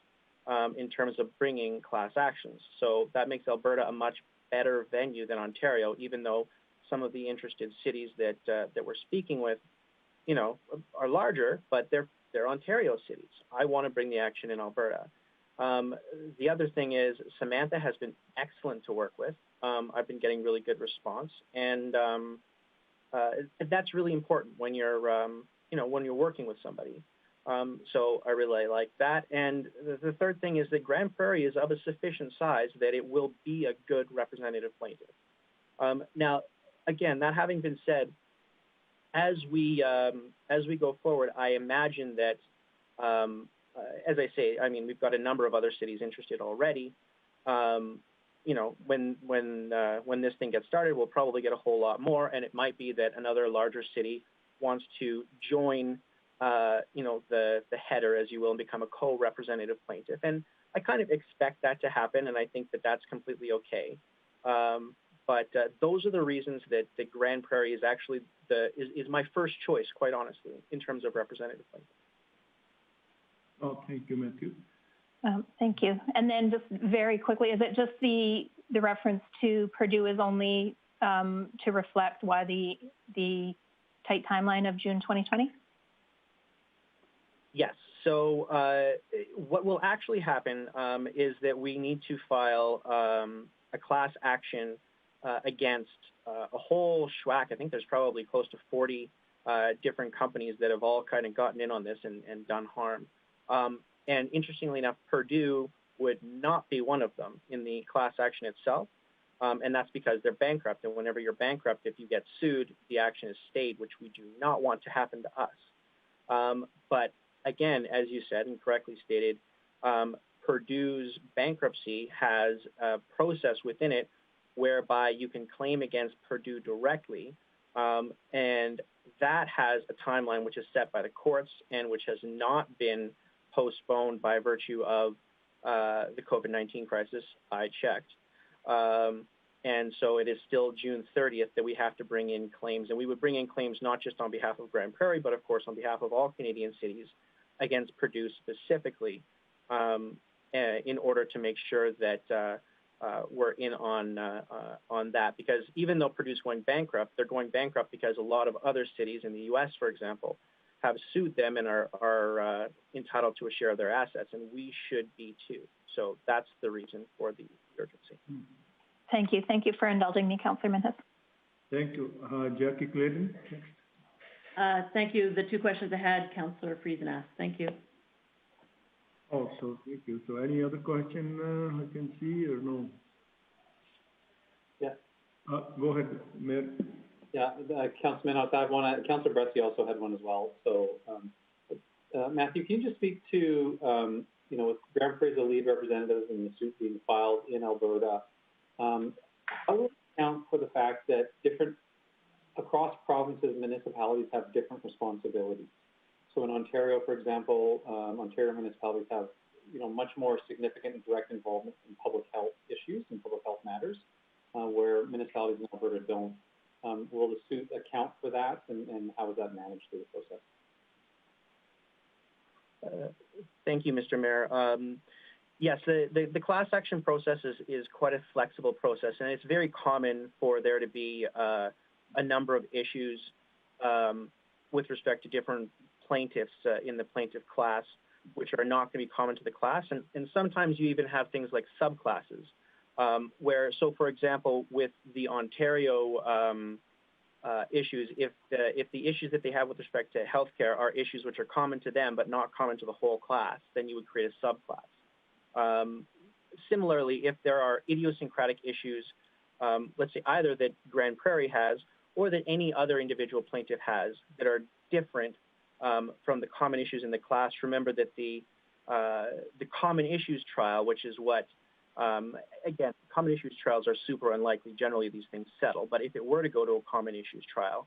in terms of bringing class actions. So that makes Alberta a much better venue than Ontario, even though some of the interested cities that we're speaking with, are larger, but they're Ontario cities. I want to bring the action in Alberta. The other thing is Samantha has been excellent to work with. I've been getting really good response, and that's really important when you're when you're working with somebody. So I really like that. And the third thing is that Grande Prairie is of a sufficient size that it will be a good representative plaintiff. Now, again, that having been said, as we go forward, I imagine that, as I say, I mean, we've got a number of other cities interested already. When this thing gets started, we'll probably get a whole lot more, and it might be that another larger city wants to join, the header, as you will, and become a co-representative plaintiff. And I kind of expect that to happen, and I think that that's completely okay. But those are the reasons that Grande Prairie is actually is my first choice, quite honestly, in terms of representative plaintiff. Oh, thank you, Matthew. Thank you. And then just very quickly, is it just the reference to Purdue is only to reflect why the tight timeline of June 2020? Yes. So what will actually happen is that we need to file a class action against a whole schwack. I think there's probably close to 40 different companies that have all kind of gotten in on this and done harm. And interestingly enough, Purdue would not be one of them in the class action itself. And that's because they're bankrupt. And whenever you're bankrupt, if you get sued, the action is stayed, which we do not want to happen to us. But again, as you said and correctly stated, Purdue's bankruptcy has a process within it whereby you can claim against Purdue directly. And that has a timeline which is set by the courts and which has not been postponed by virtue of the COVID-19 crisis. I checked. And so it is still June 30th that we have to bring in claims. And we would bring in claims not just on behalf of Grande Prairie, but of course on behalf of all Canadian cities against Purdue specifically in order to make sure that we're in on that. Because even though Purdue's going bankrupt, they're going bankrupt because a lot of other cities in the U.S., for example, have sued them and are entitled to a share of their assets, and we should be too. So that's the reason for the urgency. Thank you. Thank you for indulging me, Councillor Minhas. Thank you. Jackie Clayton, next. Thank you. The two questions I had, Councillor Friesen asked. Thank you. Oh, so thank you. So any other question I can see or no? Yeah. Go ahead, Mayor. Yeah, Councilman, I have one. Councillor Bressie also had one as well. So, Matthew, can you just speak to, with Grande Prairie as the lead representative and the suit being filed in Alberta, how will it account for the fact that across provinces, municipalities have different responsibilities? So in Ontario, for example, Ontario municipalities have, much more significant and direct involvement in public health issues and public health matters, where municipalities in Alberta don't. Will the suit account for that, and how is that managed through the process? Thank you, Mr. Mayor. Yes, the class action process is quite a flexible process, and it's very common for there to be a number of issues with respect to different plaintiffs in the plaintiff class, which are not going to be common to the class, and sometimes you even have things like subclasses. So for example, with the Ontario issues, if the issues that they have with respect to healthcare are issues which are common to them but not common to the whole class, then you would create a subclass. Similarly, if there are idiosyncratic issues, let's say either that Grande Prairie has or that any other individual plaintiff has that are different from the common issues in the class, remember that the common issues trial, which is what again, common issues trials are super unlikely. Generally, these things settle. But if it were to go to a common issues trial,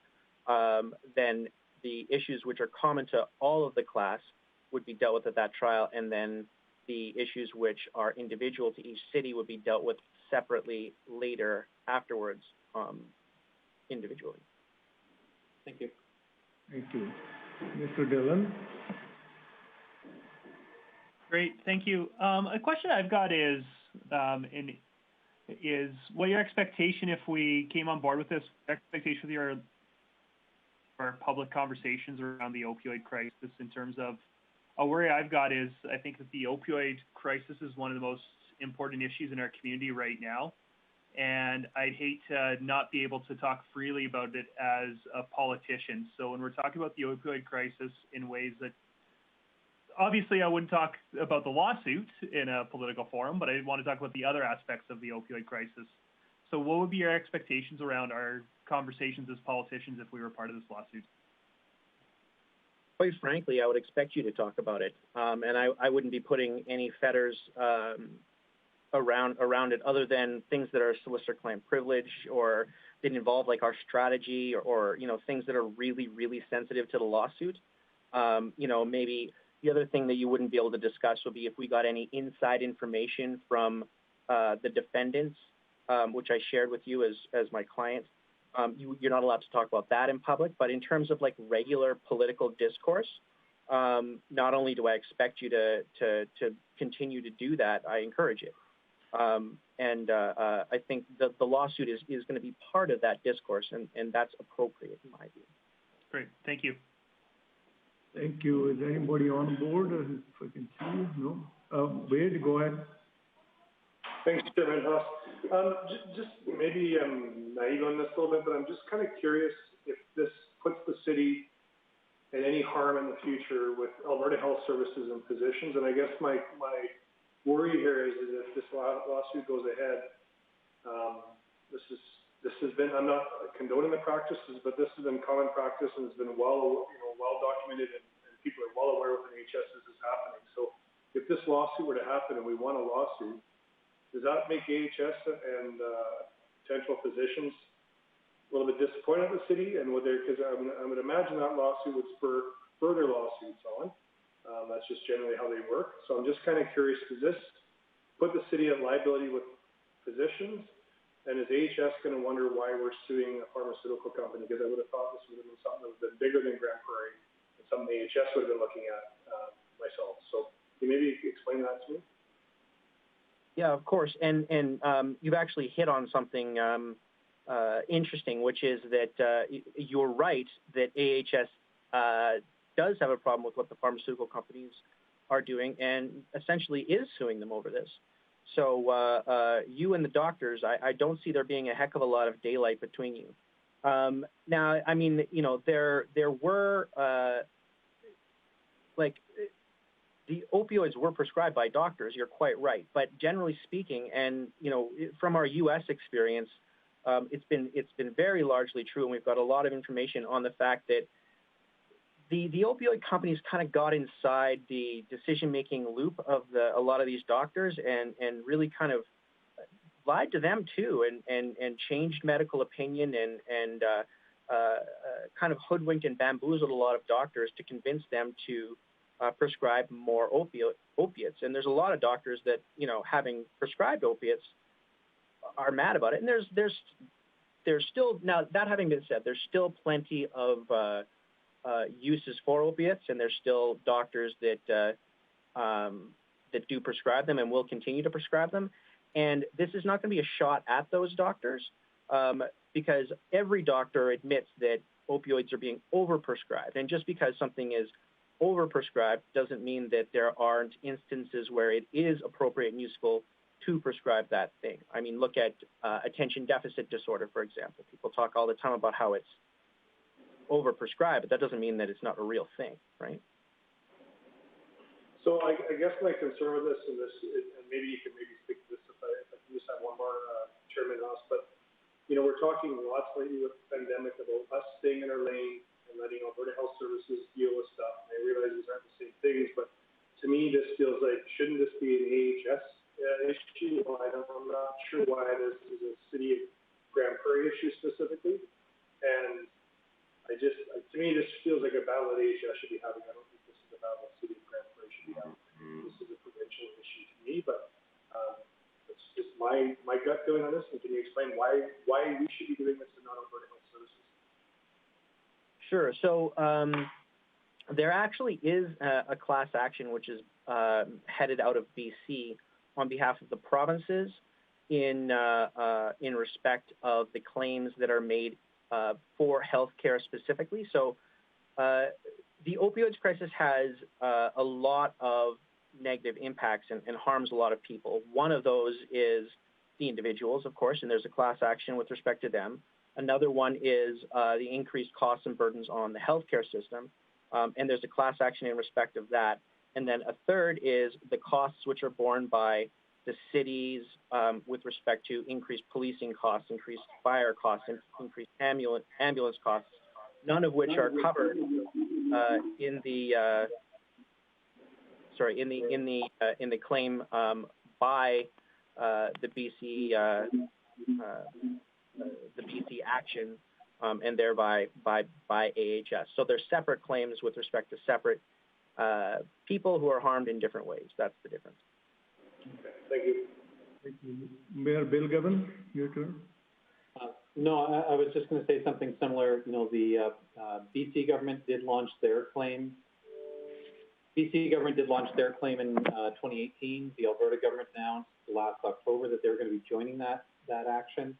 then the issues which are common to all of the class would be dealt with at that trial, and then the issues which are individual to each city would be dealt with separately later afterwards, individually. Thank you. Thank you. Mr. Dillon. Great, thank you. A question I've got is what your expectation if we came on board with this, expectation with our public conversations around the opioid crisis in terms of a worry I've got is I think that the opioid crisis is one of the most important issues in our community right now. And I'd hate to not be able to talk freely about it as a politician. So when we're talking about the opioid crisis in ways that, obviously I wouldn't talk about the lawsuit in a political forum, but I want to talk about the other aspects of the opioid crisis. So what would be your expectations around our conversations as politicians if we were part of this lawsuit? Quite frankly, I would expect you to talk about it. And I wouldn't be putting any fetters around it other than things that are solicitor-client privilege or didn't involve like our strategy or things that are really, really sensitive to the lawsuit. Maybe the other thing that you wouldn't be able to discuss would be if we got any inside information from the defendants which I shared with you as my client. You're not allowed to talk about that in public, but in terms of like regular political discourse, not only do I expect you to continue to do that, I encourage it. I think the lawsuit is going to be part of that discourse, and that's appropriate in my view. Great, thank you. Thank you. Is anybody on board? If I can see you, no? Wade, go ahead. Thanks, Chairman Huss. Just maybe I'm naive on this a little bit, but I'm just kind of curious if this puts the city in any harm in the future with Alberta Health Services and physicians. And I guess my worry here is if this lawsuit goes ahead, this has been, I'm not condoning the practices, but this has been common practice and has been well documented, and people are well aware within HS this is happening. So if this lawsuit were to happen and we won a lawsuit, does that make AHS and potential physicians a little bit disappointed at the city? And would there, because I would imagine that lawsuit would spur further lawsuits on. That's just generally how they work. So I'm just kind of curious, does this put the city at liability with physicians? And is AHS going to wonder why we're suing a pharmaceutical company? Because I would have thought this would have been something that would have been bigger than Grande Prairie and something AHS would have been looking at myself. So can you maybe explain that to me? Yeah, of course. And you've actually hit on something interesting, which is that you're right that AHS does have a problem with what the pharmaceutical companies are doing and essentially is suing them over this. So you and the doctors, I don't see there being a heck of a lot of daylight between you. Now, I mean, you know, there were the opioids were prescribed by doctors. You're quite right, but generally speaking, and you know, from our U.S. experience, it's been very largely true, and we've got a lot of information on the fact that the opioid companies kind of got inside the decision-making loop of a lot of these doctors and really kind of lied to them too, and changed medical opinion and kind of hoodwinked and bamboozled a lot of doctors to convince them to prescribe more opiates. And there's a lot of doctors that, you know, having prescribed opiates are mad about it. And there's still, now that having been said, there's still plenty of uses for opiates, and there's still doctors that do prescribe them and will continue to prescribe them. And this is not going to be a shot at those doctors because every doctor admits that opioids are being overprescribed. And just because something is overprescribed doesn't mean that there aren't instances where it is appropriate and useful to prescribe that thing. I mean, look at attention deficit disorder, for example. People talk all the time about how it's overprescribed, but that doesn't mean that it's not a real thing, right? So I guess my concern with this, and maybe you can speak to this if I can just have one more Chairman Ross, but you know, we're talking lots lately with the pandemic about us staying in our lane and letting Alberta Health Services deal with stuff. And I realize these aren't the same things, but to me, this feels like, shouldn't this be an AHS issue? I'm not sure why this is a city of Grande Prairie issue specifically. And to me, this feels like a battle that AHS should be having. I don't think this is a battle the city of Grande Prairie should be having. This is a provincial issue to me, but it's just my gut feeling on this. And can you explain why we should be doing this and not Alberta Health Services? Sure. So there actually is a class action which is headed out of BC on behalf of the provinces in respect of the claims that are made for healthcare specifically. So the opioids crisis has a lot of negative impacts and harms a lot of people. One of those is the individuals, of course, and there's a class action with respect to them. Another one is the increased costs and burdens on the healthcare system, and there's a class action in respect of that. And then a third is the costs which are borne by the cities with respect to increased policing costs, increased fire costs, and increased ambulance costs, none of which are covered in the claim by the BC action and thereby by AHS. So they're separate claims with respect to separate people who are harmed in different ways. That's the difference. Okay, thank you. Thank you. Mayor Bill Gibbon, your turn. No, I was just going to say something similar. You know, the BC government did launch their claim. BC government did launch their claim in 2018. The Alberta government announced last October that they're going to be joining that action.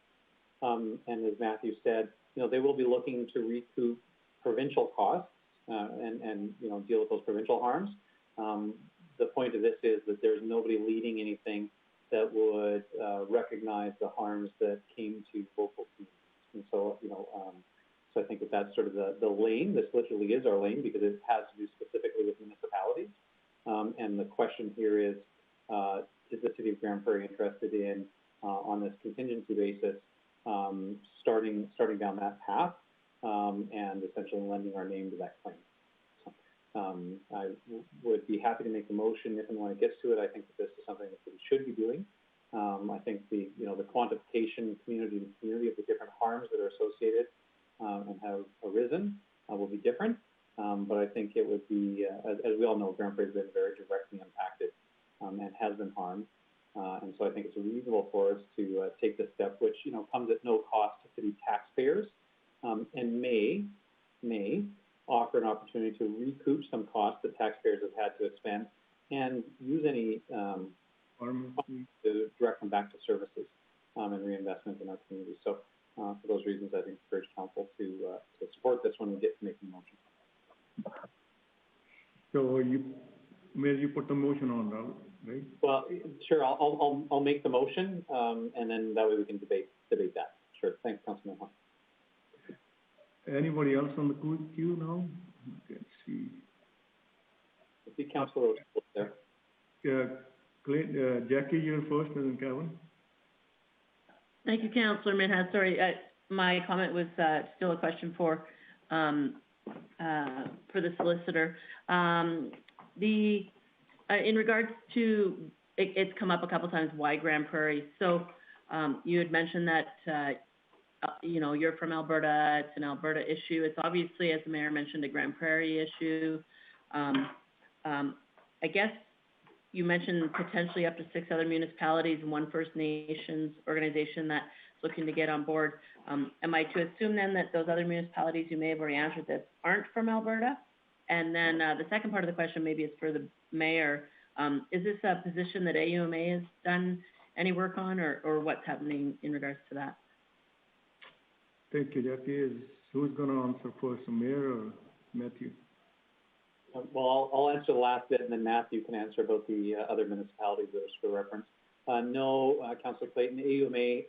And as Matthew said, you know, they will be looking to recoup provincial costs and you know, deal with those provincial harms. The point of this is that there's nobody leading anything that would recognize the harms that came to local communities. And so, you know, so I think that that's sort of the lane. This literally is our lane because it has to do specifically with municipalities. And the question here is the city of Grande Prairie interested in, on this contingency basis, starting down that path and essentially lending our name to that claim? I would be happy to make the motion if and when it gets to it. I think that this is something that we should be doing. I think the quantification community to community of the different harms that are associated and have arisen will be different. But I think it would be, as we all know, Grande Prairie has been very directly impacted and has been harmed. And so I think it's reasonable for us to take this step, which, you know, comes at no cost to city taxpayers and may offer an opportunity to recoup some costs that taxpayers have had to expend and use any to direct them back to services and reinvestment in our community. So for those reasons, I think encourage council to support this when we get to making the motion. So Mayor, you put the motion on now, right? Well, sure. I'll make the motion, and then that way we can debate that. Sure. Thanks, Councilman Hunt. Anybody else on the queue now? Let's see. I see Councilor there. Jackie, you're first, and then Kevin. Thank you, Councillor Minhas. Sorry, my comment was still a question for the solicitor. In regards to, it's come up a couple times, why Grande Prairie? So you had mentioned that you know, you're from Alberta, it's an Alberta issue. It's obviously, as the mayor mentioned, a Grande Prairie issue. I guess you mentioned potentially up to 6 other municipalities and 1 First Nations organization that's looking to get on board. Am I to assume then that those other municipalities, you may have already answered this, aren't from Alberta? And then the second part of the question maybe is for the mayor. Is this a position that AUMA has done any work on, or what's happening in regards to that? Thank you, Jackie. Who's going to answer first, the mayor or Matthew? Well, I'll answer the last bit, and then Matthew can answer about the other municipalities that are for reference. No, Councillor Clayton, AUMA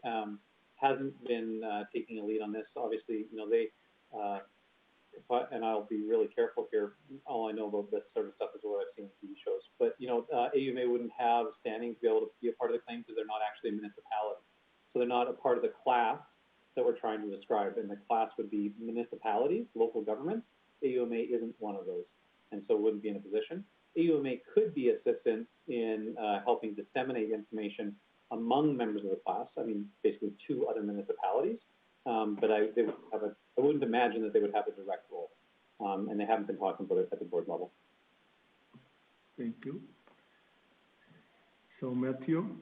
hasn't been taking a lead on this. Obviously, you know, they, and I'll be really careful here, all I know about this sort of stuff is what I've seen in TV shows. But, you know, AUMA wouldn't have standing to be able to be a part of the claim because they're not actually a municipality. So they're not a part of the class that we're trying to describe, and the class would be municipalities, local governments. AUMA isn't one of those, and so wouldn't be in a position. AUMA could be assistance in helping disseminate information among members of the class. I mean, basically 2 other municipalities, but I wouldn't imagine that they would have a direct role, and they haven't been talking about it at the board level. Thank you. So Matthew?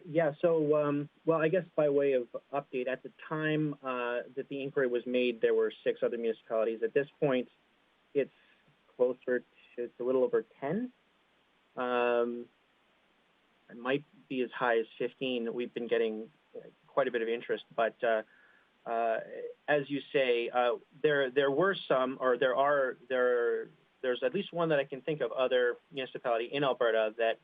Yeah, so, well, I guess by way of update, at the time that the inquiry was made, there were 6 other municipalities. At this point, it's closer to, it's a little over 10. It might be as high as 15. We've been getting quite a bit of interest, but as you say, there were some, or there's at least one that I can think of, other municipality in Alberta that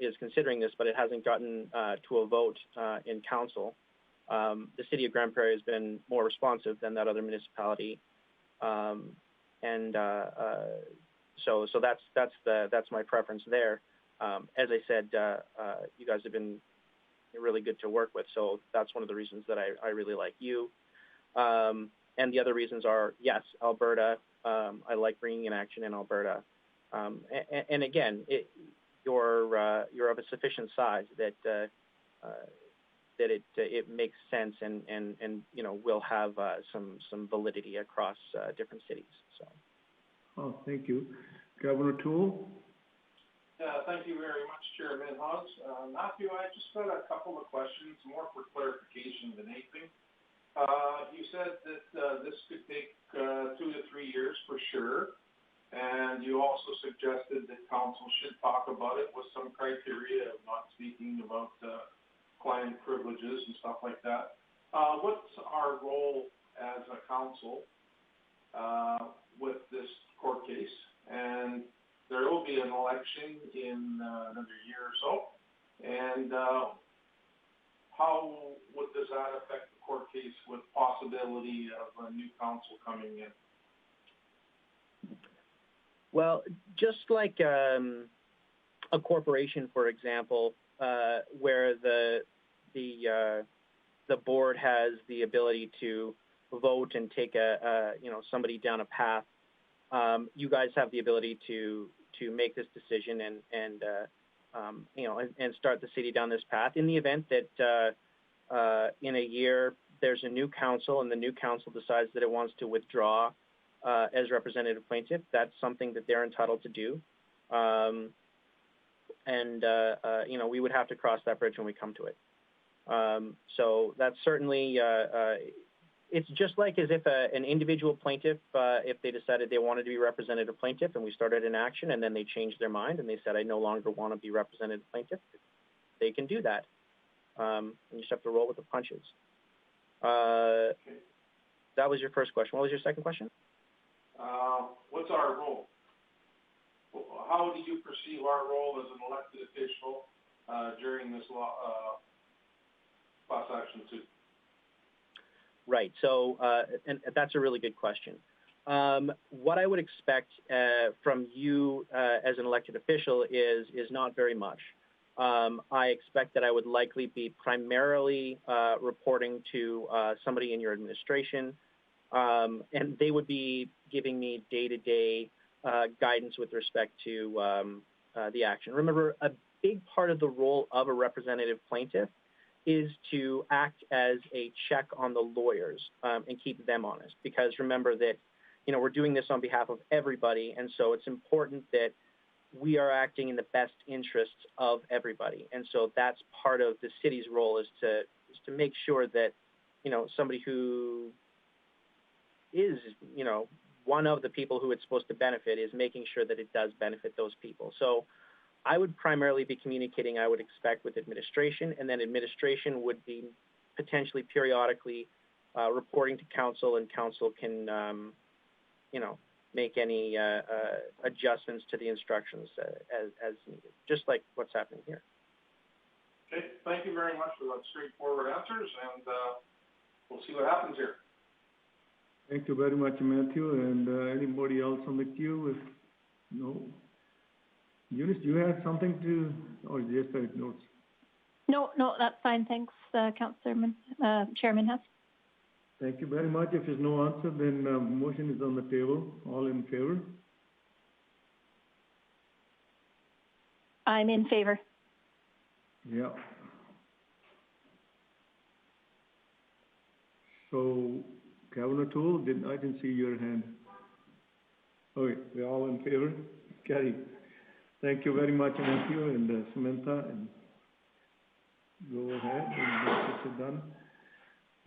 is considering this, but it hasn't gotten to a vote in council. The city of Grande Prairie has been more responsive than that other municipality, and so that's my preference there. As I said, you guys have been really good to work with, so that's one of the reasons that I really like you. And the other reasons are, yes, Alberta. I like bringing in action in Alberta, and again, you're of a sufficient size that it makes sense and you know, will have some validity across different cities. So. Oh, thank you, Governor Toole. Thank you very much, Chairman Hawes. Matthew, I just got a couple of questions, more for clarification than anything. You said that this could take 2 to 3 years for sure, and you also suggested that council should talk about it with some criteria of not speaking about client privileges and stuff like that. What's our role as a council with this court case? And there will be an election in another year or so, and how does that affect the court case with possibility of a new council coming in? Well, just like a corporation, for example, where the board has the ability to vote and take somebody down a path, you guys have the ability to make this decision and start the city down this path. In the event that in a year there's a new council and the new council decides that it wants to withdraw as representative plaintiff, that's something that they're entitled to do. We would have to cross that bridge when we come to it. So that's certainly, it's just like as if an individual plaintiff, if they decided they wanted to be representative plaintiff and we started an action and then they changed their mind and they said, I no longer want to be representative plaintiff, they can do that. And you just have to roll with the punches. That was your first question. What was your second question? What's our role? How do you perceive our role as an elected official during this class action suit? Right. So, and that's a really good question. What I would expect from you as an elected official is not very much. I expect that I would likely be primarily reporting to somebody in your administration, and they would be giving me day-to-day guidance with respect to the action. Remember, a big part of the role of a representative plaintiff is to act as a check on the lawyers and keep them honest. Because remember that, we're doing this on behalf of everybody, and so it's important that we are acting in the best interests of everybody. And so that's part of the city's role is to make sure that, somebody who is, one of the people who it's supposed to benefit is making sure that it does benefit those people. So I would primarily be communicating, I would expect, with administration, and then administration would be potentially periodically reporting to council, and council can, make any adjustments to the instructions as needed, just like what's happening here. Okay, thank you very much for those straightforward answers, and we'll see what happens here. Thank you very much, Matthew. And anybody else on the queue? If no, Eunice, do you have something to, or just take notes? No, that's fine. Thanks, Chairman Hess. Thank you very much. If there's no answer, then motion is on the table. All in favor? I'm in favor. Yeah. So, Kevin O'Toole, I didn't see your hand. Okay, we're all in favor. Carry. Thank you very much, Matthew and Samantha. And go ahead and get this done.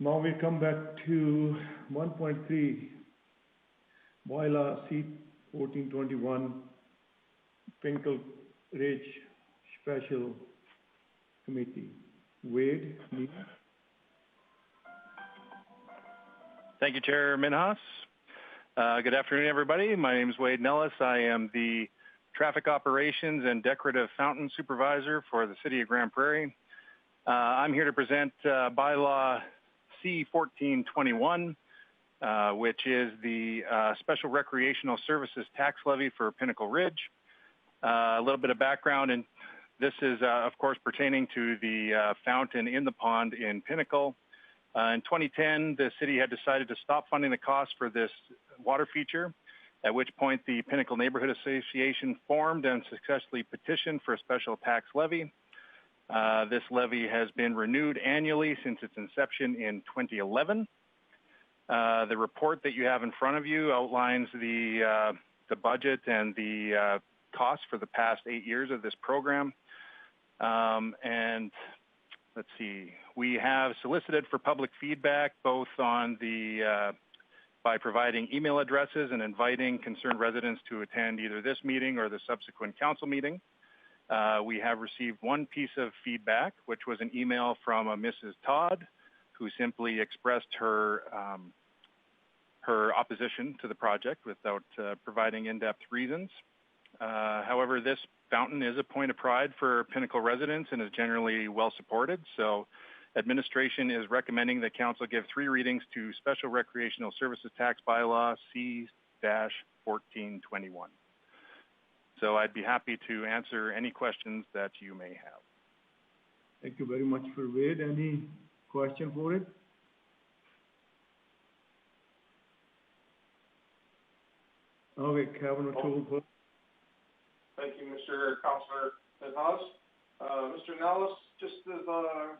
Now we come back to 1.3, Bylaw C-1421, Pinnacle Ridge Special Committee. Wade, me. Thank you, Chair Minhas. Good afternoon, everybody. My name is Wade Nellis. I am the Traffic Operations and Decorative Fountain Supervisor for the City of Grande Prairie. I'm here to present Bylaw C-1421, which is the Special Recreational Services Tax Levy for Pinnacle Ridge. A little bit of background, and this is, of course, pertaining to the fountain in the pond in Pinnacle. In 2010, the city had decided to stop funding the cost for this water feature, at which point the Pinnacle Neighborhood Association formed and successfully petitioned for a special tax levy. This levy has been renewed annually since its inception in 2011. The report that you have in front of you outlines the budget and the costs for the past 8 years of this program. And let's see, we have solicited for public feedback both on the by providing email addresses and inviting concerned residents to attend either this meeting or the subsequent council meeting. We have received one piece of feedback, which was an email from a Mrs. Todd, who simply expressed her her opposition to the project without providing in-depth reasons. However, this fountain is a point of pride for Pinnacle residents and is generally well supported. So administration is recommending that council give 3 readings to Special Recreational Services Tax Bylaw C-1421. So I'd be happy to answer any questions that you may have. Thank you very much for Wade. Any question for it? Okay, Kevin O'Toole first. Thank you, Mr. Councillor Nellis. Mr. Nellis, just as a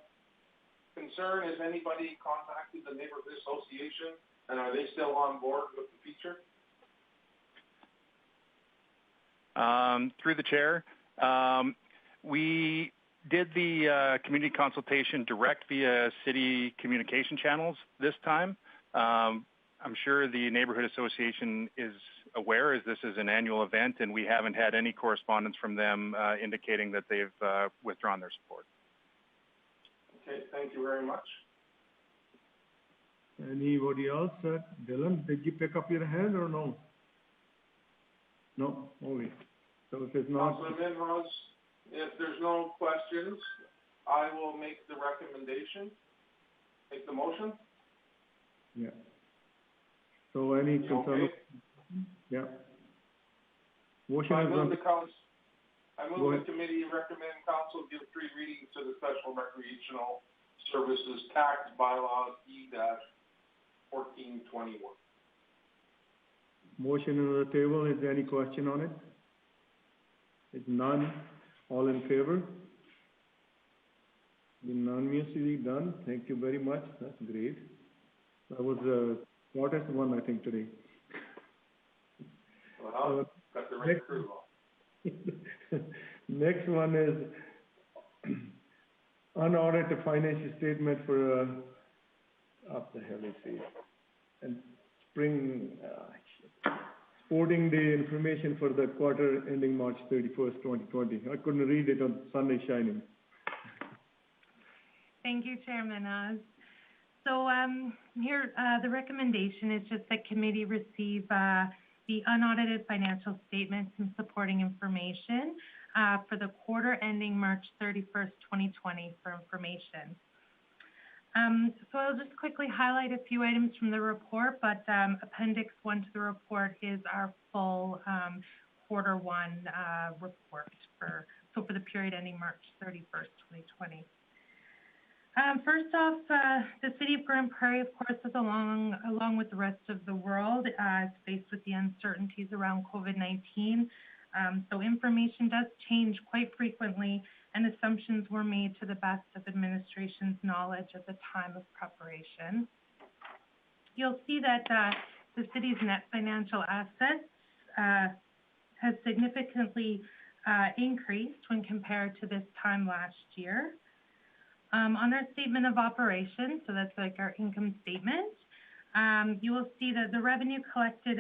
concern, has anybody contacted the neighborhood association, and are they still on board with the feature? Through the chair, we did the community consultation direct via city communication channels this time. I'm sure the neighborhood association is aware, as this is an annual event, and we haven't had any correspondence from them indicating that they've withdrawn their support. Okay, thank you very much. Anybody else? Dylan, did you pick up your hand or no? No? Okay. So if it's not... Councillor Minhas, if there's no questions, I will make the recommendation. Make the motion. Yeah. So any concern? Okay? Yeah. Motion I is move on. I move the committee recommend council give 3 readings to the Special Recreational Services Tax Bylaw E-1421. Motion on the table. Is there any question on it? If none, all in favor? Unanimously done. Thank you very much. That's great. That was the shortest one, I think, today. Well, got the right crew on. Next one is unaudited financial statement for up the hell is it? And spring sporting day information for the quarter ending March 31st, 2020. I couldn't read it on Sunday Shining. Thank you, Chairman. So here, the recommendation is just that committee receive the unaudited financial statements and supporting information for the quarter ending March 31st, 2020 for information. So I'll just quickly highlight a few items from the report, but Appendix 1 to the report is our full quarter 1 report for the period ending March 31st, 2020. First off, the city of Grande Prairie, of course, is along with the rest of the world, is faced with the uncertainties around COVID-19. So information does change quite frequently, and assumptions were made to the best of administration's knowledge at the time of preparation. You'll see that the city's net financial assets has significantly increased when compared to this time last year. On our statement of operations, so that's like our income statement, you will see that the revenue collected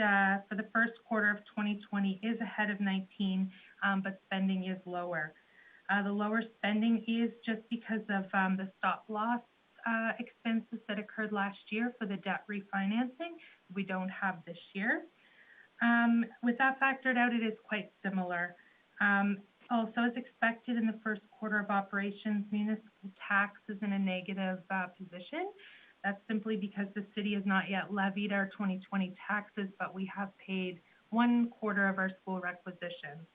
for the first quarter of 2020 is ahead of 19, but spending is lower. The lower spending is just because of the stop loss expenses that occurred last year for the debt refinancing. We don't have this year. With that factored out, it is quite similar. Also, as expected in the first quarter of operations, municipal tax is in a negative position. That's simply because the city has not yet levied our 2020 taxes, but we have paid 1 quarter of our school requisitions.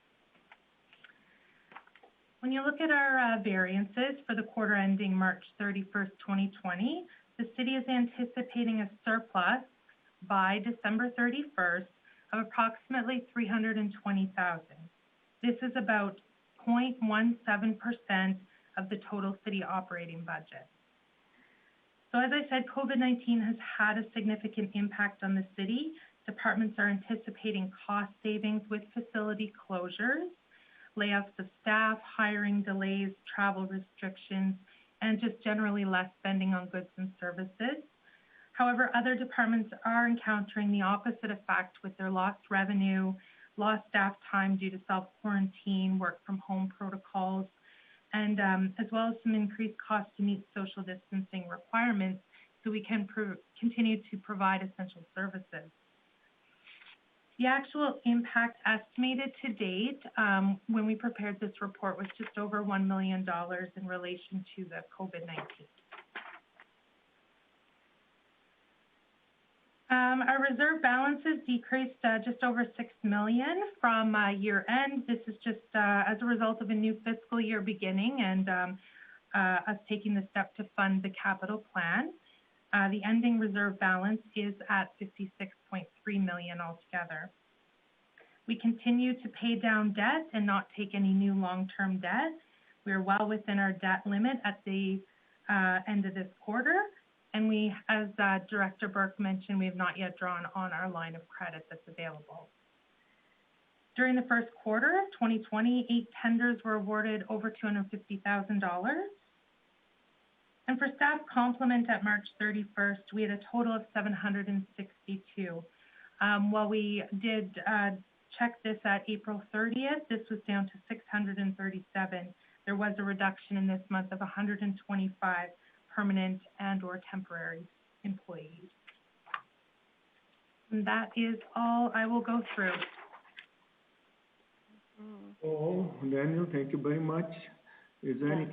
When you look at our variances for the quarter ending March 31st, 2020, the city is anticipating a surplus by December 31st of approximately $320,000. This is about 0.17% of the total city operating budget. So as I said, COVID-19 has had a significant impact on the city. departments are anticipating cost savings with facility closures, layoffs of staff, hiring delays, travel restrictions, and just generally less spending on goods and services. However, other departments are encountering the opposite effect with their lost revenue, lost staff time due to self-quarantine, work from home protocols, and as well as some increased costs to meet social distancing requirements so we can continue to provide essential services. The actual impact estimated to date when we prepared this report was just over $1 million in relation to the COVID-19. Our reserve balances decreased just over $6 million from year end. This is just as a result of a new fiscal year beginning and us taking the step to fund the capital plan. The ending reserve balance is at $56.3 million altogether. We continue to pay down debt and not take any new long-term debt. We are well within our debt limit at the end of this quarter. And we, as Director Burke mentioned, we have not yet drawn on our line of credit that's available. During the first quarter of 2020, 8 tenders were awarded over $250,000. And for staff complement at March 31st, we had a total of 762. While we did check this at April 30th, this was down to 637. There was a reduction in this month of 125 permanent and or temporary employees. And that is all I will go through. Oh, Daniel, thank you very much. Is there any,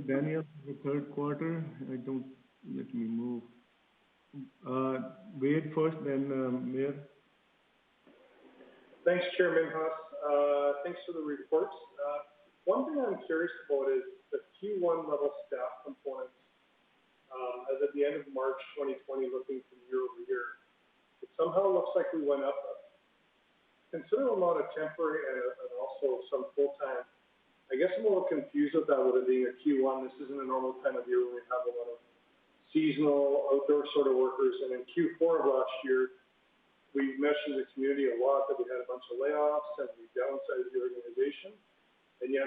Daniel, the third quarter? Let me move. Wade first, then Mayor. Thanks, Chairman Haas. Thanks for the reports. One thing I'm curious about is the Q1 level staff components. As at the end of March 2020, looking from year over year, it somehow looks like we went up a considerable amount of temporary and also some full-time. I guess I'm a little confused with that with it being a Q1. This isn't a normal time of year when we have a lot of seasonal outdoor sort of workers. And in Q4 of last year, we mentioned the community a lot that we had a bunch of layoffs and we downsized the organization. And yet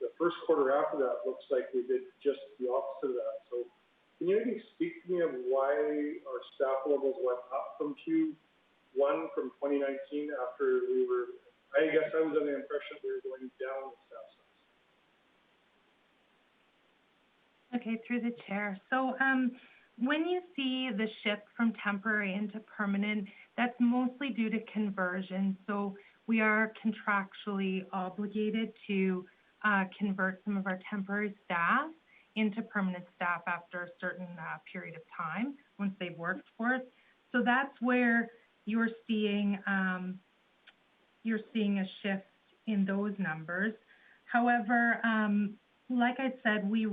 the first quarter after that looks like we did just the opposite of that. So can you maybe speak to me of why our staff levels went up from Q1 from 2019 after we were, I guess I was under the impression we were going down with staff size. Okay, through the chair. So when you see the shift from temporary into permanent, that's mostly due to conversion. So we are contractually obligated to convert some of our temporary staff into permanent staff after a certain period of time once they've worked for us. So that's where you're seeing a shift in those numbers. However, like I said, we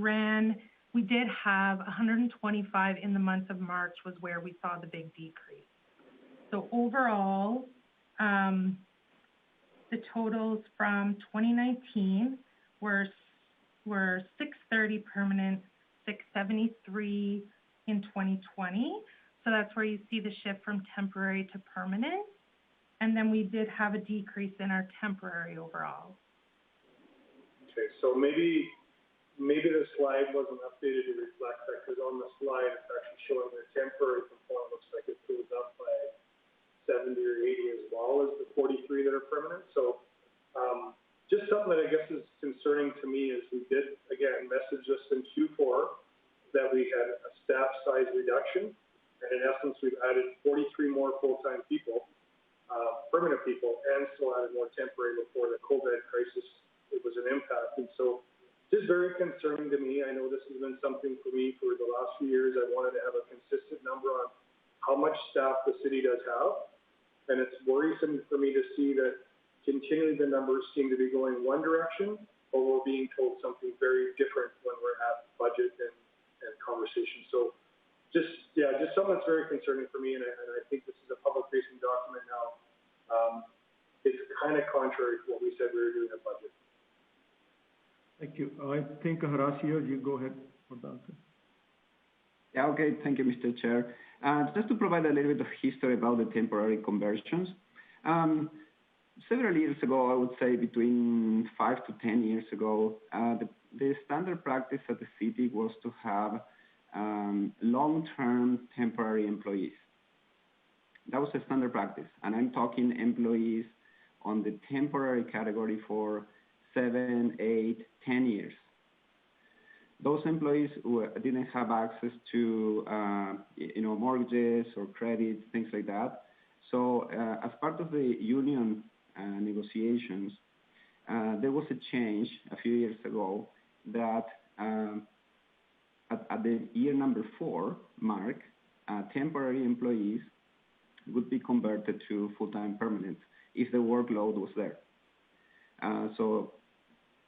did have 125 in the month of March was where we saw the big decrease. So overall, the totals from 2019 were 630 permanent, 673 in 2020. So that's where you see the shift from temporary to permanent. And then we did have a decrease in our temporary overall. Okay, so maybe the slide wasn't updated to reflect that, because on the slide it's actually showing the temporary component looks like it goes up by 70 or 80 as well as the 43 that are permanent. So just something that I guess is concerning to me is we did, again, message this in Q4 that we had a staff size reduction. And in essence, we've added 43 more full-time people, permanent people, and still added more temporary before the COVID crisis. It was an impact. And so just very concerning to me. I know this has been something for me for the last few years. I wanted to have a consistent number on how much staff the city does have. And it's worrisome for me to see that continually the numbers seem to be going one direction, but we're being told something very different when we're at budget and conversation. So just something that's very concerning for me, and I think this is a public-facing document now. It's kind of contrary to what we said we were doing at budget. Thank you. I think Horacio, you go ahead for the answer. Yeah, okay. Thank you, Mr. Chair. Just to provide a little bit of history about the temporary conversions. Several years ago, I would say between 5 to 10 years ago, the standard practice at the city was to have long-term temporary employees. That was a standard practice, and I'm talking employees on the temporary category for 7, 8, 10 years. Those employees didn't have access to, mortgages or credits, things like that. So as part of the union negotiations, there was a change a few years ago that at the year number 4 mark, temporary employees would be converted to full-time permanent if the workload was there. So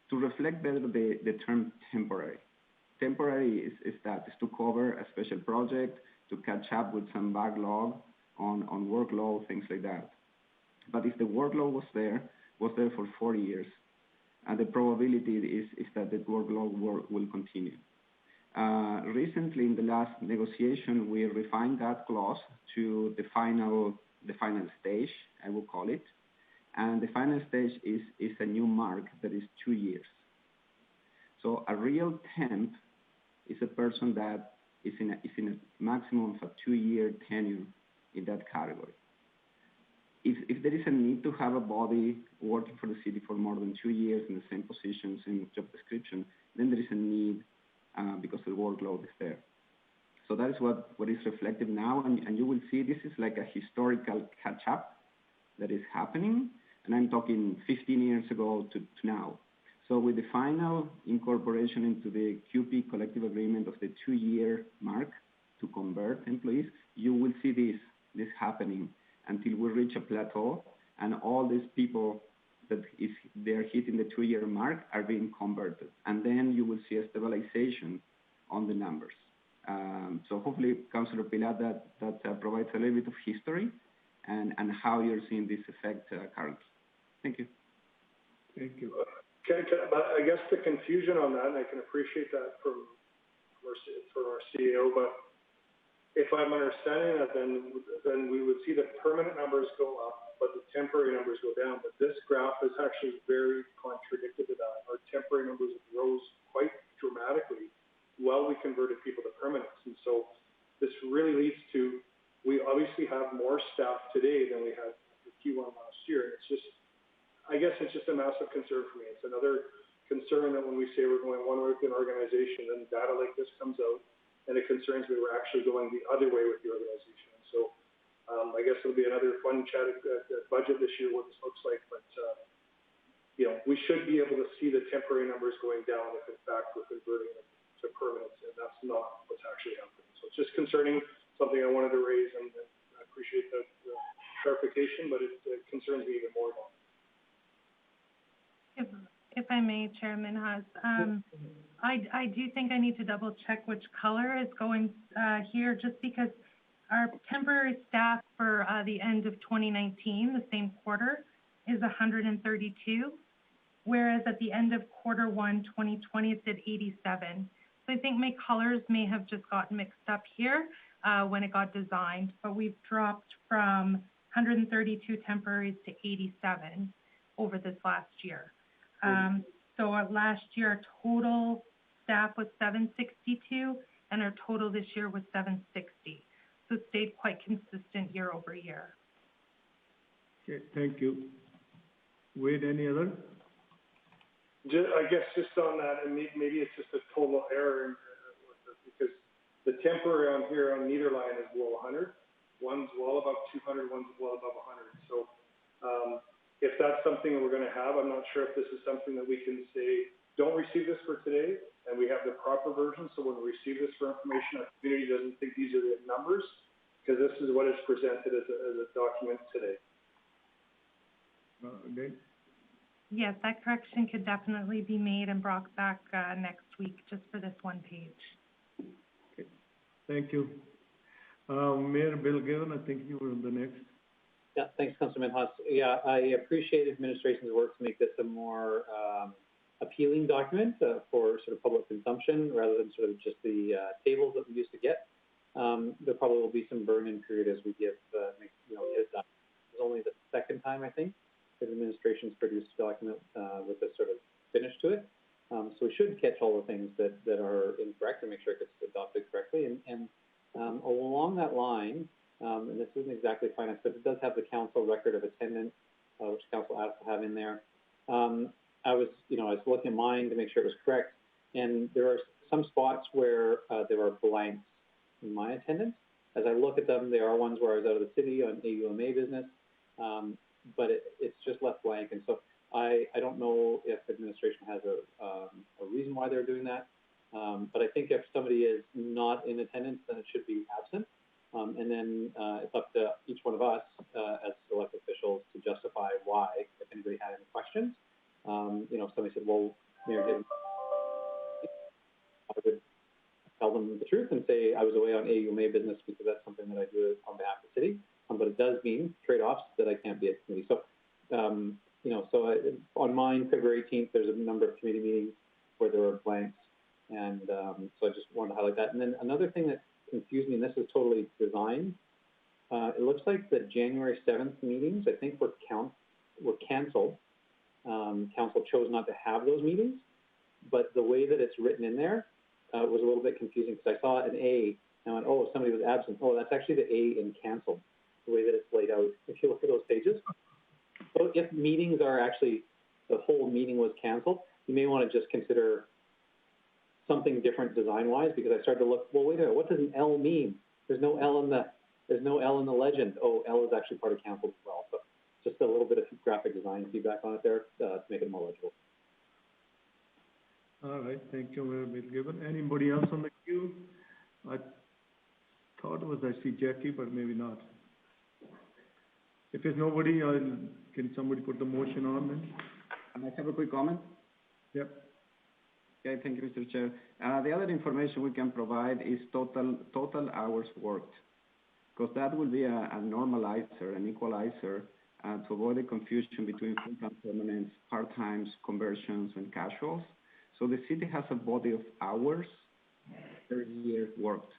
to reflect better the term temporary. Temporary is to cover a special project, to catch up with some backlog on workload, things like that. But if the workload was there for 4 years, and the probability is that the workload will continue. Recently, in the last negotiation, we refined that clause to the final stage, I will call it. And the final stage is a new mark that is 2 years. So a real temp is a person that is in a maximum of a 2-year tenure in that category. If there is a need to have a body working for the city for more than 2 years in the same position, same job description, then there is a need because the workload is there. So that is what is reflected now, and you will see this is like a historical catch-up that is happening, and I'm talking 15 years ago to now. So with the final incorporation into the QP collective agreement of the 2-year mark to convert employees, you will see this happening until we reach a plateau, and all these people that they're hitting the 2-year mark are being converted. And then you will see a stabilization on the numbers. So hopefully, Councillor Pilar, that provides a little bit of history and how you're seeing this effect currently. Thank you. Thank you. I guess the confusion on that, and I can appreciate that from our CEO, but if I'm understanding that, then we would see the permanent numbers go up, but the temporary numbers go down. But this graph is actually very contradicted to that. Our temporary numbers rose quite dramatically while we converted people to permanents. And so this really leads to, we obviously have more staff today than we had for Q1 last year. It's just, I guess it's just a massive concern for me. It's another concern that when we say we're going one way with an organization, then data like this comes out, and it concerns me we're actually going the other way with the organization. So I guess it'll be another fun chat at budget this year, what this looks like. But, we should be able to see the temporary numbers going down if, in fact, we're converting them to permanents, and that's not what's actually happening. So it's just concerning, something I wanted to raise, and I appreciate the clarification, but it concerns me even more now. If I may, Chairman Haas, I do think I need to double check which color is going here, just because our temporary staff for the end of 2019, the same quarter, is 132, whereas at the end of Q1 2020, it's at 87. So I think my colors may have just gotten mixed up here when it got designed, but we've dropped from 132 temporaries to 87 over this last year. So our last year, our total staff was 762, and our total this year was 760. So it stayed quite consistent year over year. Okay, thank you. Wade, any other? I guess just on that, and maybe it's just a total error because the temporary on here on neither line is below 100. One's well above 200, one's well above 100. So if that's something we're going to have, I'm not sure if this is something that we can say, don't receive this for today, and we have the proper version, so when we receive this for information, our community doesn't think these are the numbers, because this is what is presented as a document today. Okay. Yes, that correction could definitely be made and brought back next week, just for this one page. Okay. Thank you. Mayor Bill Given, I think you were the next. Yeah, thanks, Councilman Haas. Yeah, I appreciate administration's work to make this a more appealing document for sort of public consumption rather than sort of just the tables that we used to get. there probably will be some burn-in period as we get done. It's only the second time, I think, that administration's produced a document with a sort of finish to it. So we should catch all the things that are incorrect and make sure it gets adopted correctly. And along that line, and this isn't exactly finance, but it does have the council record of attendance, which council asked to have in there. I was looking at mine to make sure it was correct, and there are some spots where there are blanks in my attendance. As I look at them, there are ones where I was out of the city on AUMA business, but it's just left blank. And so I don't know if administration has a reason why they're doing that, but I think if somebody is not in attendance, then it should be absent. And then it's up to each one of us as elected officials to justify why, if anybody had any questions. If somebody said, well, Mayor, I would tell them the truth and say I was away on AUMA business because that's something that I do on behalf of the city. But it does mean trade-offs that I can't be at committee. So, on mine, February 18th, there's a number of committee meetings where there are blanks. And so I just wanted to highlight that. And then another thing that confused me, and this is totally designed, it looks like the January 7th meetings, I think, were canceled. Council chose not to have those meetings. But the way that it's written in there was a little bit confusing because I saw an A and I went, oh, somebody was absent. Oh, that's actually the A in canceled, the way that it's laid out if you look at those pages. So if meetings are actually, the whole meeting was canceled, you may want to just consider something different design-wise, because I started to look, well, wait a minute, what does an L mean? There's no L in the legend. Oh, L is actually part of canceled as well. So just a little bit of graphic design feedback on it there to make it more legible. All right, thank you, Mayor Bill Gibbon. Anybody else on the queue? I thought it was actually Jackie, but maybe not. If there's nobody, can somebody put the motion on then? Can I have a quick comment? Yep. Okay, thank you, Mr. Chair. The other information we can provide is total hours worked, because that will be a normalizer, an equalizer, to avoid the confusion between full-time permanents, part-times, conversions, and casuals. So the city has a body of hours per year worked.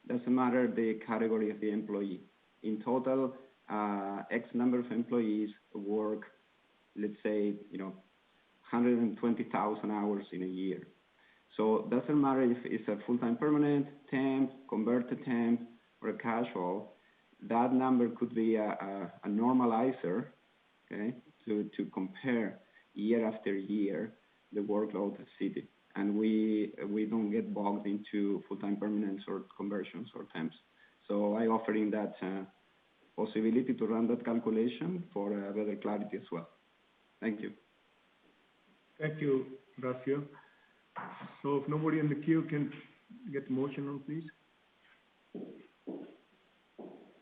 Doesn't matter the category of the employee. In total, X number of employees work, let's say, 120,000 hours in a year. So it doesn't matter if it's a full-time permanent, temp, converted temp, or a casual. That number could be a normalizer, okay, to compare year after year the workload of the city. And we don't get bogged into full-time permanents or conversions or temps. So I offering that possibility to run that calculation for better clarity as well. Thank you. Thank you, Gracia. So if nobody in the queue can get the motion on, please.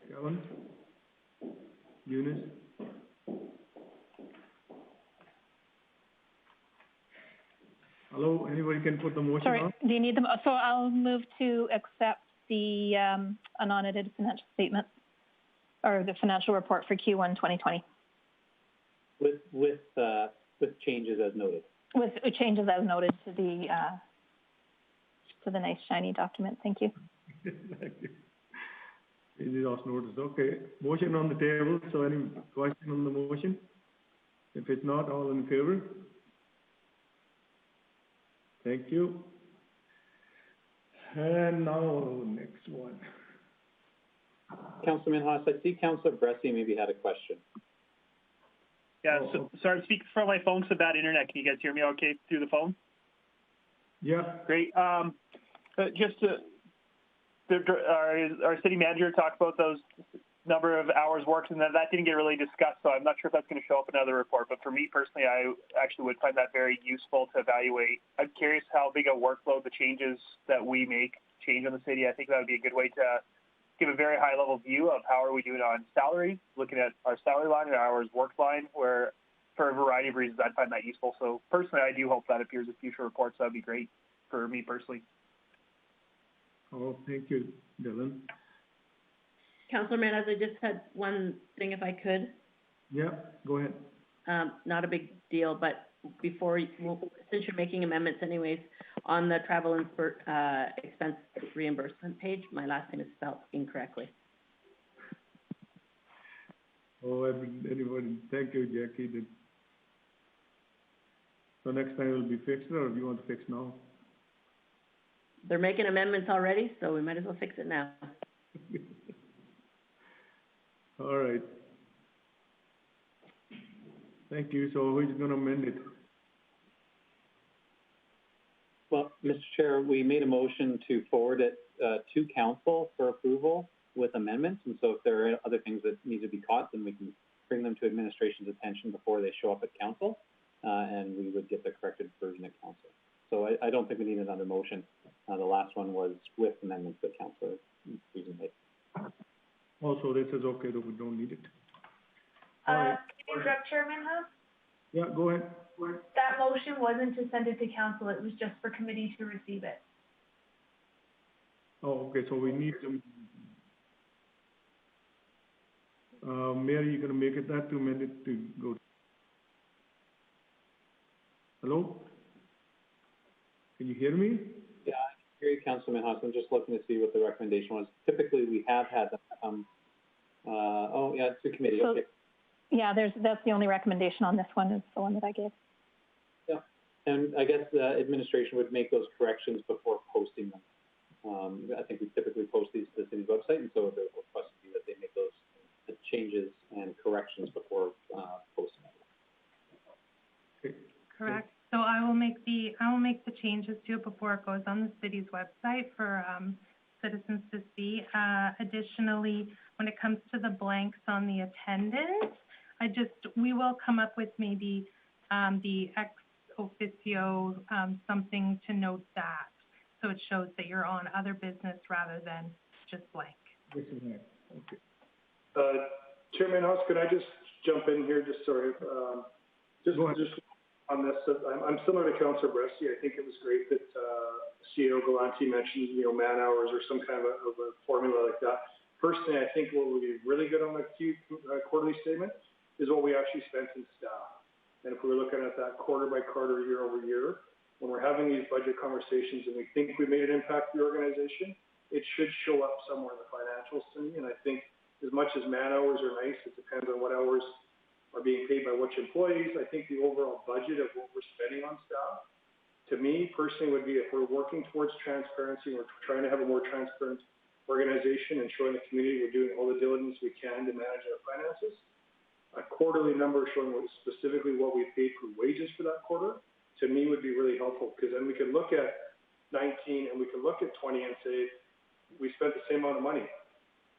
Kevin? Eunice? Hello, anybody can put the motion on? Sorry, do you need them? So I'll move to accept the unaudited financial statement or the financial report for Q1 2020. With changes as noted. With changes as noted to the nice shiny document. Thank you. Thank you. Easy off notice. Okay. Motion on the table. So any question on the motion? If it's not, all in favor? Thank you. And now next one. Councilman Haas, I see Councilor Bressi maybe had a question. Yeah, so, sorry, I'm speaking from my phone, so bad internet. Can you guys hear me okay through the phone? Yeah. Great. Just to, our city manager talked about those number of hours worked, and that didn't get really discussed, so I'm not sure if that's going to show up in another report. But for me personally, I actually would find that very useful to evaluate. I'm curious how big a workload the changes that we make change on the city. I think that would be a good way to give a very high-level view of how are we doing on salaries, looking at our salary line and our hours worked line, where for a variety of reasons I'd find that useful. So personally, I do hope that appears in future reports. That would be great for me personally. Oh, thank you, Dylan. Councillor Manaz, I just had one thing if I could. Yeah, go ahead. Not a big deal, but since you're making amendments anyways, on the travel and expense reimbursement page, my last name is spelled incorrectly. Oh, anybody, thank you, Jackie. So next time it will be fixed, or do you want to fix now? They're making amendments already, so we might as well fix it now. All right. Thank you. So who's going to amend it? Well, Mr. Chair, we made a motion to forward it to council for approval with amendments. And so if there are other things that need to be caught, then we can bring them to administration's attention before they show up at council, and we would get the corrected version at council. So I don't think we need another motion. The last one was with amendments that council made. Also, this is okay that we don't need it. Can you interrupt, Chairman House? Yeah, go ahead. That motion wasn't to send it to council, it was just for committee to receive it. Oh, okay, so we need to, Mary, you gonna make it that to amend it to go? Hello? Can you hear me? Yeah, I can hear you, Councilman Haas. I'm just looking to see what the recommendation was. Typically, we have had them oh, yeah, it's to committee, So, okay. Yeah, that's the only recommendation on this one, is the one that I gave. Yeah, and I guess the administration would make those corrections before posting them. I think we typically post these to the city's website, and so the request would be that they make those changes and corrections before posting them. Correct. So I will make the changes to it before it goes on the city's website for citizens to see. Additionally, when it comes to the blanks on the attendance, we will come up with maybe the ex officio something to note that, so it shows that you're on other business rather than just blank. Okay. Chairman House, could I just jump in here? Just sorry, just on this. I'm similar to Councillor Bresty. I think it was great that CEO Galante mentioned, man hours or some kind of a formula like that. Personally, I think what would be really good on the quarterly statement is what we actually spent in staff. And if we were looking at that quarter by quarter, year over year, when we're having these budget conversations and we think we made an impact to the organization, it should show up somewhere in the financials to me. And I think as much as man hours are nice, it depends on what hours are being paid by which employees. I think the overall budget of what we're spending on staff, to me personally, would be if we're working towards transparency, we're trying to have a more transparent organization and showing the community we're doing all the diligence we can to manage our finances. A quarterly number showing specifically what we paid for wages for that quarter, to me would be really helpful, because then we can look at 19 and we can look at 20 and say, we spent the same amount of money.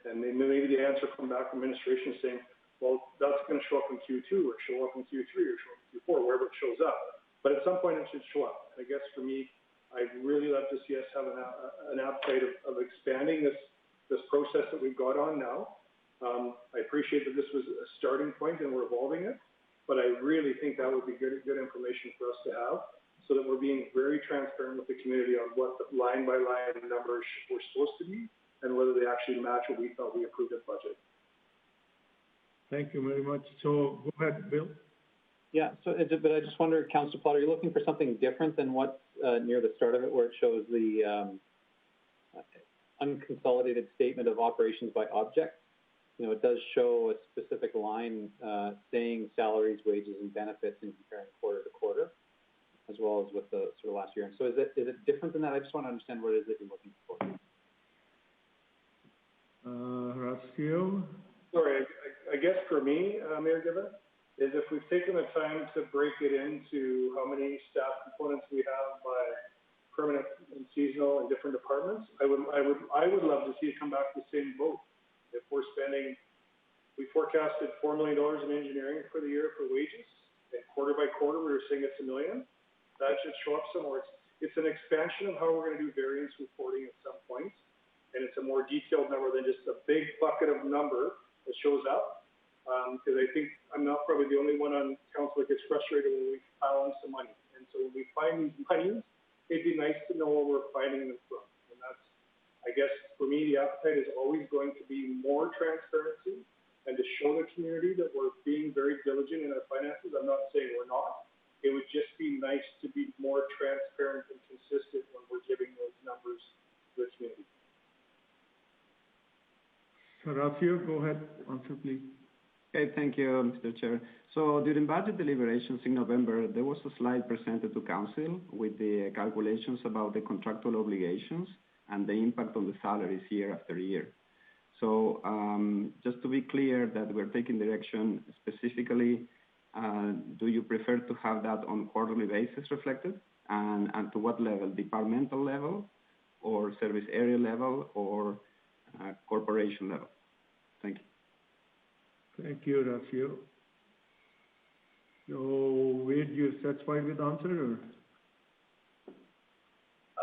And then maybe the answer come back from administration saying, well, that's going to show up in Q2 or show up in Q3 or show up in Q4, wherever it shows up. But at some point it should show up. I guess for me, I'd really love to see us have an appetite of expanding this process that we've got on now. I appreciate that this was a starting point and we're evolving it, but I really think that would be good information for us to have, so that we're being very transparent with the community on what the line by line numbers were supposed to be and whether they actually match what we thought we approved at budget. Thank you very much. So go ahead, Bill. Yeah, so but I just wonder, Councillor Potter, are you looking for something different than what's near the start of it, where it shows the unconsolidated statement of operations by object? It does show a specific line saying salaries, wages, and benefits and comparing quarter to quarter, as well as with the sort of last year. And so is it different than that? I just want to understand what it is that you're looking for. Horacio? Sorry, I guess for me, Mayor Gibbon, is if we've taken the time to break it into how many staff components we have by permanent and seasonal and different departments, I would love to see it come back to the same boat. If we're spending, we forecasted $4 million in engineering for the year for wages, and quarter by quarter we were saying it's $1 million. That should show up somewhere. It's an expansion of how we're going to do variance reporting at some point, and it's a more detailed number than just a big bucket of number that shows up. Because I think I'm not probably the only one on council that gets frustrated when we pile in some money. And so when we find these monies, it'd be nice to know where we're finding them from. And that's, I guess, for me, the appetite is always going to be more transparency and to show the community that we're being very diligent in our finances. I'm not saying we're not. It would just be nice to be more transparent and consistent consistent when we're giving those numbers to the community. Horacio, go ahead, answer please. Okay, thank you, Mr. Chair. So during budget deliberations in November, there was a slide presented to Council with the calculations about the contractual obligations and the impact on the salaries year after year. So just to be clear that we're taking direction specifically, do you prefer to have that on quarterly basis reflected? And to what level, departmental level or service area level or corporation level? Thank you. Thank you, Horacio. So, Wade, you're satisfied with the answer? Or?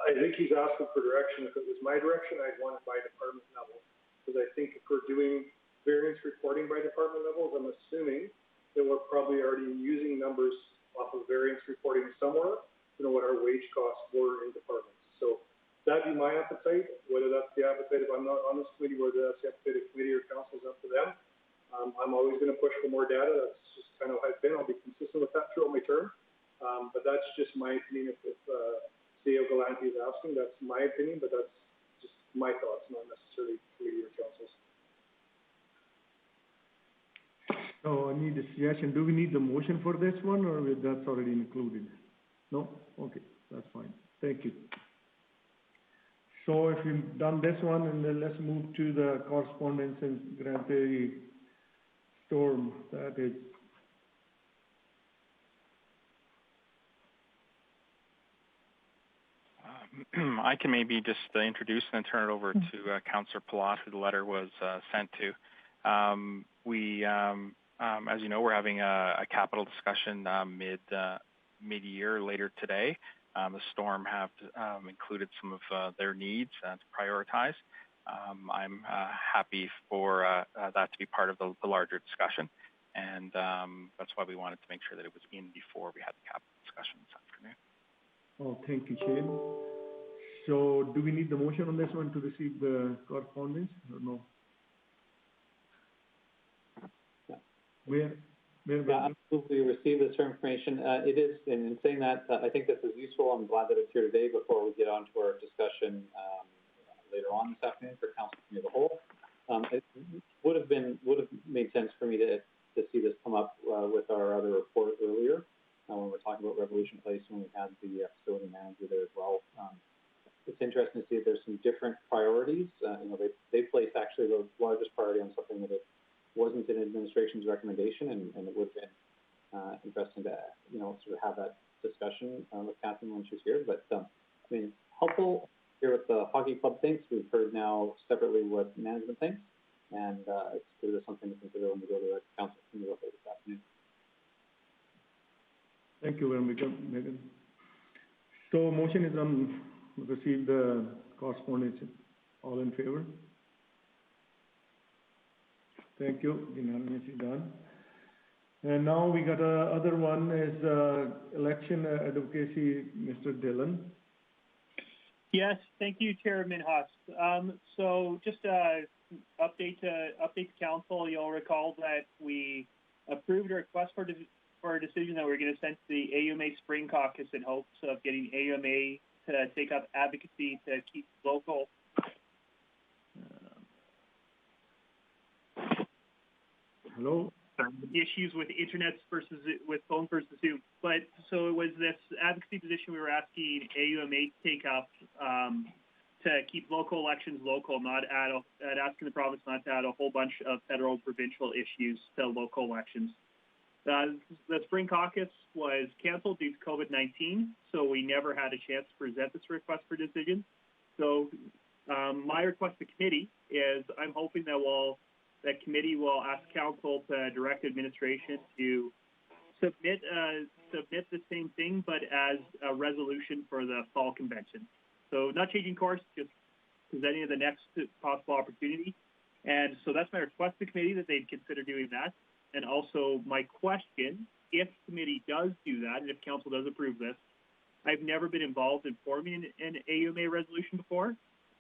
I think he's asking for direction. If it was my direction, I'd want it by department level. Because I think if we're doing variance reporting by department levels, I'm assuming that we're probably already using numbers off of variance reporting somewhere to know what our wage costs were in departments. So that'd be my appetite. Whether that's the appetite, if I'm not on this committee, whether that's the appetite of committee or council, is up to them. I'm always going to push for more data. That's just kind of how I've been. I'll be consistent with that throughout my term. But that's just my opinion. If CEO Galante is asking, that's my opinion, but that's just my thoughts, not necessarily committee or council's. So I need a suggestion. Do we need the motion for this one, or that's already included? No? Okay, that's fine. Thank you. So if you've done this one, and then let's move to the correspondence in Grande Prairie storm. That is. I can maybe just introduce and then turn it over to Councillor Palat, who the letter was sent to. As you know, we're having a capital discussion mid-year later today. The storm have included some of their needs to prioritize. I'm happy for that to be part of the larger discussion, and that's why we wanted to make sure that it was in before we had the capital discussion this afternoon. Oh, thank you, Shane. So do we need the motion on this one to receive the correspondence or no? Absolutely, receive this information. It is, and in saying that, I think this is useful. I'm glad that it's here today before we get on to our discussion later on this afternoon for council committee as a whole. It would have made sense for me to see this come up with our other report earlier when we're talking about Revolution Place, when we had the facility manager there as well. It's interesting to see that there's some different priorities. They place actually the largest priority on something that it wasn't in administration's recommendation, and it would have been interesting to sort of have that discussion with Catherine when she's here. But I mean, helpful hear what the hockey club thinks. We've heard now separately what management thinks, and it's clear something to consider when we go to the council committee this afternoon. Thank you very much, Megan. So motion is on receive the correspondence. All in favor? Thank you. Unanimously done. And now we got other one is election advocacy, Mr. Dillon. Yes, thank you, Chairman Huss. So just update to council. You'll recall that we approved a request for a decision that we're going to send to the AUMA Spring Caucus in hopes of getting AUMA to take up advocacy to keep local. Hello. Issues with internet versus with phone versus Zoom. But so it was this advocacy position we were asking AUMA to take up to keep local elections local, not asking the province not to add a whole bunch of federal provincial issues to local elections. The Spring Caucus was canceled due to COVID-19, so we never had a chance to present this request for decision. So my request to committee is I'm hoping that committee will ask council to direct administration to submit the same thing, but as a resolution for the fall convention. So not changing course, just presenting the next possible opportunity. And so that's my request to committee, that they'd consider doing that. And also my question, if committee does do that, and if council does approve this, I've never been involved in forming an AUMA resolution before.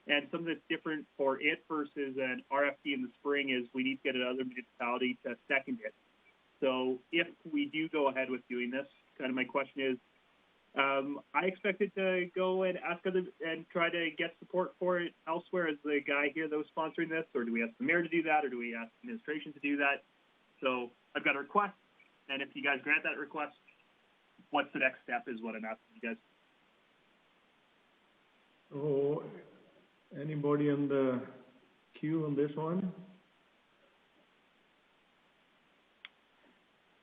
And something that's different for it versus an RFP in the spring is we need to get another municipality to second it. So if we do go ahead with doing this, kind of my question is, I expected to go and ask other and try to get support for it elsewhere as the guy here that was sponsoring this, or do we ask the mayor to do that, or do we ask administration to do that? So I've got a request, and if you guys grant that request, what's the next step is what I'm asking you guys. Oh, anybody on the queue on this one?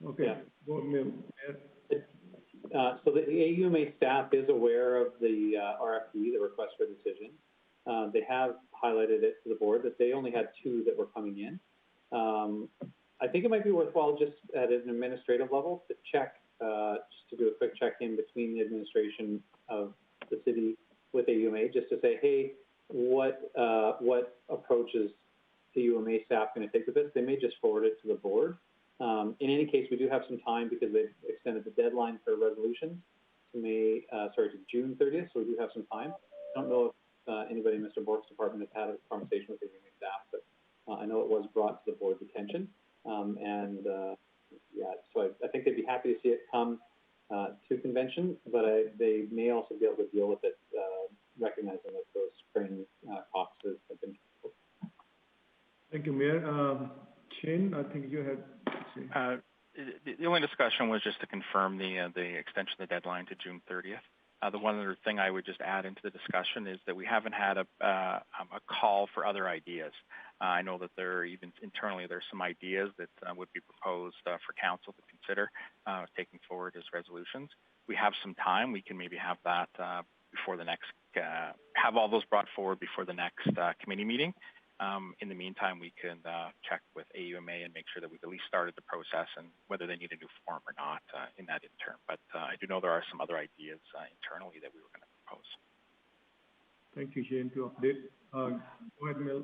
Okay. Yeah. Go, Mayor. So the AUMA staff is aware of the RFP, the request for decision. They have highlighted it to the board that they only had 2 that were coming in. I think it might be worthwhile just at an administrative level to check, just to do a quick check-in between the administration of the city with AUMA, just to say, hey, what approach is the AUMA staff going to take with this? They may just forward it to the board. In any case, we do have some time because they've extended the deadline for resolutions to June 30th, so we do have some time. I don't know if anybody in Mr. Bork's department has had a conversation with the AUMA staff, but I know it was brought to the board's attention. So I think they'd be happy to see it come to convention, but they may also be able to deal with it, recognizing that those spring costs have been canceled. Thank you, Mayor. Shane, I think you had. The only discussion was just to confirm the extension of the deadline to June 30th. The one other thing I would just add into the discussion is that we haven't had a call for other ideas. I know that even internally there's some ideas that would be proposed for council to consider taking forward as resolutions. We have some time. We can maybe have that before the next, have all those brought forward before the next committee meeting. In the meantime, we can check with AUMA and make sure that we've at least started the process and whether they need a new form or not in that interim. But I do know there are some other ideas internally that we were going to propose. Thank you, Shane, to update. Go ahead, Mil.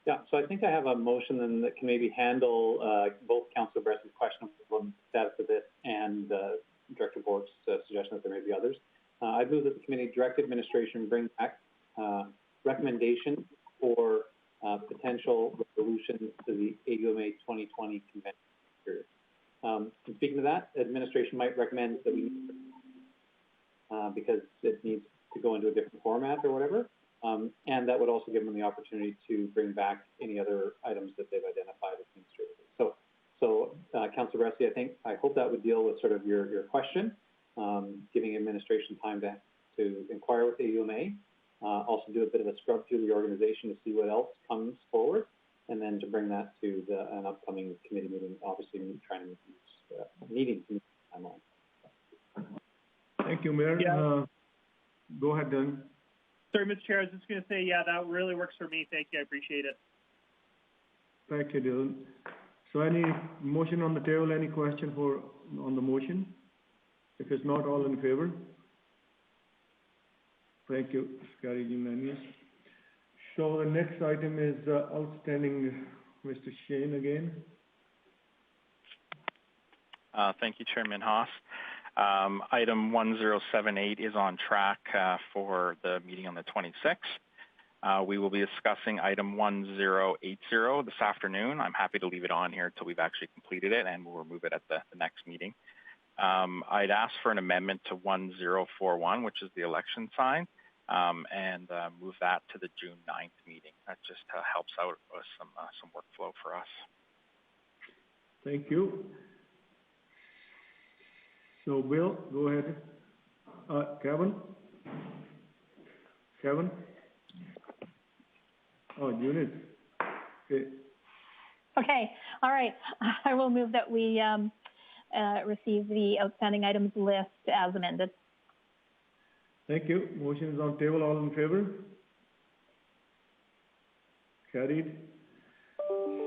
Yeah, so I think I have a motion then that can maybe handle both Councillor Bressy's question on the status of this and Director Bork's suggestion that there may be others. I move that the committee direct administration bring back recommendations for potential resolutions to the AUMA 2020 convention period. Speaking of that, administration might recommend that we because it needs to go into a different format or whatever, and that would also give them the opportunity to bring back any other items that they've identified administratively. So Councillor Bressy, I hope that would deal with sort of your question, giving administration time to inquire with AUMA. Also do a bit of a scrub through the organization to see what else comes forward, and then to bring that to an upcoming committee meeting, obviously trying to meet the timeline. Thank you, Mayor. Yeah. Go ahead, Dylan. Sorry, Mr. Chair, I was just going to say, yeah, that really works for me. Thank you. I appreciate it. Thank you, Dylan. So any motion on the table, any question on the motion? If it's not, all in favor? Thank you. It's carried unanimous. So the next item is outstanding, Mr. Shane again. Thank you, Chairman Haas. Item 1078 is on track for the meeting on the 26th. We will be discussing item 1080 this afternoon. I'm happy to leave it on here until we've actually completed it, and we'll remove it at the next meeting. I'd ask for an amendment to 1041, which is the election sign, and move that to the June 9th meeting. That just helps out with some workflow for us. Thank you. So, Bill, go ahead. Kevin? Oh, Judith. Okay. Okay, all right. I will move that we receive the outstanding items list as amended. Thank you. Motion is on table. All in favor? Carried.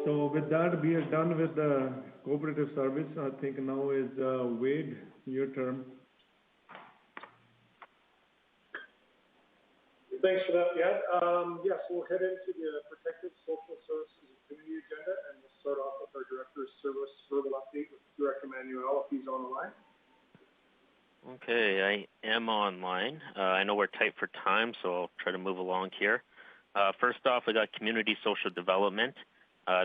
So with that, we are done with the cooperative service. I think now is Wade, your turn. Thanks for that, Yad. Yes, we'll head into the protected social services and community agenda, and we'll start off with our Director of Service verbal update with Director Manuel, if he's on the line. Okay, I am online. I know we're tight for time, so I'll try to move along here. First off, we got Community Social Development.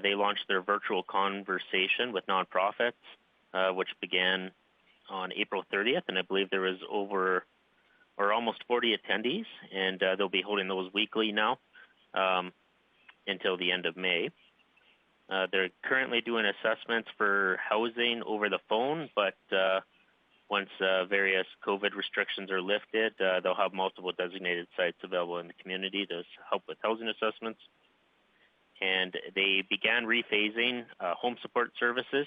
They launched their virtual conversation with nonprofits, which began on April 30th, and I believe there was over or almost 40 attendees, and they'll be holding those weekly now until the end of May. They're currently doing assessments for housing over the phone, but once various COVID restrictions are lifted, they'll have multiple designated sites available in the community to help with housing assessments. And they began rephasing home support services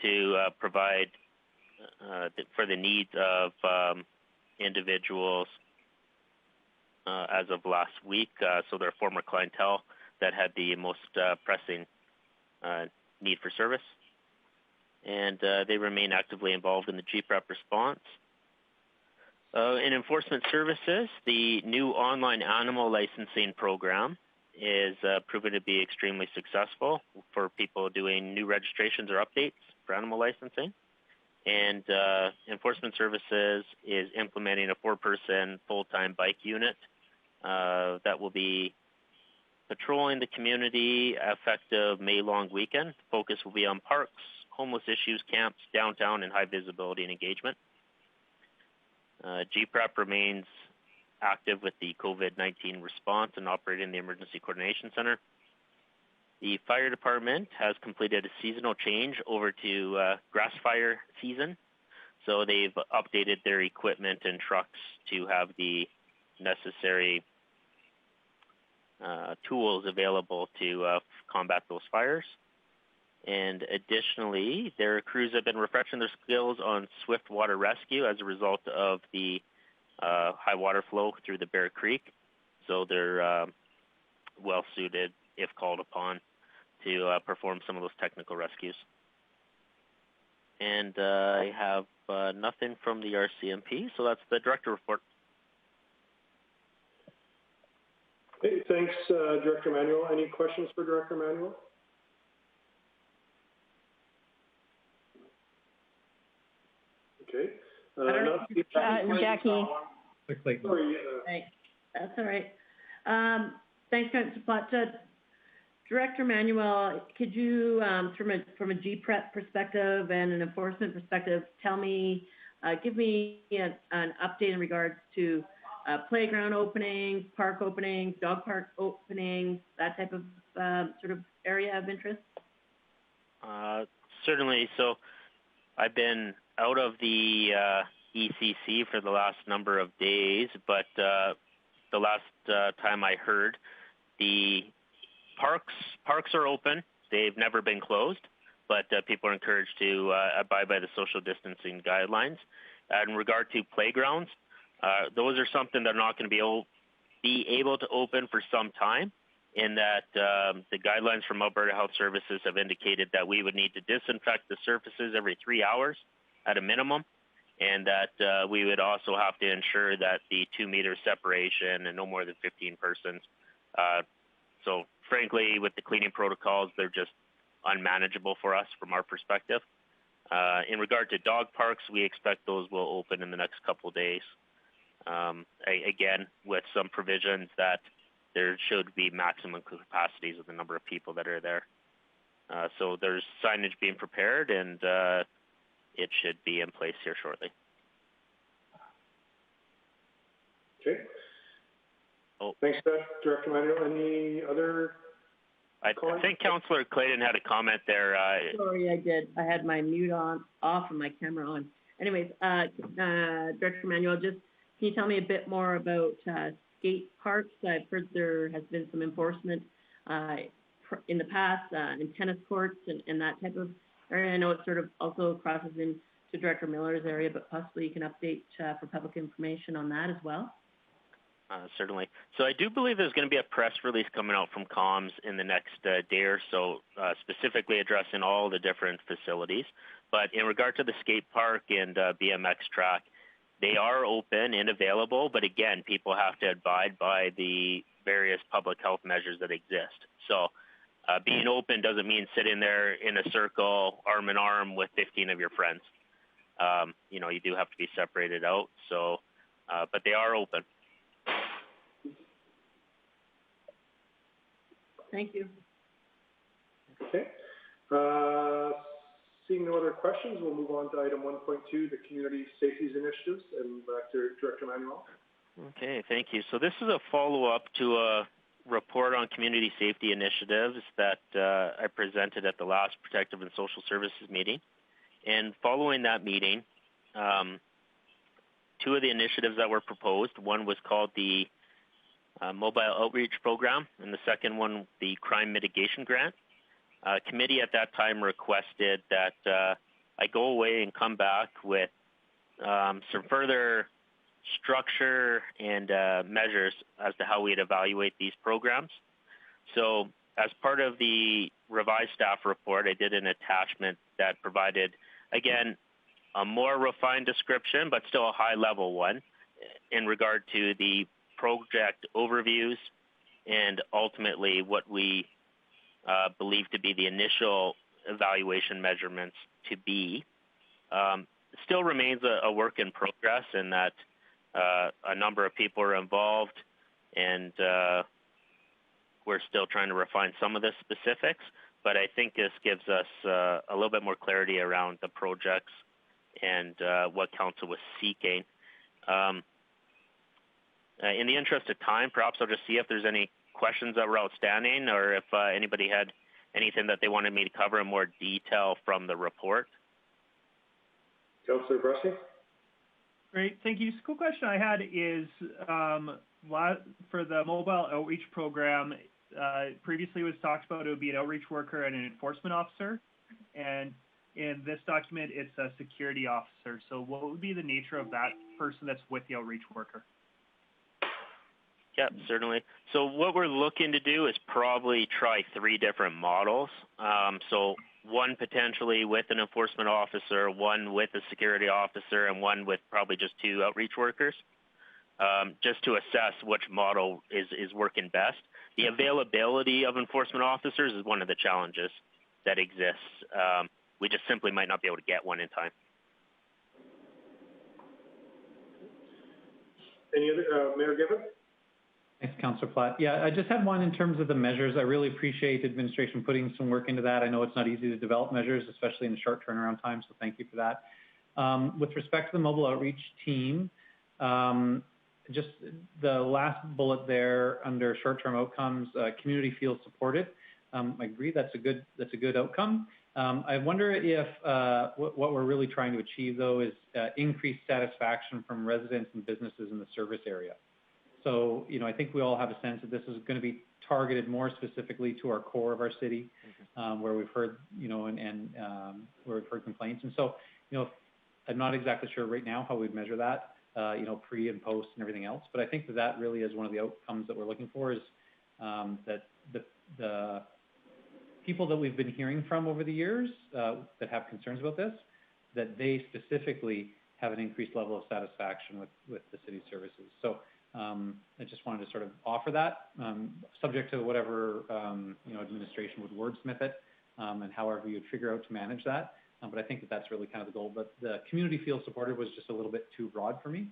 to provide for the needs of individuals as of last week. So their former clientele that had the most pressing need for service. And they remain actively involved in the GPREP response. In enforcement services, the new online animal licensing program is proven to be extremely successful for people doing new registrations or updates for animal licensing. And enforcement services is implementing a 4-person full-time bike unit that will be patrolling the community effective May long weekend. Focus will be on parks, homeless issues, camps, downtown, and high visibility and engagement. GPREP remains active with the COVID-19 response and operating the Emergency Coordination Center. The fire department has completed a seasonal change over to grass fire season. So they've updated their equipment and trucks to have the necessary tools available to combat those fires. And additionally, their crews have been refreshing their skills on swift water rescue as a result of the high water flow through the Bear Creek. So they're well suited, if called upon, to perform some of those technical rescues. And I have nothing from the RCMP, so that's the director report. Hey, thanks, Director Manuel. Any questions for Director Manuel? Okay. I don't know. Jackie. Sorry. Thanks. That's all right. Thanks, Councillor Plott. Director Manuel, could you, from a GPREP perspective and an enforcement perspective, tell me, give me an update in regards to playground openings, park openings, dog park openings, that type of sort of area of interest? Certainly. So I've been out of the ECC for the last number of days, but the last time I heard, the parks are open. They've never been closed, but people are encouraged to abide by the social distancing guidelines. In regard to playgrounds, those are something that are not going to be able to open for some time, in that the guidelines from Alberta Health Services have indicated that we would need to disinfect the surfaces every 3 hours at a minimum, and that we would also have to ensure that the 2-meter separation and no more than 15 persons. So frankly, with the cleaning protocols, they're just unmanageable for us from our perspective. In regard to dog parks, we expect those will open in the next couple of days. Again, with some provisions that there should be maximum capacities of the number of people that are there. So there's signage being prepared, and it should be in place here shortly. Okay. Thanks, Director Manuel. Any other I think Councillor Clayton had a comment there. Sorry, I did. I had my mute off and my camera on. Anyways, Director Manuel, just can you tell me a bit more about skate parks? I've heard there has been some enforcement in the past in tennis courts and that type of area. I know it sort of also crosses into Director Miller's area, but possibly you can update for public information on that as well. Certainly. So I do believe there's going to be a press release coming out from COMS in the next day or so, specifically addressing all the different facilities. But in regard to the skate park and BMX track, they are open and available, but again, people have to abide by the various public health measures that exist. So being open doesn't mean sitting there in a circle, arm in arm with 15 of your friends. You know, you do have to be separated out. So, but they are open. Thank you. Okay. Seeing no other questions, we'll move on to item 1.2, the community safety initiatives, and back to Director Manuel. Okay, thank you. So this is a follow-up to a report on community safety initiatives that I presented at the last Protective and Social Services meeting. And following that meeting, two of the initiatives that were proposed, one was called the Mobile Outreach Program, and the second one, the Crime Mitigation Grant. Committee at that time requested that I go away and come back with some further structure and measures as to how we'd evaluate these programs. So as part of the revised staff report, I did an attachment that provided, again, a more refined description, but still a high-level one in regard to the project overviews and ultimately what we believe to be the initial evaluation measurements to be. Still remains a work in progress in that a number of people are involved, and we're still trying to refine some of the specifics, but I think this gives us a little bit more clarity around the projects and what council was seeking. In the interest of time, perhaps I'll just see if there's any questions that were outstanding, or if anybody had anything that they wanted me to cover in more detail from the report. Councillor Bressy. Great, thank you. Just a quick question I had is for the mobile outreach program, previously it was talked about it would be an outreach worker and an enforcement officer, and in this document it's a security officer. So what would be the nature of that person that's with the outreach worker? Yeah, certainly. So what we're looking to do is probably try 3 different models. So one potentially with an enforcement officer, one with a security officer, and one with probably just 2 outreach workers, just to assess which model is working best. The availability of enforcement officers is one of the challenges that exists. We just simply might not be able to get one in time. Any other, Mayor Gibbon? Thanks, Councillor Platt. Yeah, I just had one in terms of the measures. I really appreciate administration putting some work into that. I know it's not easy to develop measures, especially in the short turnaround time, so thank you for that. With respect to the mobile outreach team, just the last bullet there under short-term outcomes, community feels supported. I agree that's a good outcome. I wonder if what we're really trying to achieve though is increased satisfaction from residents and businesses in the service area. So, I think we all have a sense that this is going to be targeted more specifically to our core of our city, where we've heard, where we've heard complaints. And so, I'm not exactly sure right now how we'd measure that, pre and post and everything else. But I think that really is one of the outcomes that we're looking for is that the people that we've been hearing from over the years that have concerns about this, that they specifically have an increased level of satisfaction with the city services. So I just wanted to sort of offer that, subject to whatever administration would wordsmith it, and however you'd figure out to manage that. But I think that's really kind of the goal. But the community feels supported was just a little bit too broad for me.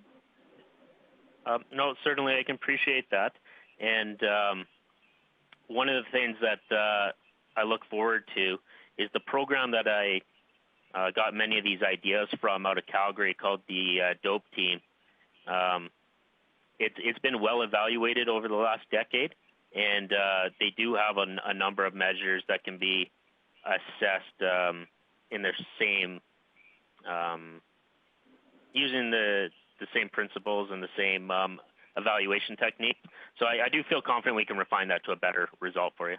No, certainly I can appreciate that. And one of the things that I look forward to is the program that I got many of these ideas from out of Calgary called the DOPE team. It's been well evaluated over the last decade, and they do have a number of measures that can be assessed in their same, using the same principles and the same evaluation technique. So I do feel confident we can refine that to a better result for you.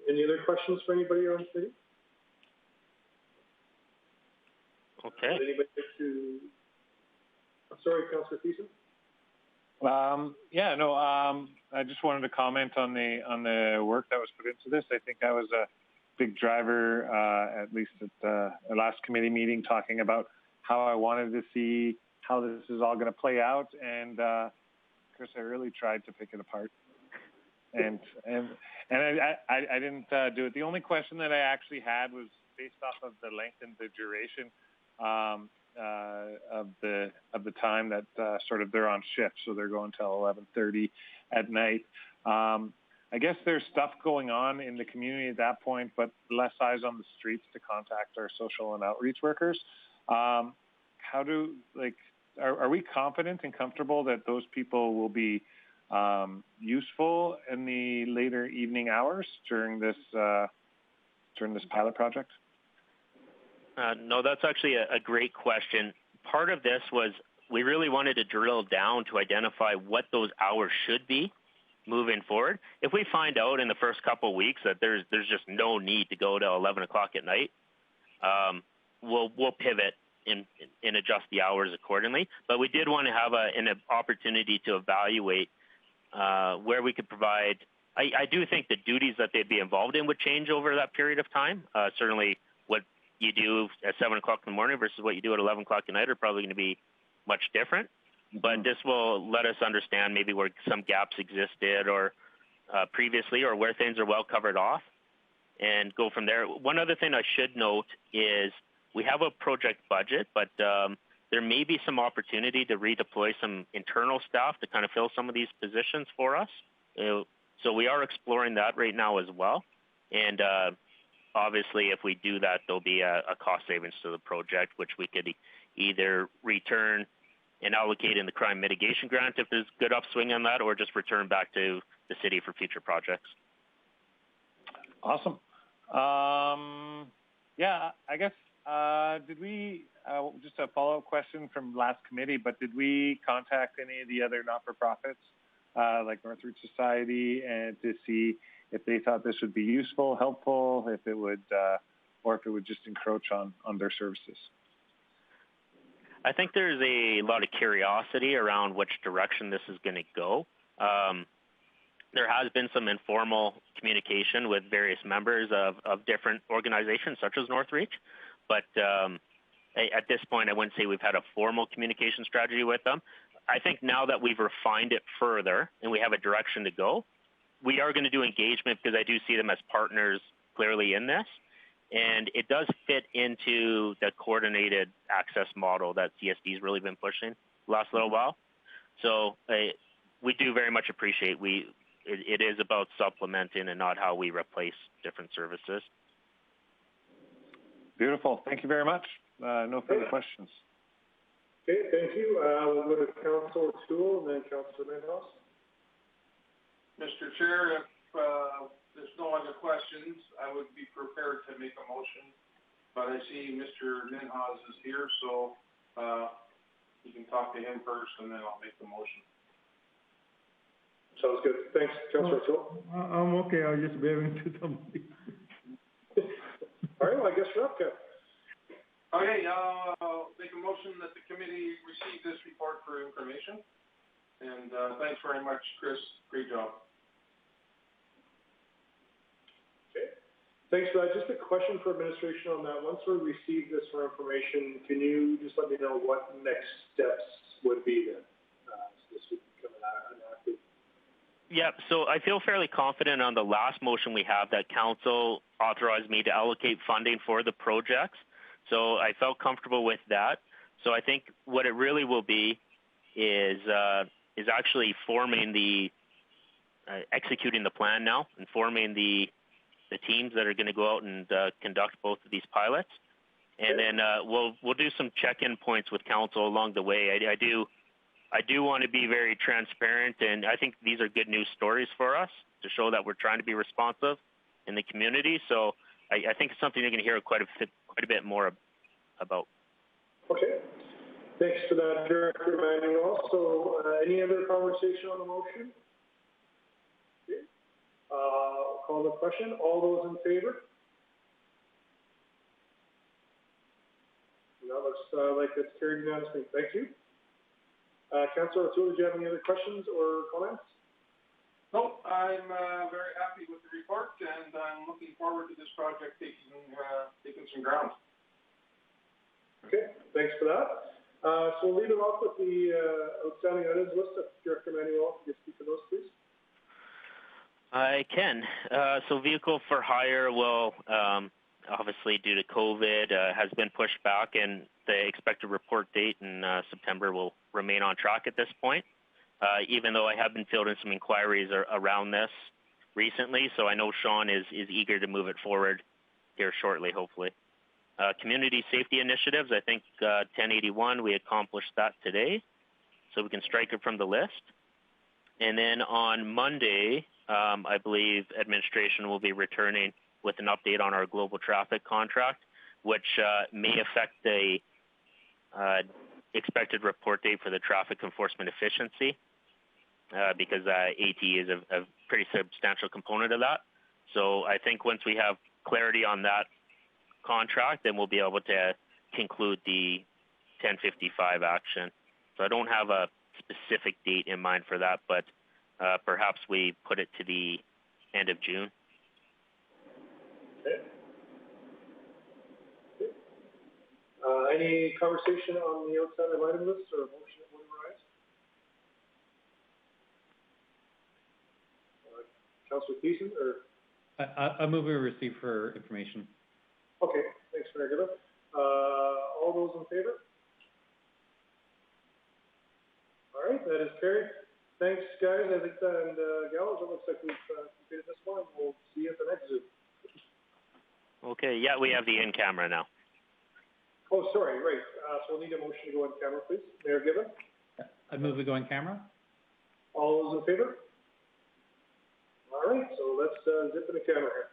Any other questions for anybody on city? Okay. Anybody I'm sorry, Councillor Thiessen? I just wanted to comment on the work that was put into this. I think I was a big driver, at least at the last committee meeting, talking about how I wanted to see how this is all going to play out, and Chris, I really tried to pick it apart, and I didn't do it. The only question that I actually had was based off of the length and the duration. of the time that sort of they're on shift, so they're going till 11:30 at night. I guess there's stuff going on in the community at that point, but less eyes on the streets to contact our social and outreach workers. Are we confident and comfortable that those people will be useful in the later evening hours during this pilot project? No, that's actually a great question. Part of this was we really wanted to drill down to identify what those hours should be moving forward. If we find out in the first couple of weeks that there's just no need to go to 11 o'clock at night, we'll pivot and adjust the hours accordingly. But we did want to have an opportunity to evaluate where we could provide. I do think the duties that they'd be involved in would change over that period of time. Certainly what you do at 7 o'clock in the morning versus what you do at 11 o'clock at night are probably going to be much different. But this will let us understand maybe where some gaps existed or previously, or where things are well covered off, and go from there. One other thing I should note is we have a project budget, but there may be some opportunity to redeploy some internal staff to kind of fill some of these positions for us. So we are exploring that right now as well. And obviously, if we do that, there'll be a cost savings to the project, which we could either return and allocate in the crime mitigation grant if there's good upswing on that, or just return back to the city for future projects. Awesome. Yeah, I guess, did we, just a follow-up question from last committee, but did we contact any of the other not-for-profits, like Northridge Society, and to see if they thought this would be useful, helpful, if it would, or if it would just encroach on their services? I think there's a lot of curiosity around which direction this is going to go. There has been some informal communication with various members of different organizations, such as Northreach. But at this point, I wouldn't say we've had a formal communication strategy with them. I think now that we've refined it further and we have a direction to go, we are going to do engagement because I do see them as partners clearly in this. And it does fit into the coordinated access model that CSD's really been pushing the last little while. So we do very much appreciate it is about supplementing and not how we replace different services. Beautiful. Thank you very much. No further questions. Okay, thank you. We'll go to Councilor Toole and then Councilor Minhouse. Mr. Chair, if there's no other questions, I would be prepared to make a motion. But I see Mr. Minhouse is here, so you can talk to him first, and then I'll make the motion. Sounds good. Thanks, Councilor Toole. I'm okay. I was just waving to somebody. All right, well, I guess we're up, Kev. Okay, I'll make a motion that the committee receive this report for information. And thanks very much, Chris. Great job. Okay. Thanks for that. Just a question for administration on that. Once we receive this for information, can you just let me know what next steps would be then? So this would become an active. Yeah, so I feel fairly confident on the last motion we have that council authorized me to allocate funding for the projects. So I felt comfortable with that. So I think what it really will be is actually forming executing the plan now and forming the teams that are going to go out and conduct both of these pilots. And then we'll do some check-in points with council along the way. I do want to be very transparent, and I think these are good news stories for us to show that we're trying to be responsive in the community. So I think it's something you're going to hear quite a bit more about. Okay. Thanks for that, Director Manuel. So any other conversation on the motion? Okay. I'll call the question. All those in favor? That looks like it's carried unanimously. Thank you. Councilor O'Toole, do you have any other questions or comments? No, I'm very happy with the report, and I'm looking forward to this project taking some ground. Okay, thanks for that. So we'll lead it off with the outstanding items list. Director Manuel, can you speak to those, please? I can. So vehicle for hire will obviously due to COVID, has been pushed back, and the expected report date in September will remain on track at this point. Even though I have been fielding some inquiries around this recently, so I know Sean is eager to move it forward here shortly, hopefully. Community safety initiatives, I think 1081, we accomplished that today, so we can strike it from the list. And then on Monday, I believe administration will be returning with an update on our global traffic contract, which may affect the expected report date for the traffic enforcement efficiency, because AT is a pretty substantial component of that. So I think once we have clarity on that contract, then we'll be able to conclude the 1055 action. So I don't have a specific date in mind for that, but perhaps we put it to the end of June. Okay. Any conversation on the outside of item list or motion that would arise? Councilor Thiessen, or? I move we receive for information. Okay, thanks, Mayor Gibbon. All those in favor? All right, that is carried. Thanks, guys, and gals. It looks like we've completed this one. We'll see you at the next Zoom. Okay, yeah, we have the in-camera now. Oh, sorry, right. So we'll need a motion to go on camera, please. Mayor Gibbon? I move we go on camera. All those in favor? All right, so let's zip in the camera here.